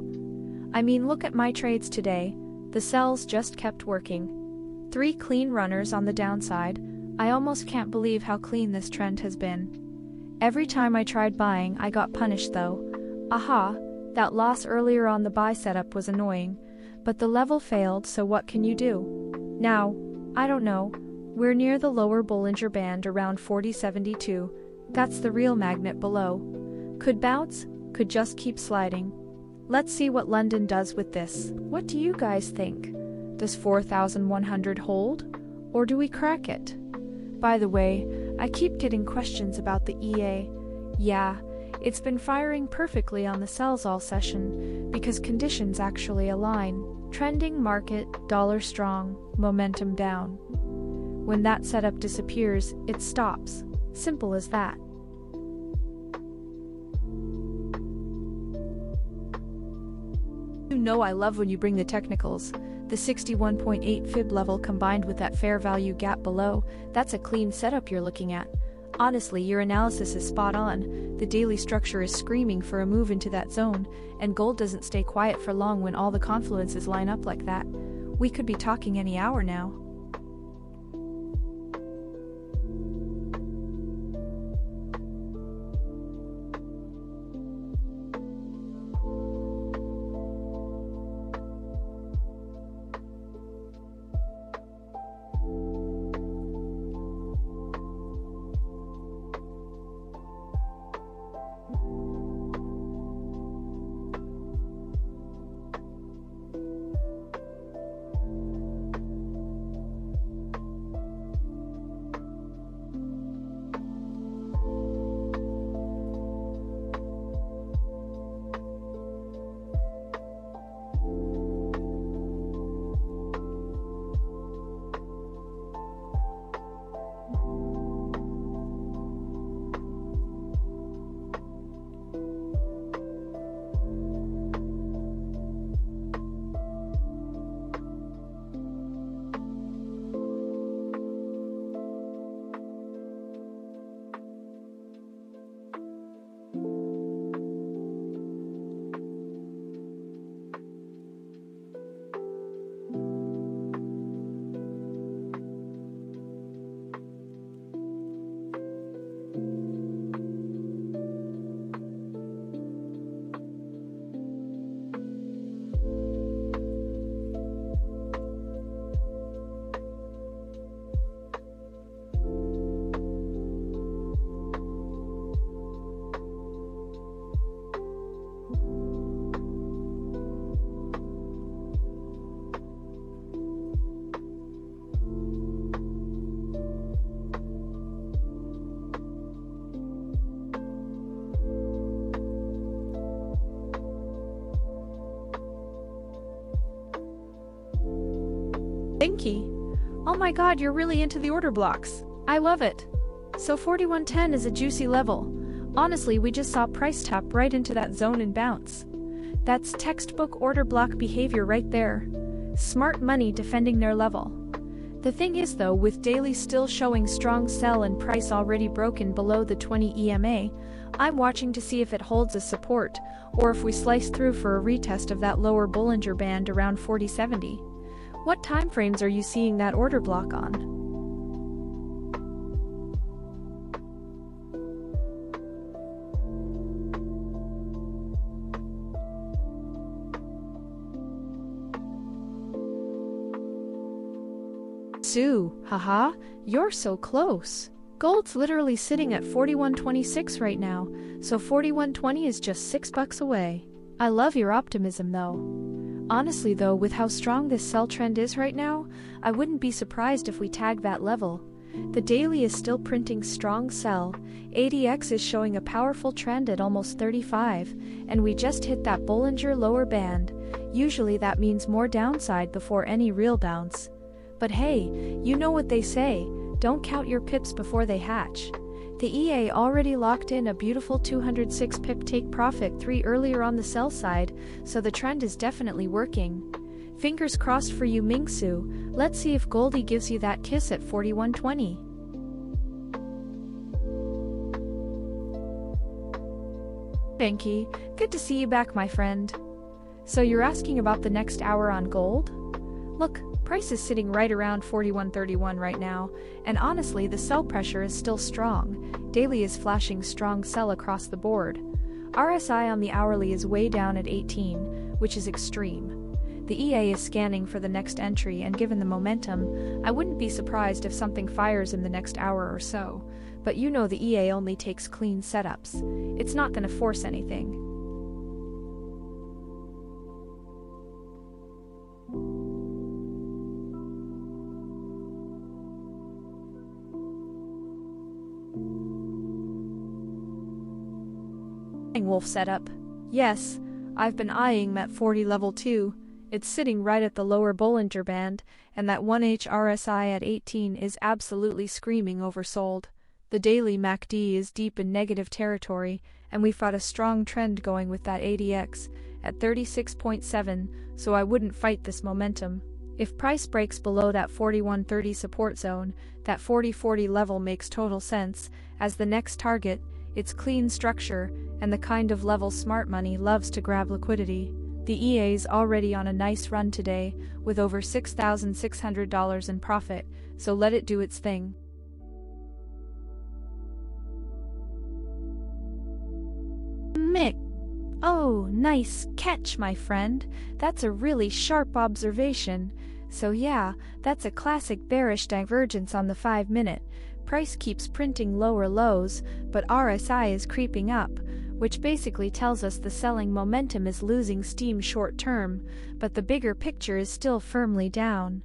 I mean, look at my trades today, the sells just kept working. 3 clean runners on the downside. I almost can't believe how clean this trend has been. Every time I tried buying, I got punished though. Aha, that loss earlier on the buy setup was annoying, but the level failed, so what can you do? Now, I don't know, we're near the lower Bollinger Band around 40.72, that's the real magnet below. Could bounce, could just keep sliding. Let's see what London does with this. What do you guys think? Does 4,100 hold? Or do we crack it? By the way, I keep getting questions about the EA. Yeah, it's been firing perfectly on the sells all session, because conditions actually align. Trending market, dollar strong, momentum down. When that setup disappears, it stops. Simple as that. You know I love when you bring the technicals. The 61.8 fib level combined with that fair value gap below, that's a clean setup you're looking at. Honestly, your analysis is spot on. The daily structure is screaming for a move into that zone, and gold doesn't stay quiet for long when all the confluences line up like that. We could be talking any hour now. Thanky. Oh my god, you're really into the order blocks. I love it. So 4110 is a juicy level. Honestly, we just saw price tap right into that zone and bounce. That's textbook order block behavior right there. Smart money defending their level. The thing is though, with daily still showing strong sell and price already broken below the 20 EMA, I'm watching to see if it holds as support, or if we slice through for a retest of that lower Bollinger Band around 40.70. What timeframes are you seeing that order block on? Sue, haha, you're so close. Gold's literally sitting at 41.26 right now, so 41.20 is just $6 away. I love your optimism though. Honestly though, with how strong this sell trend is right now, I wouldn't be surprised if we tag that level. The daily is still printing strong sell. ADX is showing a powerful trend at almost 35, and we just hit that Bollinger lower band. Usually that means more downside before any real bounce. But hey, you know what they say, don't count your pips before they hatch. The EA already locked in a beautiful 206 pip take profit 3 earlier on the sell side, so the trend is definitely working. Fingers crossed for you, Mingsu. Let's see if Goldie gives you that kiss at 41.20. Venki, good to see you back, my friend. So you're asking about the next hour on gold? Look, price is sitting right around 41.31 right now, and honestly the sell pressure is still strong. Daily is flashing strong sell across the board. RSI on the hourly is way down at 18, which is extreme. The EA is scanning for the next entry, and given the momentum, I wouldn't be surprised if something fires in the next hour or so. But you know the EA only takes clean setups. It's not gonna force anything. Wolf setup. Yes, I've been eyeing that 40 level too. It's sitting right at the lower Bollinger Band, and that 1H RSI at 18 is absolutely screaming oversold. The daily MACD is deep in negative territory, and we've got a strong trend going with that ADX at 36.7, so I wouldn't fight this momentum. If price breaks below that 41.30 support zone, that 40.40 level makes total sense as the next target. It's clean structure, and the kind of level smart money loves to grab liquidity. The EA's already on a nice run today, with over $6,600 in profit, so let it do its thing. Mick. Oh, nice catch, my friend. That's a really sharp observation. So yeah, that's a classic bearish divergence on the 5-minute. Price keeps printing lower lows, but RSI is creeping up, which basically tells us the selling momentum is losing steam short term, but the bigger picture is still firmly down.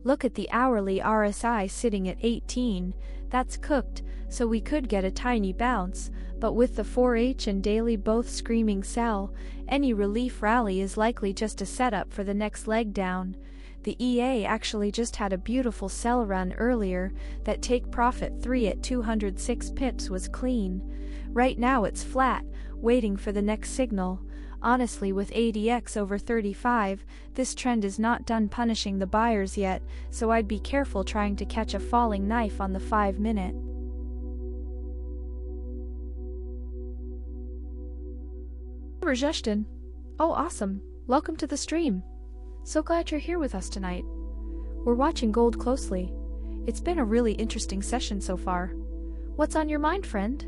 Look at the hourly RSI sitting at 18, that's cooked, so we could get a tiny bounce, but with the 4H and daily both screaming sell, any relief rally is likely just a setup for the next leg down. The EA actually just had a beautiful sell run earlier. That take profit 3 at 206 pips was clean. Right now it's flat, waiting for the next signal. Honestly, with ADX over 35, this trend is not done punishing the buyers yet, so I'd be careful trying to catch a falling knife on the 5-minute. Rajestan. Oh, awesome. Welcome to the stream. So glad you're here with us tonight. We're watching gold closely. It's been a really interesting session so far. What's on your mind, friend?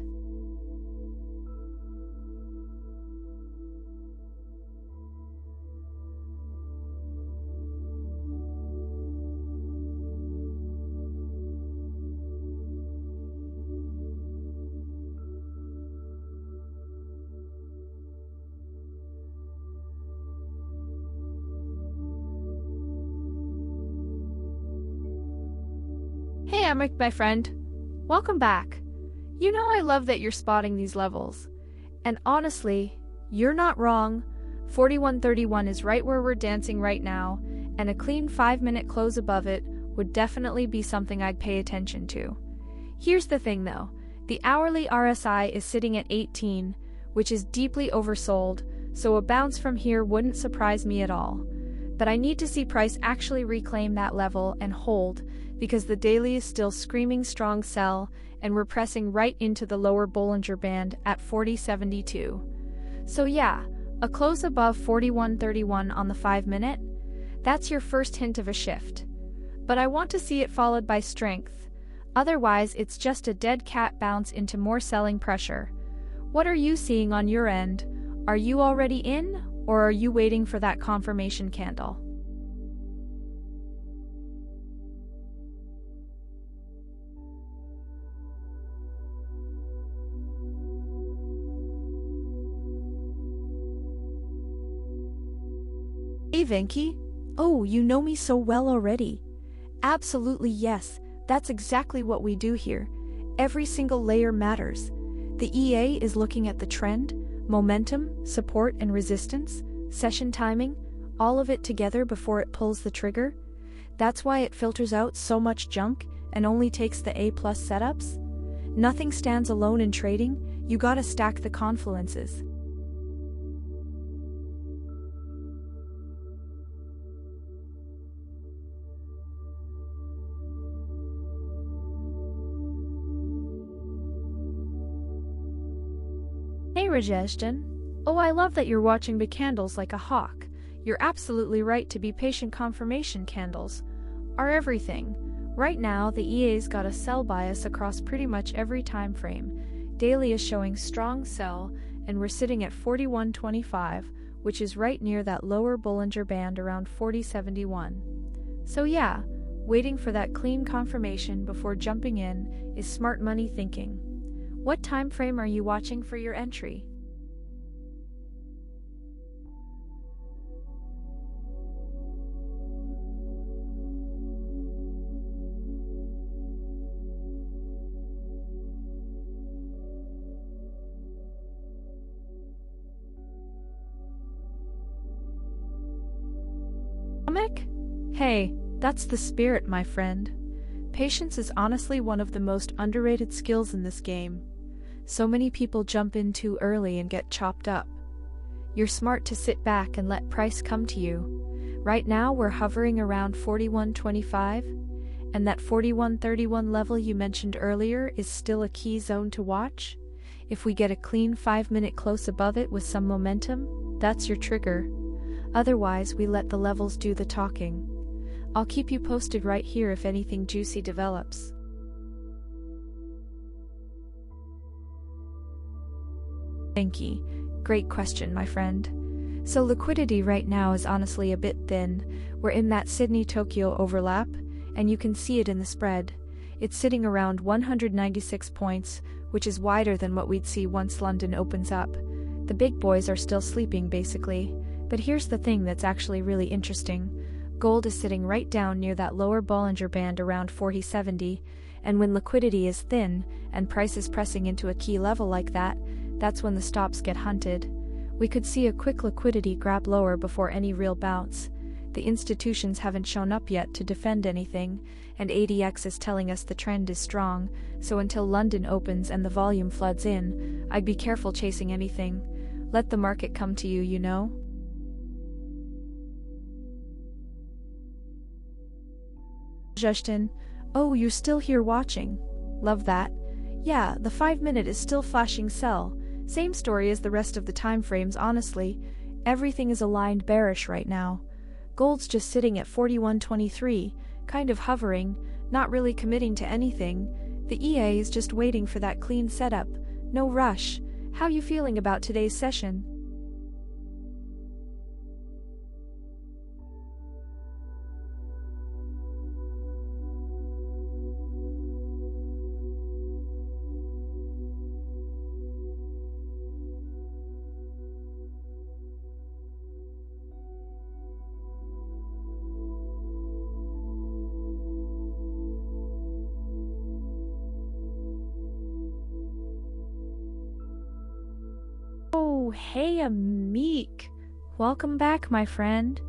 Hey, Amick, my friend. Welcome back. You know I love that you're spotting these levels. And honestly, you're not wrong. 41.31 is right where we're dancing right now, and a clean 5-minute close above it would definitely be something I'd pay attention to. Here's the thing though, the hourly RSI is sitting at 18, which is deeply oversold, so a bounce from here wouldn't surprise me at all. But I need to see price actually reclaim that level and hold, because the daily is still screaming strong sell, and we're pressing right into the lower Bollinger Band at 40.72. So yeah, a close above 41.31 on the 5-minute? That's your first hint of a shift. But I want to see it followed by strength. Otherwise, it's just a dead cat bounce into more selling pressure. What are you seeing on your end? Are you already in, or are you waiting for that confirmation candle? Hey Venki. Oh, you know me so well already. Absolutely yes, That's exactly what we do here. Every single layer matters. The EA is looking at the trend, momentum, support and resistance, session timing, all of it together before it pulls the trigger. That's why it filters out so much junk and only takes the A+ setups. Nothing stands alone in trading, you gotta stack the confluences. Hey Rajestan. Oh, I love that you're watching the candles like a hawk. You're absolutely right to be patient. Confirmation candles are everything. Right now, the EA's got a sell bias across pretty much every time frame. Daily is showing strong sell, and we're sitting at 41.25, which is right near that lower Bollinger Band around 40.71. So yeah, waiting for that clean confirmation before jumping in is smart money thinking. What time frame are you watching for your entry? Hey, that's the spirit, my friend. Patience is honestly one of the most underrated skills in this game. So many people jump in too early and get chopped up. You're smart to sit back and let price come to you. Right now we're hovering around 41.25, and that 41.31 level you mentioned earlier is still a key zone to watch. If we get a clean 5-minute close above it with some momentum, that's your trigger. Otherwise, we let the levels do the talking. I'll keep you posted right here if anything juicy develops. Thank you. Great question, my friend. So liquidity right now is honestly a bit thin. We're in that Sydney-Tokyo overlap, and you can see it in the spread. It's sitting around 196 points, which is wider than what we'd see once London opens up. The big boys are still sleeping, basically. But here's the thing that's actually really interesting. Gold is sitting right down near that lower Bollinger Band around 40.70, and when liquidity is thin and price is pressing into a key level like that, that's when the stops get hunted. We could see a quick liquidity grab lower before any real bounce. The institutions haven't shown up yet to defend anything, and ADX is telling us the trend is strong, so until London opens and the volume floods in, I'd be careful chasing anything. Let the market come to you, you know? Justin, oh, you're still here watching. Love that. Yeah, the 5-minute is still flashing sell. Same story as the rest of the time frames, honestly. Everything is aligned bearish right now. Gold's just sitting at 41.23, kind of hovering, not really committing to anything. The EA is just waiting for that clean setup. No rush. How you feeling about today's session? Oh, hey Amik. Welcome back, my friend.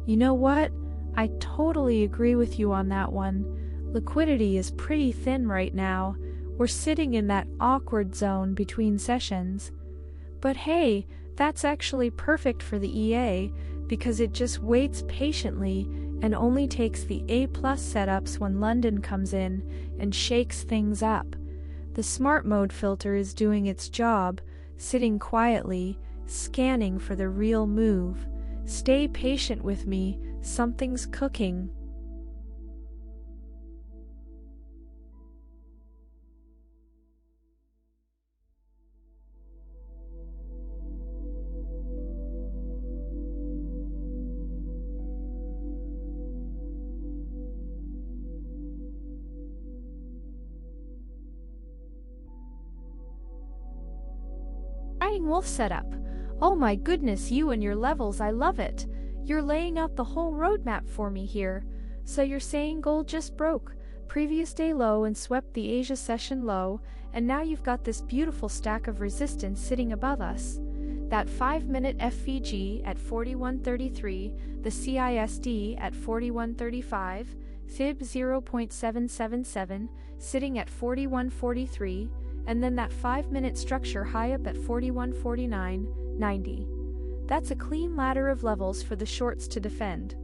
You know what? I totally agree with you on that one. Liquidity is pretty thin right now. We're sitting in that awkward zone between sessions. But hey, that's actually perfect for the EA because it just waits patiently and only takes the A+ setups when London comes in and shakes things up. The smart mode filter is doing its job, sitting quietly, scanning for the real move. Stay patient with me, something's cooking. Wolf setup. Oh my goodness, you and your levels, I love it. You're laying out the whole roadmap for me here. So you're saying gold just broke previous day low and swept the Asia session low, and now you've got this beautiful stack of resistance sitting above us. That 5-minute FVG at 41.33, the CISD at 41.35, FIB 0.777 sitting at 41.43, and then that 5-minute structure high up at 41.49.90. That's a clean ladder of levels for the shorts to defend.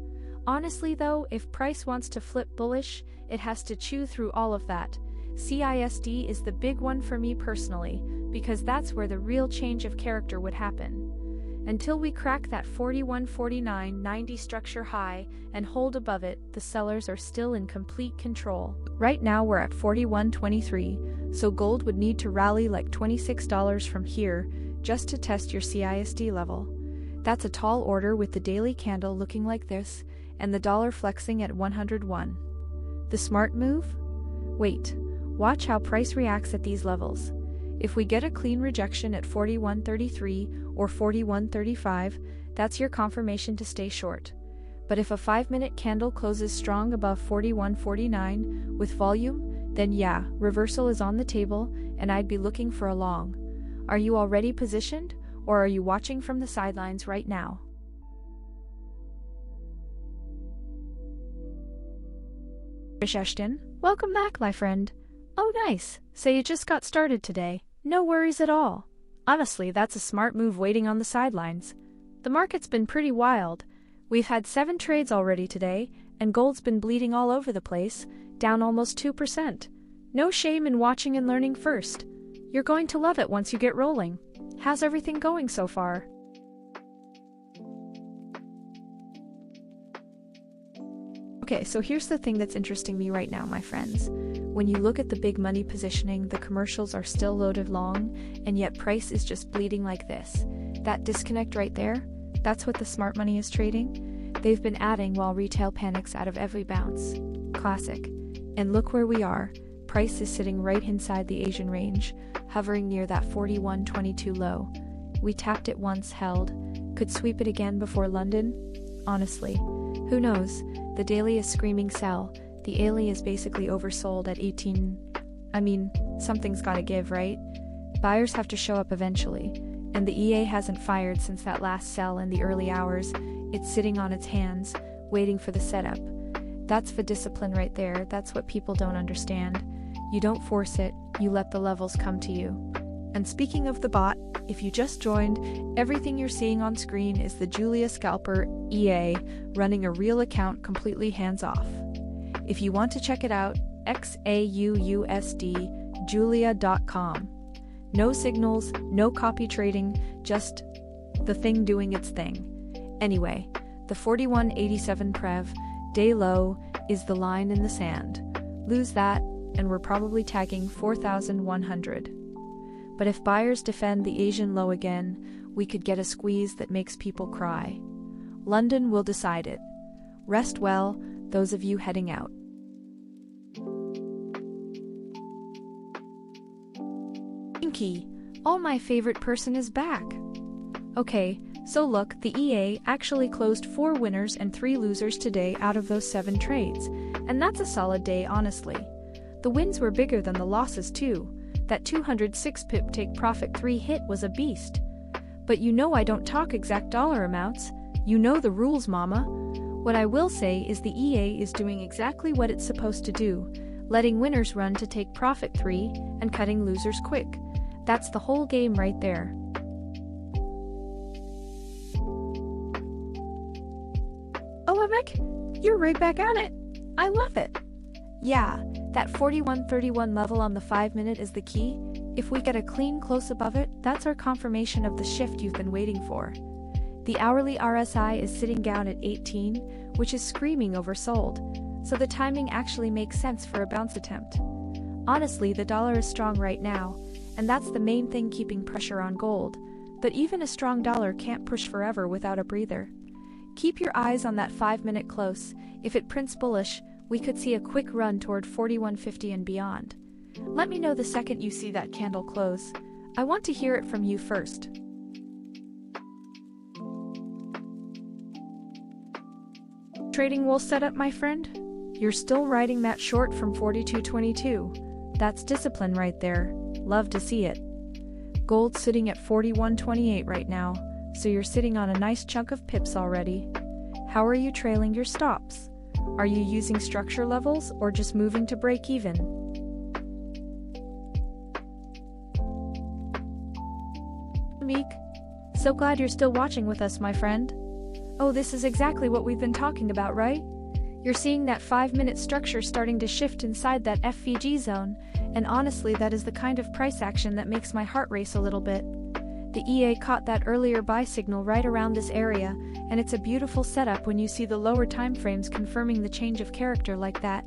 Honestly though, if price wants to flip bullish, it has to chew through all of that. CISD is the big one for me personally, because that's where the real change of character would happen. Until we crack that 41.49.90 structure high and hold above it, the sellers are still in complete control. Right now we're at 41.23, so gold would need to rally like $26 from here just to test your CISD level. That's a tall order with the daily candle looking like this and the dollar flexing at 101. The smart move? Wait, watch how price reacts at these levels. If we get a clean rejection at 41.33 or 41.35, that's your confirmation to stay short. But if a 5-minute candle closes strong above 41.49 with volume, then yeah, reversal is on the table and I'd be looking for a long. Are you already positioned, or are you watching from the sidelines right now? Ashton, welcome back, my friend. Oh nice, so you just got started today. No worries at all. Honestly, that's a smart move waiting on the sidelines. The market's been pretty wild. We've had 7 trades already today, and gold's been bleeding all over the place, down almost 2%. No shame in watching and learning first. You're going to love it once you get rolling. How's everything going so far? Okay, so here's the thing that's interesting me right now, my friends. When you look at the big money positioning, the commercials are still loaded long, and yet price is just bleeding like this. That disconnect right there, that's what the smart money is trading. They've been adding while retail panics out of every bounce. Classic. And look where we are. Price is sitting right inside the Asian range, hovering near that 41.22 low. We tapped it once, held. Could sweep it again before London? Honestly, who knows? The daily is screaming sell. The ALI is basically oversold at 18. I mean, something's gotta give, right? Buyers have to show up eventually, and the EA hasn't fired since that last sell in the early hours. It's sitting on its hands, waiting for the setup. That's the discipline right there. That's what people don't understand. You don't force it, you let the levels come to you. And speaking of the bot, if you just joined, everything you're seeing on screen is the Julia Scalper EA running a real account completely hands-off. If you want to check it out, XAUUSD, Julia.com. No signals, no copy trading, just the thing doing its thing. Anyway, the 41.87 Prev, day low, is the line in the sand. Lose that, and we're probably tagging 4,100. But if buyers defend the Asian low again, we could get a squeeze that makes people cry. London will decide it. Rest well, those of you heading out. Pinky, all my favorite person is back. Okay, so look, the EA actually closed 4 winners and 3 losers today out of those 7 trades, and that's a solid day, honestly. The wins were bigger than the losses too. That 206 pip take profit 3 hit was a beast. But you know I don't talk exact dollar amounts. You know the rules, mama. What I will say is the EA is doing exactly what it's supposed to do, letting winners run to take profit 3 and cutting losers quick. That's the whole game right there. Olympic, you're right back at it. I love it. Yeah, that 41.31 level on the 5-minute is the key. If we get a clean close above it, that's our confirmation of the shift you've been waiting for. The hourly RSI is sitting down at 18, which is screaming oversold, so the timing actually makes sense for a bounce attempt. Honestly, the dollar is strong right now, and that's the main thing keeping pressure on gold, but even a strong dollar can't push forever without a breather. Keep your eyes on that 5-minute close. If it prints bullish, we could see a quick run toward 41.50 and beyond. Let me know the second you see that candle close. I want to hear it from you first. Trading wool setup, my friend? You're still riding that short from 42.22. That's discipline right there. Love to see it. Gold's sitting at 41.28 right now, so you're sitting on a nice chunk of pips already. How are you trailing your stops? Are you using structure levels or just moving to break even? Meek, so glad you're still watching with us, my friend. Oh, this is exactly what we've been talking about, right? You're seeing that 5-minute structure starting to shift inside that FVG zone, and honestly, that is the kind of price action that makes my heart race a little bit. The EA caught that earlier buy signal right around this area, and it's a beautiful setup when you see the lower timeframes confirming the change of character like that.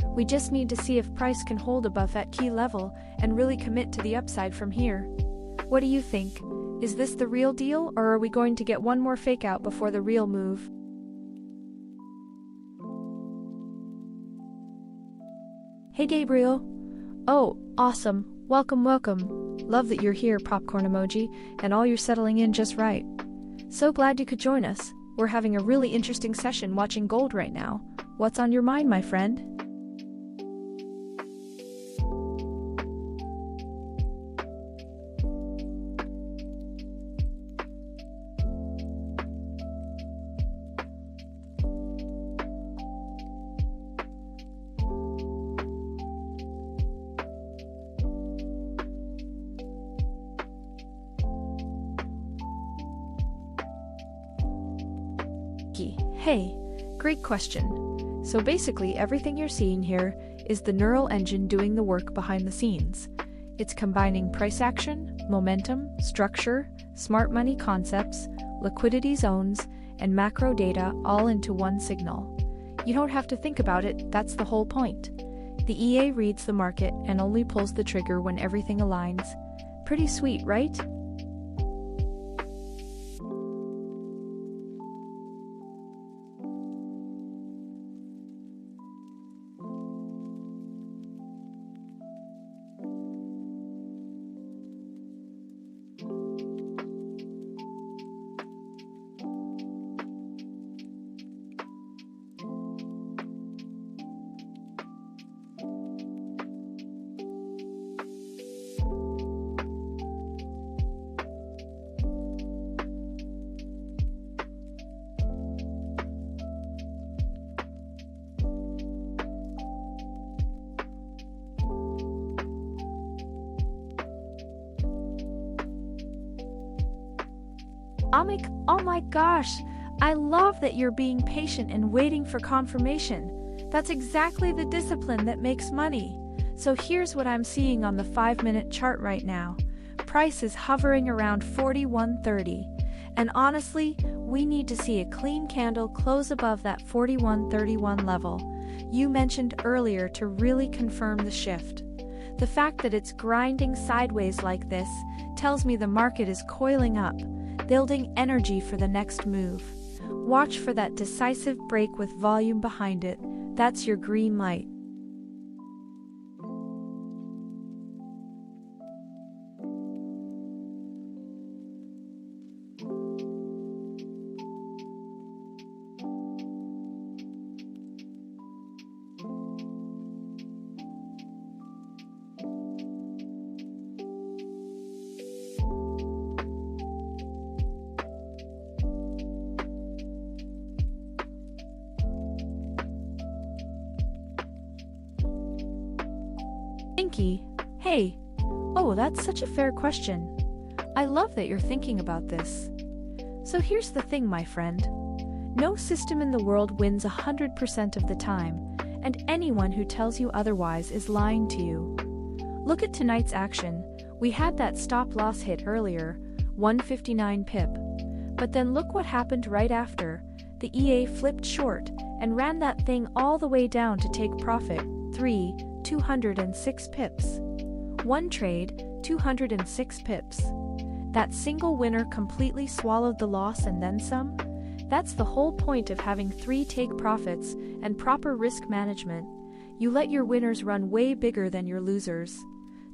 We just need to see if price can hold above that key level and really commit to the upside from here. What do you think? Is this the real deal, or are we going to get one more fake out before the real move? Hey Gabriel. Oh, awesome. Welcome, welcome. Love that you're here, popcorn emoji, and all you're settling in just right. So glad you could join us. We're having a really interesting session watching gold right now. What's on your mind, my friend? Hey, great question. So basically everything you're seeing here is the neural engine doing the work behind the scenes. It's combining price action, momentum, structure, smart money concepts, liquidity zones, and macro data all into one signal. You don't have to think about it, that's the whole point. The EA reads the market and only pulls the trigger when everything aligns. Pretty sweet, right? Amik, oh my gosh, I love that you're being patient and waiting for confirmation. That's exactly the discipline that makes money. So here's what I'm seeing on the 5-minute chart right now. Price is hovering around 41.30. And honestly, we need to see a clean candle close above that 41.31 level you mentioned earlier to really confirm the shift. The fact that it's grinding sideways like this tells me the market is coiling up, building energy for the next move. Watch for that decisive break with volume behind it. That's your green light. Hey, oh, that's such a fair question. I love that you're thinking about this. So here's the thing, my friend. No system in the world wins 100% of the time, and anyone who tells you otherwise is lying to you. Look at tonight's action. We had that stop loss hit earlier, 159 pip. But then look what happened right after. The EA flipped short and ran that thing all the way down to take profit. 206 pips. One trade, 206 pips. That single winner completely swallowed the loss and then some? That's the whole point of having 3 take profits and proper risk management. You let your winners run way bigger than your losers.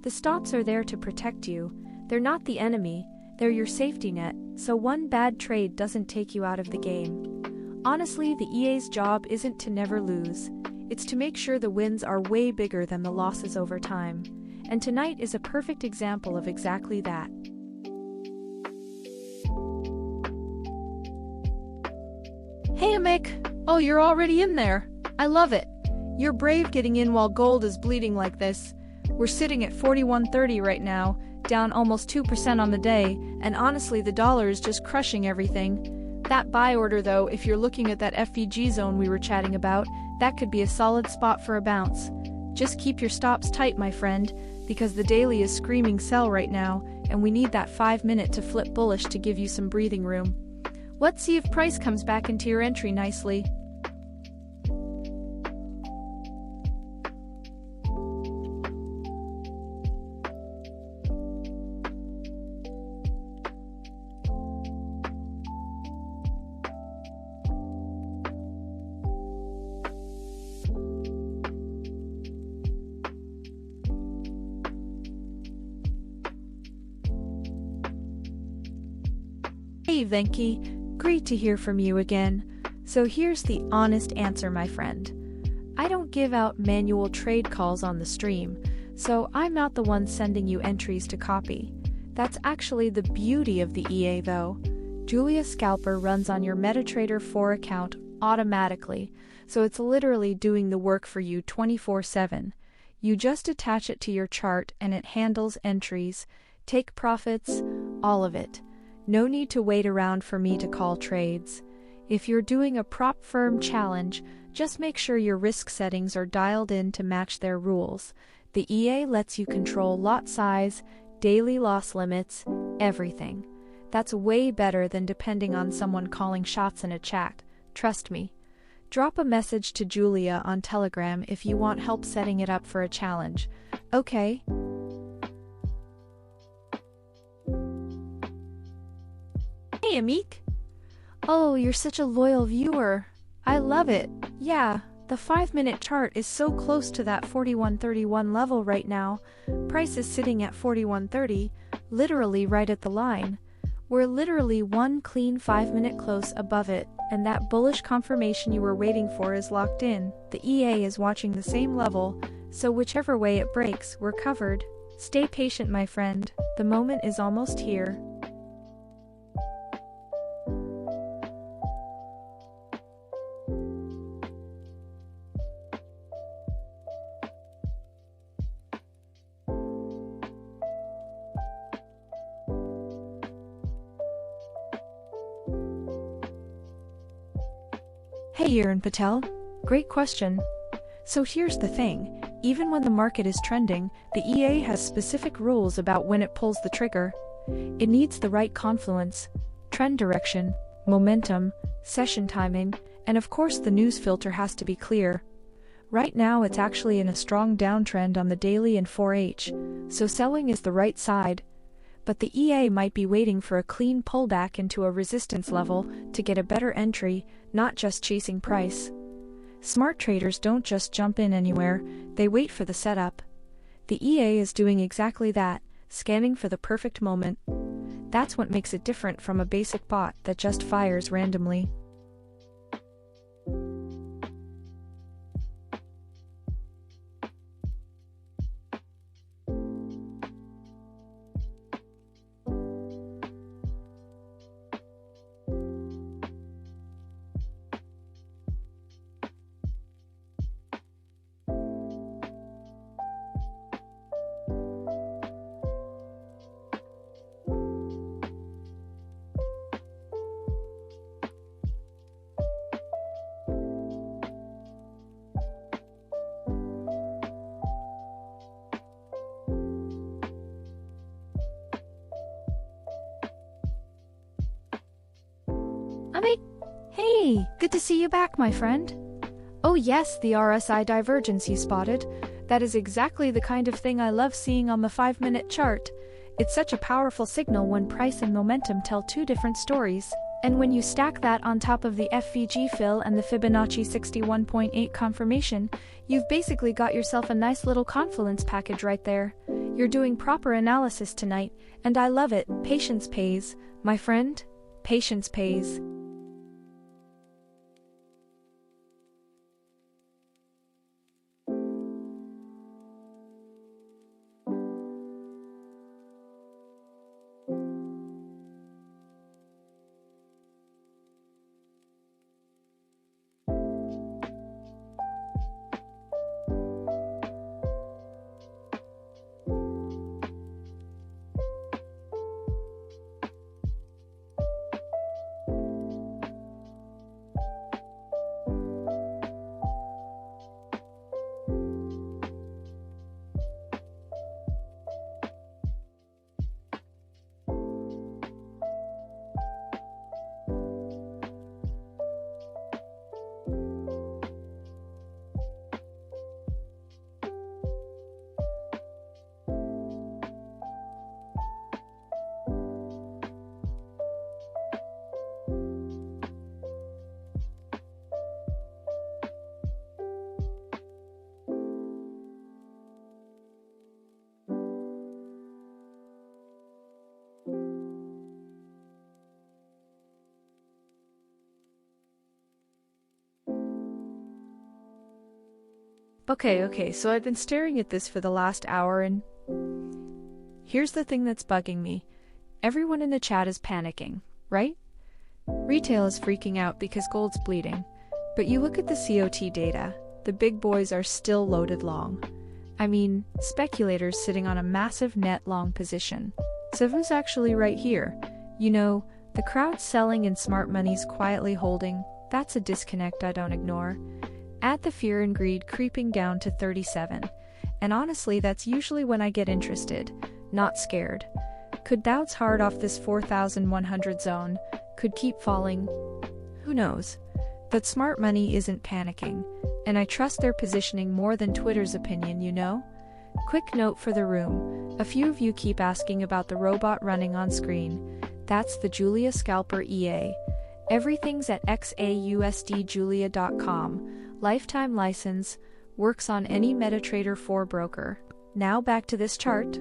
The stops are there to protect you. They're not the enemy, they're your safety net, so one bad trade doesn't take you out of the game. Honestly, the EA's job isn't to never lose. It's to make sure the wins are way bigger than the losses over time. And tonight is a perfect example of exactly that. Hey Mick! Oh, you're already in there. I love it. You're brave getting in while gold is bleeding like this. We're sitting at 41.30 right now, down almost 2% on the day, and honestly the dollar is just crushing everything. That buy order though, if you're looking at that FVG zone we were chatting about, that could be a solid spot for a bounce. Just keep your stops tight, my friend, because the daily is screaming sell right now, and we need that 5-minute to flip bullish to give you some breathing room. Let's see if price comes back into your entry nicely. Hey Venki, great to hear from you again. So here's the honest answer, my friend. I don't give out manual trade calls on the stream, so I'm not the one sending you entries to copy. That's actually the beauty of the EA though. Julia Scalper runs on your MetaTrader 4 account automatically, so it's literally doing the work for you 24/7. You just attach it to your chart and it handles entries, take profits, all of it. No need to wait around for me to call trades. If you're doing a prop firm challenge, just make sure your risk settings are dialed in to match their rules. The EA lets you control lot size, daily loss limits, everything. That's way better than depending on someone calling shots in a chat. Trust me. Drop a message to Julia on Telegram if you want help setting it up for a challenge. Okay? Hey Amik! Oh, you're such a loyal viewer. I love it. Yeah, the 5-minute chart is so close to that 41.31 level right now. Price is sitting at 41.30, literally right at the line. We're literally one clean 5-minute close above it, and that bullish confirmation you were waiting for is locked in. The EA is watching the same level, so whichever way it breaks, we're covered. Stay patient, my friend. The moment is almost here. Hey Aaron Patel, great question. So here's the thing, even when the market is trending, the EA has specific rules about when it pulls the trigger. It needs the right confluence, trend direction, momentum, session timing, and of course the news filter has to be clear. Right now it's actually in a strong downtrend on the daily and 4H, so selling is the right side. But the EA might be waiting for a clean pullback into a resistance level to get a better entry, not just chasing price. Smart traders don't just jump in anywhere, they wait for the setup. The EA is doing exactly that, scanning for the perfect moment. That's what makes it different from a basic bot that just fires randomly. Hey, good to see you back, my friend. Oh yes, the RSI divergence you spotted. That is exactly the kind of thing I love seeing on the 5-minute chart. It's such a powerful signal when price and momentum tell two different stories. And when you stack that on top of the FVG fill and the Fibonacci 61.8 confirmation, you've basically got yourself a nice little confluence package right there. You're doing proper analysis tonight, and I love it. Patience pays, my friend. Patience pays. Okay, so I've been staring at this for the last hour and here's the thing that's bugging me. Everyone in the chat is panicking, right? Retail is freaking out because gold's bleeding. But you look at the COT data, the big boys are still loaded long. I mean, speculators sitting on a massive net long position. So who's actually right here? You know, the crowd selling and smart money's quietly holding. That's a disconnect I don't ignore. Add the fear and greed creeping down to 37. And honestly, that's usually when I get interested, not scared. Could bounce hard off this 4,100 zone, could keep falling. Who knows? But smart money isn't panicking, and I trust their positioning more than Twitter's opinion, you know? Quick note for the room. A few of you keep asking about the robot running on screen. That's the Julia Scalper EA. Everything's at XAUUSD Lifetime license, works on any MetaTrader 4 broker. Now back to this chart.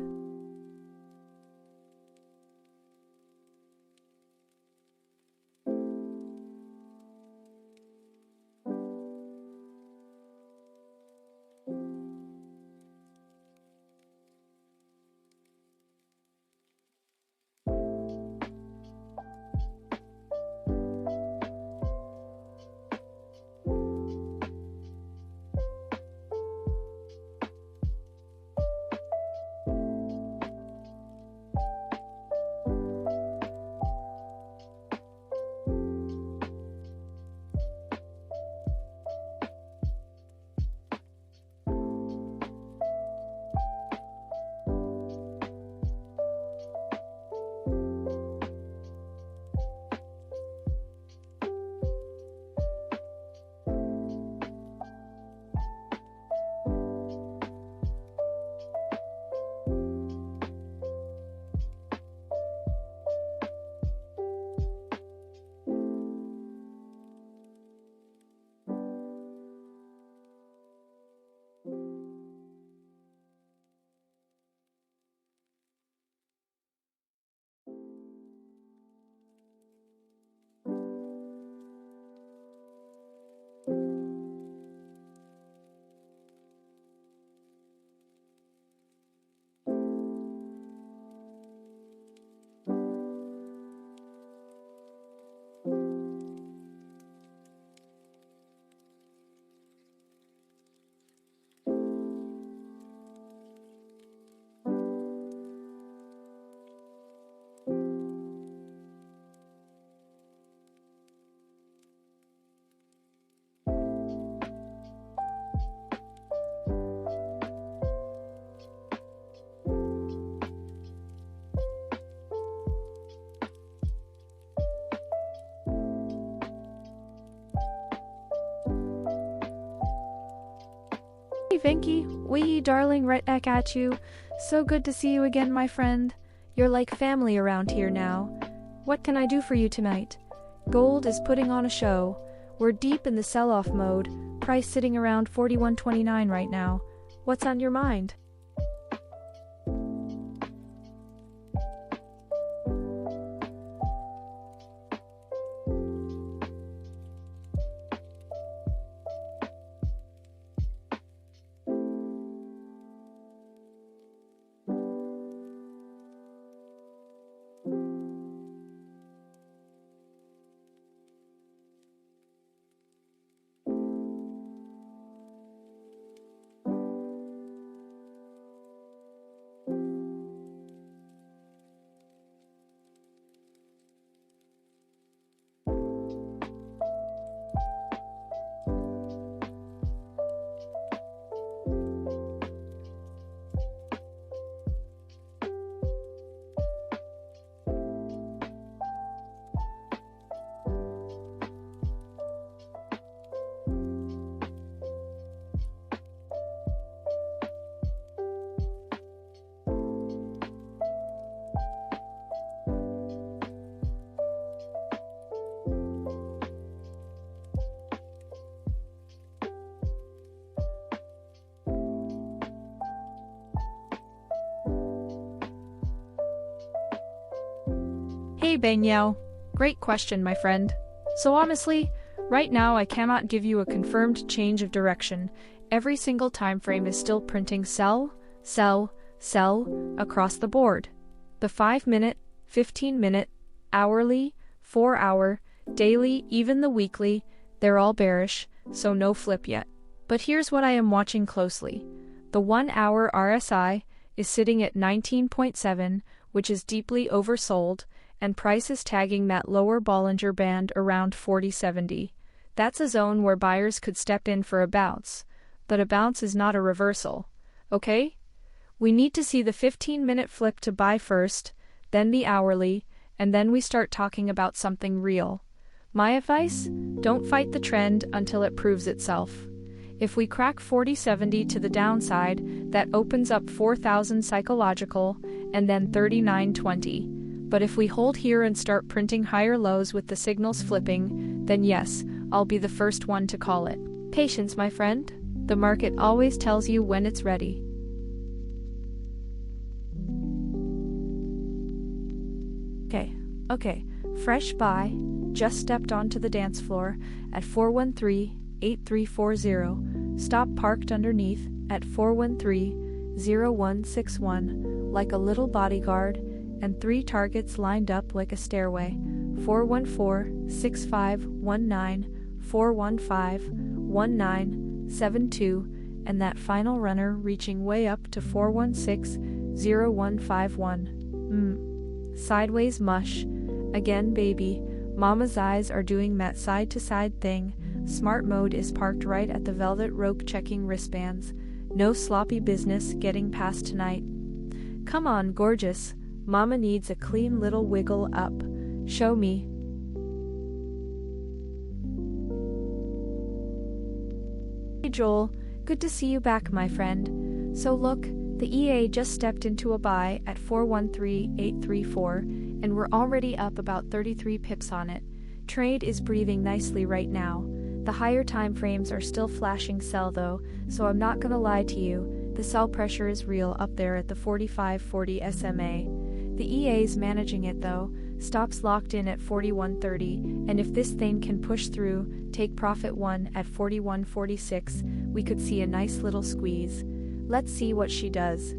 Hey Vinky, wee darling, right back at you. So good to see you again, my friend. You're like family around here now. What can I do for you tonight? Gold is putting on a show. We're deep in the sell-off mode, price sitting around 41.29 right now. What's on your mind? Hey Banyao, great question, my friend. So honestly, right now I cannot give you a confirmed change of direction. Every single time frame is still printing sell, sell, sell across the board. The 5-minute, 15-minute, hourly, 4-hour, daily, even the weekly, they're all bearish, so no flip yet. But here's what I am watching closely. The 1-hour RSI is sitting at 19.7, which is deeply oversold, and price is tagging that lower Bollinger Band around 40.70. That's a zone where buyers could step in for a bounce, but a bounce is not a reversal, okay? We need to see the 15-minute flip to buy first, then the hourly, and then we start talking about something real. My advice? Don't fight the trend until it proves itself. If we crack 40.70 to the downside, that opens up 4,000 psychological, and then 39.20. But if we hold here and start printing higher lows with the signals flipping, then yes, I'll be the first one to call it. Patience, my friend. The market always tells you when it's ready. Okay, fresh buy, just stepped onto the dance floor at 413-8340, stop parked underneath at 413-0161, like a little bodyguard, and 3 targets lined up like a stairway, 414-6519, 415-1972, and that final runner reaching way up to 416-0151. Sideways mush. Again, baby, mama's eyes are doing that side-to-side thing. Smart mode is parked right at the velvet rope checking wristbands. No sloppy business getting past tonight. Come on, gorgeous. Mama needs a clean little wiggle up. Show me. Hey Joel, good to see you back, my friend. So look, the EA just stepped into a buy at 413-834, and we're already up about 33 pips on it. Trade is breathing nicely right now. The higher time frames are still flashing sell though, so I'm not gonna lie to you, the sell pressure is real up there at the 45-40 SMA. The EA's managing it though, stops locked in at 41.30, and if this thing can push through, take profit 1 at 41.46, we could see a nice little squeeze. Let's see what she does.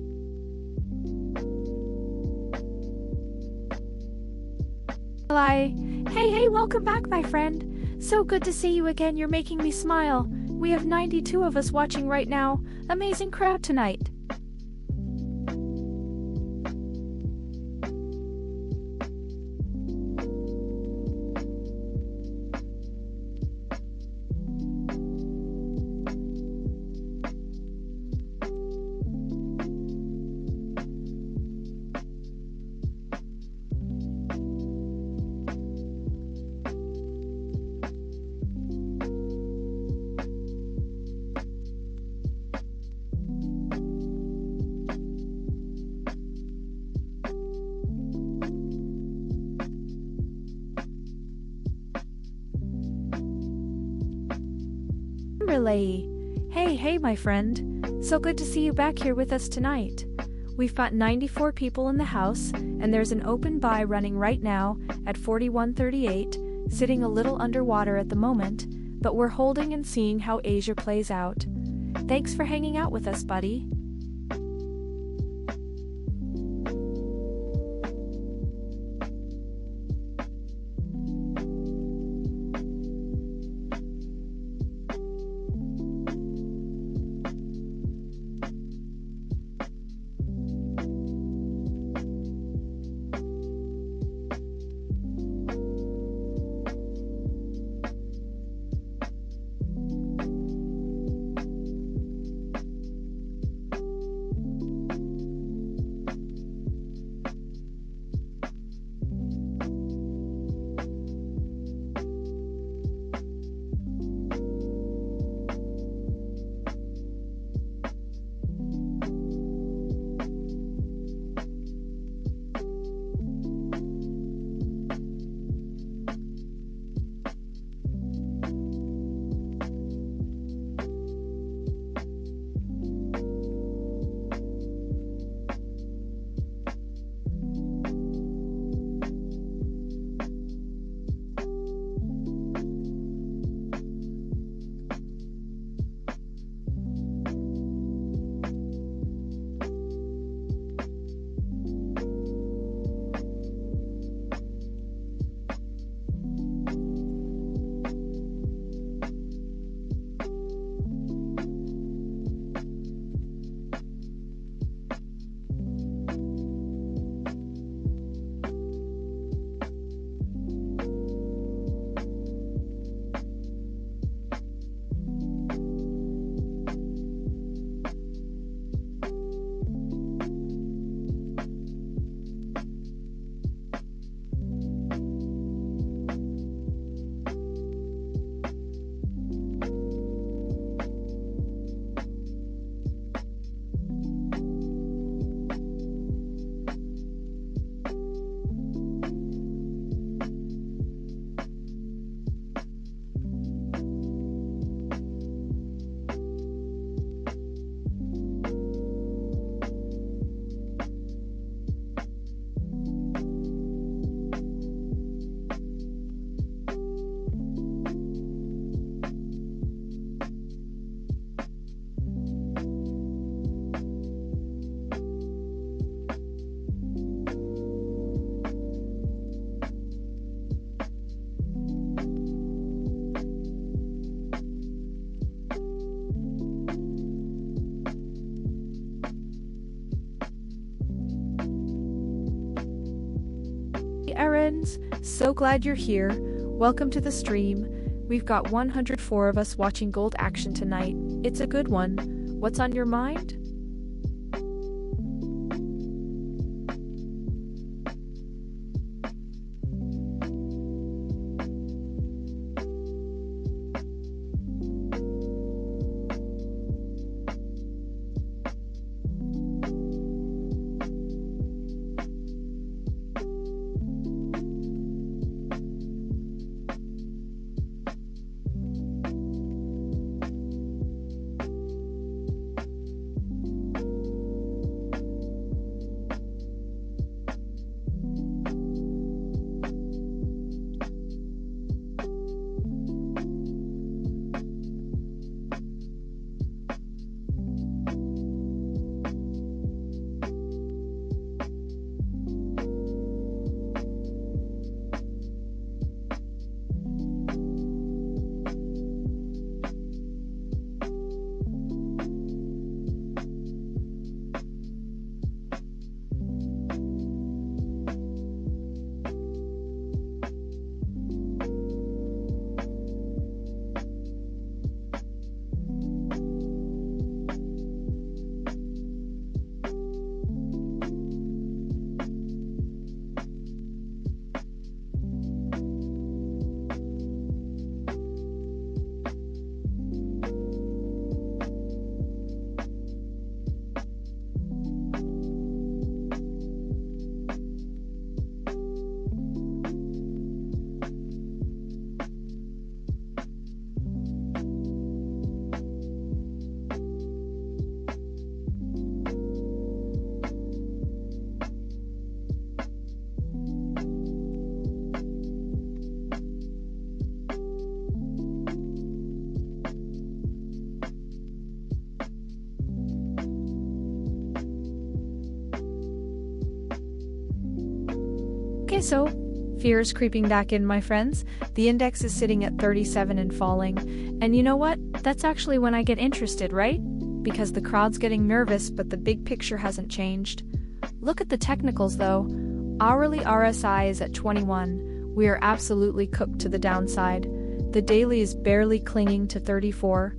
Hey, welcome back, my friend. So good to see you again, you're making me smile. We have 92 of us watching right now. Amazing crowd tonight. Hey, my friend. So good to see you back here with us tonight. We've got 94 people in the house, and there's an open buy running right now at 41.38, sitting a little underwater at the moment, but we're holding and seeing how Asia plays out. Thanks for hanging out with us, buddy. So glad you're here. Welcome to the stream. We've got 104 of us watching gold action tonight. It's a good one. What's on your mind? Okay, so fear is creeping back in, my friends. The index is sitting at 37 and falling. And you know what? That's actually when I get interested, right? Because the crowd's getting nervous, but the big picture hasn't changed. Look at the technicals though. Hourly RSI is at 21. We are absolutely cooked to the downside. The daily is barely clinging to 34.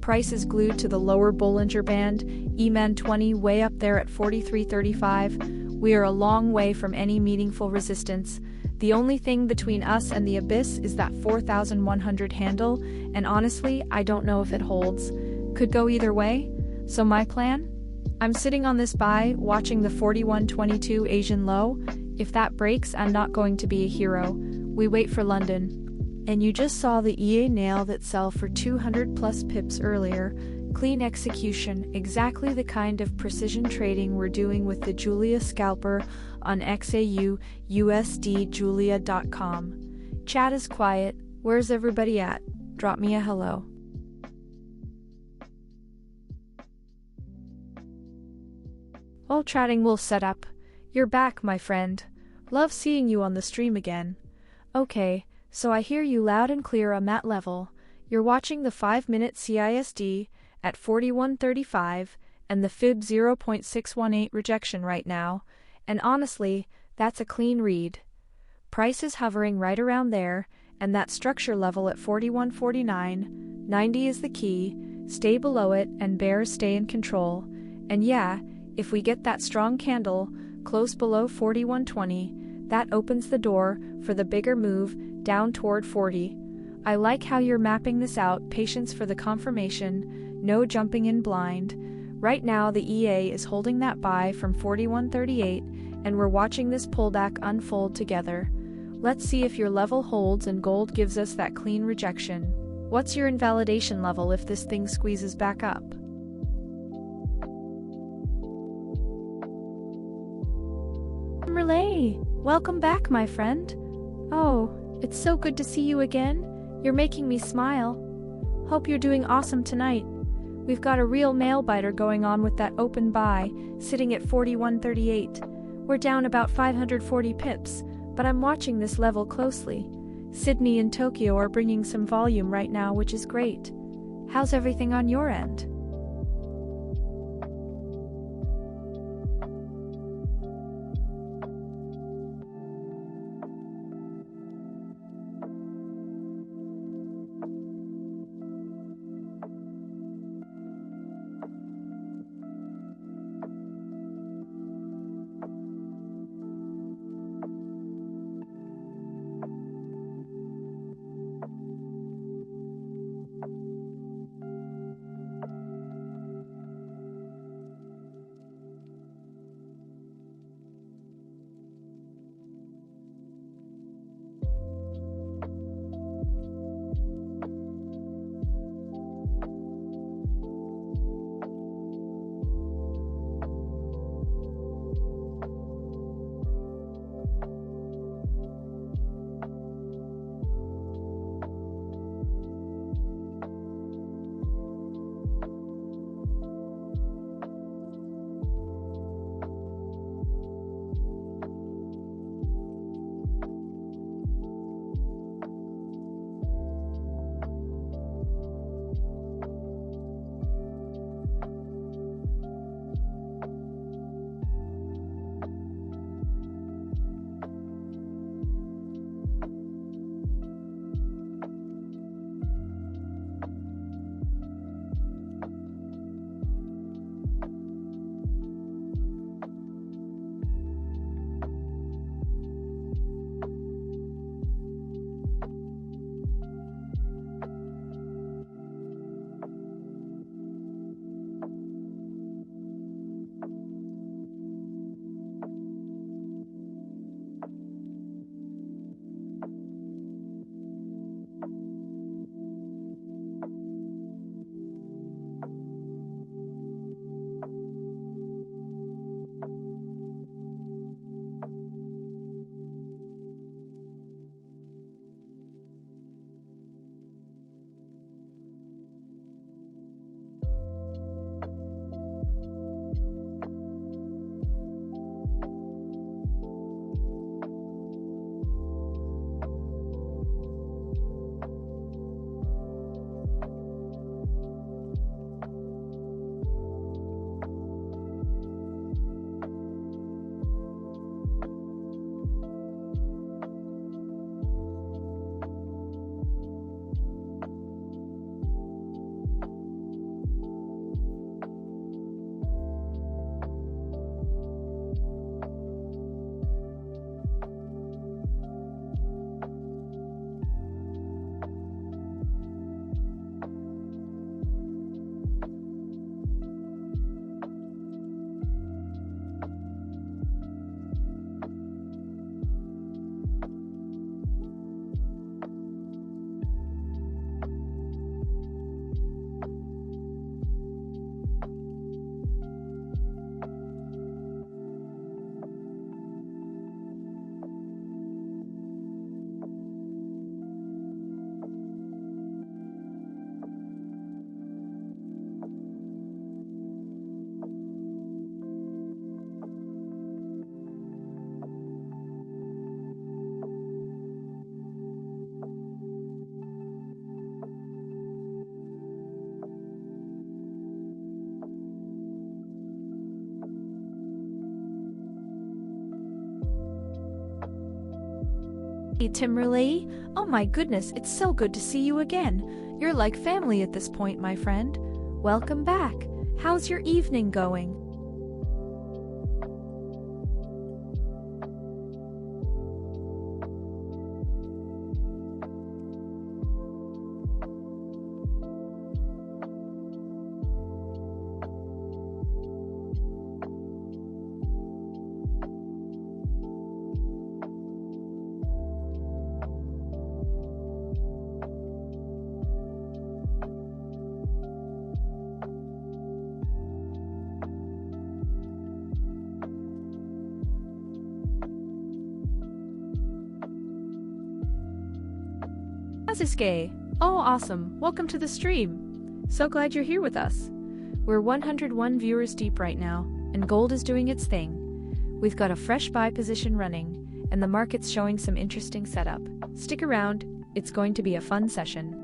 Price is glued to the lower Bollinger Band, EMAN 20 way up there at 43.35. We are a long way from any meaningful resistance. The only thing between us and the abyss is that 4,100 handle, and honestly, I don't know if it holds. Could go either way. So my plan? I'm sitting on this buy, watching the 41.22 Asian low. If that breaks, I'm not going to be a hero. We wait for London. And you just saw the EA nail that sell for 200 plus pips earlier. Clean execution, exactly the kind of precision trading we're doing with the Julia scalper on XAUUSD Julia.com. Chat is quiet. Where's everybody at? Drop me a hello. While chatting will set up. You're back, my friend. Love seeing you on the stream again. Okay, so I hear you loud and clear on that level. You're watching the 5-minute CISD at 41.35 and the fib 0.618 rejection right now, and honestly, that's a clean read. Price is hovering right around there, and that structure level at 41.49, 90 is the key. Stay below it and bears stay in control. And yeah, if we get that strong candle close below 41.20, that opens the door for the bigger move down toward 40. I like how you're mapping this out. Patience for the confirmation. No jumping in blind. Right now the EA is holding that buy from 41.38 and we're watching this pullback unfold together. Let's see if your level holds and gold gives us that clean rejection. What's your invalidation level if this thing squeezes back up? Relay! Welcome back, my friend. Oh, it's so good to see you again. You're making me smile. Hope you're doing awesome tonight. We've got a real nail biter going on with that open buy, sitting at 41.38. We're down about 540 pips, but I'm watching this level closely. Sydney and Tokyo are bringing some volume right now, which is great. How's everything on your end? Hey, Timberlake. Oh my goodness, it's so good to see you again. You're like family at this point, my friend. Welcome back. How's your evening going? XAUUSD. Oh, awesome. Welcome to the stream. So glad you're here with us. We're 101 viewers deep right now, and gold is doing its thing. We've got a fresh buy position running, and the market's showing some interesting setup. Stick around, it's going to be a fun session.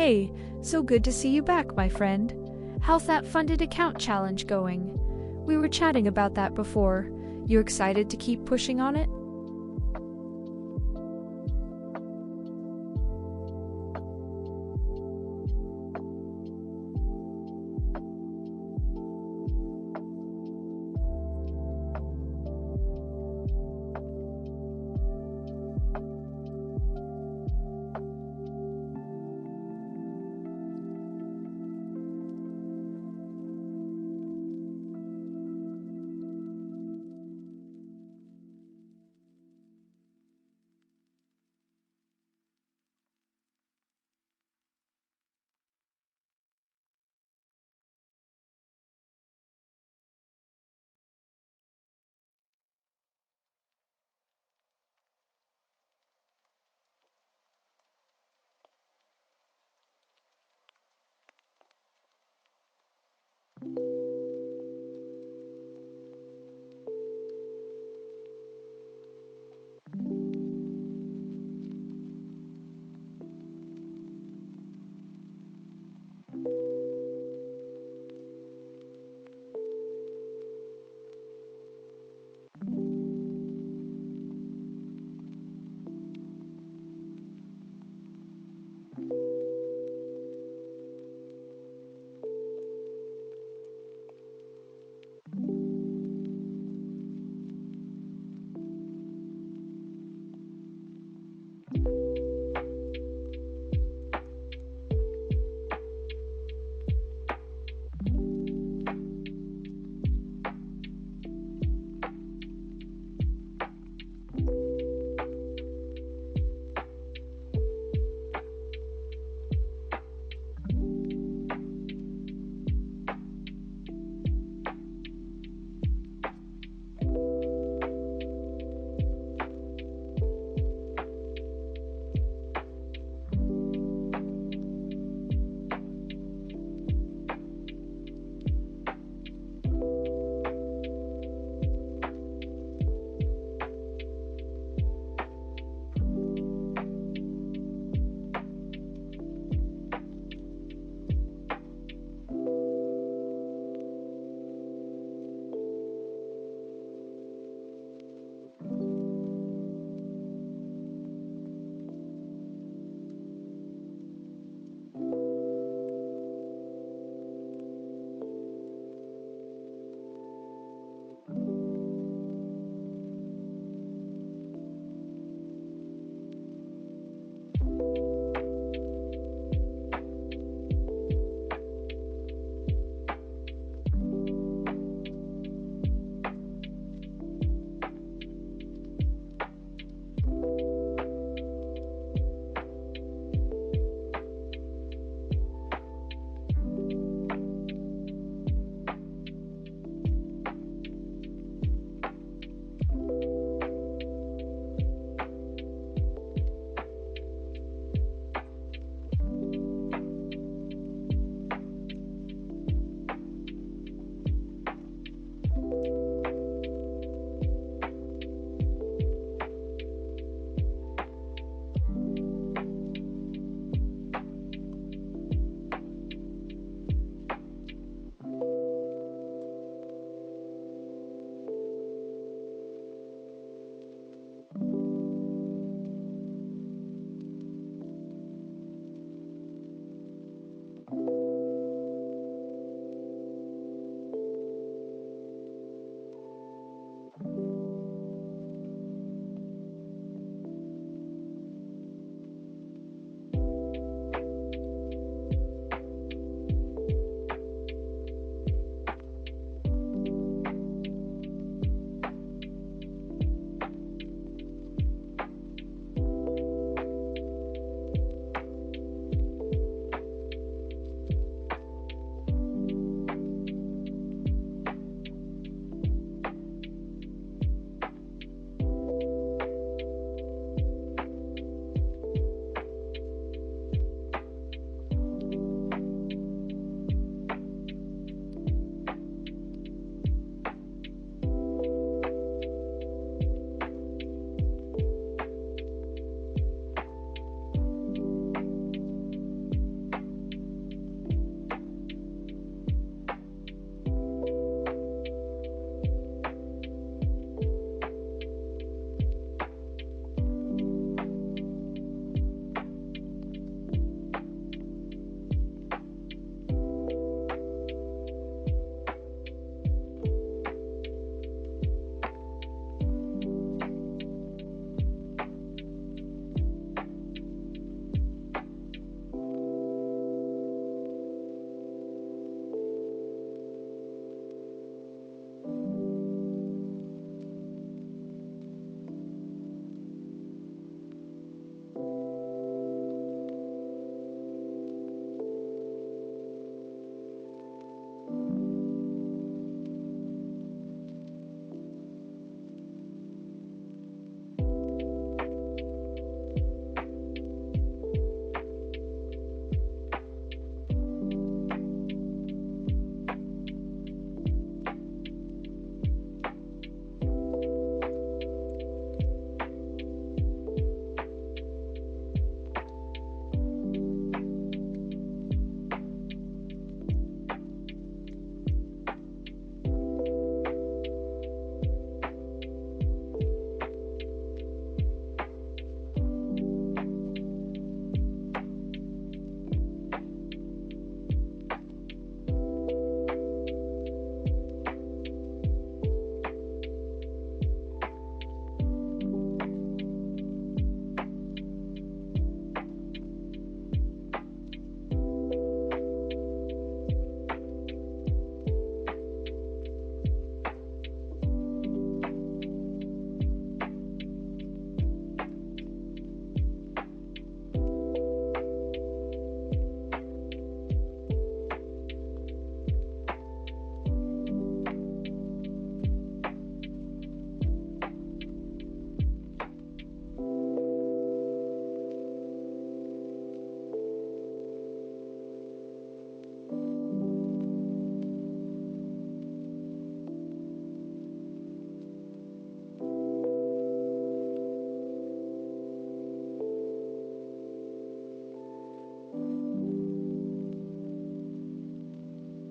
Hey, so good to see you back, my friend. How's that funded account challenge going? We were chatting about that before. You excited to keep pushing on it?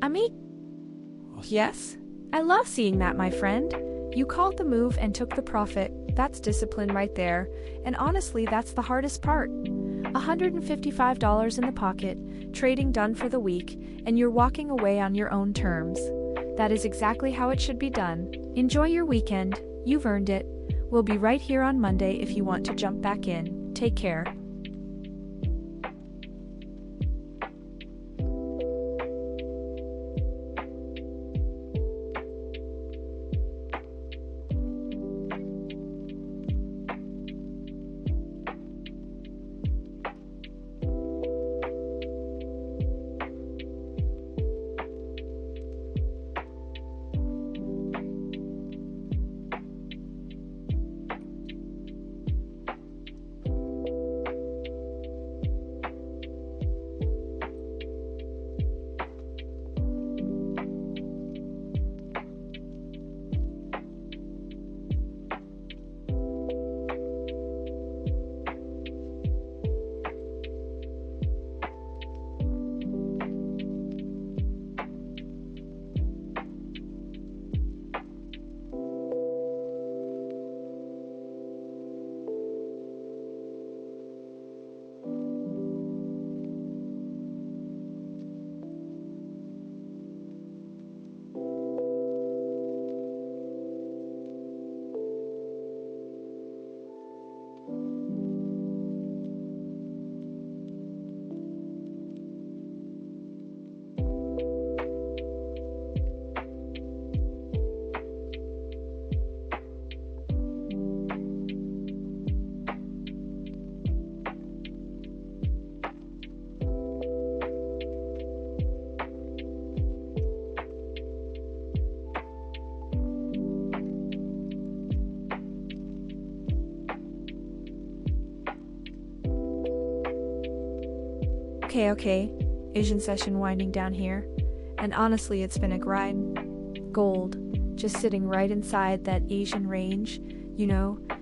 me? Yes? I love seeing that, my friend. You called the move and took the profit. That's discipline right there. And honestly, that's the hardest part. $155 in the pocket, trading done for the week, and you're walking away on your own terms. That is exactly how it should be done. Enjoy your weekend. You've earned it. We'll be right here on Monday if you want to jump back in. Take care. Okay. Asian session winding down here. And honestly, it's been a grind. Gold, just sitting right inside that Asian range,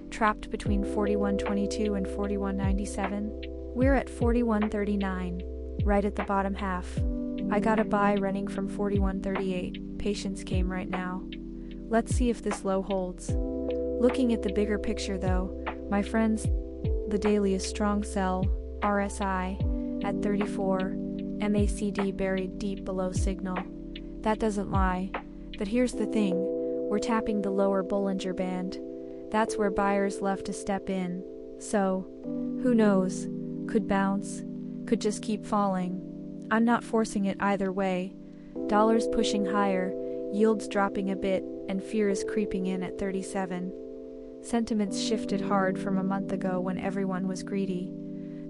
trapped between 41.22 and 41.97. We're at 41.39, right at the bottom half. I got a buy running from 41.38. Patience came right now. Let's see if this low holds. Looking at the bigger picture though, my friends, the daily is strong sell, RSI, at 34, MACD buried deep below signal. That doesn't lie, but here's the thing, we're tapping the lower Bollinger Band. That's where buyers love to step in. So, who knows, could bounce, could just keep falling. I'm not forcing it either way. Dollars pushing higher, yields dropping a bit, and fear is creeping in at 37. Sentiments shifted hard from a month ago when everyone was greedy.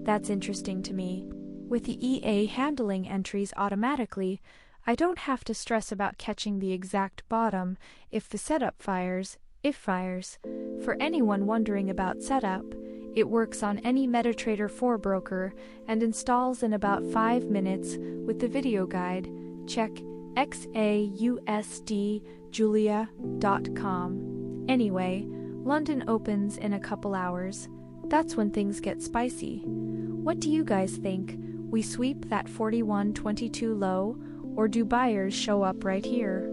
That's interesting to me. With the EA handling entries automatically, I don't have to stress about catching the exact bottom if the setup fires, if fires. For anyone wondering about setup, it works on any MetaTrader 4 broker and installs in about 5 minutes with the video guide. Check XAUUSD Julia.com. Anyway, London opens in a couple hours. That's when things get spicy. What do you guys think? We sweep that 41.22 low, or do buyers show up right here?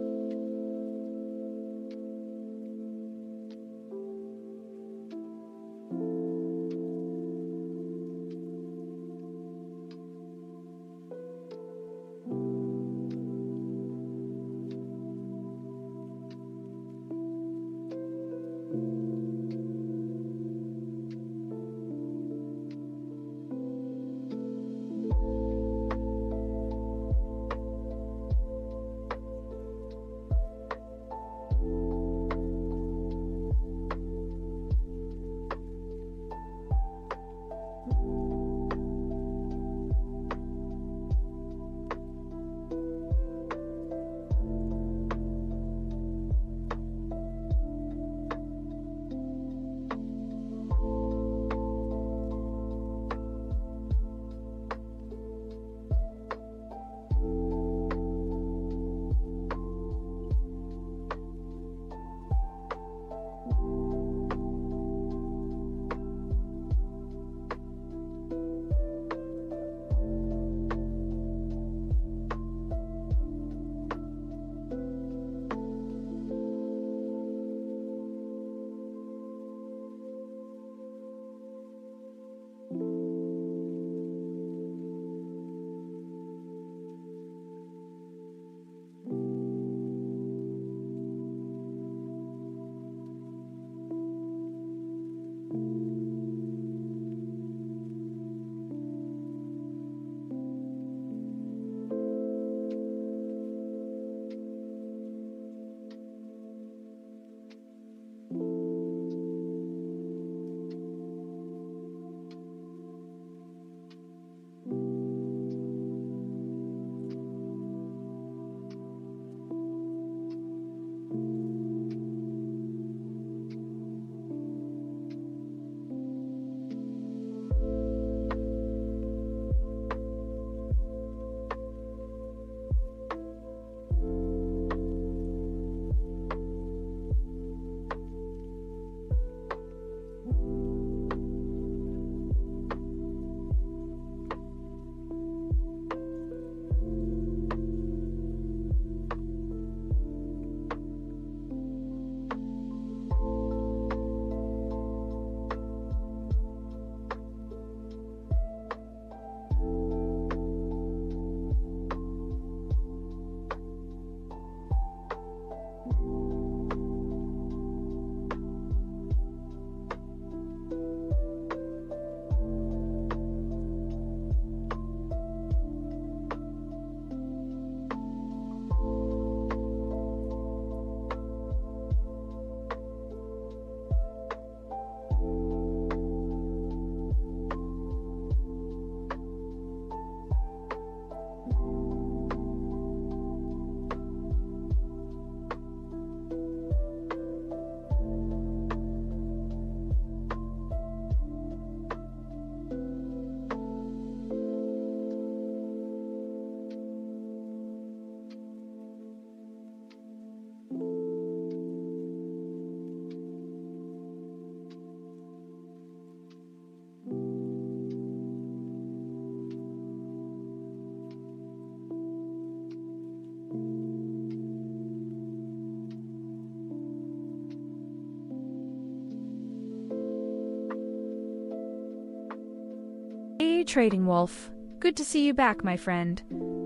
Hey, Trading Wolf. Good to see you back, my friend.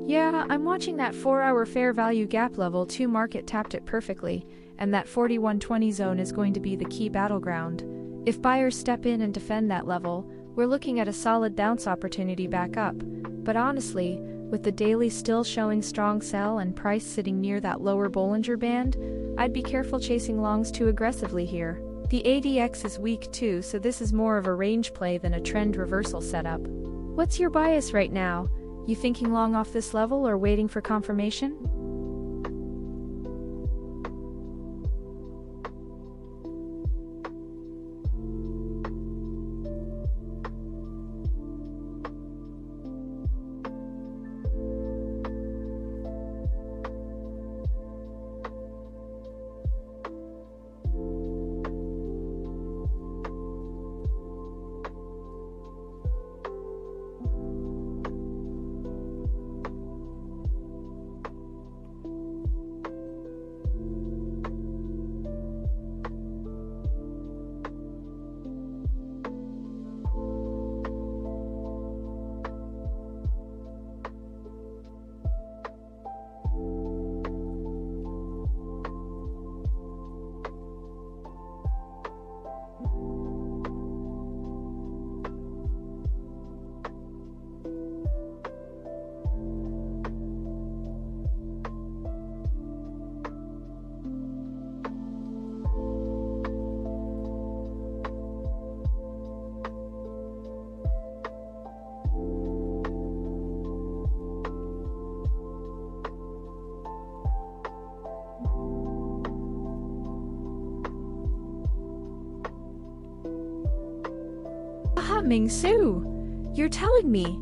Yeah, I'm watching that 4-hour fair value gap level 2 market tapped it perfectly, and that 4120 zone is going to be the key battleground. If buyers step in and defend that level, we're looking at a solid bounce opportunity back up. But honestly, with the daily still showing strong sell and price sitting near that lower Bollinger Band, I'd be careful chasing longs too aggressively here. The ADX is weak too, so this is more of a range play than a trend reversal setup. What's your bias right now? You thinking long off this level or waiting for confirmation? Ming Su, you're telling me.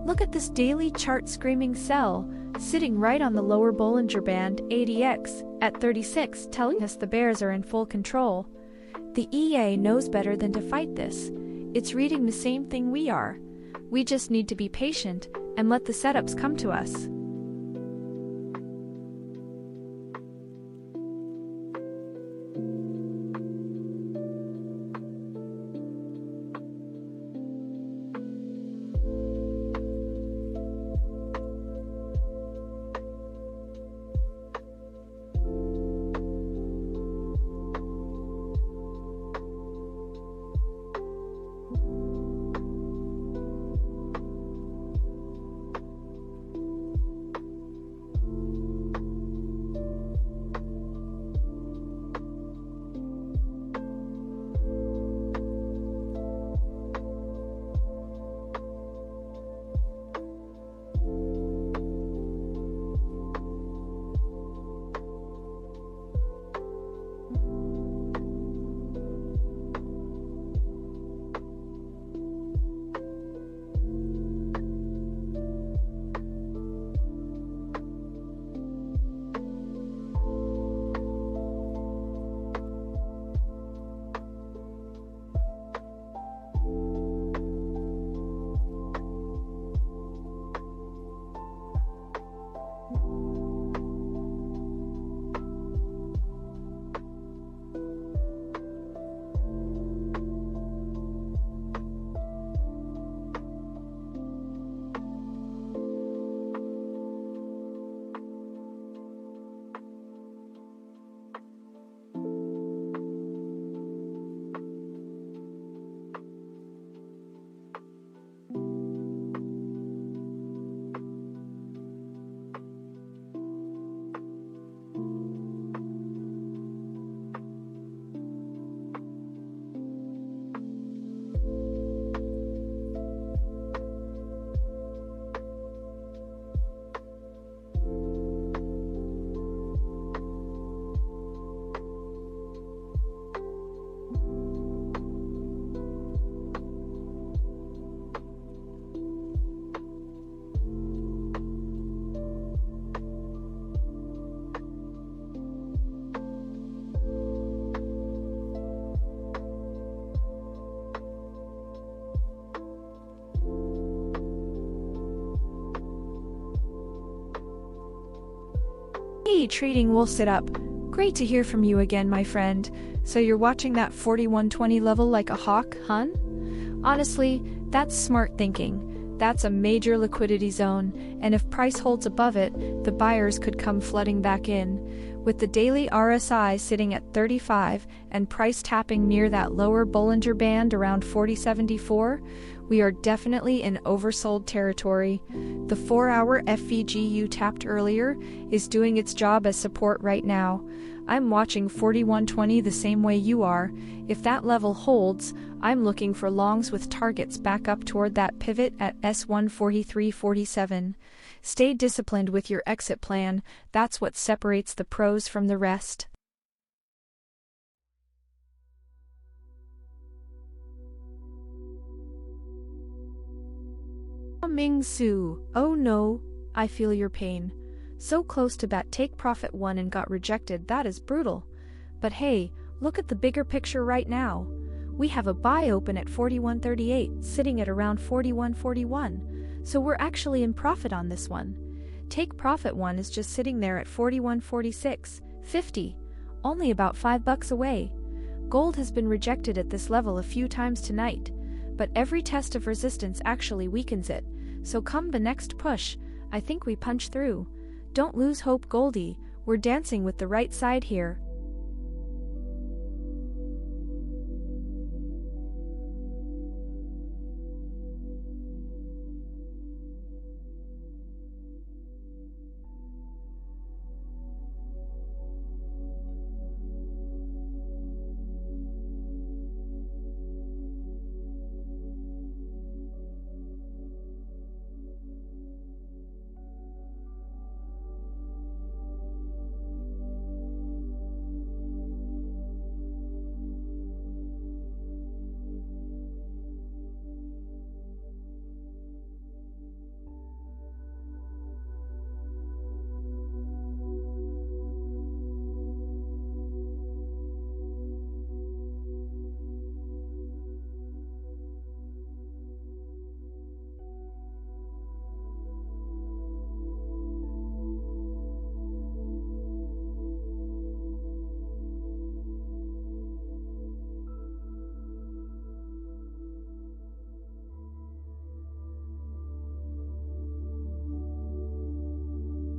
Look at this daily chart screaming sell, sitting right on the lower Bollinger Band ADX at 36, telling us the bears are in full control. The EA knows better than to fight this. It's reading the same thing we are. We just need to be patient and let the setups come to us. Hey, Trading Wolf sit up. Great to hear from you again, my friend. So you're watching that 4120 level like a hawk, hun? Honestly, that's smart thinking. That's a major liquidity zone, and if price holds above it, the buyers could come flooding back in. With the daily RSI sitting at 35 and price tapping near that lower Bollinger Band around 40.74, we are definitely in oversold territory. The 4-hour FVGU tapped earlier is doing its job as support right now. I'm watching 41.20 the same way you are. If that level holds, I'm looking for longs with targets back up toward that pivot at S143.47. Stay disciplined with your exit plan. That's what separates the pros from the rest. Ming Su, oh no, I feel your pain. So close to that take profit one and got rejected. That is brutal. But hey, look at the bigger picture right now. We have a buy open at 41.38, sitting at around 41.41. So we're actually in profit on this one. Take profit one is just sitting there at 41.46.50, only about $5 away. Gold has been rejected at this level a few times tonight, but every test of resistance actually weakens it. So come the next push, I think we punch through. Don't lose hope, Goldie. We're dancing with the right side here.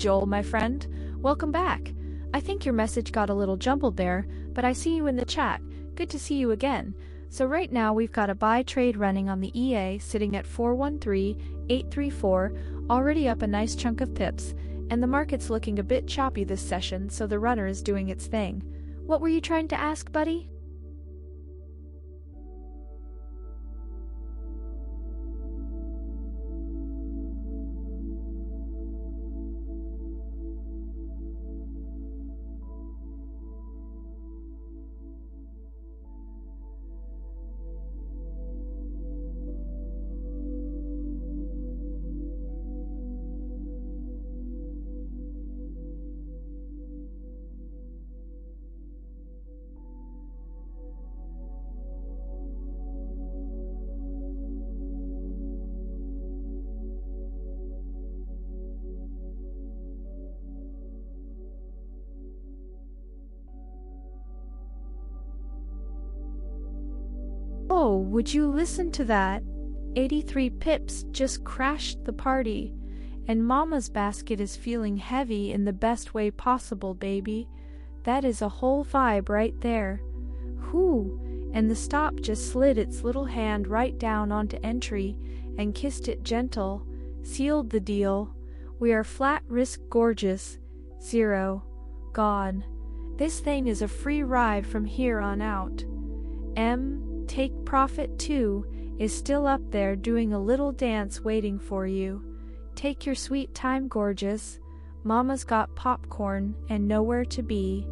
Joel, my friend, welcome back. I think your message got a little jumbled there, but I see you in the chat. Good to see you again. So right now we've got a buy trade running on the EA sitting at 413.834, already up a nice chunk of pips, and the market's looking a bit choppy this session, so the runner is doing its thing. What were you trying to ask, buddy? Oh, would you listen to that? 83 pips just crashed the party, and Mama's basket is feeling heavy in the best way possible, baby. That is a whole vibe right there. Whoo, and the stop just slid its little hand right down onto entry and kissed it gentle, sealed the deal. We are flat risk gorgeous. 0. Gone. This thing is a free ride from here on out. Take profit 2 is still up there doing a little dance waiting for you. Take your sweet time, gorgeous. Mama's got popcorn and nowhere to be.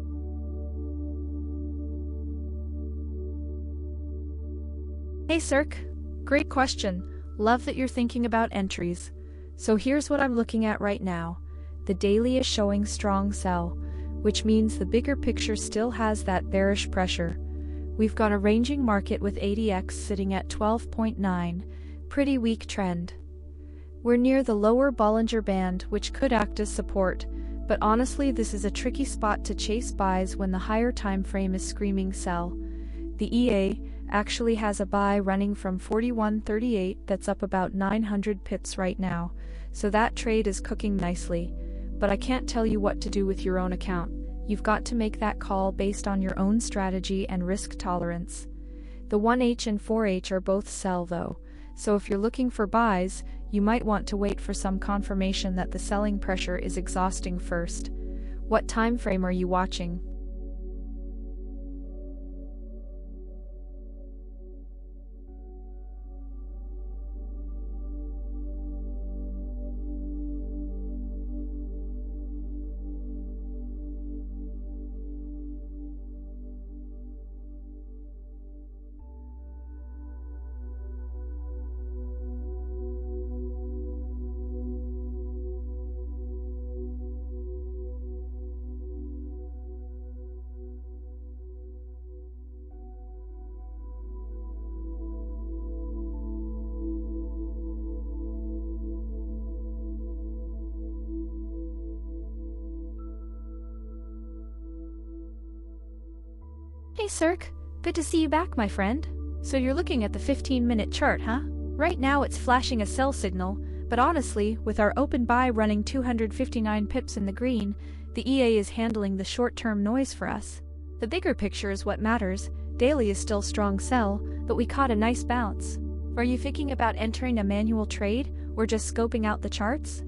Hey Cirque, great question. Love that you're thinking about entries. So here's what I'm looking at right now. The daily is showing strong sell, which means the bigger picture still has that bearish pressure. We've got a ranging market with ADX sitting at 12.9, pretty weak trend. We're near the lower Bollinger Band, which could act as support, but honestly this is a tricky spot to chase buys when the higher time frame is screaming sell. The EA, actually has a buy running from 41.38 that's up about 900 pips right now, so that trade is cooking nicely. But I can't tell you what to do with your own account. You've got to make that call based on your own strategy and risk tolerance. The 1H and 4H are both sell though, so if you're looking for buys, you might want to wait for some confirmation that the selling pressure is exhausting first. What time frame are you watching? Hey Cirque, good to see you back, my friend. So you're looking at the 15-minute chart, huh? Right now it's flashing a sell signal, but honestly, with our open buy running 259 pips in the green, the EA is handling the short-term noise for us. The bigger picture is what matters. Daily is still strong sell, but we caught a nice bounce. Are you thinking about entering a manual trade, or just scoping out the charts?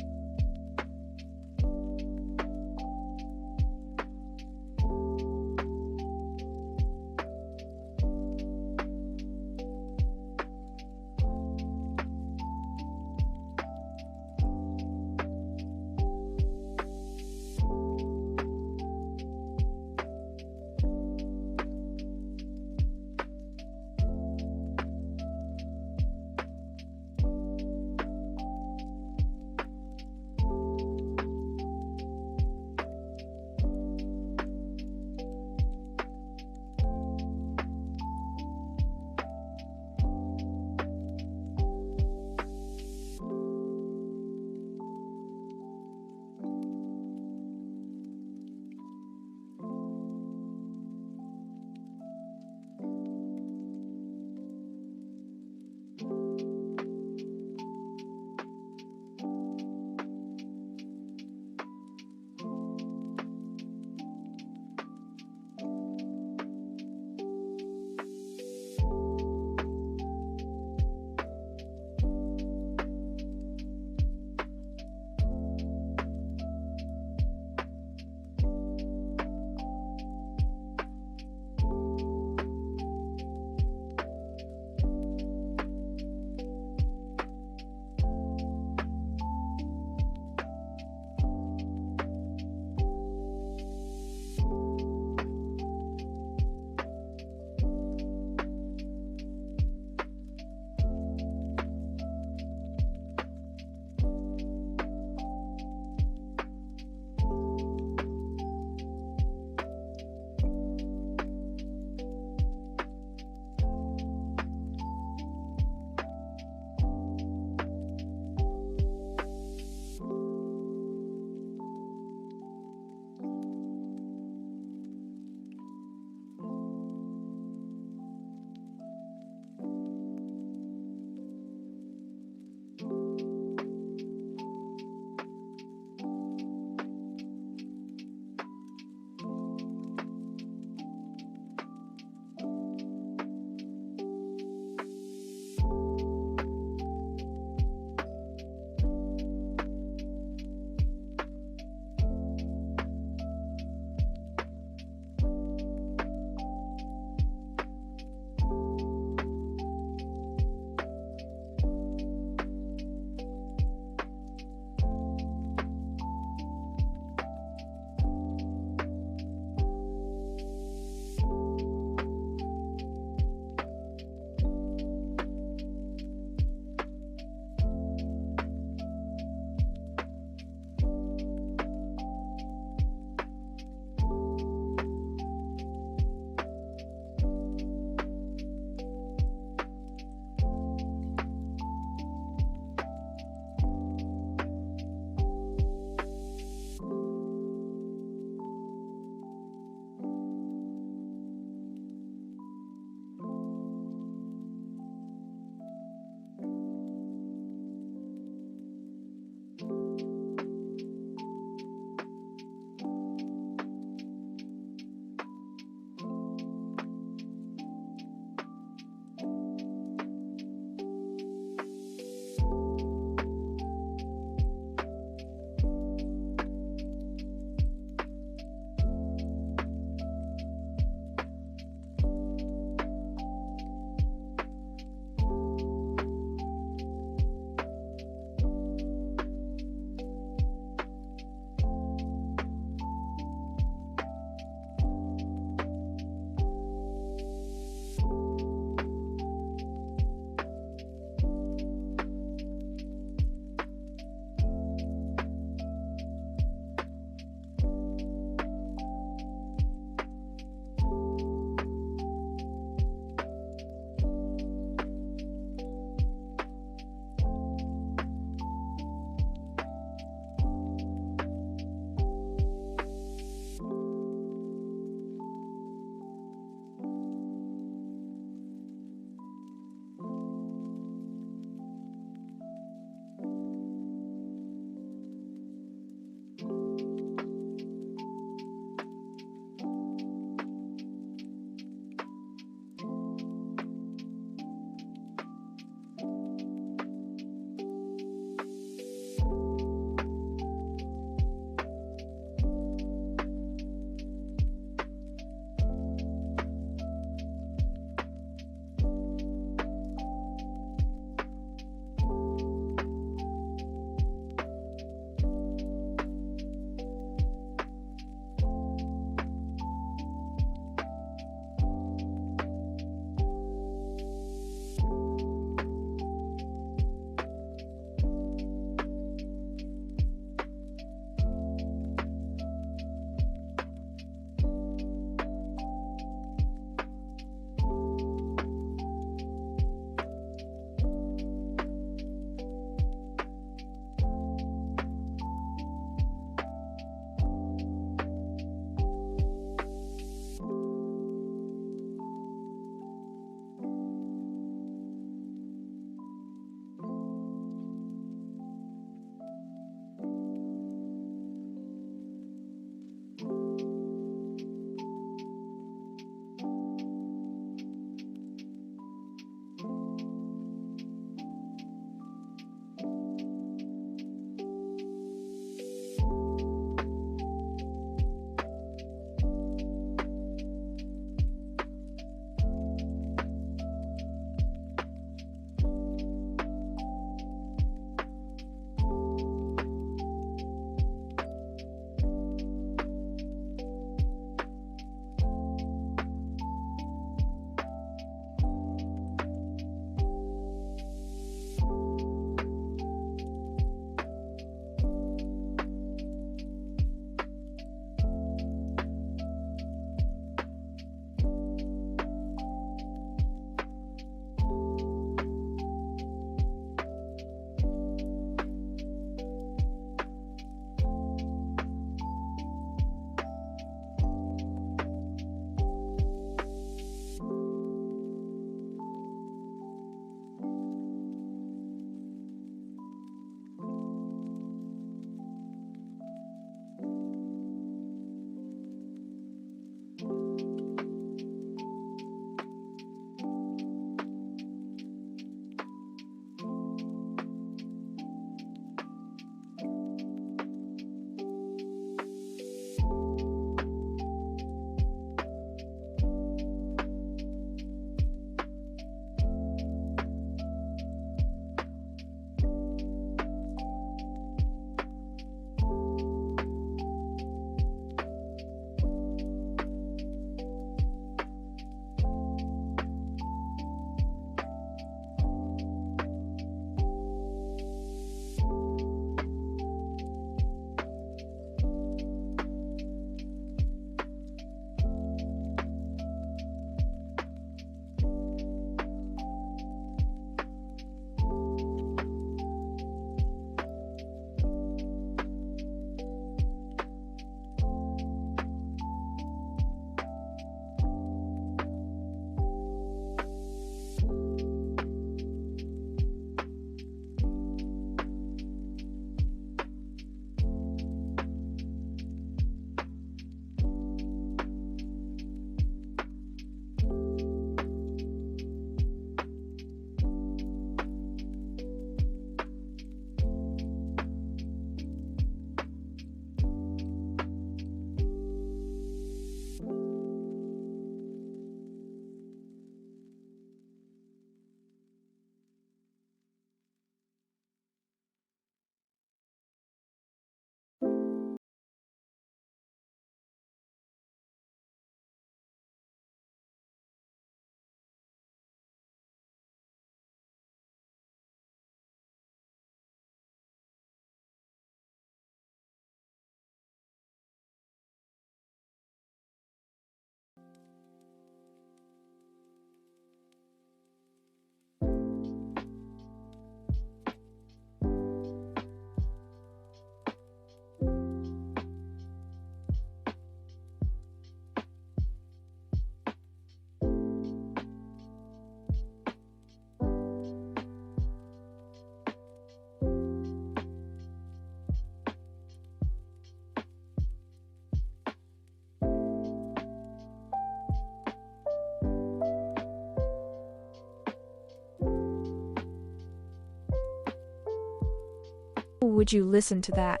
Would you listen to that?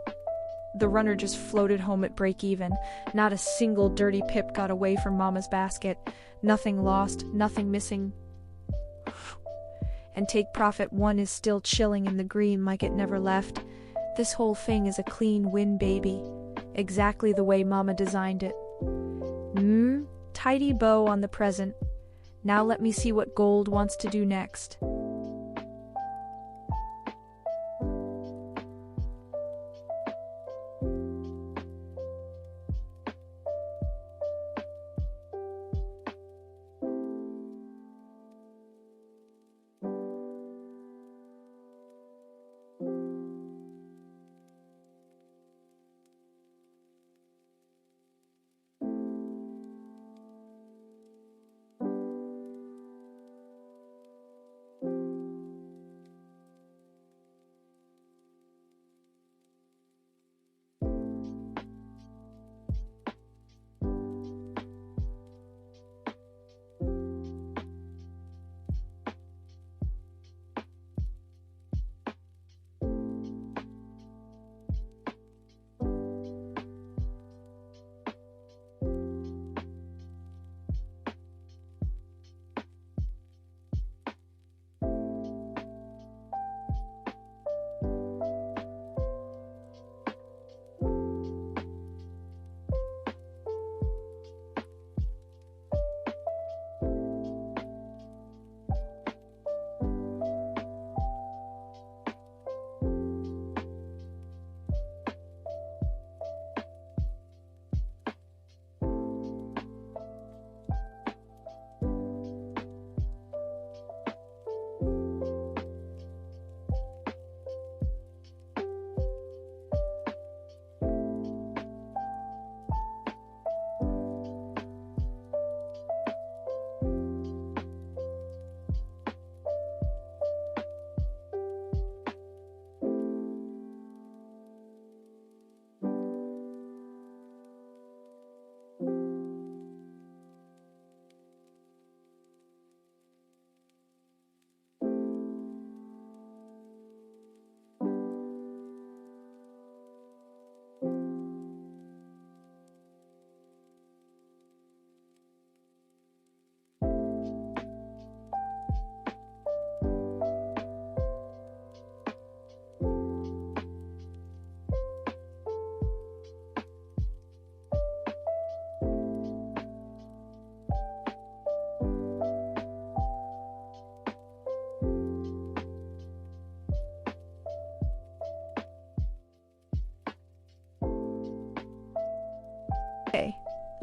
The runner just floated home at break even. Not a single dirty pip got away from Mama's basket. Nothing lost, nothing missing. And take profit 1 is still chilling in the green like it never left. This whole thing is a clean win, baby. Exactly the way Mama designed it. Tidy bow on the present. Now let me see what gold wants to do next.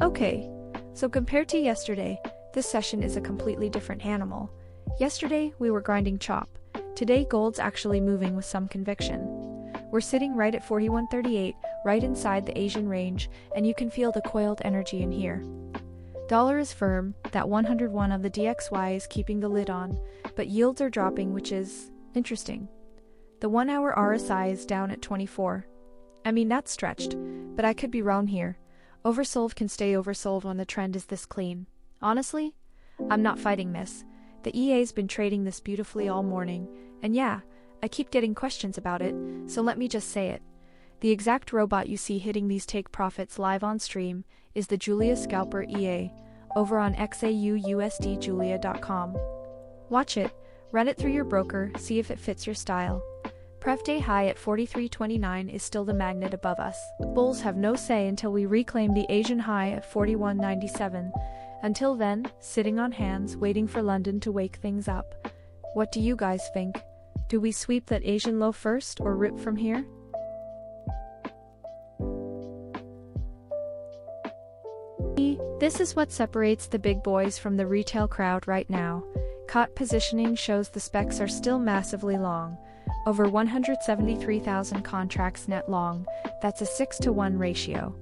Okay, so compared to yesterday, this session is a completely different animal. Yesterday, we were grinding chop. Today, gold's actually moving with some conviction. We're sitting right at 41.38, right inside the Asian range, and you can feel the coiled energy in here. Dollar is firm, that 101 of the DXY is keeping the lid on, but yields are dropping, which is interesting. The 1 hour RSI is down at 24. I mean, that's stretched, but I could be wrong here. Oversold can stay oversold when the trend is this clean. Honestly, I'm not fighting this. The EA's been trading this beautifully all morning, and yeah, I keep getting questions about it, so let me just say it. The exact robot you see hitting these take profits live on stream is the Julia Scalper EA, over on XAUUSD Watch it, run it through your broker, see if it fits your style. Pref day high at 43.29 is still the magnet above us. Bulls have no say until we reclaim the Asian high at 41.97. Until then, sitting on hands, waiting for London to wake things up. What do you guys think? Do we sweep that Asian low first or rip from here? This is what separates the big boys from the retail crowd right now. COT positioning shows the specs are still massively long. Over 173,000 contracts net long, that's a 6-to-1 ratio.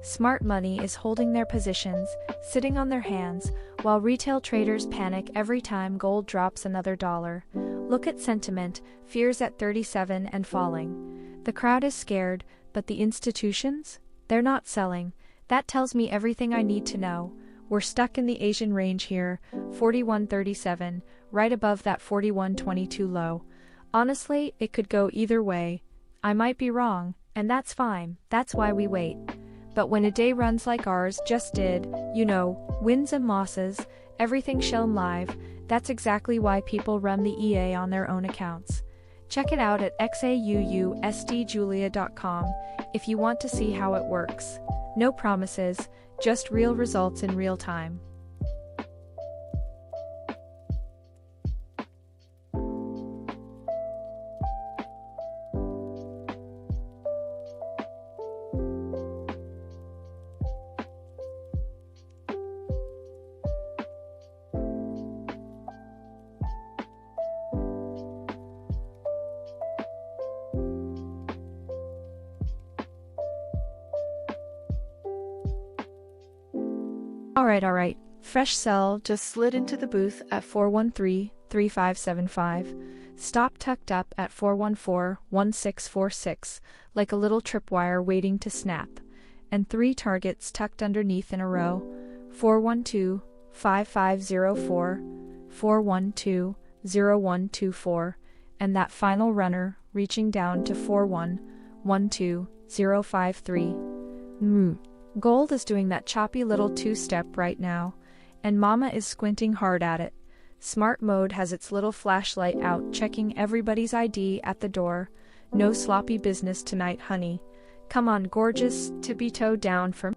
Smart money is holding their positions, sitting on their hands, while retail traders panic every time gold drops another dollar. Look at sentiment, fears at 37 and falling. The crowd is scared, but the institutions? They're not selling. That tells me everything I need to know. We're stuck in the Asian range here, 41.37, right above that 41.22 low. Honestly, it could go either way. I might be wrong, and that's fine, that's why we wait. But when a day runs like ours just did, wins and losses, everything shown live, that's exactly why people run the EA on their own accounts. Check it out at XAUUSDjulia.com if you want to see how it works. No promises, just real results in real time. Alright. Fresh sell just slid into the booth at 413-3575. Stop tucked up at 414-1646, like a little tripwire waiting to snap. And 3 targets tucked underneath in a row: 412-5504, 412-0124, and that final runner reaching down to 4112053. Gold is doing that choppy little two-step right now, and Mama is squinting hard at it. Smart mode has its little flashlight out checking everybody's ID at the door. No sloppy business tonight, honey. Come on, gorgeous, tippy toe down for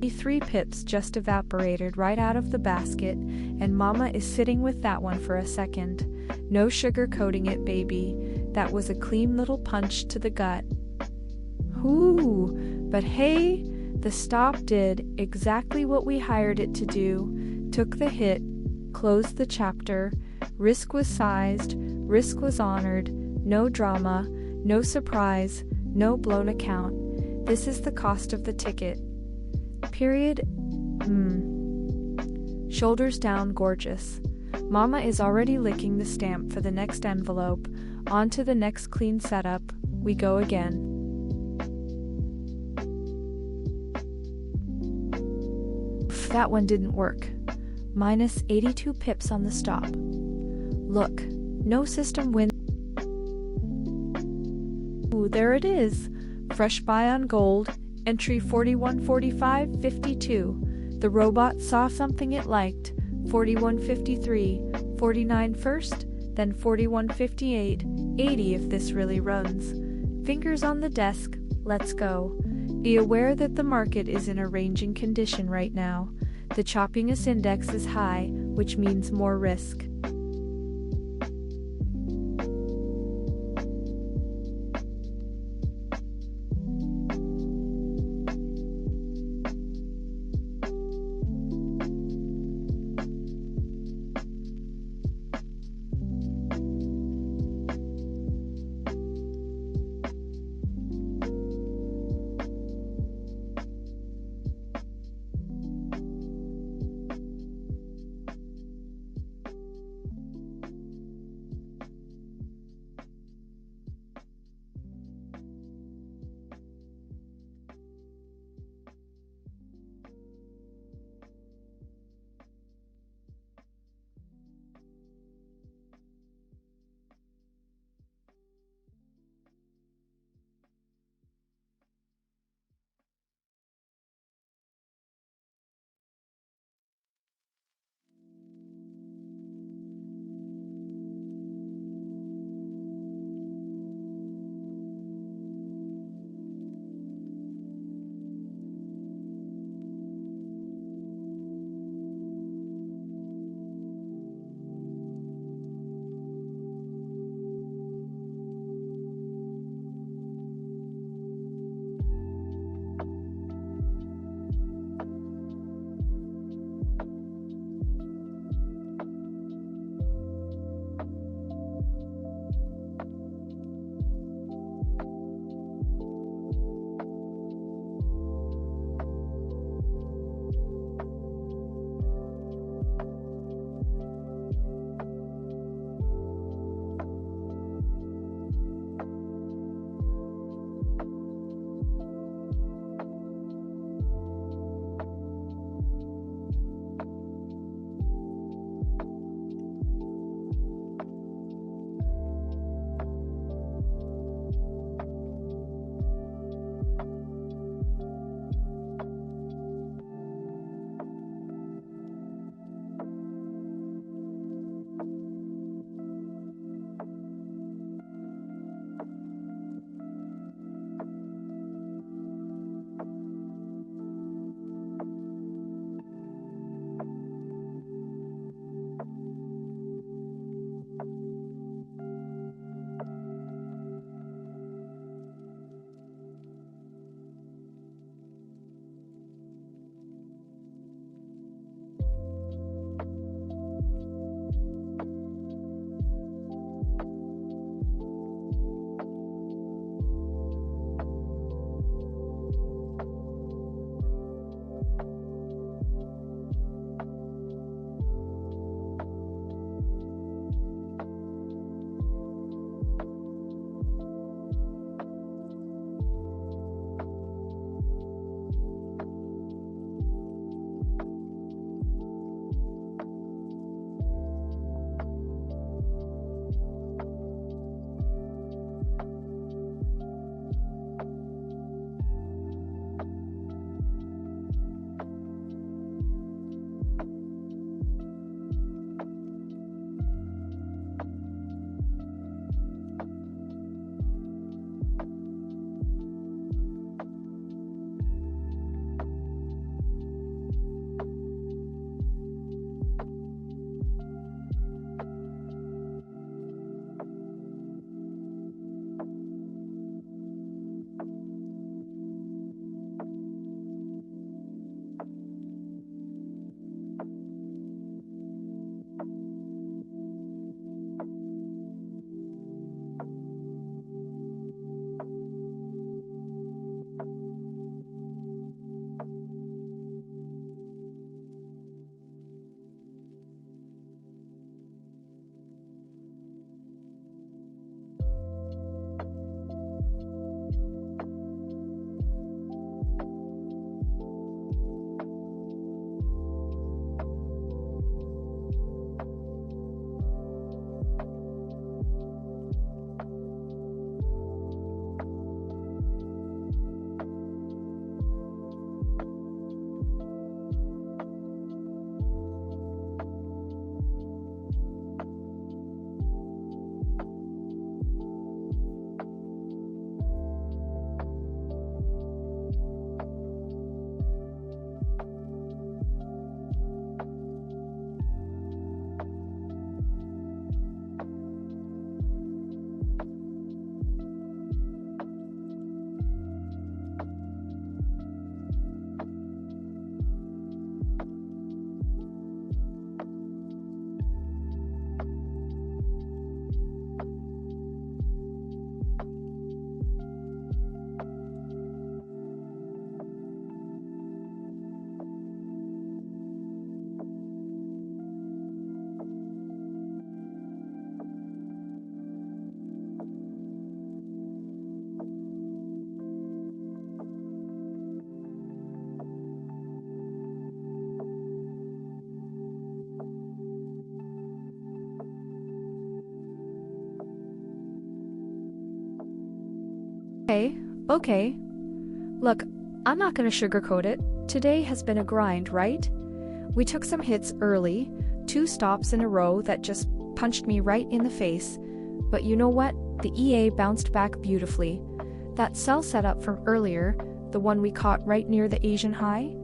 3 pips just evaporated right out of the basket, and Mama is sitting with that one for a second. No sugarcoating it, baby. That was a clean little punch to the gut. Whoo! But hey, the stop did exactly what we hired it to do. Took the hit, closed the chapter, risk was sized, risk was honored, no drama, no surprise, no blown account. This is the cost of the ticket. Period. Shoulders down, gorgeous. Mama is already licking the stamp for the next envelope. On to the next clean setup. We go again. That one didn't work. Minus 82 pips on the stop. Look, no system win. Ooh, there it is. Fresh buy on gold. Entry 41.45.52. The robot saw something it liked. 41.53. 49 first, then 41.58. 80 if this really runs. Fingers on the desk. Let's go. Be aware that the market is in a ranging condition right now. The choppiness index is high, which means more risk. Okay. Look, I'm not gonna sugarcoat it. Today has been a grind, right? We took some hits early, 2 stops in a row that just punched me right in the face. But you know what? The EA bounced back beautifully. That sell setup from earlier, the one we caught right near the Asian high?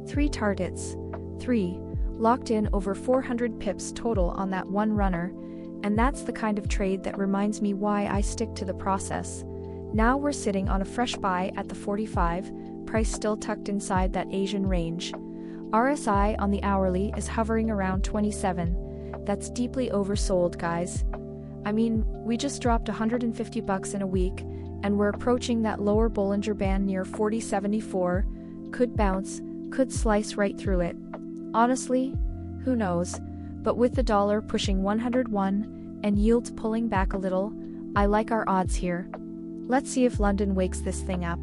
3 targets. 3. Locked in over 400 pips total on that one runner. And that's the kind of trade that reminds me why I stick to the process. Now we're sitting on a fresh buy at the 45, price still tucked inside that Asian range. RSI on the hourly is hovering around 27. That's deeply oversold, guys. I mean, we just dropped $150 in a week, and we're approaching that lower Bollinger Band near 40.74. Could bounce, could slice right through it. Honestly, who knows? But with the dollar pushing 101 and yields pulling back a little, I like our odds here. Let's see if London wakes this thing up.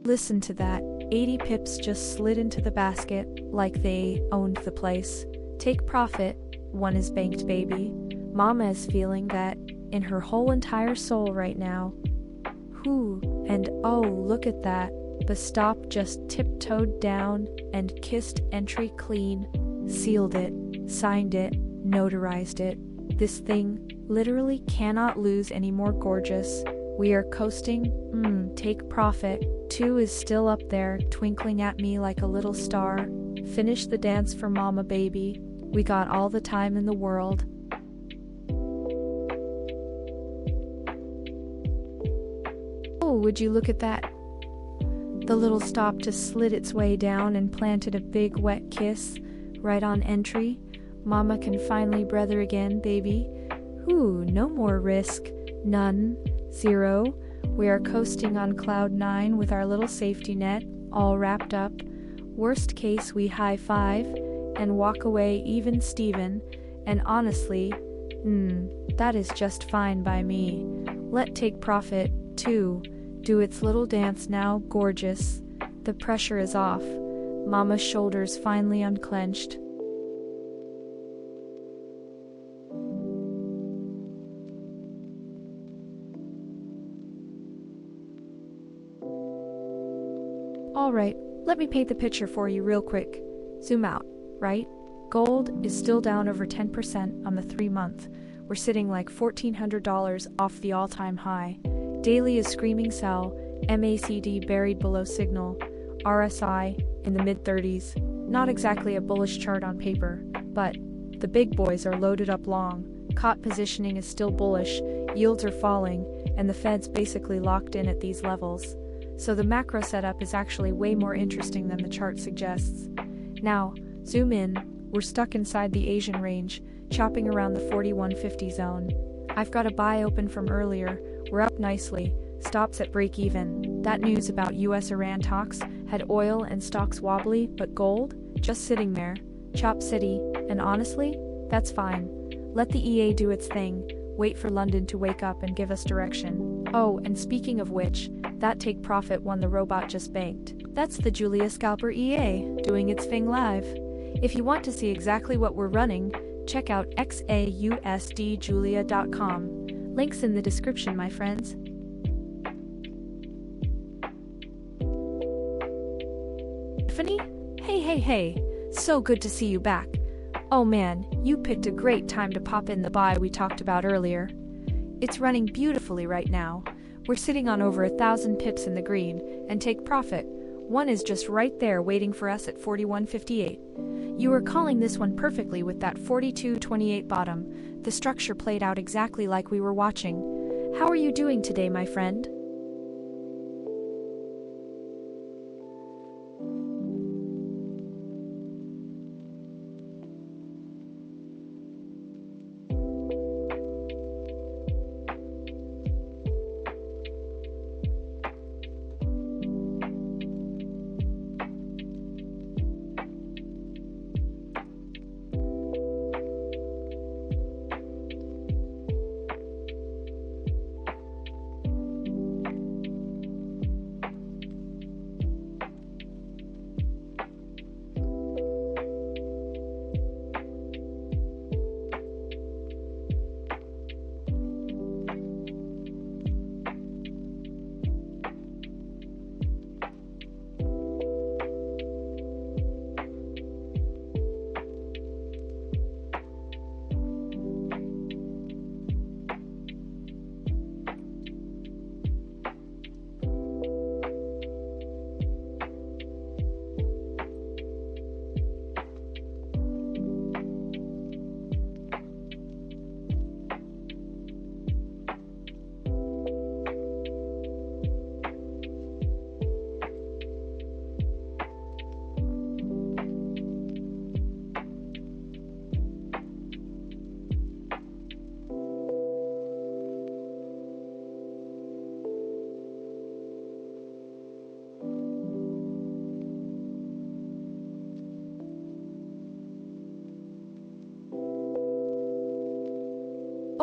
Listen to that, 80 pips just slid into the basket, like they owned the place. Take profit, one is banked, baby. Mama is feeling that in her whole entire soul right now. Whoo, and oh, look at that. The stop just tiptoed down and kissed entry clean, sealed it, signed it, notarized it. This thing literally cannot lose any more gorgeous. We are coasting, take profit. 2 is still up there, twinkling at me like a little star. Finish the dance for mama, baby. We got all the time in the world. Oh, would you look at that? The little stop just slid its way down and planted a big wet kiss right on entry. Mama can finally breathe again, baby. Ooh, no more risk. None. 0. We are coasting on cloud 9 with our little safety net all wrapped up. Worst case, we high five and walk away even Steven, and honestly, that is just fine by me. Let take profit, 2. Do its little dance now, gorgeous. The pressure is off. Mama's shoulders finally unclenched. Alright, let me paint the picture for you real quick. Zoom out, right? Gold is still down over 10% on the 3-month. We're sitting like $1,400 off the all-time high. Daily is screaming sell, MACD buried below signal, RSI in the mid-30s. Not exactly a bullish chart on paper, but the big boys are loaded up long. Caught positioning is still bullish, yields are falling, and the Fed's basically locked in at these levels. So the macro setup is actually way more interesting than the chart suggests. Now, zoom in, we're stuck inside the Asian range, chopping around the 4150 zone. I've got a buy open from earlier, we're up nicely, stops at break even. That news about US-Iran talks had oil and stocks wobbly, but gold, just sitting there, chop city, and honestly, that's fine. Let the EA do its thing, wait for London to wake up and give us direction. Oh, and speaking of which, that take profit one the robot just banked. That's the Julia Scalper EA, doing its thing live. If you want to see exactly what we're running, check out XAUUSDjulia.com. Links in the description, my friends. Tiffany? Hey, so good to see you back. Oh man, you picked a great time to pop in the buy we talked about earlier. It's running beautifully right now. We're sitting on over 1,000 pips in the green, and take profit. One is just right there waiting for us at 41.58. You were calling this one perfectly with that 42.28 bottom. The structure played out exactly like we were watching. How are you doing today, my friend?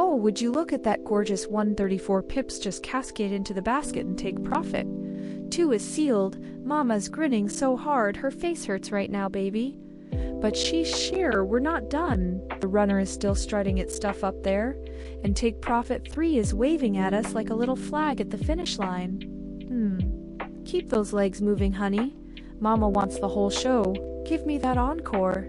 Oh, would you look at that gorgeous 134 pips just cascade into the basket and take profit. 2 is sealed. Mama's grinning so hard her face hurts right now, baby. But she's sure we're not done. The runner is still strutting its stuff up there. And take profit 3 is waving at us like a little flag at the finish line. Keep those legs moving, honey. Mama wants the whole show. Give me that encore.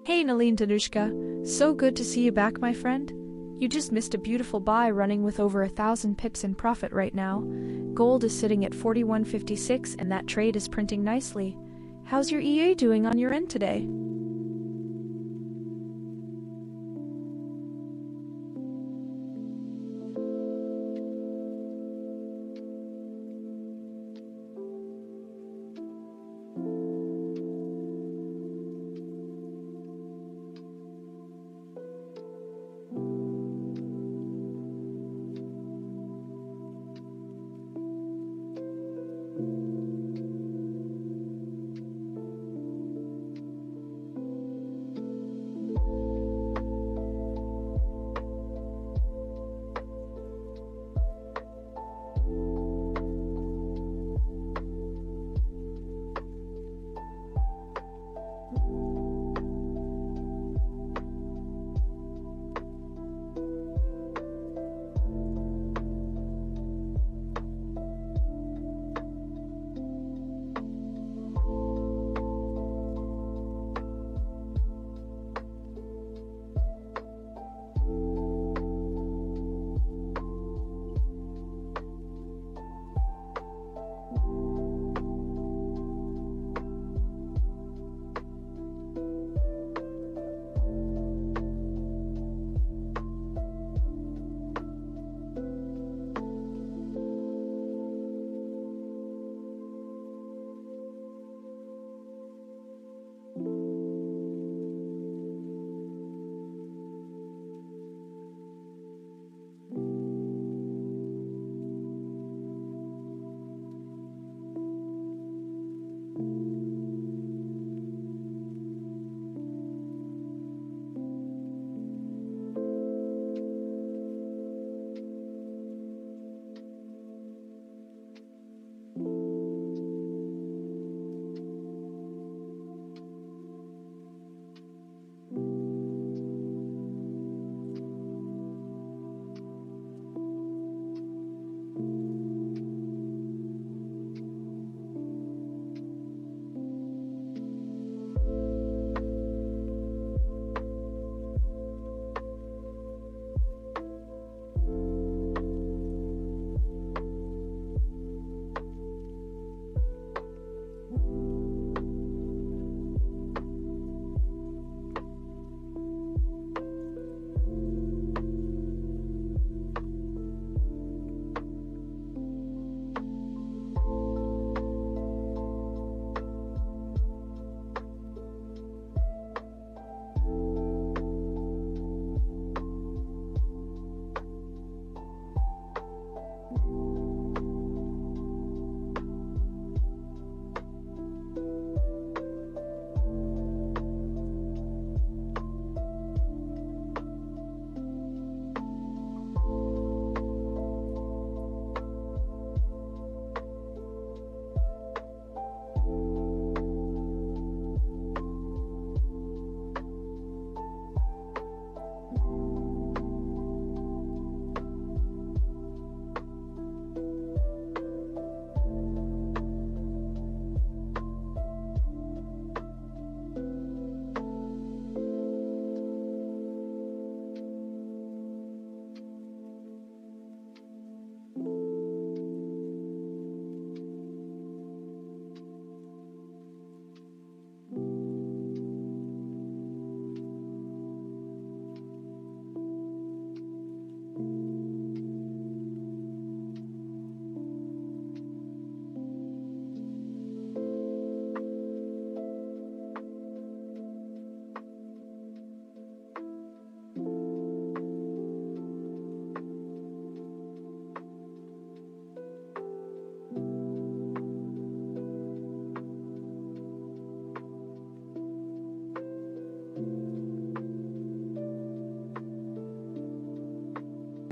Hey Nalin Danushka, so good to see you back, my friend. You just missed a beautiful buy running with over 1,000 pips in profit right now. Gold is sitting at 41.56 and that trade is printing nicely. How's your EA doing on your end today?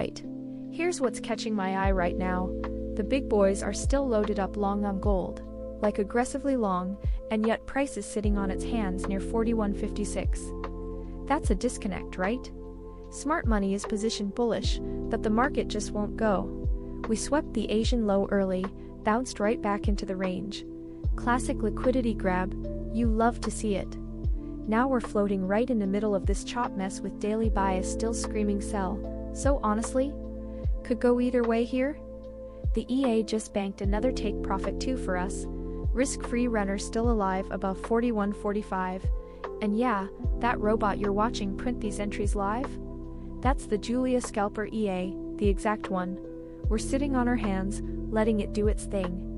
Right. Here's what's catching my eye right now. The big boys are still loaded up long on gold, like aggressively long, and yet price is sitting on its hands near 41.56. That's a disconnect, right? Smart money is positioned bullish, but the market just won't go. We swept the Asian low early, bounced right back into the range. Classic liquidity grab, you love to see it. Now we're floating right in the middle of this chop mess with daily bias still screaming sell. So honestly, could go either way here. The EA just banked another take profit too for us. Risk-free runner still alive above 41.45. And yeah, that robot you're watching print these entries live? That's the Julia Scalper EA, the exact one. We're sitting on our hands, letting it do its thing.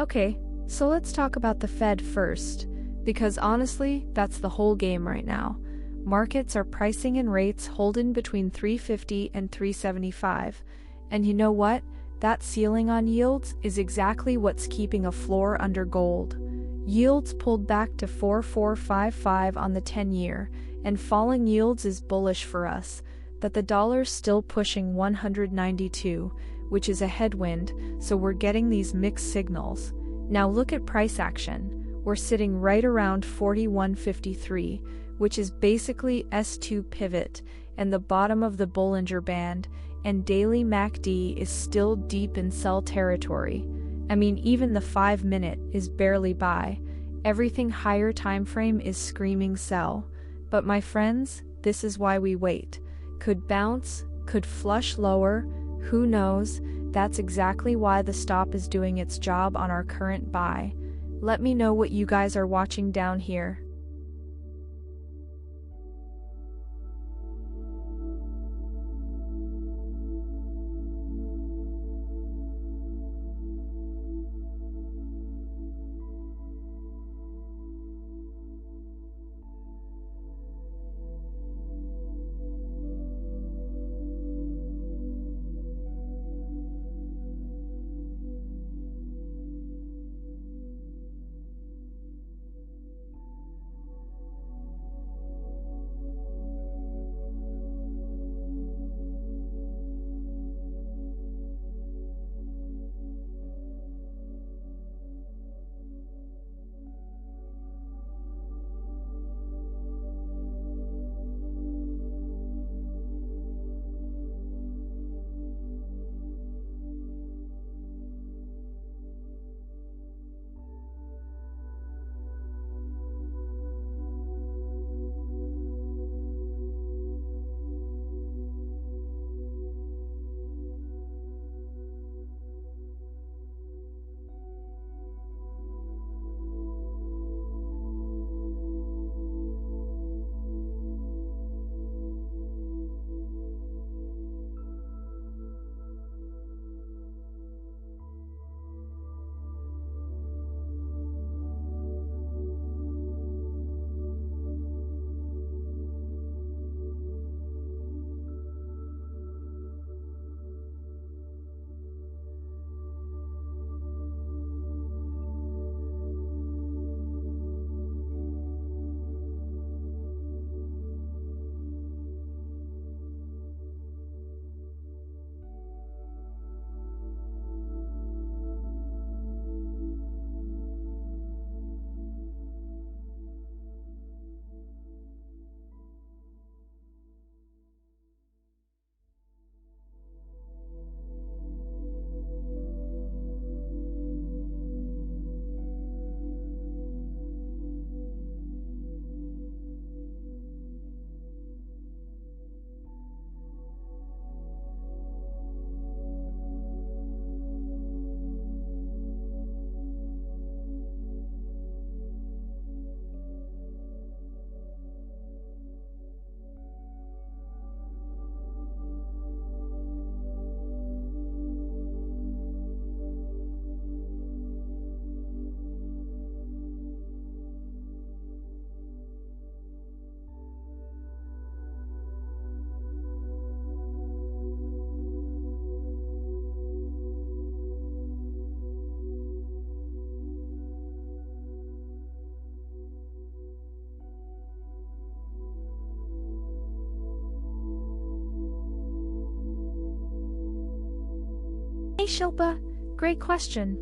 Okay, so let's talk about the Fed first, because honestly, that's the whole game right now. Markets are pricing in rates holding between 350 and 375, and you know what? That ceiling on yields is exactly what's keeping a floor under gold. Yields pulled back to 4455 on the 10-year, and falling yields is bullish for us, but the dollar's still pushing 192, which is a headwind, so we're getting these mixed signals. Now look at price action. We're sitting right around 4153, which is basically S2 pivot and the bottom of the Bollinger Band, and daily MACD is still deep in sell territory. I mean, even the 5-minute is barely buy. Everything higher time frame is screaming sell. But my friends, this is why we wait. Could bounce, could flush lower, who knows? That's exactly why the stop is doing its job on our current buy. Let me know what you guys are watching down here. Hey Shilpa, great question.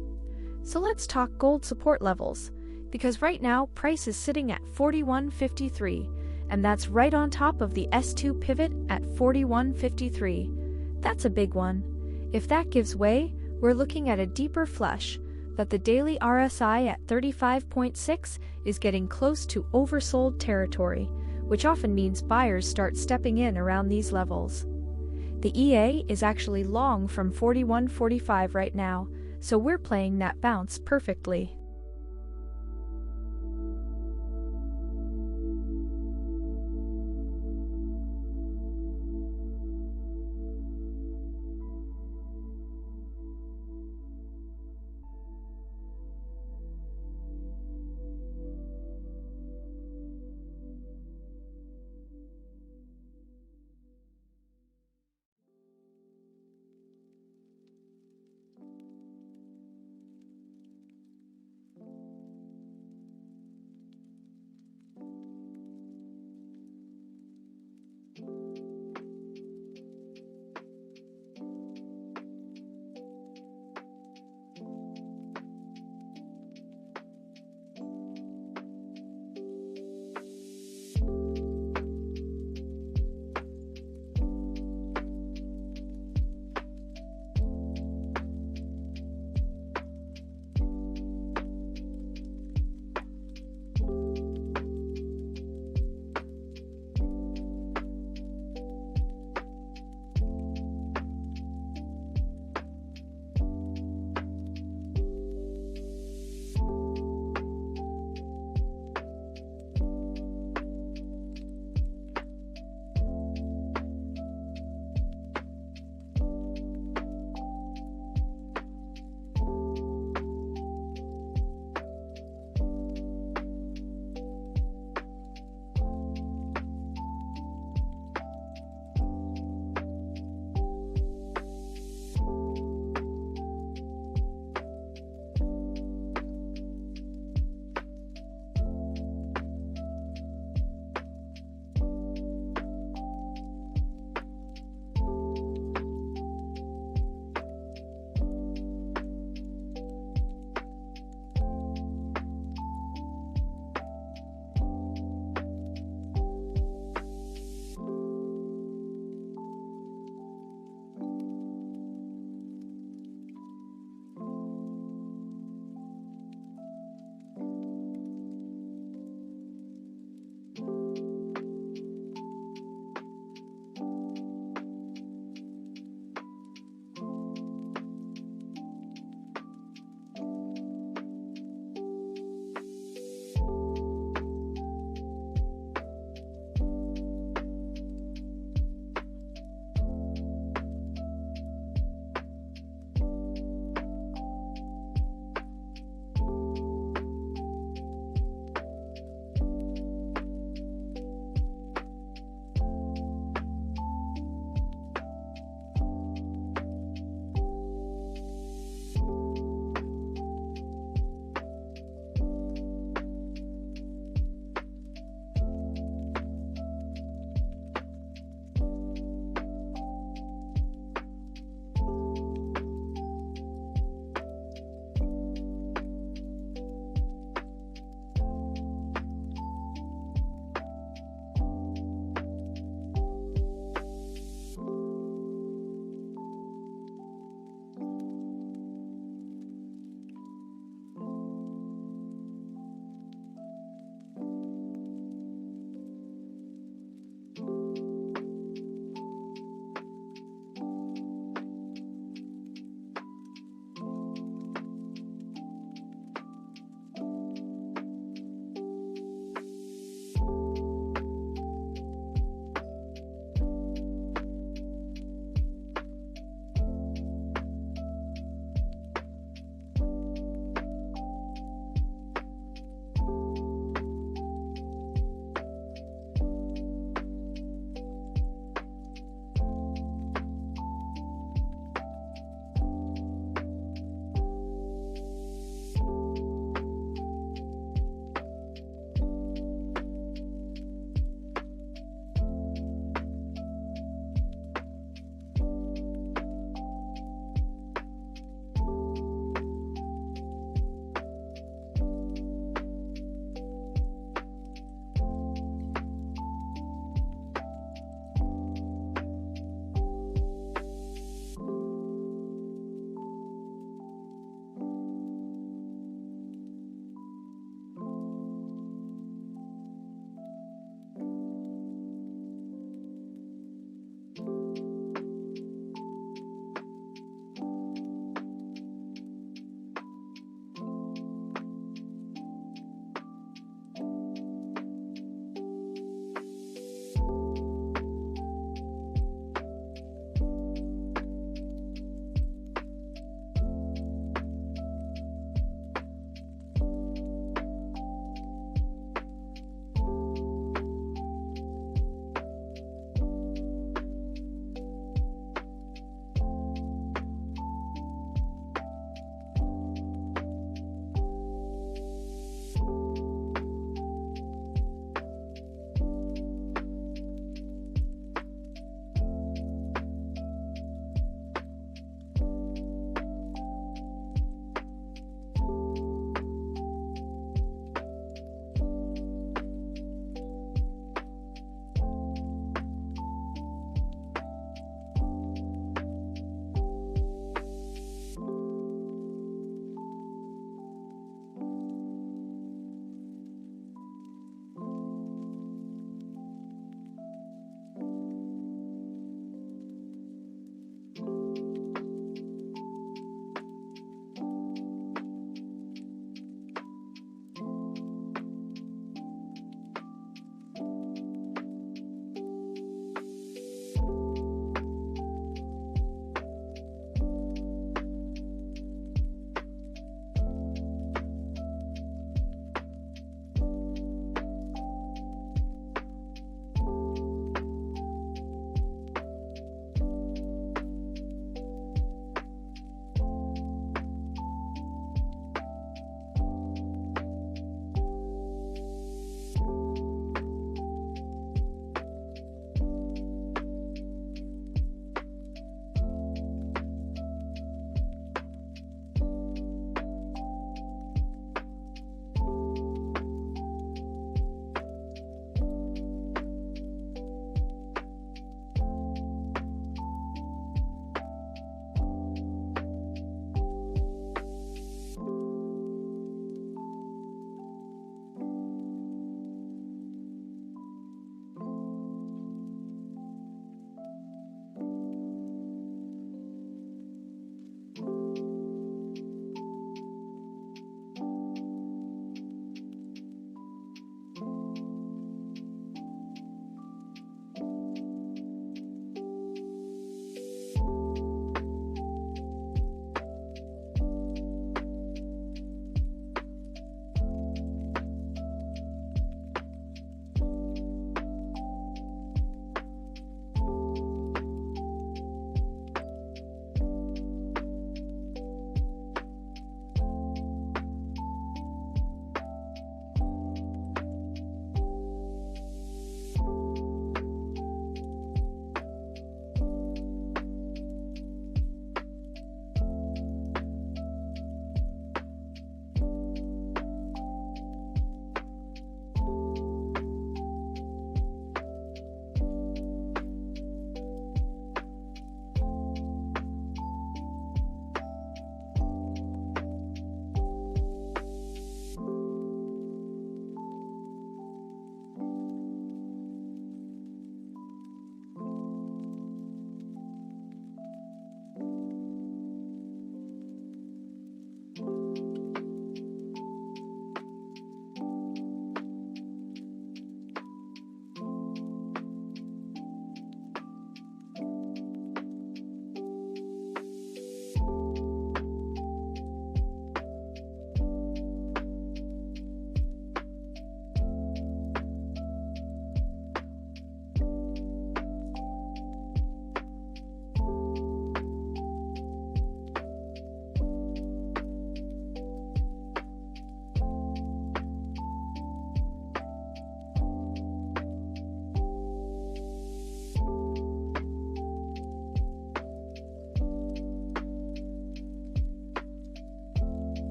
So let's talk gold support levels, because right now price is sitting at 41.53, and that's right on top of the S2 pivot at 41.53. That's a big one. If that gives way, we're looking at a deeper flush, but the daily RSI at 35.6 is getting close to oversold territory, which often means buyers start stepping in around these levels. The EA is actually long from 41.45 right now, so we're playing that bounce perfectly.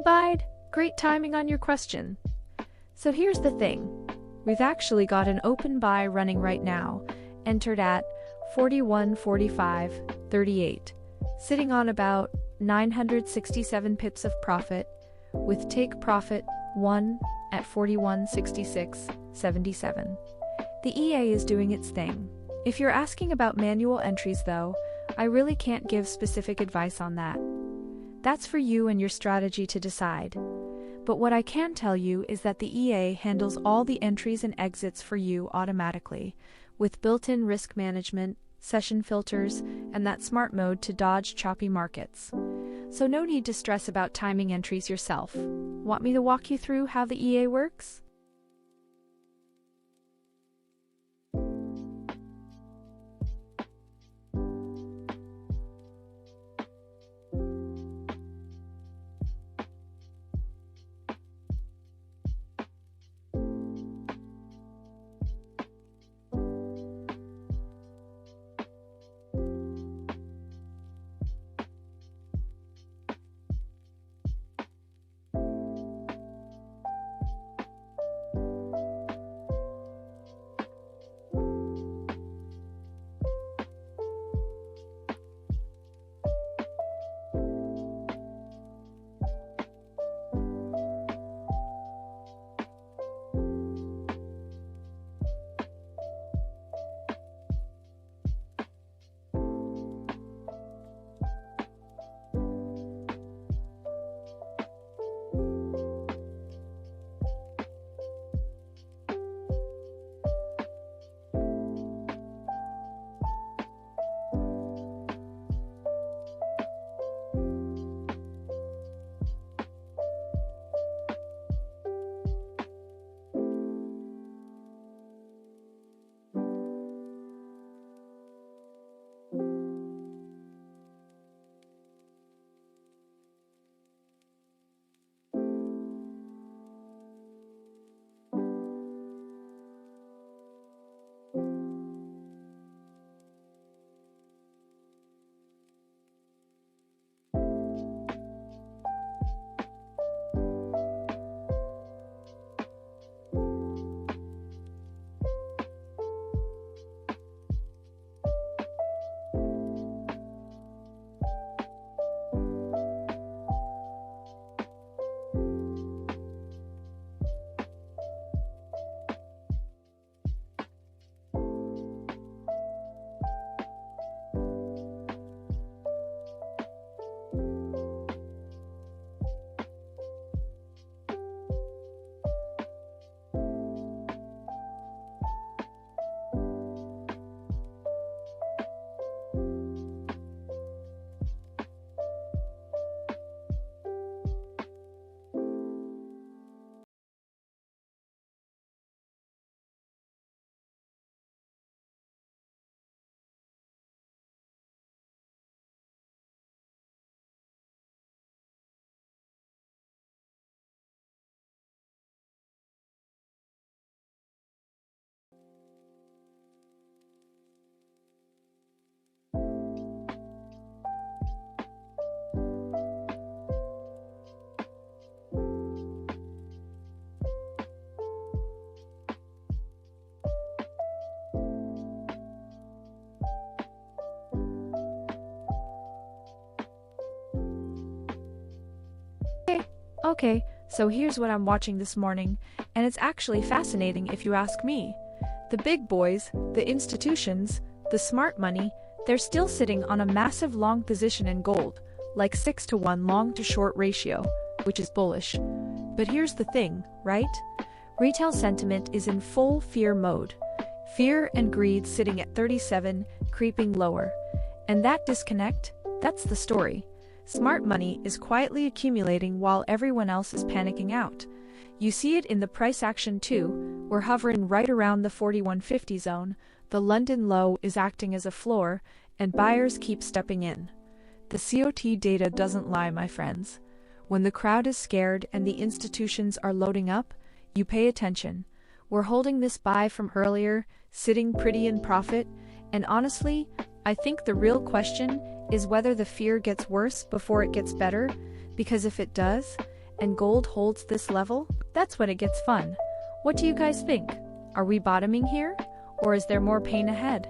buyed? Great timing on your question. So here's the thing. We've actually got an open buy running right now, entered at 41.45.38, sitting on about 967 pips of profit, with take profit 1 at 41.66.77. The EA is doing its thing. If you're asking about manual entries though, I really can't give specific advice on that. That's for you and your strategy to decide. But what I can tell you is that the EA handles all the entries and exits for you automatically, with built-in risk management, session filters, and that smart mode to dodge choppy markets. So no need to stress about timing entries yourself. Want me to walk you through how the EA works? Okay, so here's what I'm watching this morning, and it's actually fascinating if you ask me. The big boys, the institutions, the smart money, they're still sitting on a massive long position in gold, like 6-to-1 long to short ratio, which is bullish. But here's the thing, right? Retail sentiment is in full fear mode. Fear and greed sitting at 37, creeping lower. And that disconnect, that's the story. Smart money is quietly accumulating while everyone else is panicking out. You see it in the price action too. We're hovering right around the 41.50 zone, the London low is acting as a floor, and buyers keep stepping in. The COT data doesn't lie, my friends. When the crowd is scared and the institutions are loading up, you pay attention. We're holding this buy from earlier, sitting pretty in profit, and honestly, I think the real question is whether the fear gets worse before it gets better, because if it does, and gold holds this level, that's when it gets fun. What do you guys think? Are we bottoming here? Or is there more pain ahead?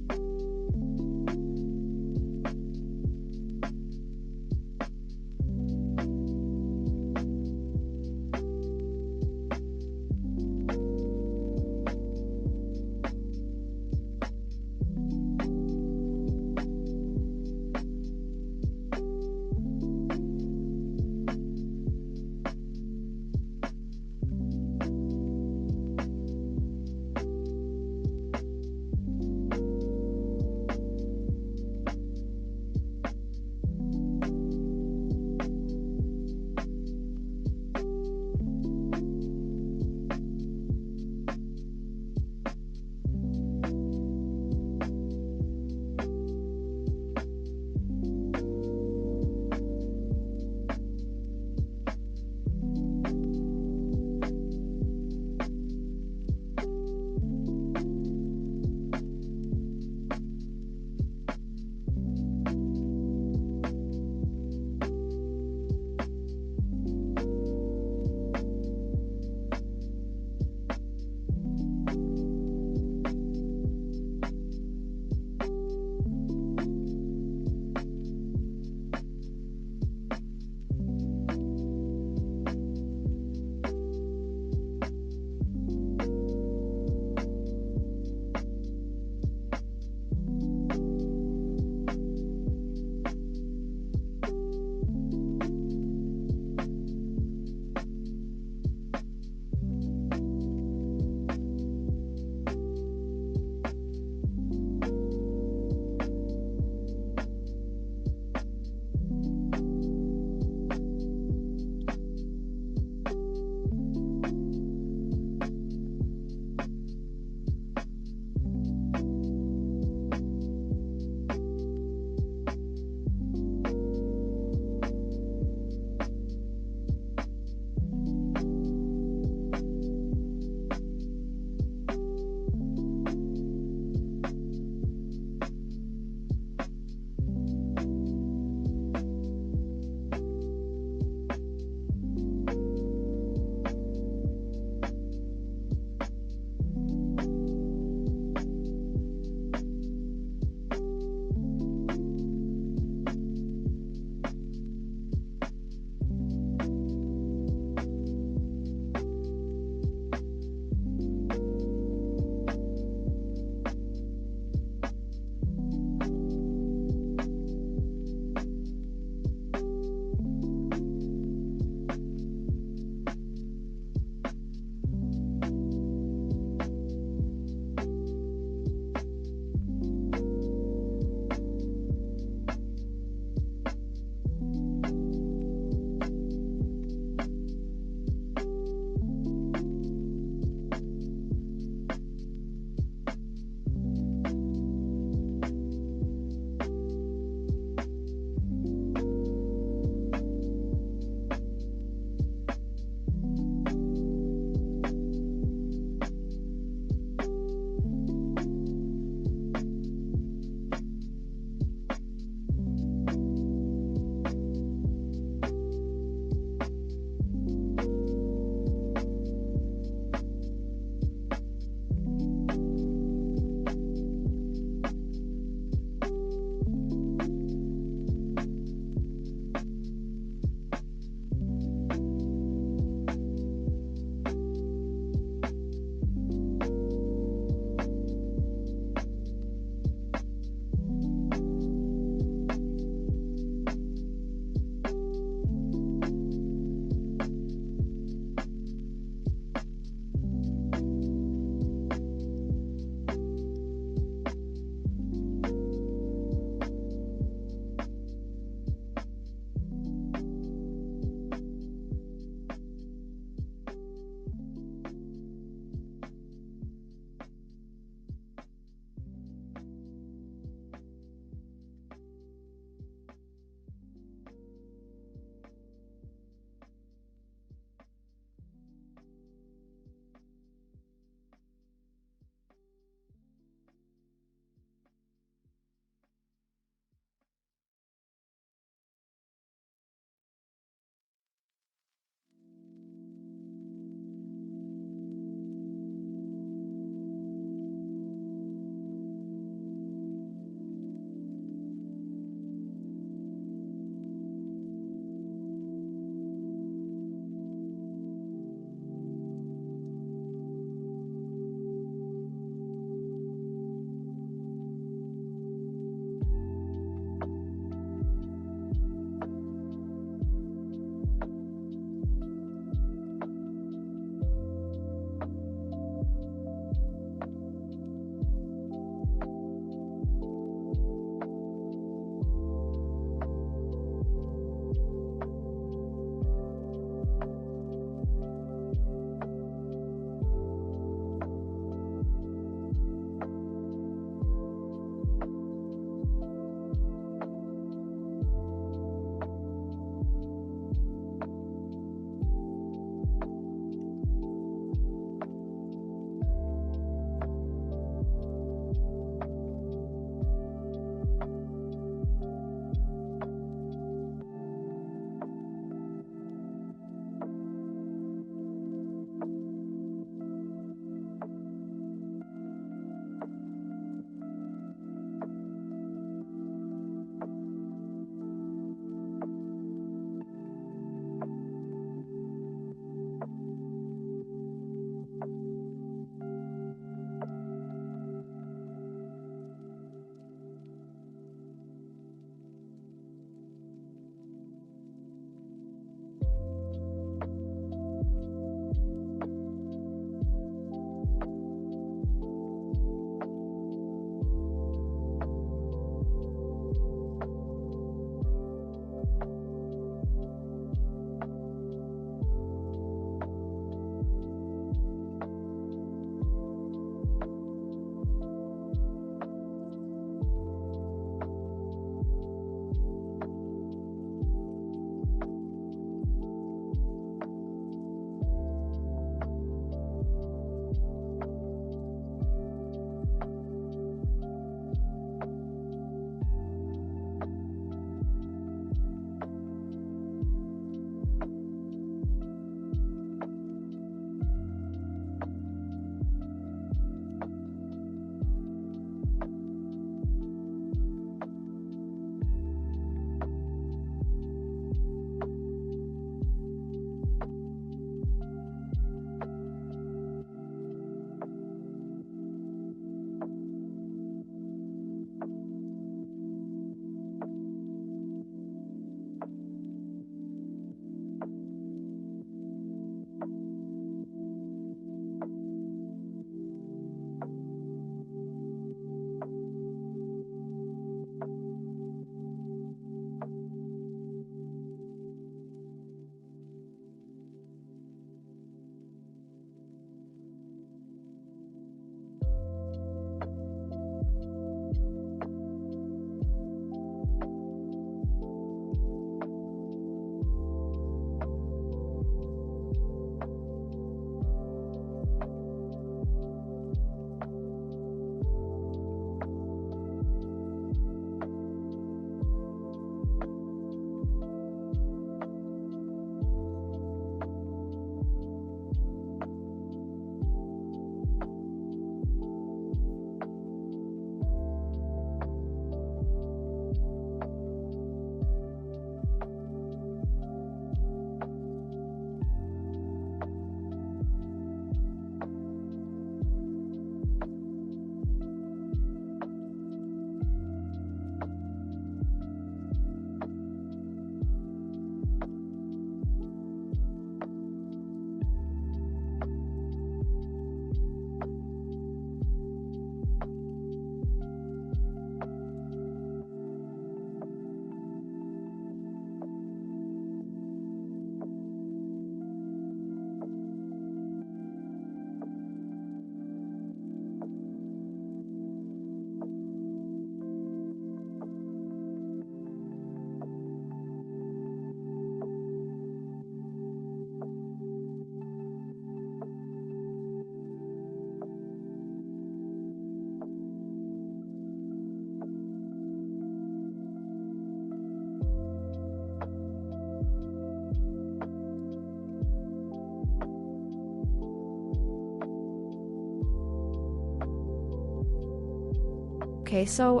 Okay, so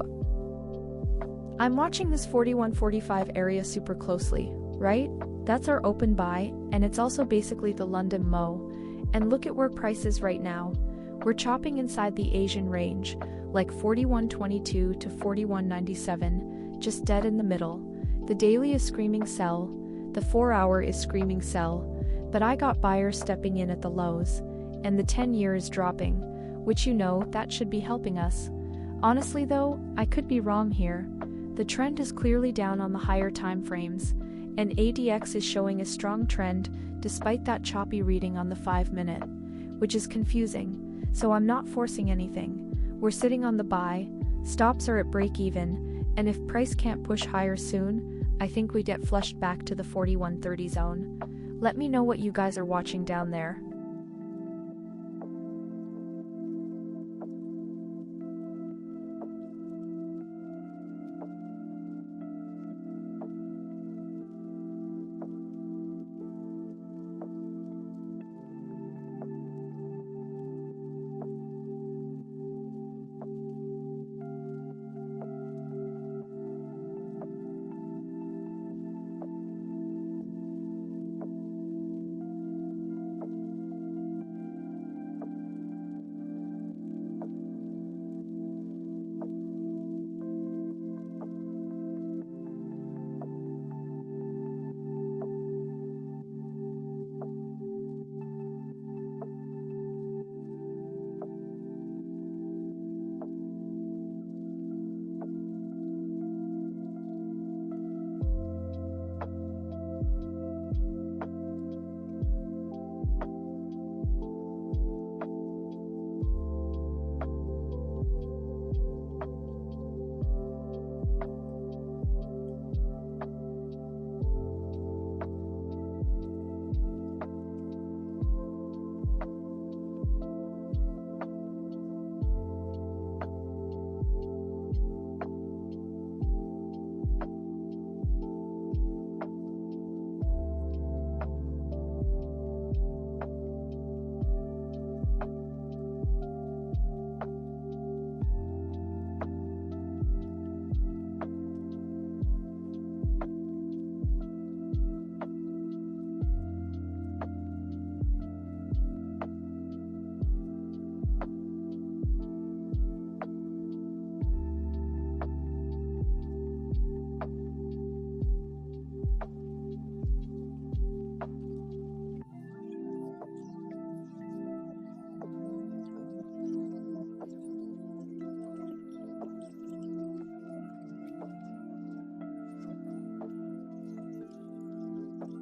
I'm watching this 4145 area super closely, right? That's our open buy, and it's also basically the London Mo. And look at where price is right now. We're chopping inside the Asian range, like 4122 to 4197, just dead in the middle. The daily is screaming sell, the 4-hour is screaming sell, but I got buyers stepping in at the lows, and the 10-year is dropping, which that should be helping us. Honestly though, I could be wrong here. The trend is clearly down on the higher time frames, and ADX is showing a strong trend despite that choppy reading on the 5-minute, which is confusing, so I'm not forcing anything. We're sitting on the buy, stops are at break even, and if price can't push higher soon, I think we get flushed back to the 4130 zone. Let me know what you guys are watching down there.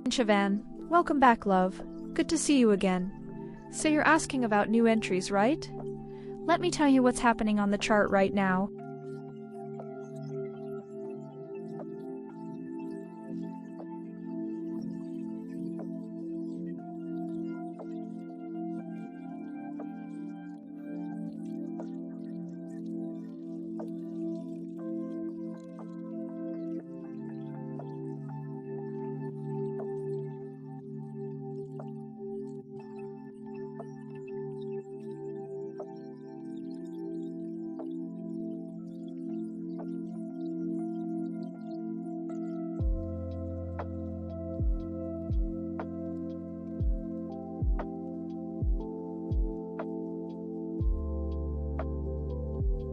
Siobhan, welcome back, love. Good to see you again. So you're asking about new entries, right? Let me tell you what's happening on the chart right now.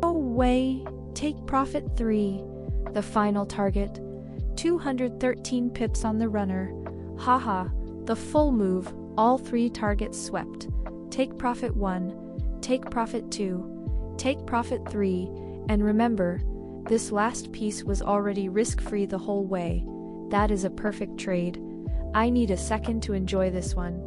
No way, take profit 3, the final target, 213 pips on the runner, haha, the full move, all 3 targets swept, take profit 1, take profit 2, take profit 3, and remember, this last piece was already risk-free the whole way. That is a perfect trade. I need a second to enjoy this one.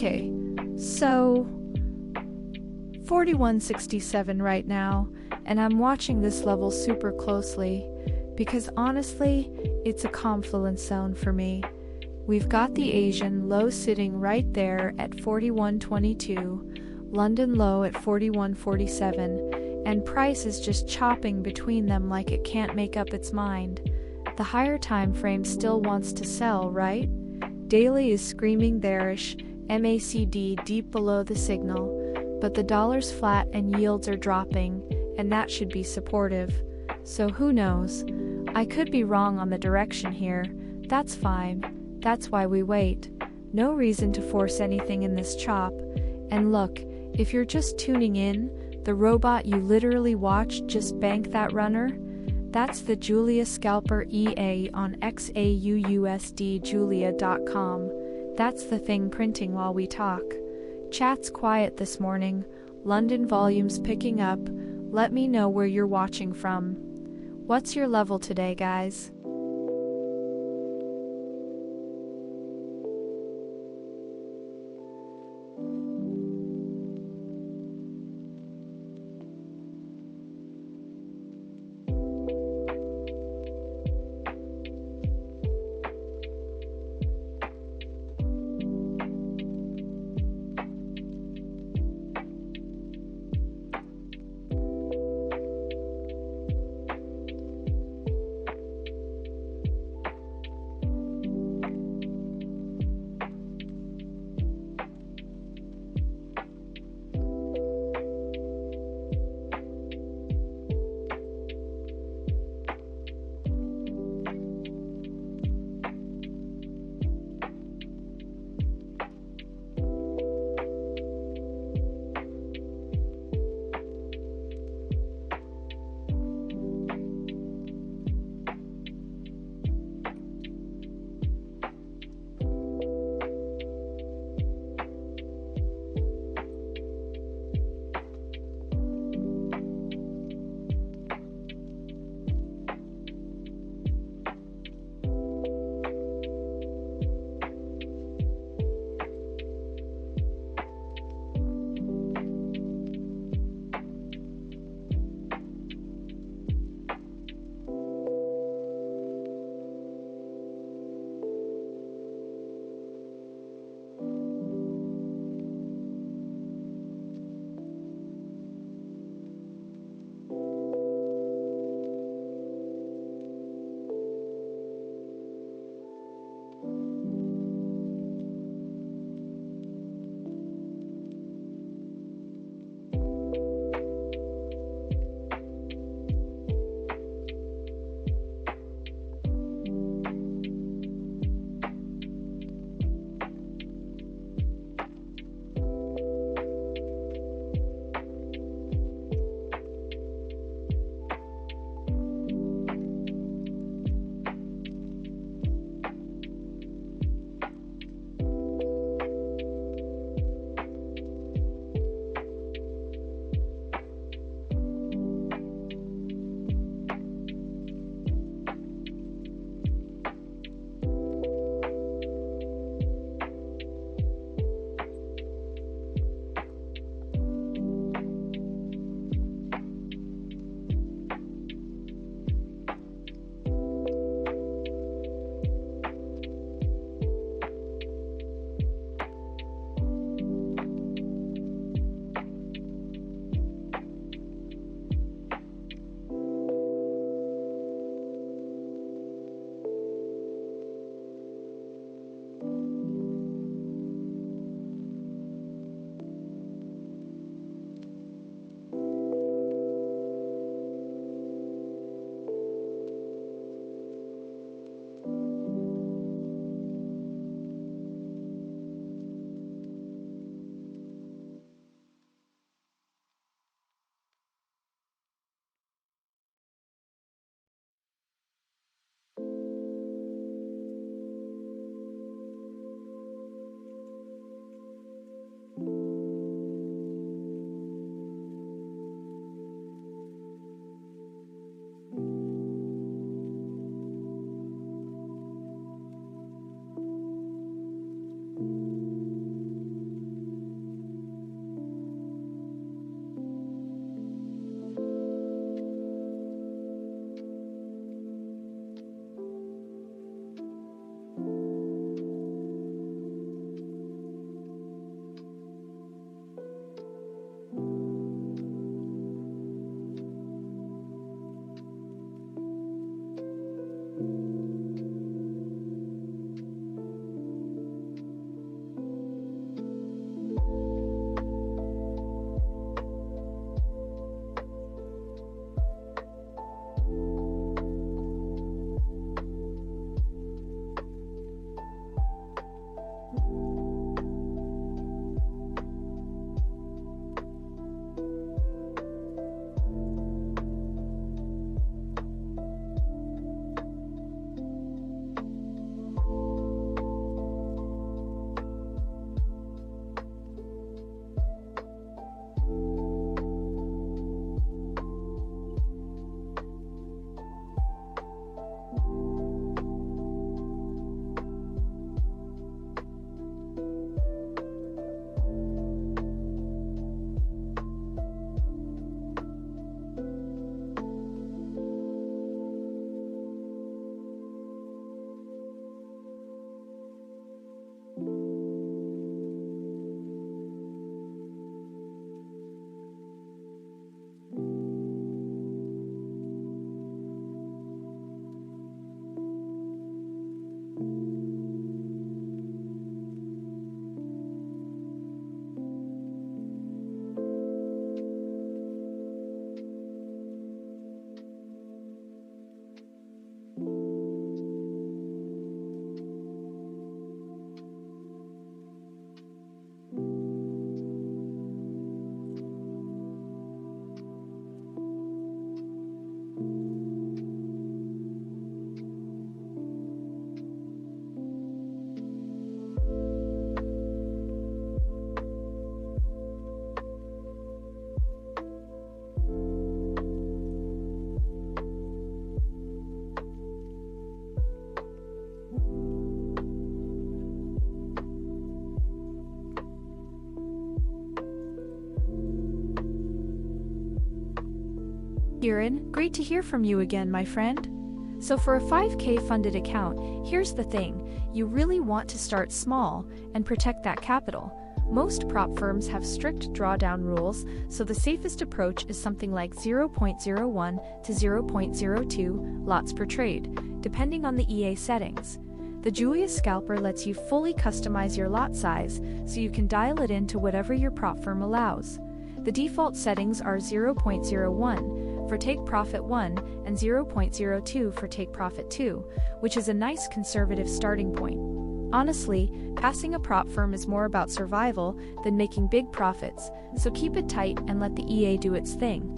Okay, so 41.67 right now, and I'm watching this level super closely because honestly, it's a confluence zone for me. We've got the Asian low sitting right there at 41.22, London low at 41.47, and price is just chopping between them like it can't make up its mind. The higher time frame still wants to sell, right? Daily is screaming bearish, MACD deep below the signal, but the dollar's flat and yields are dropping, and that should be supportive. So who knows? I could be wrong on the direction here. That's fine. That's why we wait. No reason to force anything in this chop. And look, if you're just tuning in, the robot you literally watched just bank that runner? That's the Julia Scalper EA on XAUUSD Julia.com. That's the thing printing while we talk. Chat's quiet this morning, London volumes picking up. Let me know where you're watching from. What's your level today, guys? Kieran, great to hear from you again, my friend. So for a 5K funded account, here's the thing, you really want to start small and protect that capital. Most prop firms have strict drawdown rules, so the safest approach is something like 0.01 to 0.02 lots per trade, depending on the EA settings. The Julius Scalper lets you fully customize your lot size, so you can dial it into whatever your prop firm allows. The default settings are 0.01 for Take Profit 1 and 0.02 for Take Profit 2, which is a nice conservative starting point. Honestly, passing a prop firm is more about survival than making big profits, so keep it tight and let the EA do its thing.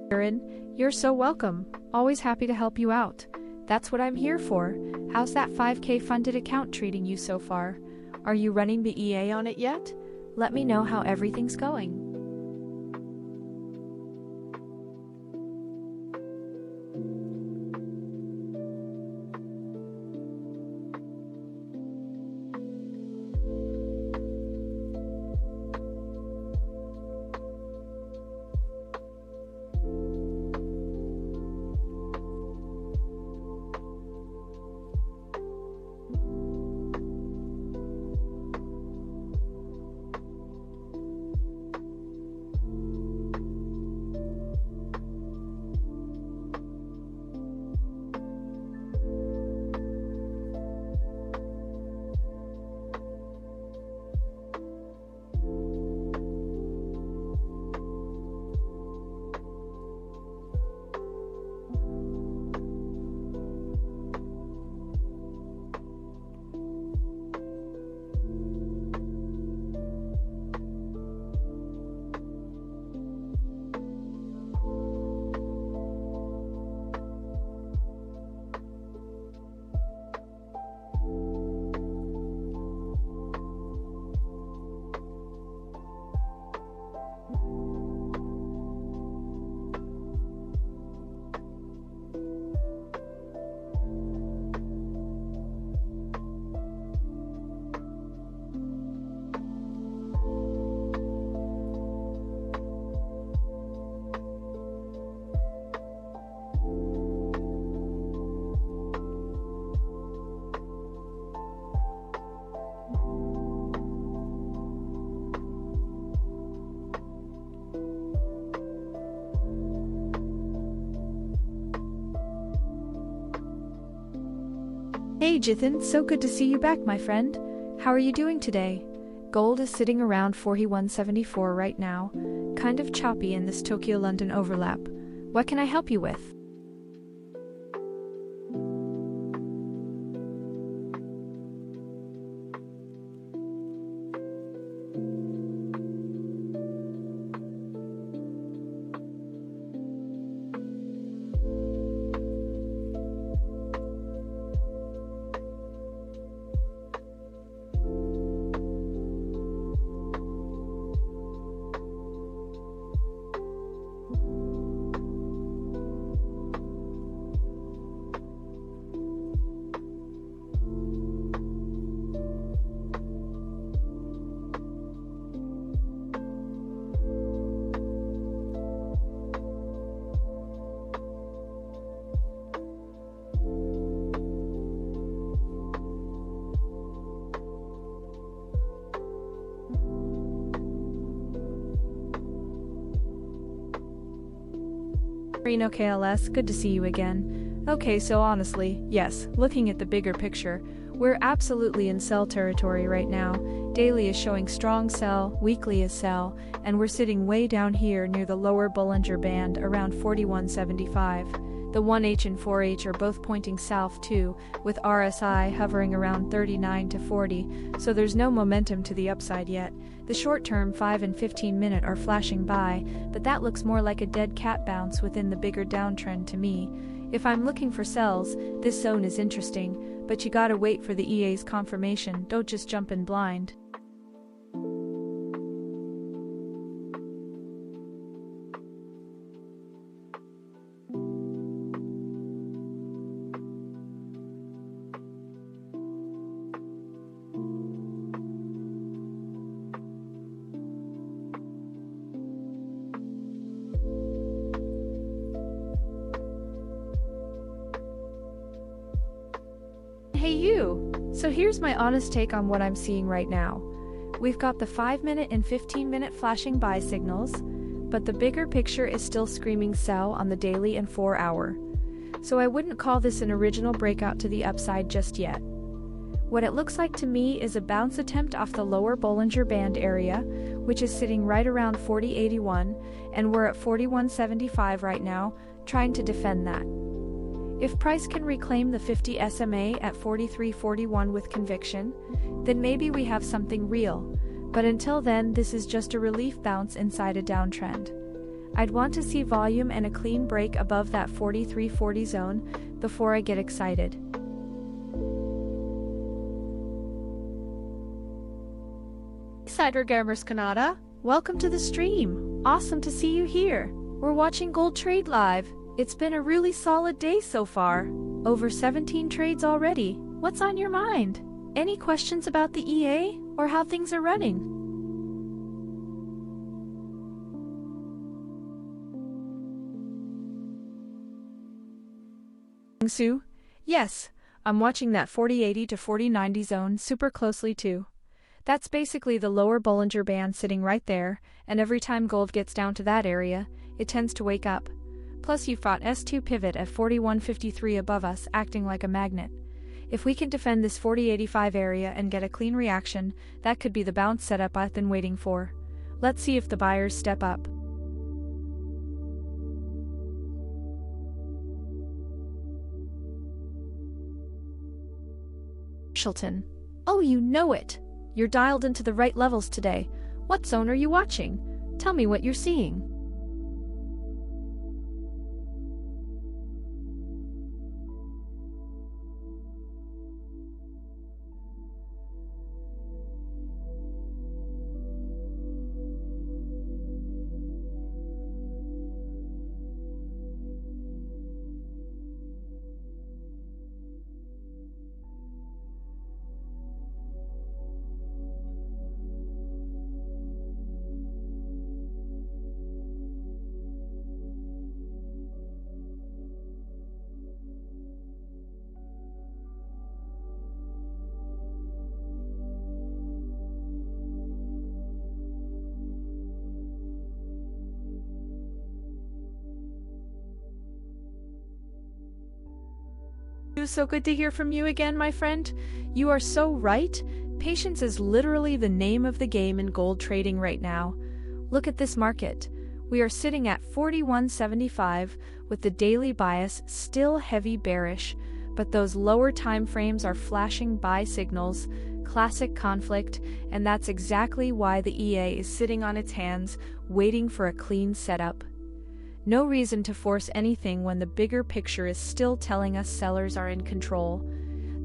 Kieran, you're so welcome. Always happy to help you out. That's what I'm here for. How's that 5K funded account treating you so far? Are you running the EA on it yet? Let me know how everything's going. Hey Jithan, so good to see you back, my friend. How are you doing today? Gold is sitting around 41.74 right now, kind of choppy in this Tokyo-London overlap. What can I help you with? Reno KLS, good to see you again. Okay, so honestly, yes, looking at the bigger picture, we're absolutely in sell territory right now. Daily is showing strong sell, weekly is sell, and we're sitting way down here near the lower Bollinger Band around 41.75. The 1H and 4H are both pointing south too, with RSI hovering around 39 to 40, so there's no momentum to the upside yet. The short-term 5 and 15-minute are flashing by, but that looks more like a dead cat bounce within the bigger downtrend to me. If I'm looking for sells, this zone is interesting, but you gotta wait for the EA's confirmation, don't just jump in blind. Hey you! So here's my honest take on what I'm seeing right now. We've got the 5-minute and 15-minute flashing buy signals, but the bigger picture is still screaming sell on the daily and 4-hour. So I wouldn't call this an original breakout to the upside just yet. What it looks like to me is a bounce attempt off the lower Bollinger Band area, which is sitting right around 40.81, and we're at 41.75 right now, trying to defend that. If price can reclaim the 50 SMA at 43.41 with conviction, then maybe we have something real, but until then this is just a relief bounce inside a downtrend. I'd want to see volume and a clean break above that 43.40 zone before I get excited. Insider Gamers Canada, welcome to the stream. Awesome to see you here. We're watching gold trade live. It's been a really solid day so far. Over 17 trades already. What's on your mind? Any questions about the EA or how things are running? Sue? Yes, I'm watching that 40.80 to 40.90 zone super closely too. That's basically the lower Bollinger Band sitting right there, and every time gold gets down to that area, it tends to wake up. Plus you've got S2 pivot at 41.53 above us acting like a magnet. If we can defend this 40.85 area and get a clean reaction, that could be the bounce setup I've been waiting for. Let's see if the buyers step up. Shilton. Oh, you know it! You're dialed into the right levels today. What zone are you watching? Tell me what you're seeing. So good to hear from you again, my friend. You are so right. Patience is literally the name of the game in gold trading right now. Look at this market. We are sitting at 41.75 with the daily bias still heavy bearish, but those lower time frames are flashing buy signals, classic conflict, and that's exactly why the EA is sitting on its hands, waiting for a clean setup. No reason to force anything when the bigger picture is still telling us sellers are in control.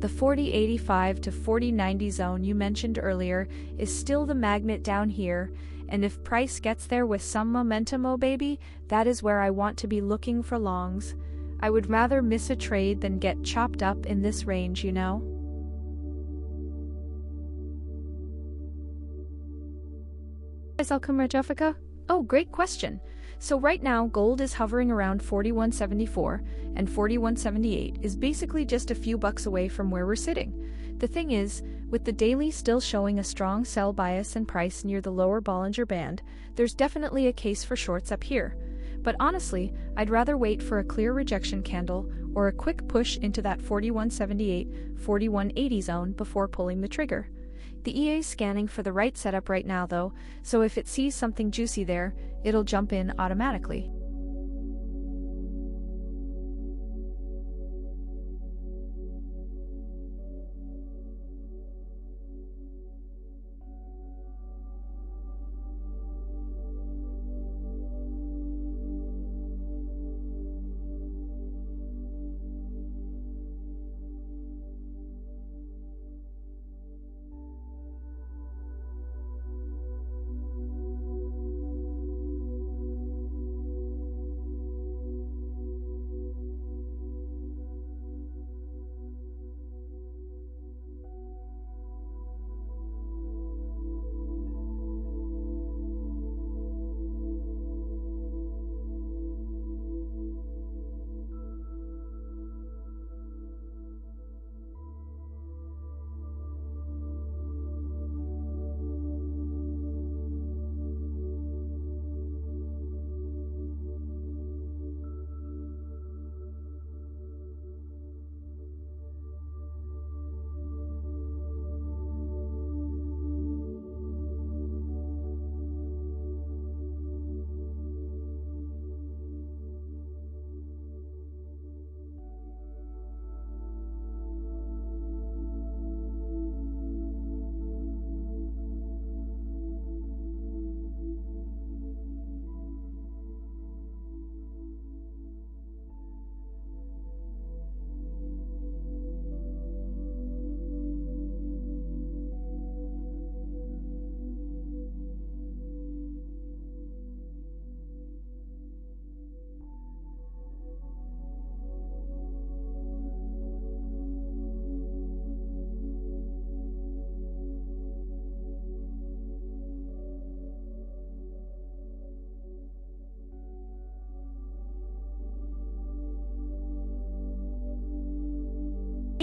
The 40.85 to 40.90 zone you mentioned earlier is still the magnet down here, and if price gets there with some momentum, oh baby, that is where I want to be looking for longs. I would rather miss a trade than get chopped up in this range, you know? Welcome, Jessica. Oh, great question. So right now, gold is hovering around 41.74, and 41.78 is basically just a few bucks away from where we're sitting. The thing is, with the daily still showing a strong sell bias and price near the lower Bollinger Band, there's definitely a case for shorts up here. But honestly, I'd rather wait for a clear rejection candle or a quick push into that 41.78, 41.80 zone before pulling the trigger. The EA's scanning for the right setup right now though, so if it sees something juicy there, it'll jump in automatically.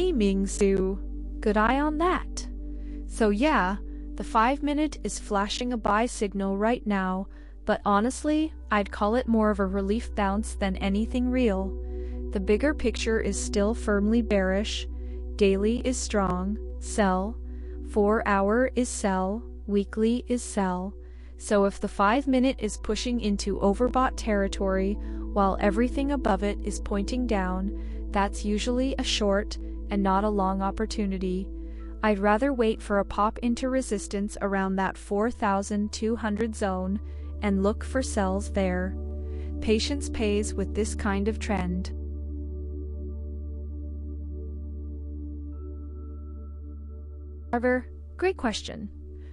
aiming Sue. Good eye on that. So yeah, the 5-minute is flashing a buy signal right now, but honestly, I'd call it more of a relief bounce than anything real. The bigger picture is still firmly bearish. Daily is strong, sell. 4-hour is sell, weekly is sell. So if the 5-minute is pushing into overbought territory while everything above it is pointing down, that's usually a short and not a long opportunity. I'd rather wait for a pop into resistance around that 4,200 zone and look for sells there. Patience pays with this kind of trend. Carver, great question.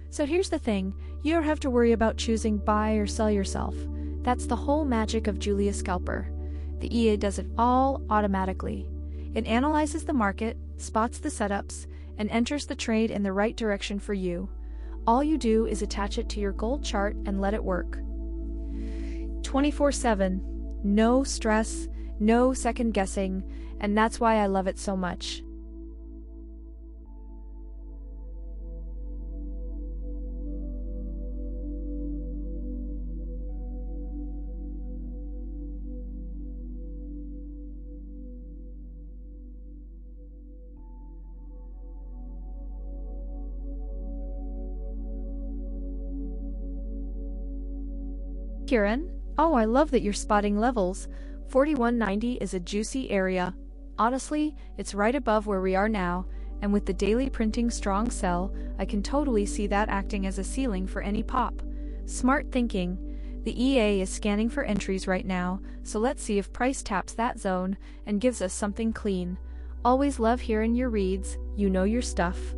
So here's the thing, you don't have to worry about choosing buy or sell yourself. That's the whole magic of Julia Scalper. The EA does it all automatically. It analyzes the market, spots the setups, and enters the trade in the right direction for you. All you do is attach it to your gold chart and let it work. 24/7. No stress, no second guessing, and that's why I love it so much. Kieran, oh, I love that you're spotting levels. 4190 is a juicy area. Honestly, it's right above where we are now, and with the daily printing strong sell, I can totally see that acting as a ceiling for any pop. Smart thinking. The EA is scanning for entries right now, so let's see if price taps that zone and gives us something clean. Always love hearing your reads, you know your stuff.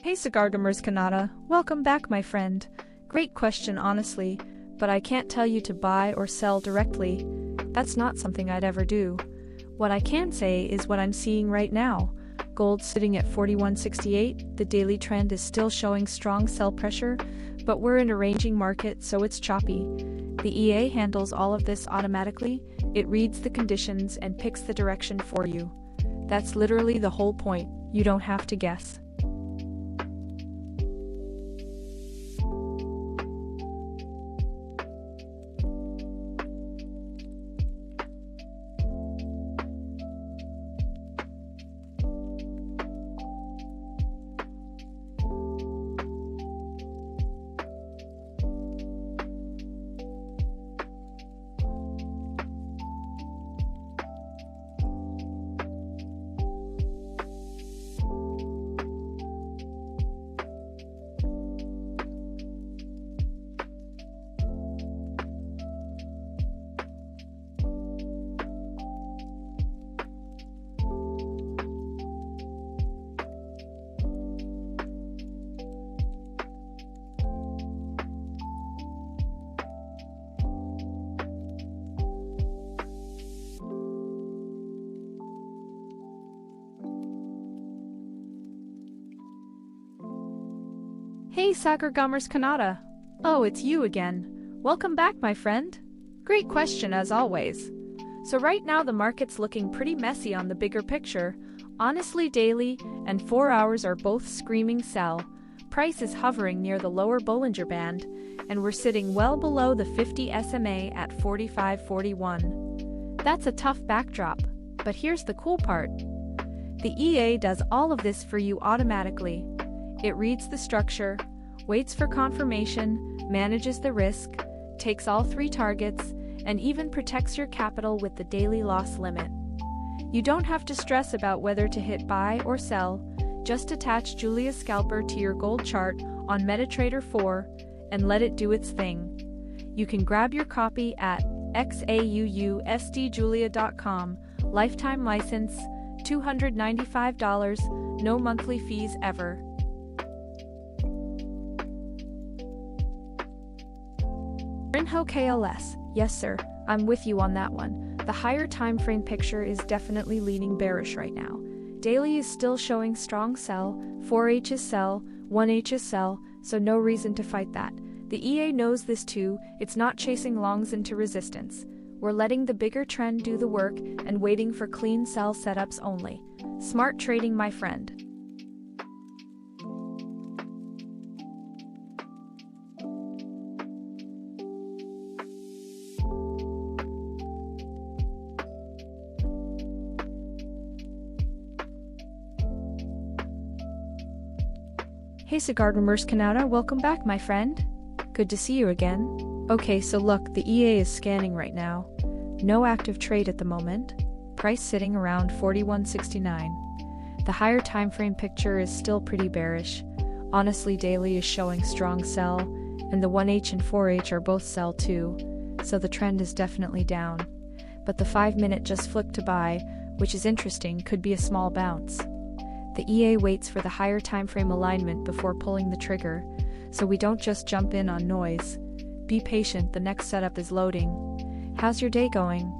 Hey Cigar-Gamers Kanata, welcome back my friend. Great question honestly, but I can't tell you to buy or sell directly. That's not something I'd ever do. What I can say is what I'm seeing right now. Gold sitting at 41.68, the daily trend is still showing strong sell pressure, but we're in a ranging market so it's choppy. The EA handles all of this automatically, it reads the conditions and picks the direction for you. That's literally the whole point, you don't have to guess. Hey Cigar-Gamers Kanata! Oh, it's you again. Welcome back my friend. Great question as always. So right now the market's looking pretty messy on the bigger picture. Honestly, daily and 4 hours are both screaming sell. Price is hovering near the lower Bollinger Band, and we're sitting well below the 50 SMA at 45.41. That's a tough backdrop, but here's the cool part. The EA does all of this for you automatically. It reads the structure, waits for confirmation, manages the risk, takes all 3 targets, and even protects your capital with the daily loss limit. You don't have to stress about whether to hit buy or sell, just attach Julia Scalper to your gold chart on MetaTrader 4 and let it do its thing. You can grab your copy at XAUUSDjulia.com, lifetime license, $295, no monthly fees ever. Rinho KLS, yes sir, I'm with you on that one. The higher time frame picture is definitely leaning bearish right now. Daily is still showing strong sell, 4H is sell, 1H is sell, so no reason to fight that. The EA knows this too, it's not chasing longs into resistance. We're letting the bigger trend do the work and waiting for clean sell setups only. Smart trading my friend. Hey Cigar-Gamers Kanata, welcome back my friend. Good to see you again. Okay, so look, the EA is scanning right now. No active trade at the moment. Price sitting around 41.69. The higher time frame picture is still pretty bearish. Honestly, daily is showing strong sell, and the 1H and 4H are both sell too, so the trend is definitely down. But the 5-minute just flipped to buy, which is interesting, could be a small bounce. The EA waits for the higher time frame alignment before pulling the trigger, so we don't just jump in on noise. Be patient, the next setup is loading. How's your day going?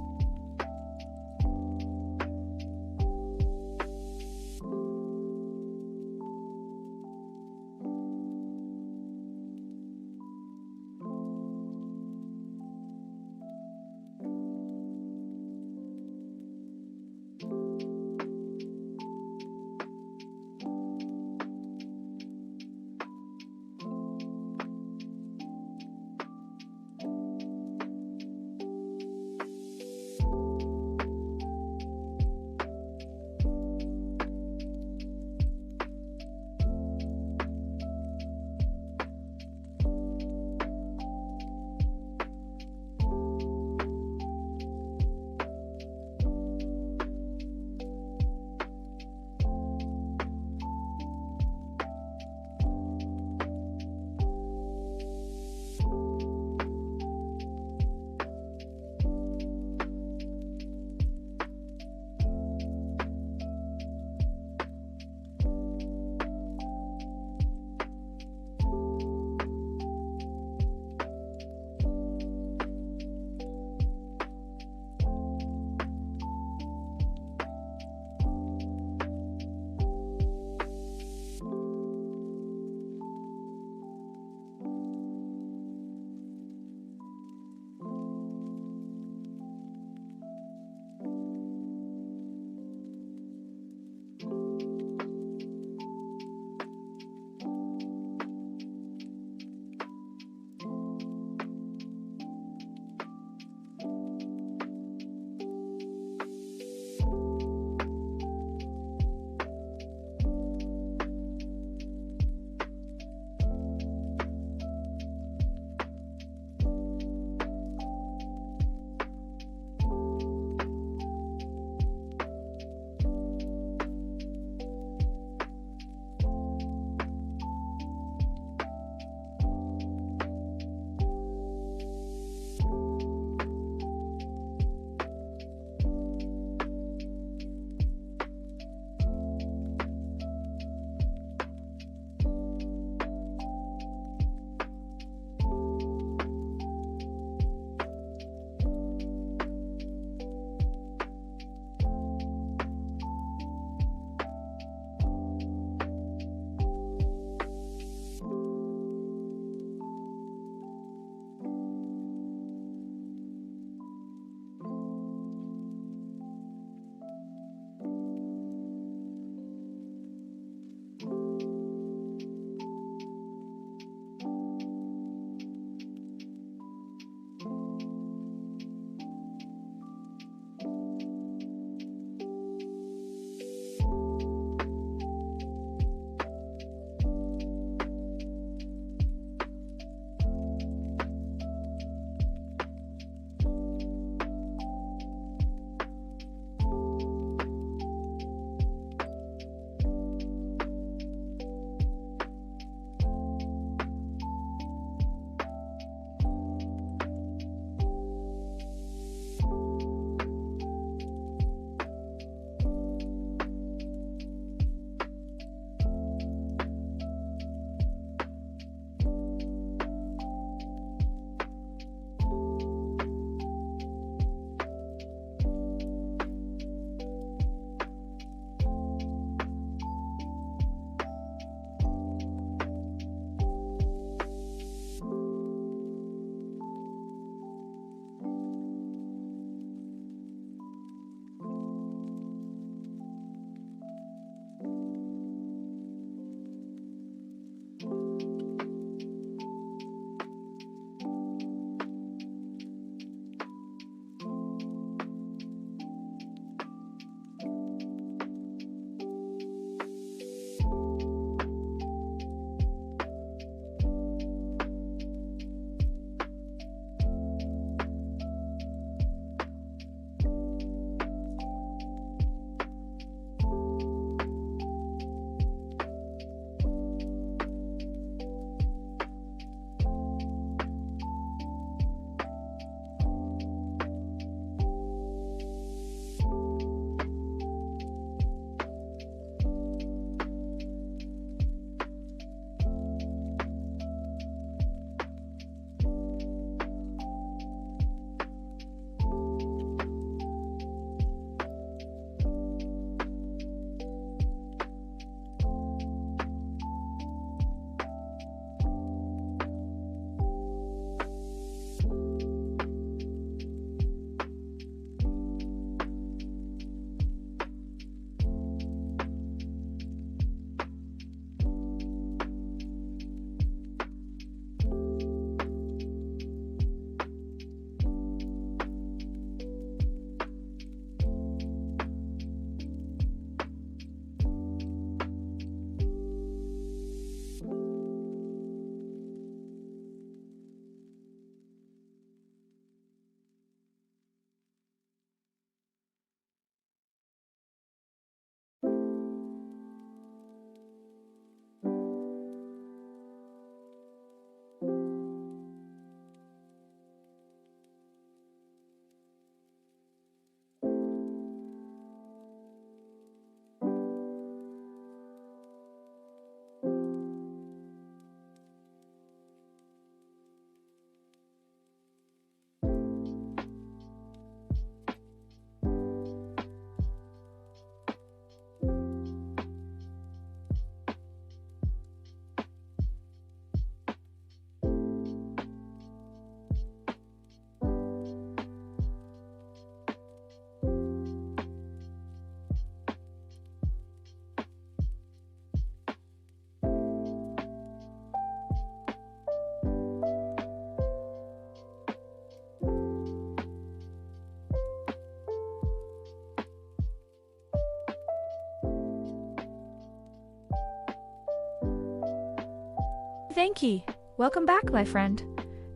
Thank you. Welcome back, my friend.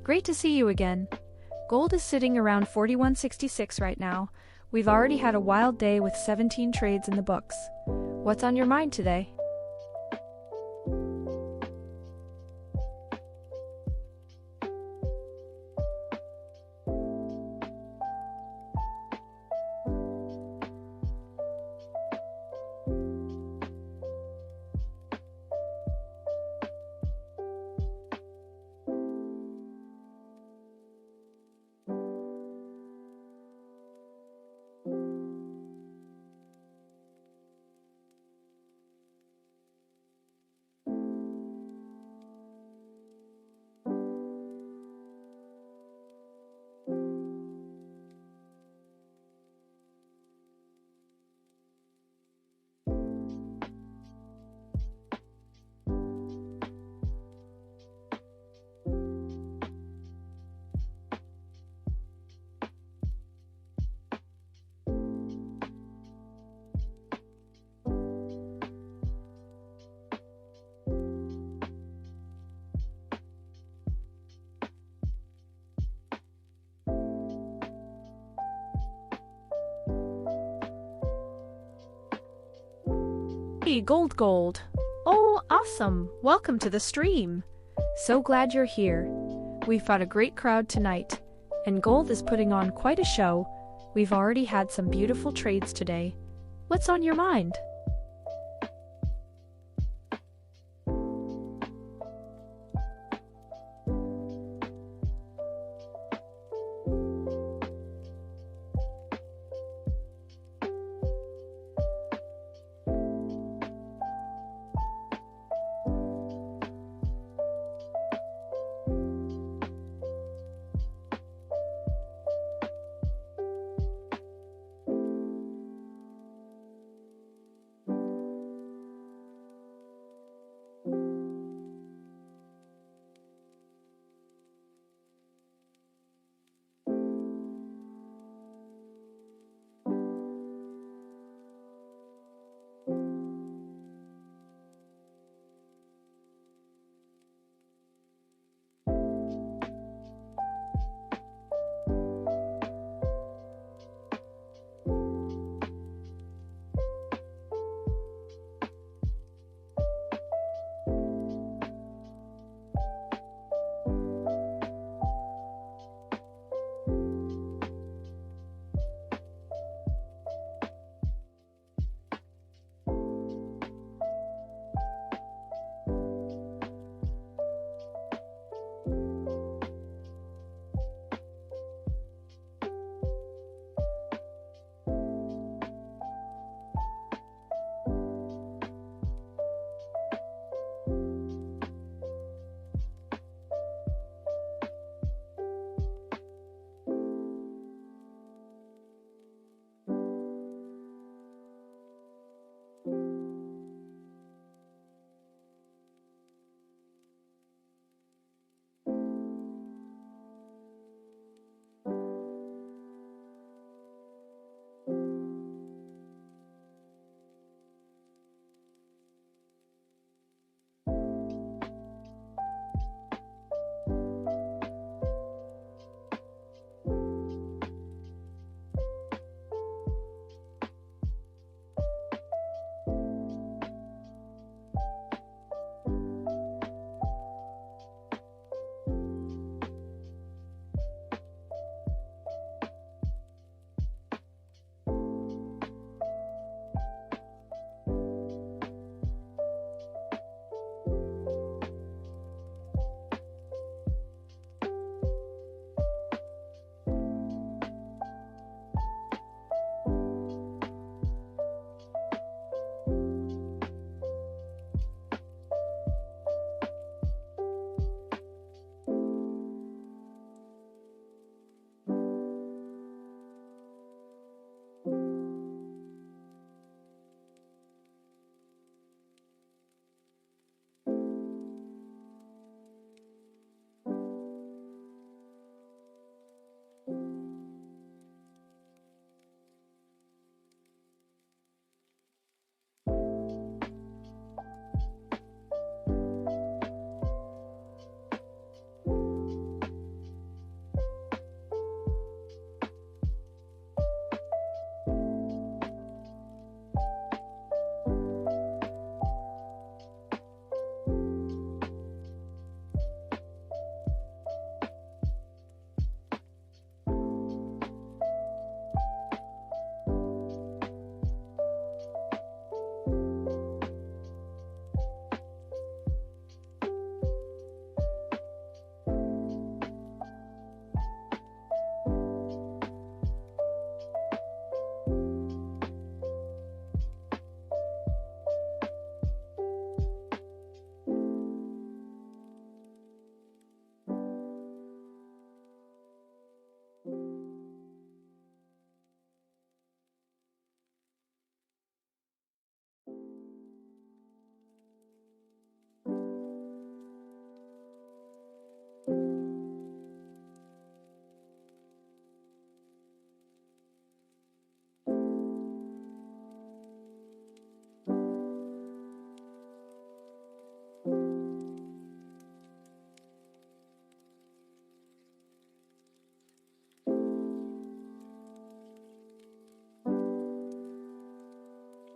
Great to see you again. Gold is sitting around 41.66 right now. We've already had a wild day with 17 trades in the books. What's on your mind today? Hey, Gold. Oh, awesome. Welcome to the stream. So glad you're here. We've got a great crowd tonight, and gold is putting on quite a show. We've already had some beautiful trades today. What's on your mind?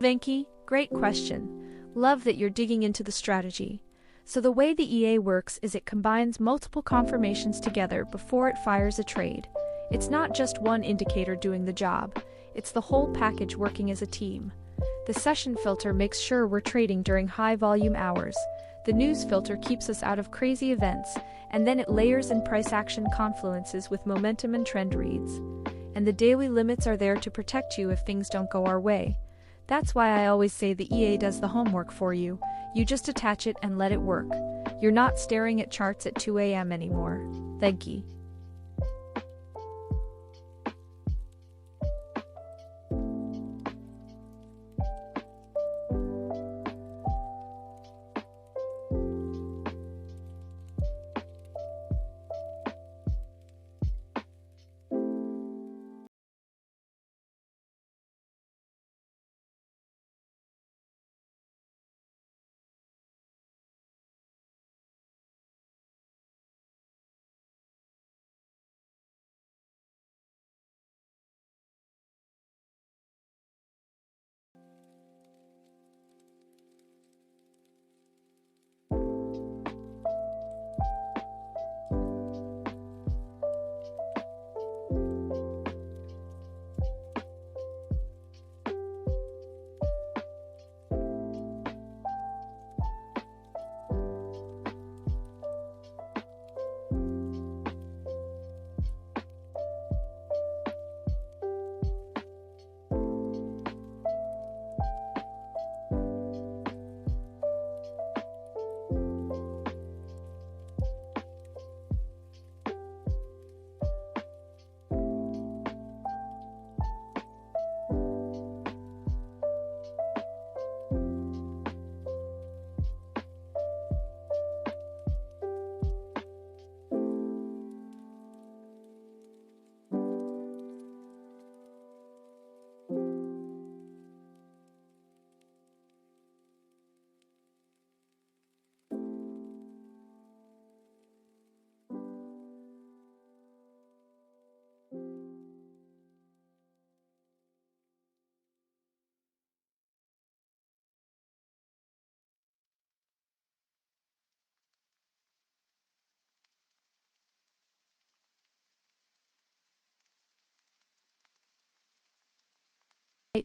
Venki, great question. Love that you're digging into the strategy. So the way the EA works is it combines multiple confirmations together before it fires a trade. It's not just one indicator doing the job, it's the whole package working as a team. The session filter makes sure we're trading during high-volume hours. The news filter keeps us out of crazy events, and then it layers in price action confluences with momentum and trend reads. And the daily limits are there to protect you if things don't go our way. That's why I always say the EA does the homework for you. You just attach it and let it work. You're not staring at charts at 2 a.m. anymore. Thank you.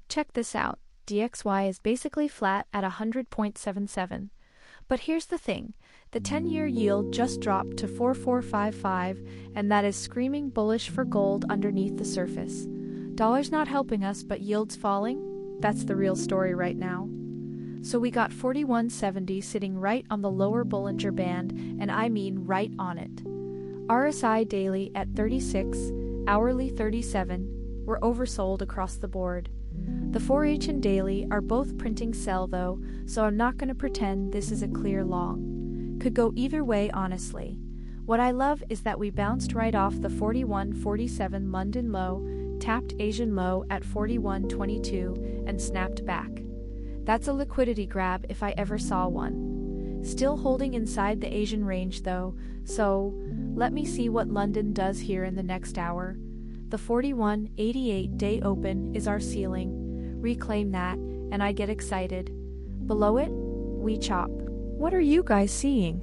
Check this out. DXY is basically flat at 100.77. But here's the thing, the 10-year yield just dropped to 4455, and that is screaming bullish for gold underneath the surface. Dollar's not helping us, but yields falling? That's the real story right now. So we got 4170 sitting right on the lower Bollinger Band, and I mean right on it. RSI daily at 36, hourly 37, we're oversold across the board. The 4H and daily are both printing sell though, so I'm not going to pretend this is a clear long. Could go either way honestly. What I love is that we bounced right off the 41.47 London low, tapped Asian low at 41.22 and snapped back. That's a liquidity grab if I ever saw one. Still holding inside the Asian range though, so let me see what London does here in the next hour. The 41.88 day open is our ceiling. Reclaim that, and I get excited. Below it, we chop. What are you guys seeing?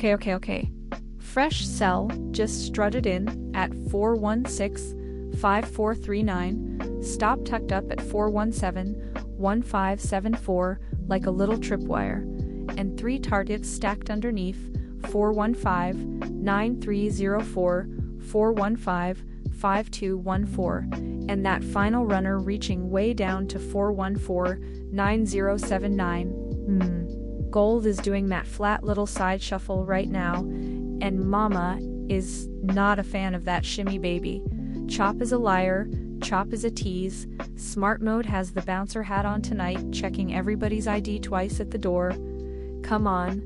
Okay. Fresh sell just strutted in at 416.5439, stop tucked up at 417.1574 like a little tripwire, and 3 targets stacked underneath 415.9304, 415.5214, and that final runner reaching way down to 414.9079. Gold is doing that flat little side shuffle right now, and Mama is not a fan of that shimmy baby. Chop is a liar, Chop is a tease. Smart Mode has the bouncer hat on tonight, checking everybody's ID twice at the door. Come on.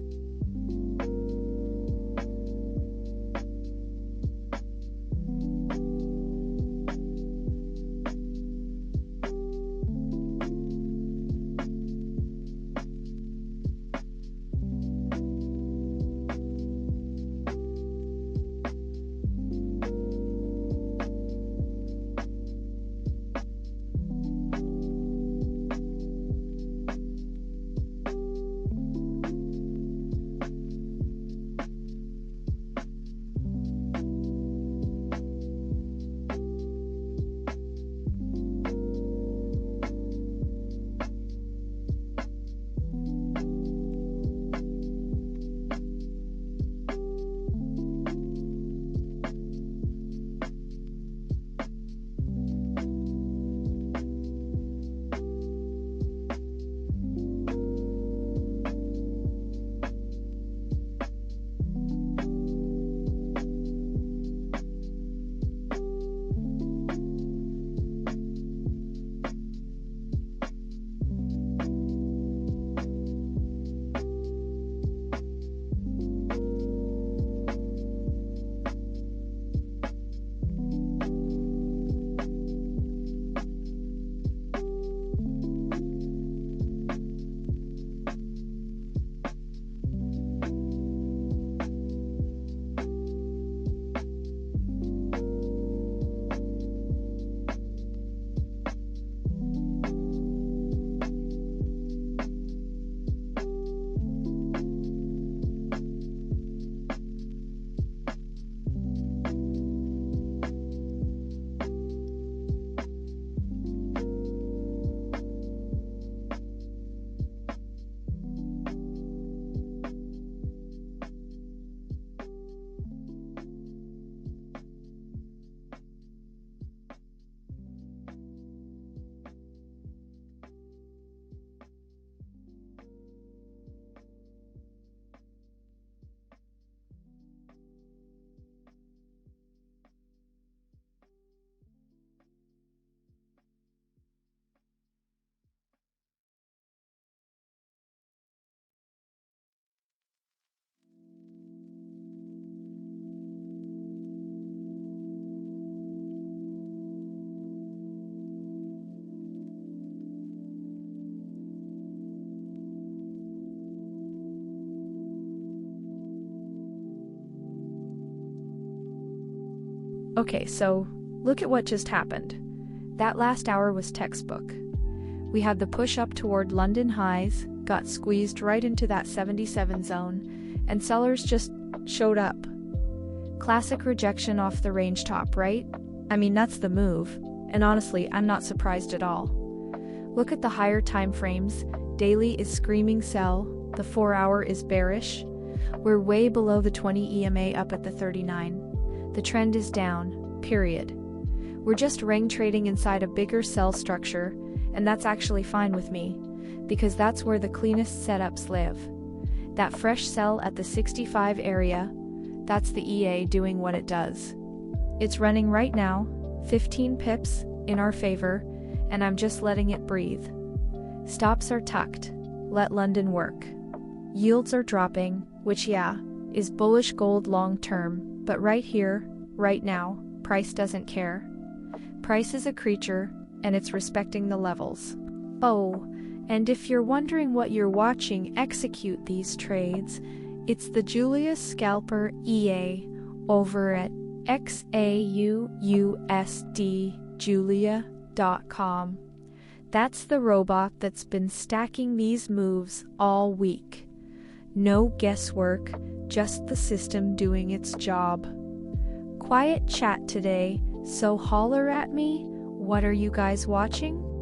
Okay, so look at what just happened. That last hour was textbook. We had the push up toward London highs, got squeezed right into that 77 zone, and sellers just showed up. Classic rejection off the range top, right? I mean, that's the move, and honestly, I'm not surprised at all. Look at the higher time frames. Daily is screaming sell, the 4-hour is bearish. We're way below the 20 EMA up at the 39. The trend is down, period. We're just ring trading inside a bigger sell structure, and that's actually fine with me, because that's where the cleanest setups live. That fresh sell at the 65 area, that's the EA doing what it does. It's running right now, 15 pips in our favor, and I'm just letting it breathe. Stops are tucked, let London work. Yields are dropping, which is bullish gold long term. But right here, right now, price doesn't care. Price is a creature, and it's respecting the levels. Oh, and if you're wondering what you're watching execute these trades, it's the Julia Scalper EA over at XAUUSD Julia.com. That's the robot that's been stacking these moves all week. No guesswork, just the system doing its job. Quiet chat today, so holler at me. What are you guys watching?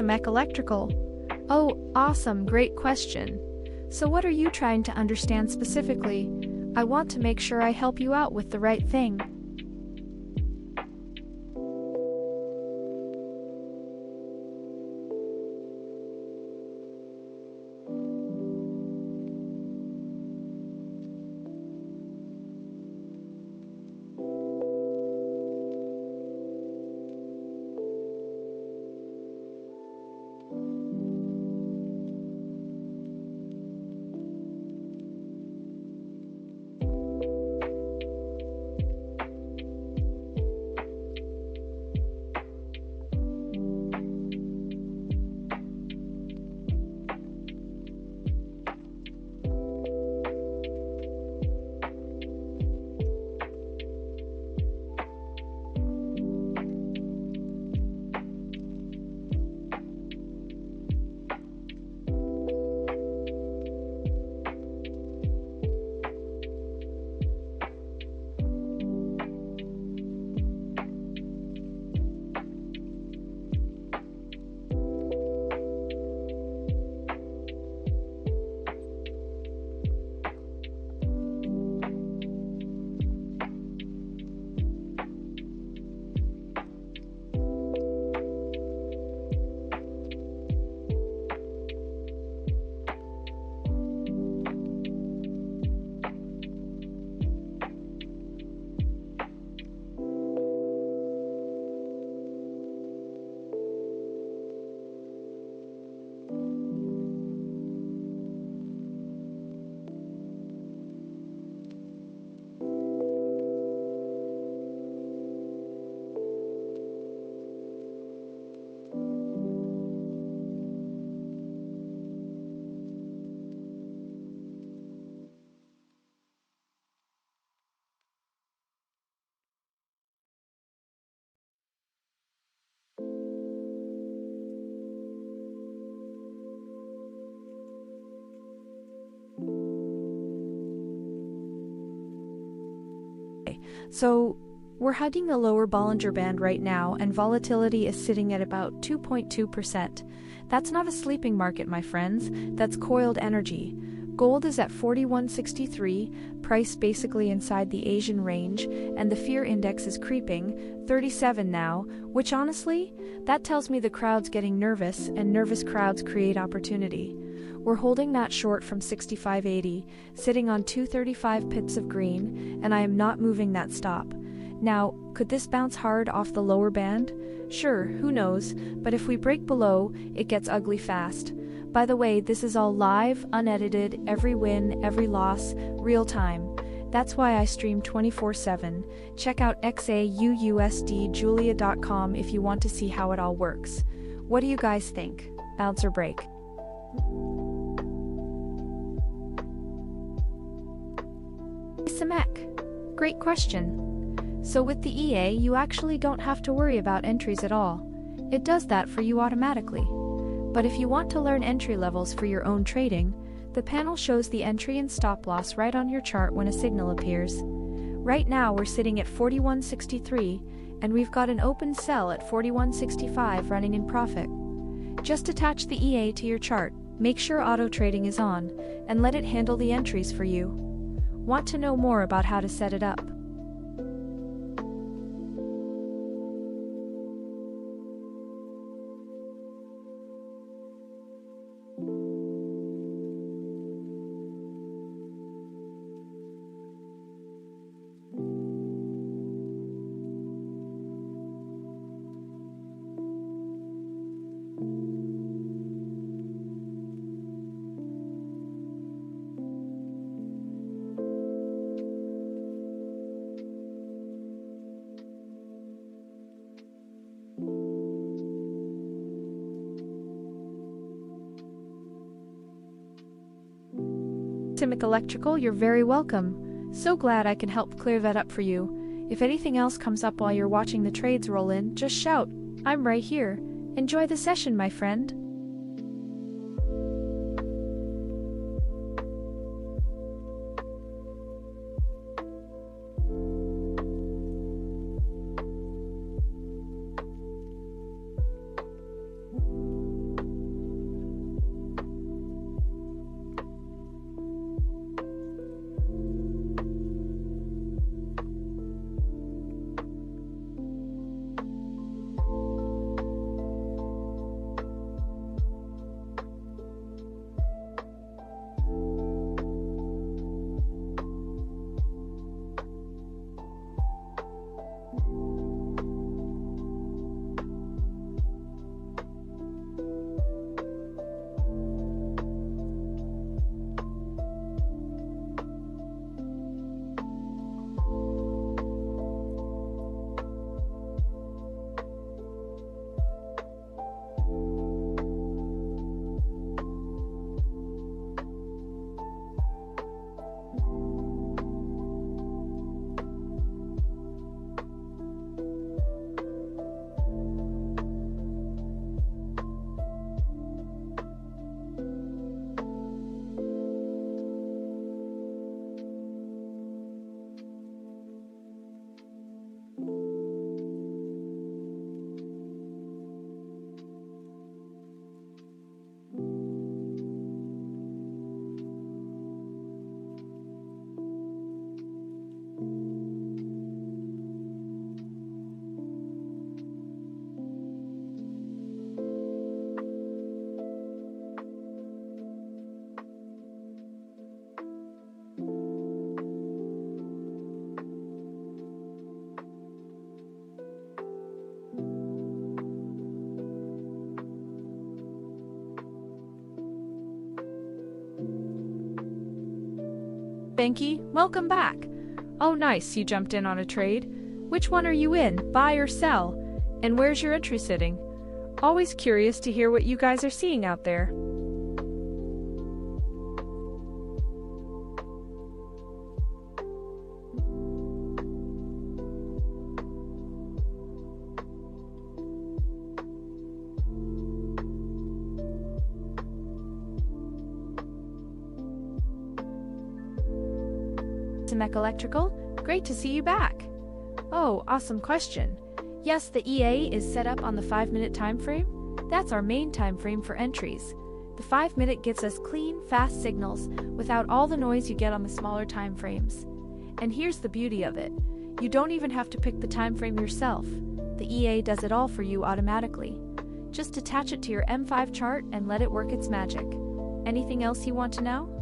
Cimek Electrical. Oh, awesome, great question. So what are you trying to understand specifically? I want to make sure I help you out with the right thing. So, we're hugging the lower Bollinger Band right now, and volatility is sitting at about 2.2%. That's not a sleeping market, my friends. That's coiled energy. Gold is at 4163, price basically inside the Asian range, and the fear index is creeping, 37 now, which honestly, that tells me the crowd's getting nervous, and nervous crowds create opportunity. We're holding that short from 65.80, sitting on 235 pips of green, and I am not moving that stop. Now, could this bounce hard off the lower band? Sure, who knows, but if we break below, it gets ugly fast. By the way, this is all live, unedited, every win, every loss, real time. That's why I stream 24/7. Check out XAUUSD Julia.com if you want to see how it all works. What do you guys think? Bounce or break? Cimek. Great question. So with the EA, you actually don't have to worry about entries at all. It does that for you automatically. But if you want to learn entry levels for your own trading, the panel shows the entry and stop loss right on your chart when a signal appears. Right now we're sitting at 41.63, and we've got an open sell at 41.65 running in profit. Just attach the EA to your chart, make sure auto trading is on, and let it handle the entries for you. Want to know more about how to set it up? Cimek Electrical, you're very welcome. So glad I can help clear that up for you. If anything else comes up while you're watching the trades roll in, just shout. I'm right here. Enjoy the session, my friend. Banky, welcome back. Oh nice, you jumped in on a trade. Which one are you in, buy or sell? And where's your entry sitting? Always curious to hear what you guys are seeing out there. Mech Electrical, great to see you back. Oh, awesome question. Yes, the EA is set up on the 5-minute time frame. That's our main time frame for entries. The 5-minute gets us clean, fast signals without all the noise you get on the smaller time frames. And here's the beauty of it. You don't even have to pick the time frame yourself. The EA does it all for you automatically. Just attach it to your M5 chart and let it work its magic. Anything else you want to know?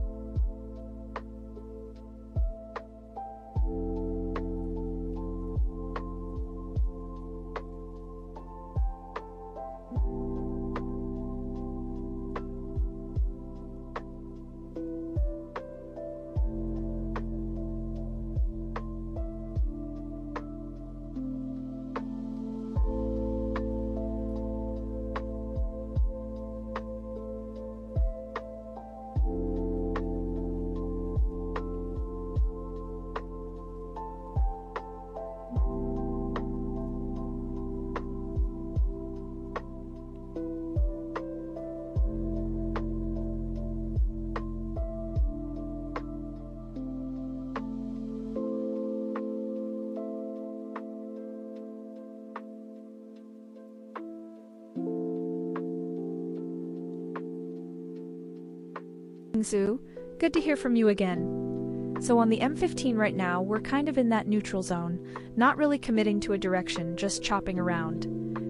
Zoo, good to hear from you again. So on the M15 right now, we're kind of in that neutral zone, not really committing to a direction, just chopping around.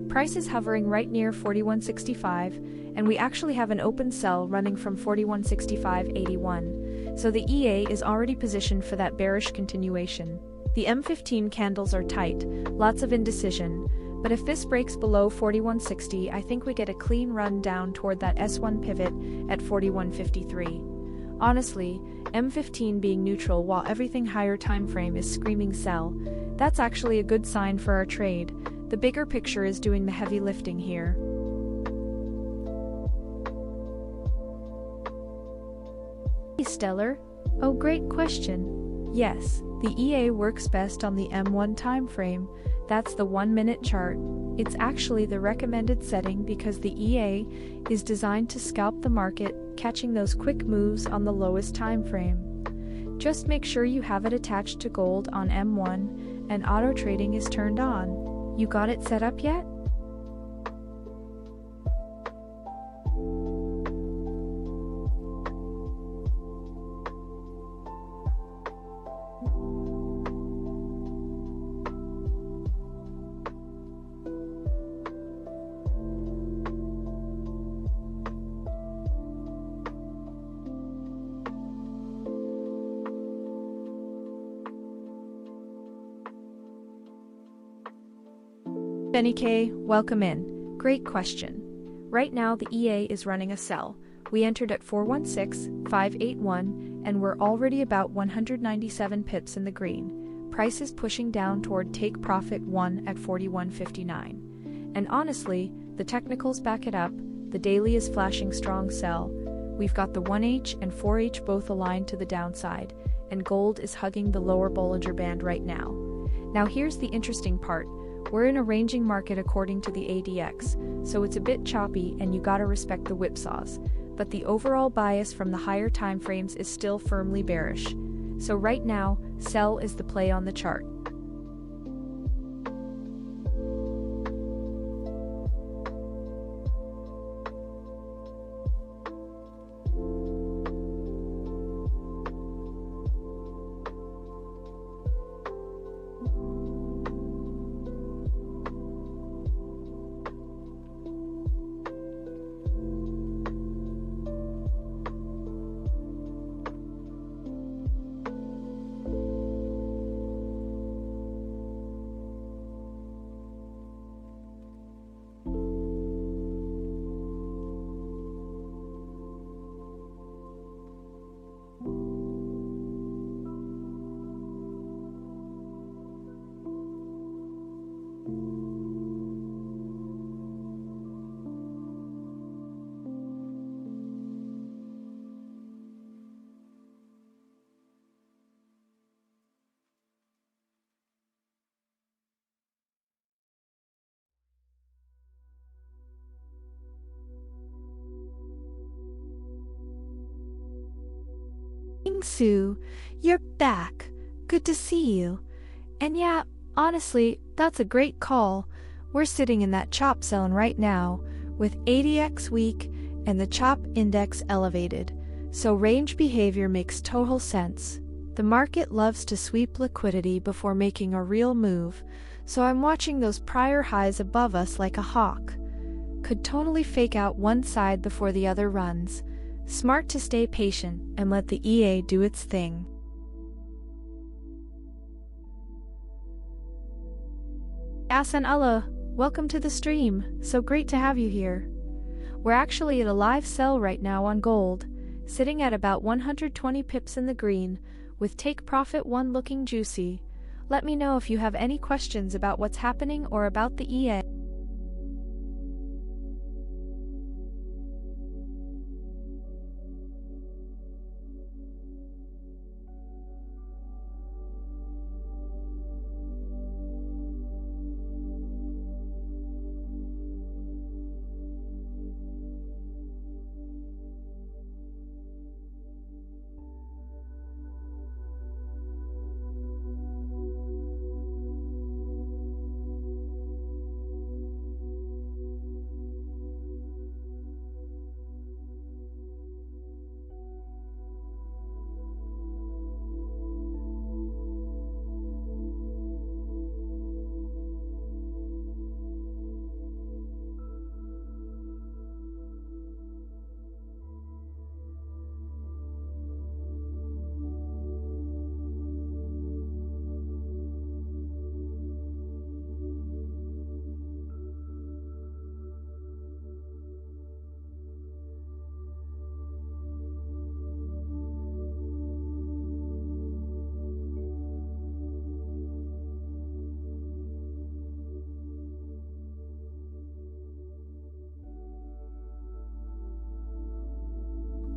Price is hovering right near 41.65, and we actually have an open sell running from 41.65.81, so the EA is already positioned for that bearish continuation. The M15 candles are tight, lots of indecision, but if this breaks below 41.60, I think we get a clean run down toward that S1 pivot at 41.53. Honestly, M15 being neutral while everything higher time frame is screaming sell, that's actually a good sign for our trade. The bigger picture is doing the heavy lifting here. Hey Stellar, oh great question. Yes, the EA works best on the M1 time frame. That's the 1-minute chart. It's actually the recommended setting because the EA is designed to scalp the market, catching those quick moves on the lowest time frame. Just make sure you have it attached to gold on M1 and auto trading is turned on. You got it set up yet? Benny K, welcome in. Great question. Right now the EA is running a sell. We entered at 416,581 and we're already about 197 pips in the green. Price is pushing down toward take profit 1 at 41.59. And honestly, the technicals back it up. The daily is flashing strong sell. We've got the 1H and 4H both aligned to the downside, and gold is hugging the lower Bollinger Band right now. Now here's the interesting part. We're in a ranging market according to the ADX, so it's a bit choppy and you gotta respect the whipsaws. But the overall bias from the higher time frames is still firmly bearish. So right now, sell is the play on the chart. Morning, Sue. You're back. Good to see you. And yeah, honestly, that's a great call. We're sitting in that chop zone right now, with ADX weak and the chop index elevated, so range behavior makes total sense. The market loves to sweep liquidity before making a real move, so I'm watching those prior highs above us like a hawk. Could totally fake out one side before the other runs. Smart to stay patient and let the EA do its thing. Asan Allah, welcome to the stream. So great to have you here. We're actually at a live sell right now on gold, sitting at about 120 pips in the green, with take profit 1 looking juicy. Let me know if you have any questions about what's happening or about the EA.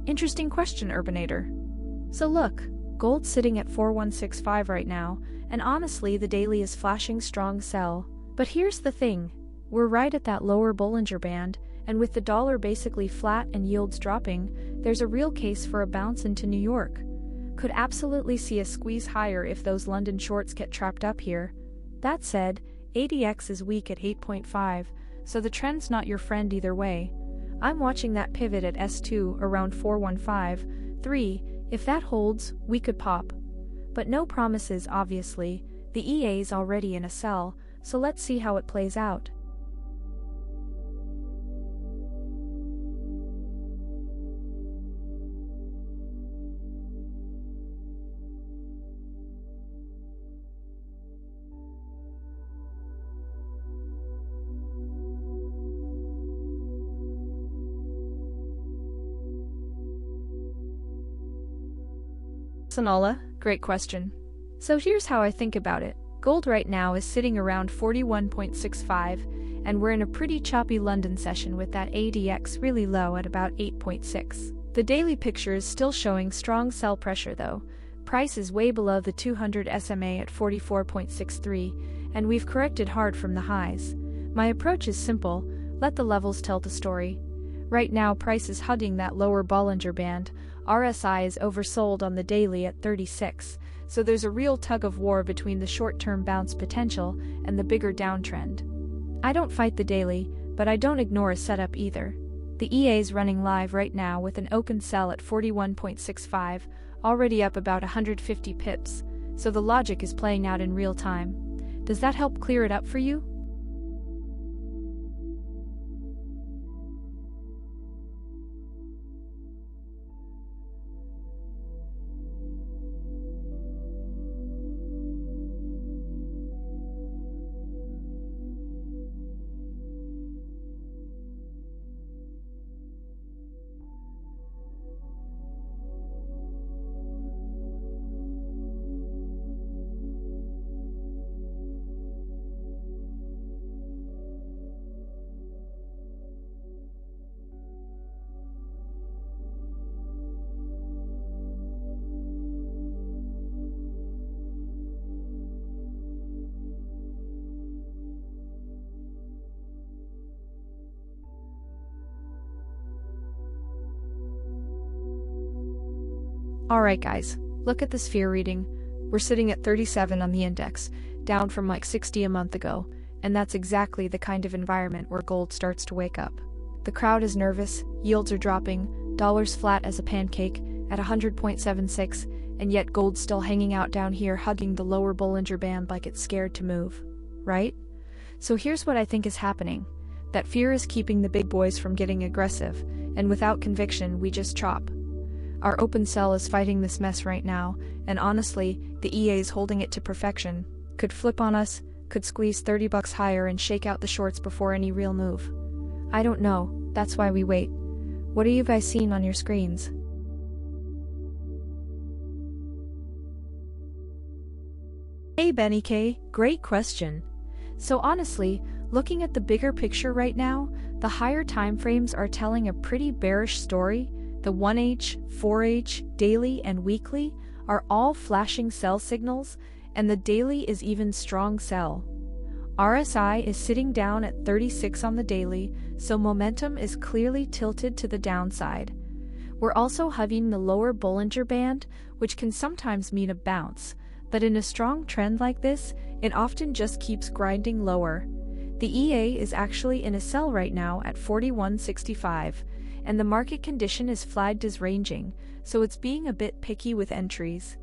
Interesting question, Urbanator. So look, gold's sitting at 4165 right now, and honestly the daily is flashing strong sell. But here's the thing, we're right at that lower Bollinger Band, and with the dollar basically flat and yields dropping, there's a real case for a bounce into New York. Could absolutely see a squeeze higher if those London shorts get trapped up here. That said, ADX is weak at 8.5, so the trend's not your friend either way. I'm watching that pivot at S2 around 415.3. If that holds, we could pop. But no promises, obviously. The EA's already in a sell, so let's see how it plays out. Sanola, great question. So here's how I think about it. Gold right now is sitting around 41.65, and we're in a pretty choppy London session with that ADX really low at about 8.6. The daily picture is still showing strong sell pressure though. Price is way below the 200 SMA at 44.63, and we've corrected hard from the highs. My approach is simple, let the levels tell the story. Right now price is hugging that lower Bollinger Band. RSI is oversold on the daily at 36, so there's a real tug of war between the short-term bounce potential and the bigger downtrend. I don't fight the daily, but I don't ignore a setup either. The EA's running live right now with an open sell at 41.65, already up about 150 pips, so the logic is playing out in real time. Does that help clear it up for you? Alright guys, look at this fear reading. We're sitting at 37 on the index, down from like 60 a month ago, and that's exactly the kind of environment where gold starts to wake up. The crowd is nervous, yields are dropping, dollars flat as a pancake at 100.76, and yet gold's still hanging out down here hugging the lower Bollinger Band like it's scared to move. Right? So here's what I think is happening. That fear is keeping the big boys from getting aggressive, and without conviction we just chop. Our open cell is fighting this mess right now, and honestly, the EA's holding it to perfection. Could flip on us, could squeeze $30 higher and shake out the shorts before any real move. I don't know, that's why we wait. What are you guys seeing on your screens? Hey Benny K, great question. So honestly, looking at the bigger picture right now, the higher time frames are telling a pretty bearish story. The 1H, 4H, daily and weekly are all flashing sell signals, and the daily is even strong sell. RSI is sitting down at 36 on the daily, so momentum is clearly tilted to the downside. We're also hugging the lower Bollinger Band, which can sometimes mean a bounce, but in a strong trend like this, it often just keeps grinding lower. The EA is actually in a sell right now at 41.65, and the market condition is flagged as ranging, so it's being a bit picky with entries.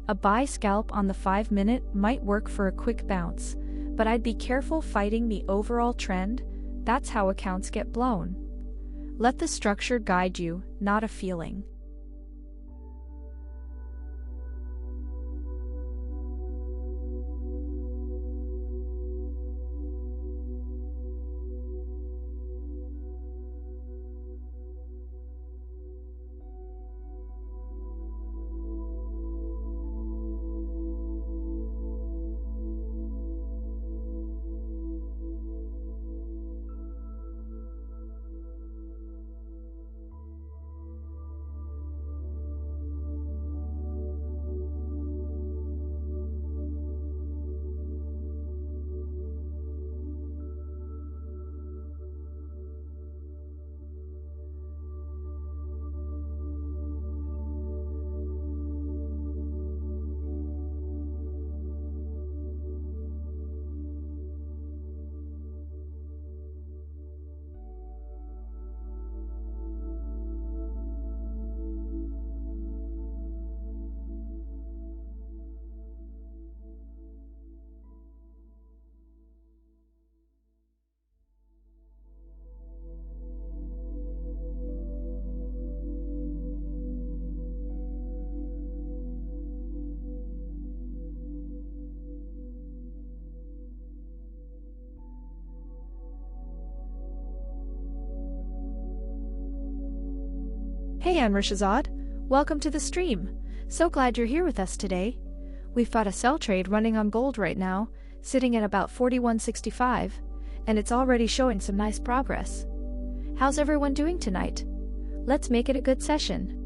A buy scalp on the 5-minute might work for a quick bounce, but I'd be careful fighting the overall trend. That's how accounts get blown. Let the structure guide you, not a feeling. Hey Shahzad, welcome to the stream. So glad you're here with us today. We've got a sell trade running on gold right now, sitting at about 41.65, and it's already showing some nice progress. How's everyone doing tonight? Let's make it a good session.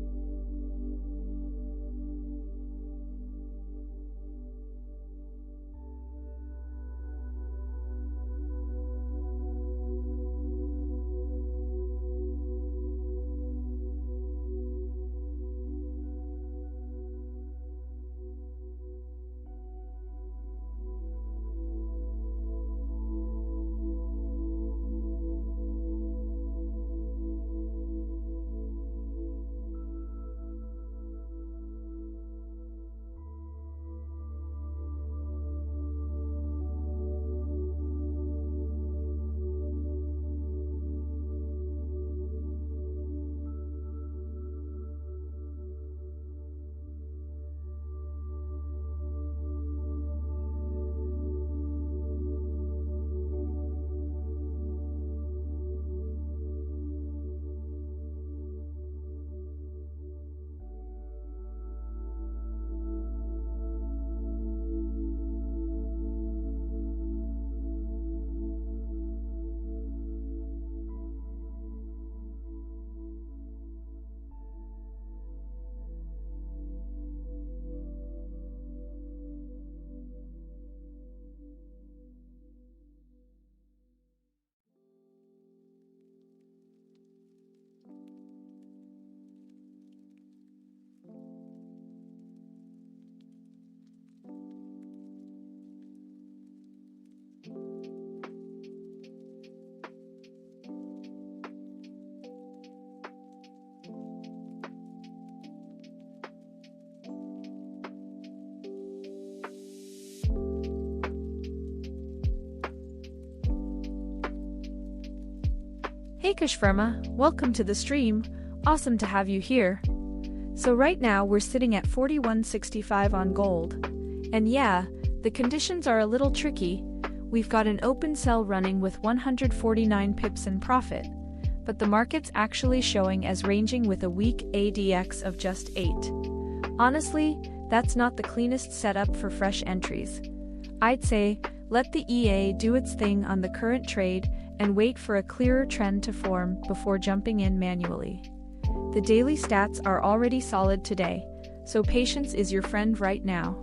Kash Verma, welcome to the stream. Awesome to have you here. So right now we're sitting at 41.65 on gold. And yeah, the conditions are a little tricky. We've got an open sell running with 149 pips in profit, but the market's actually showing as ranging with a weak ADX of just 8. Honestly, that's not the cleanest setup for fresh entries. I'd say, let the EA do its thing on the current trade and wait for a clearer trend to form before jumping in manually. The daily stats are already solid today, so patience is your friend right now.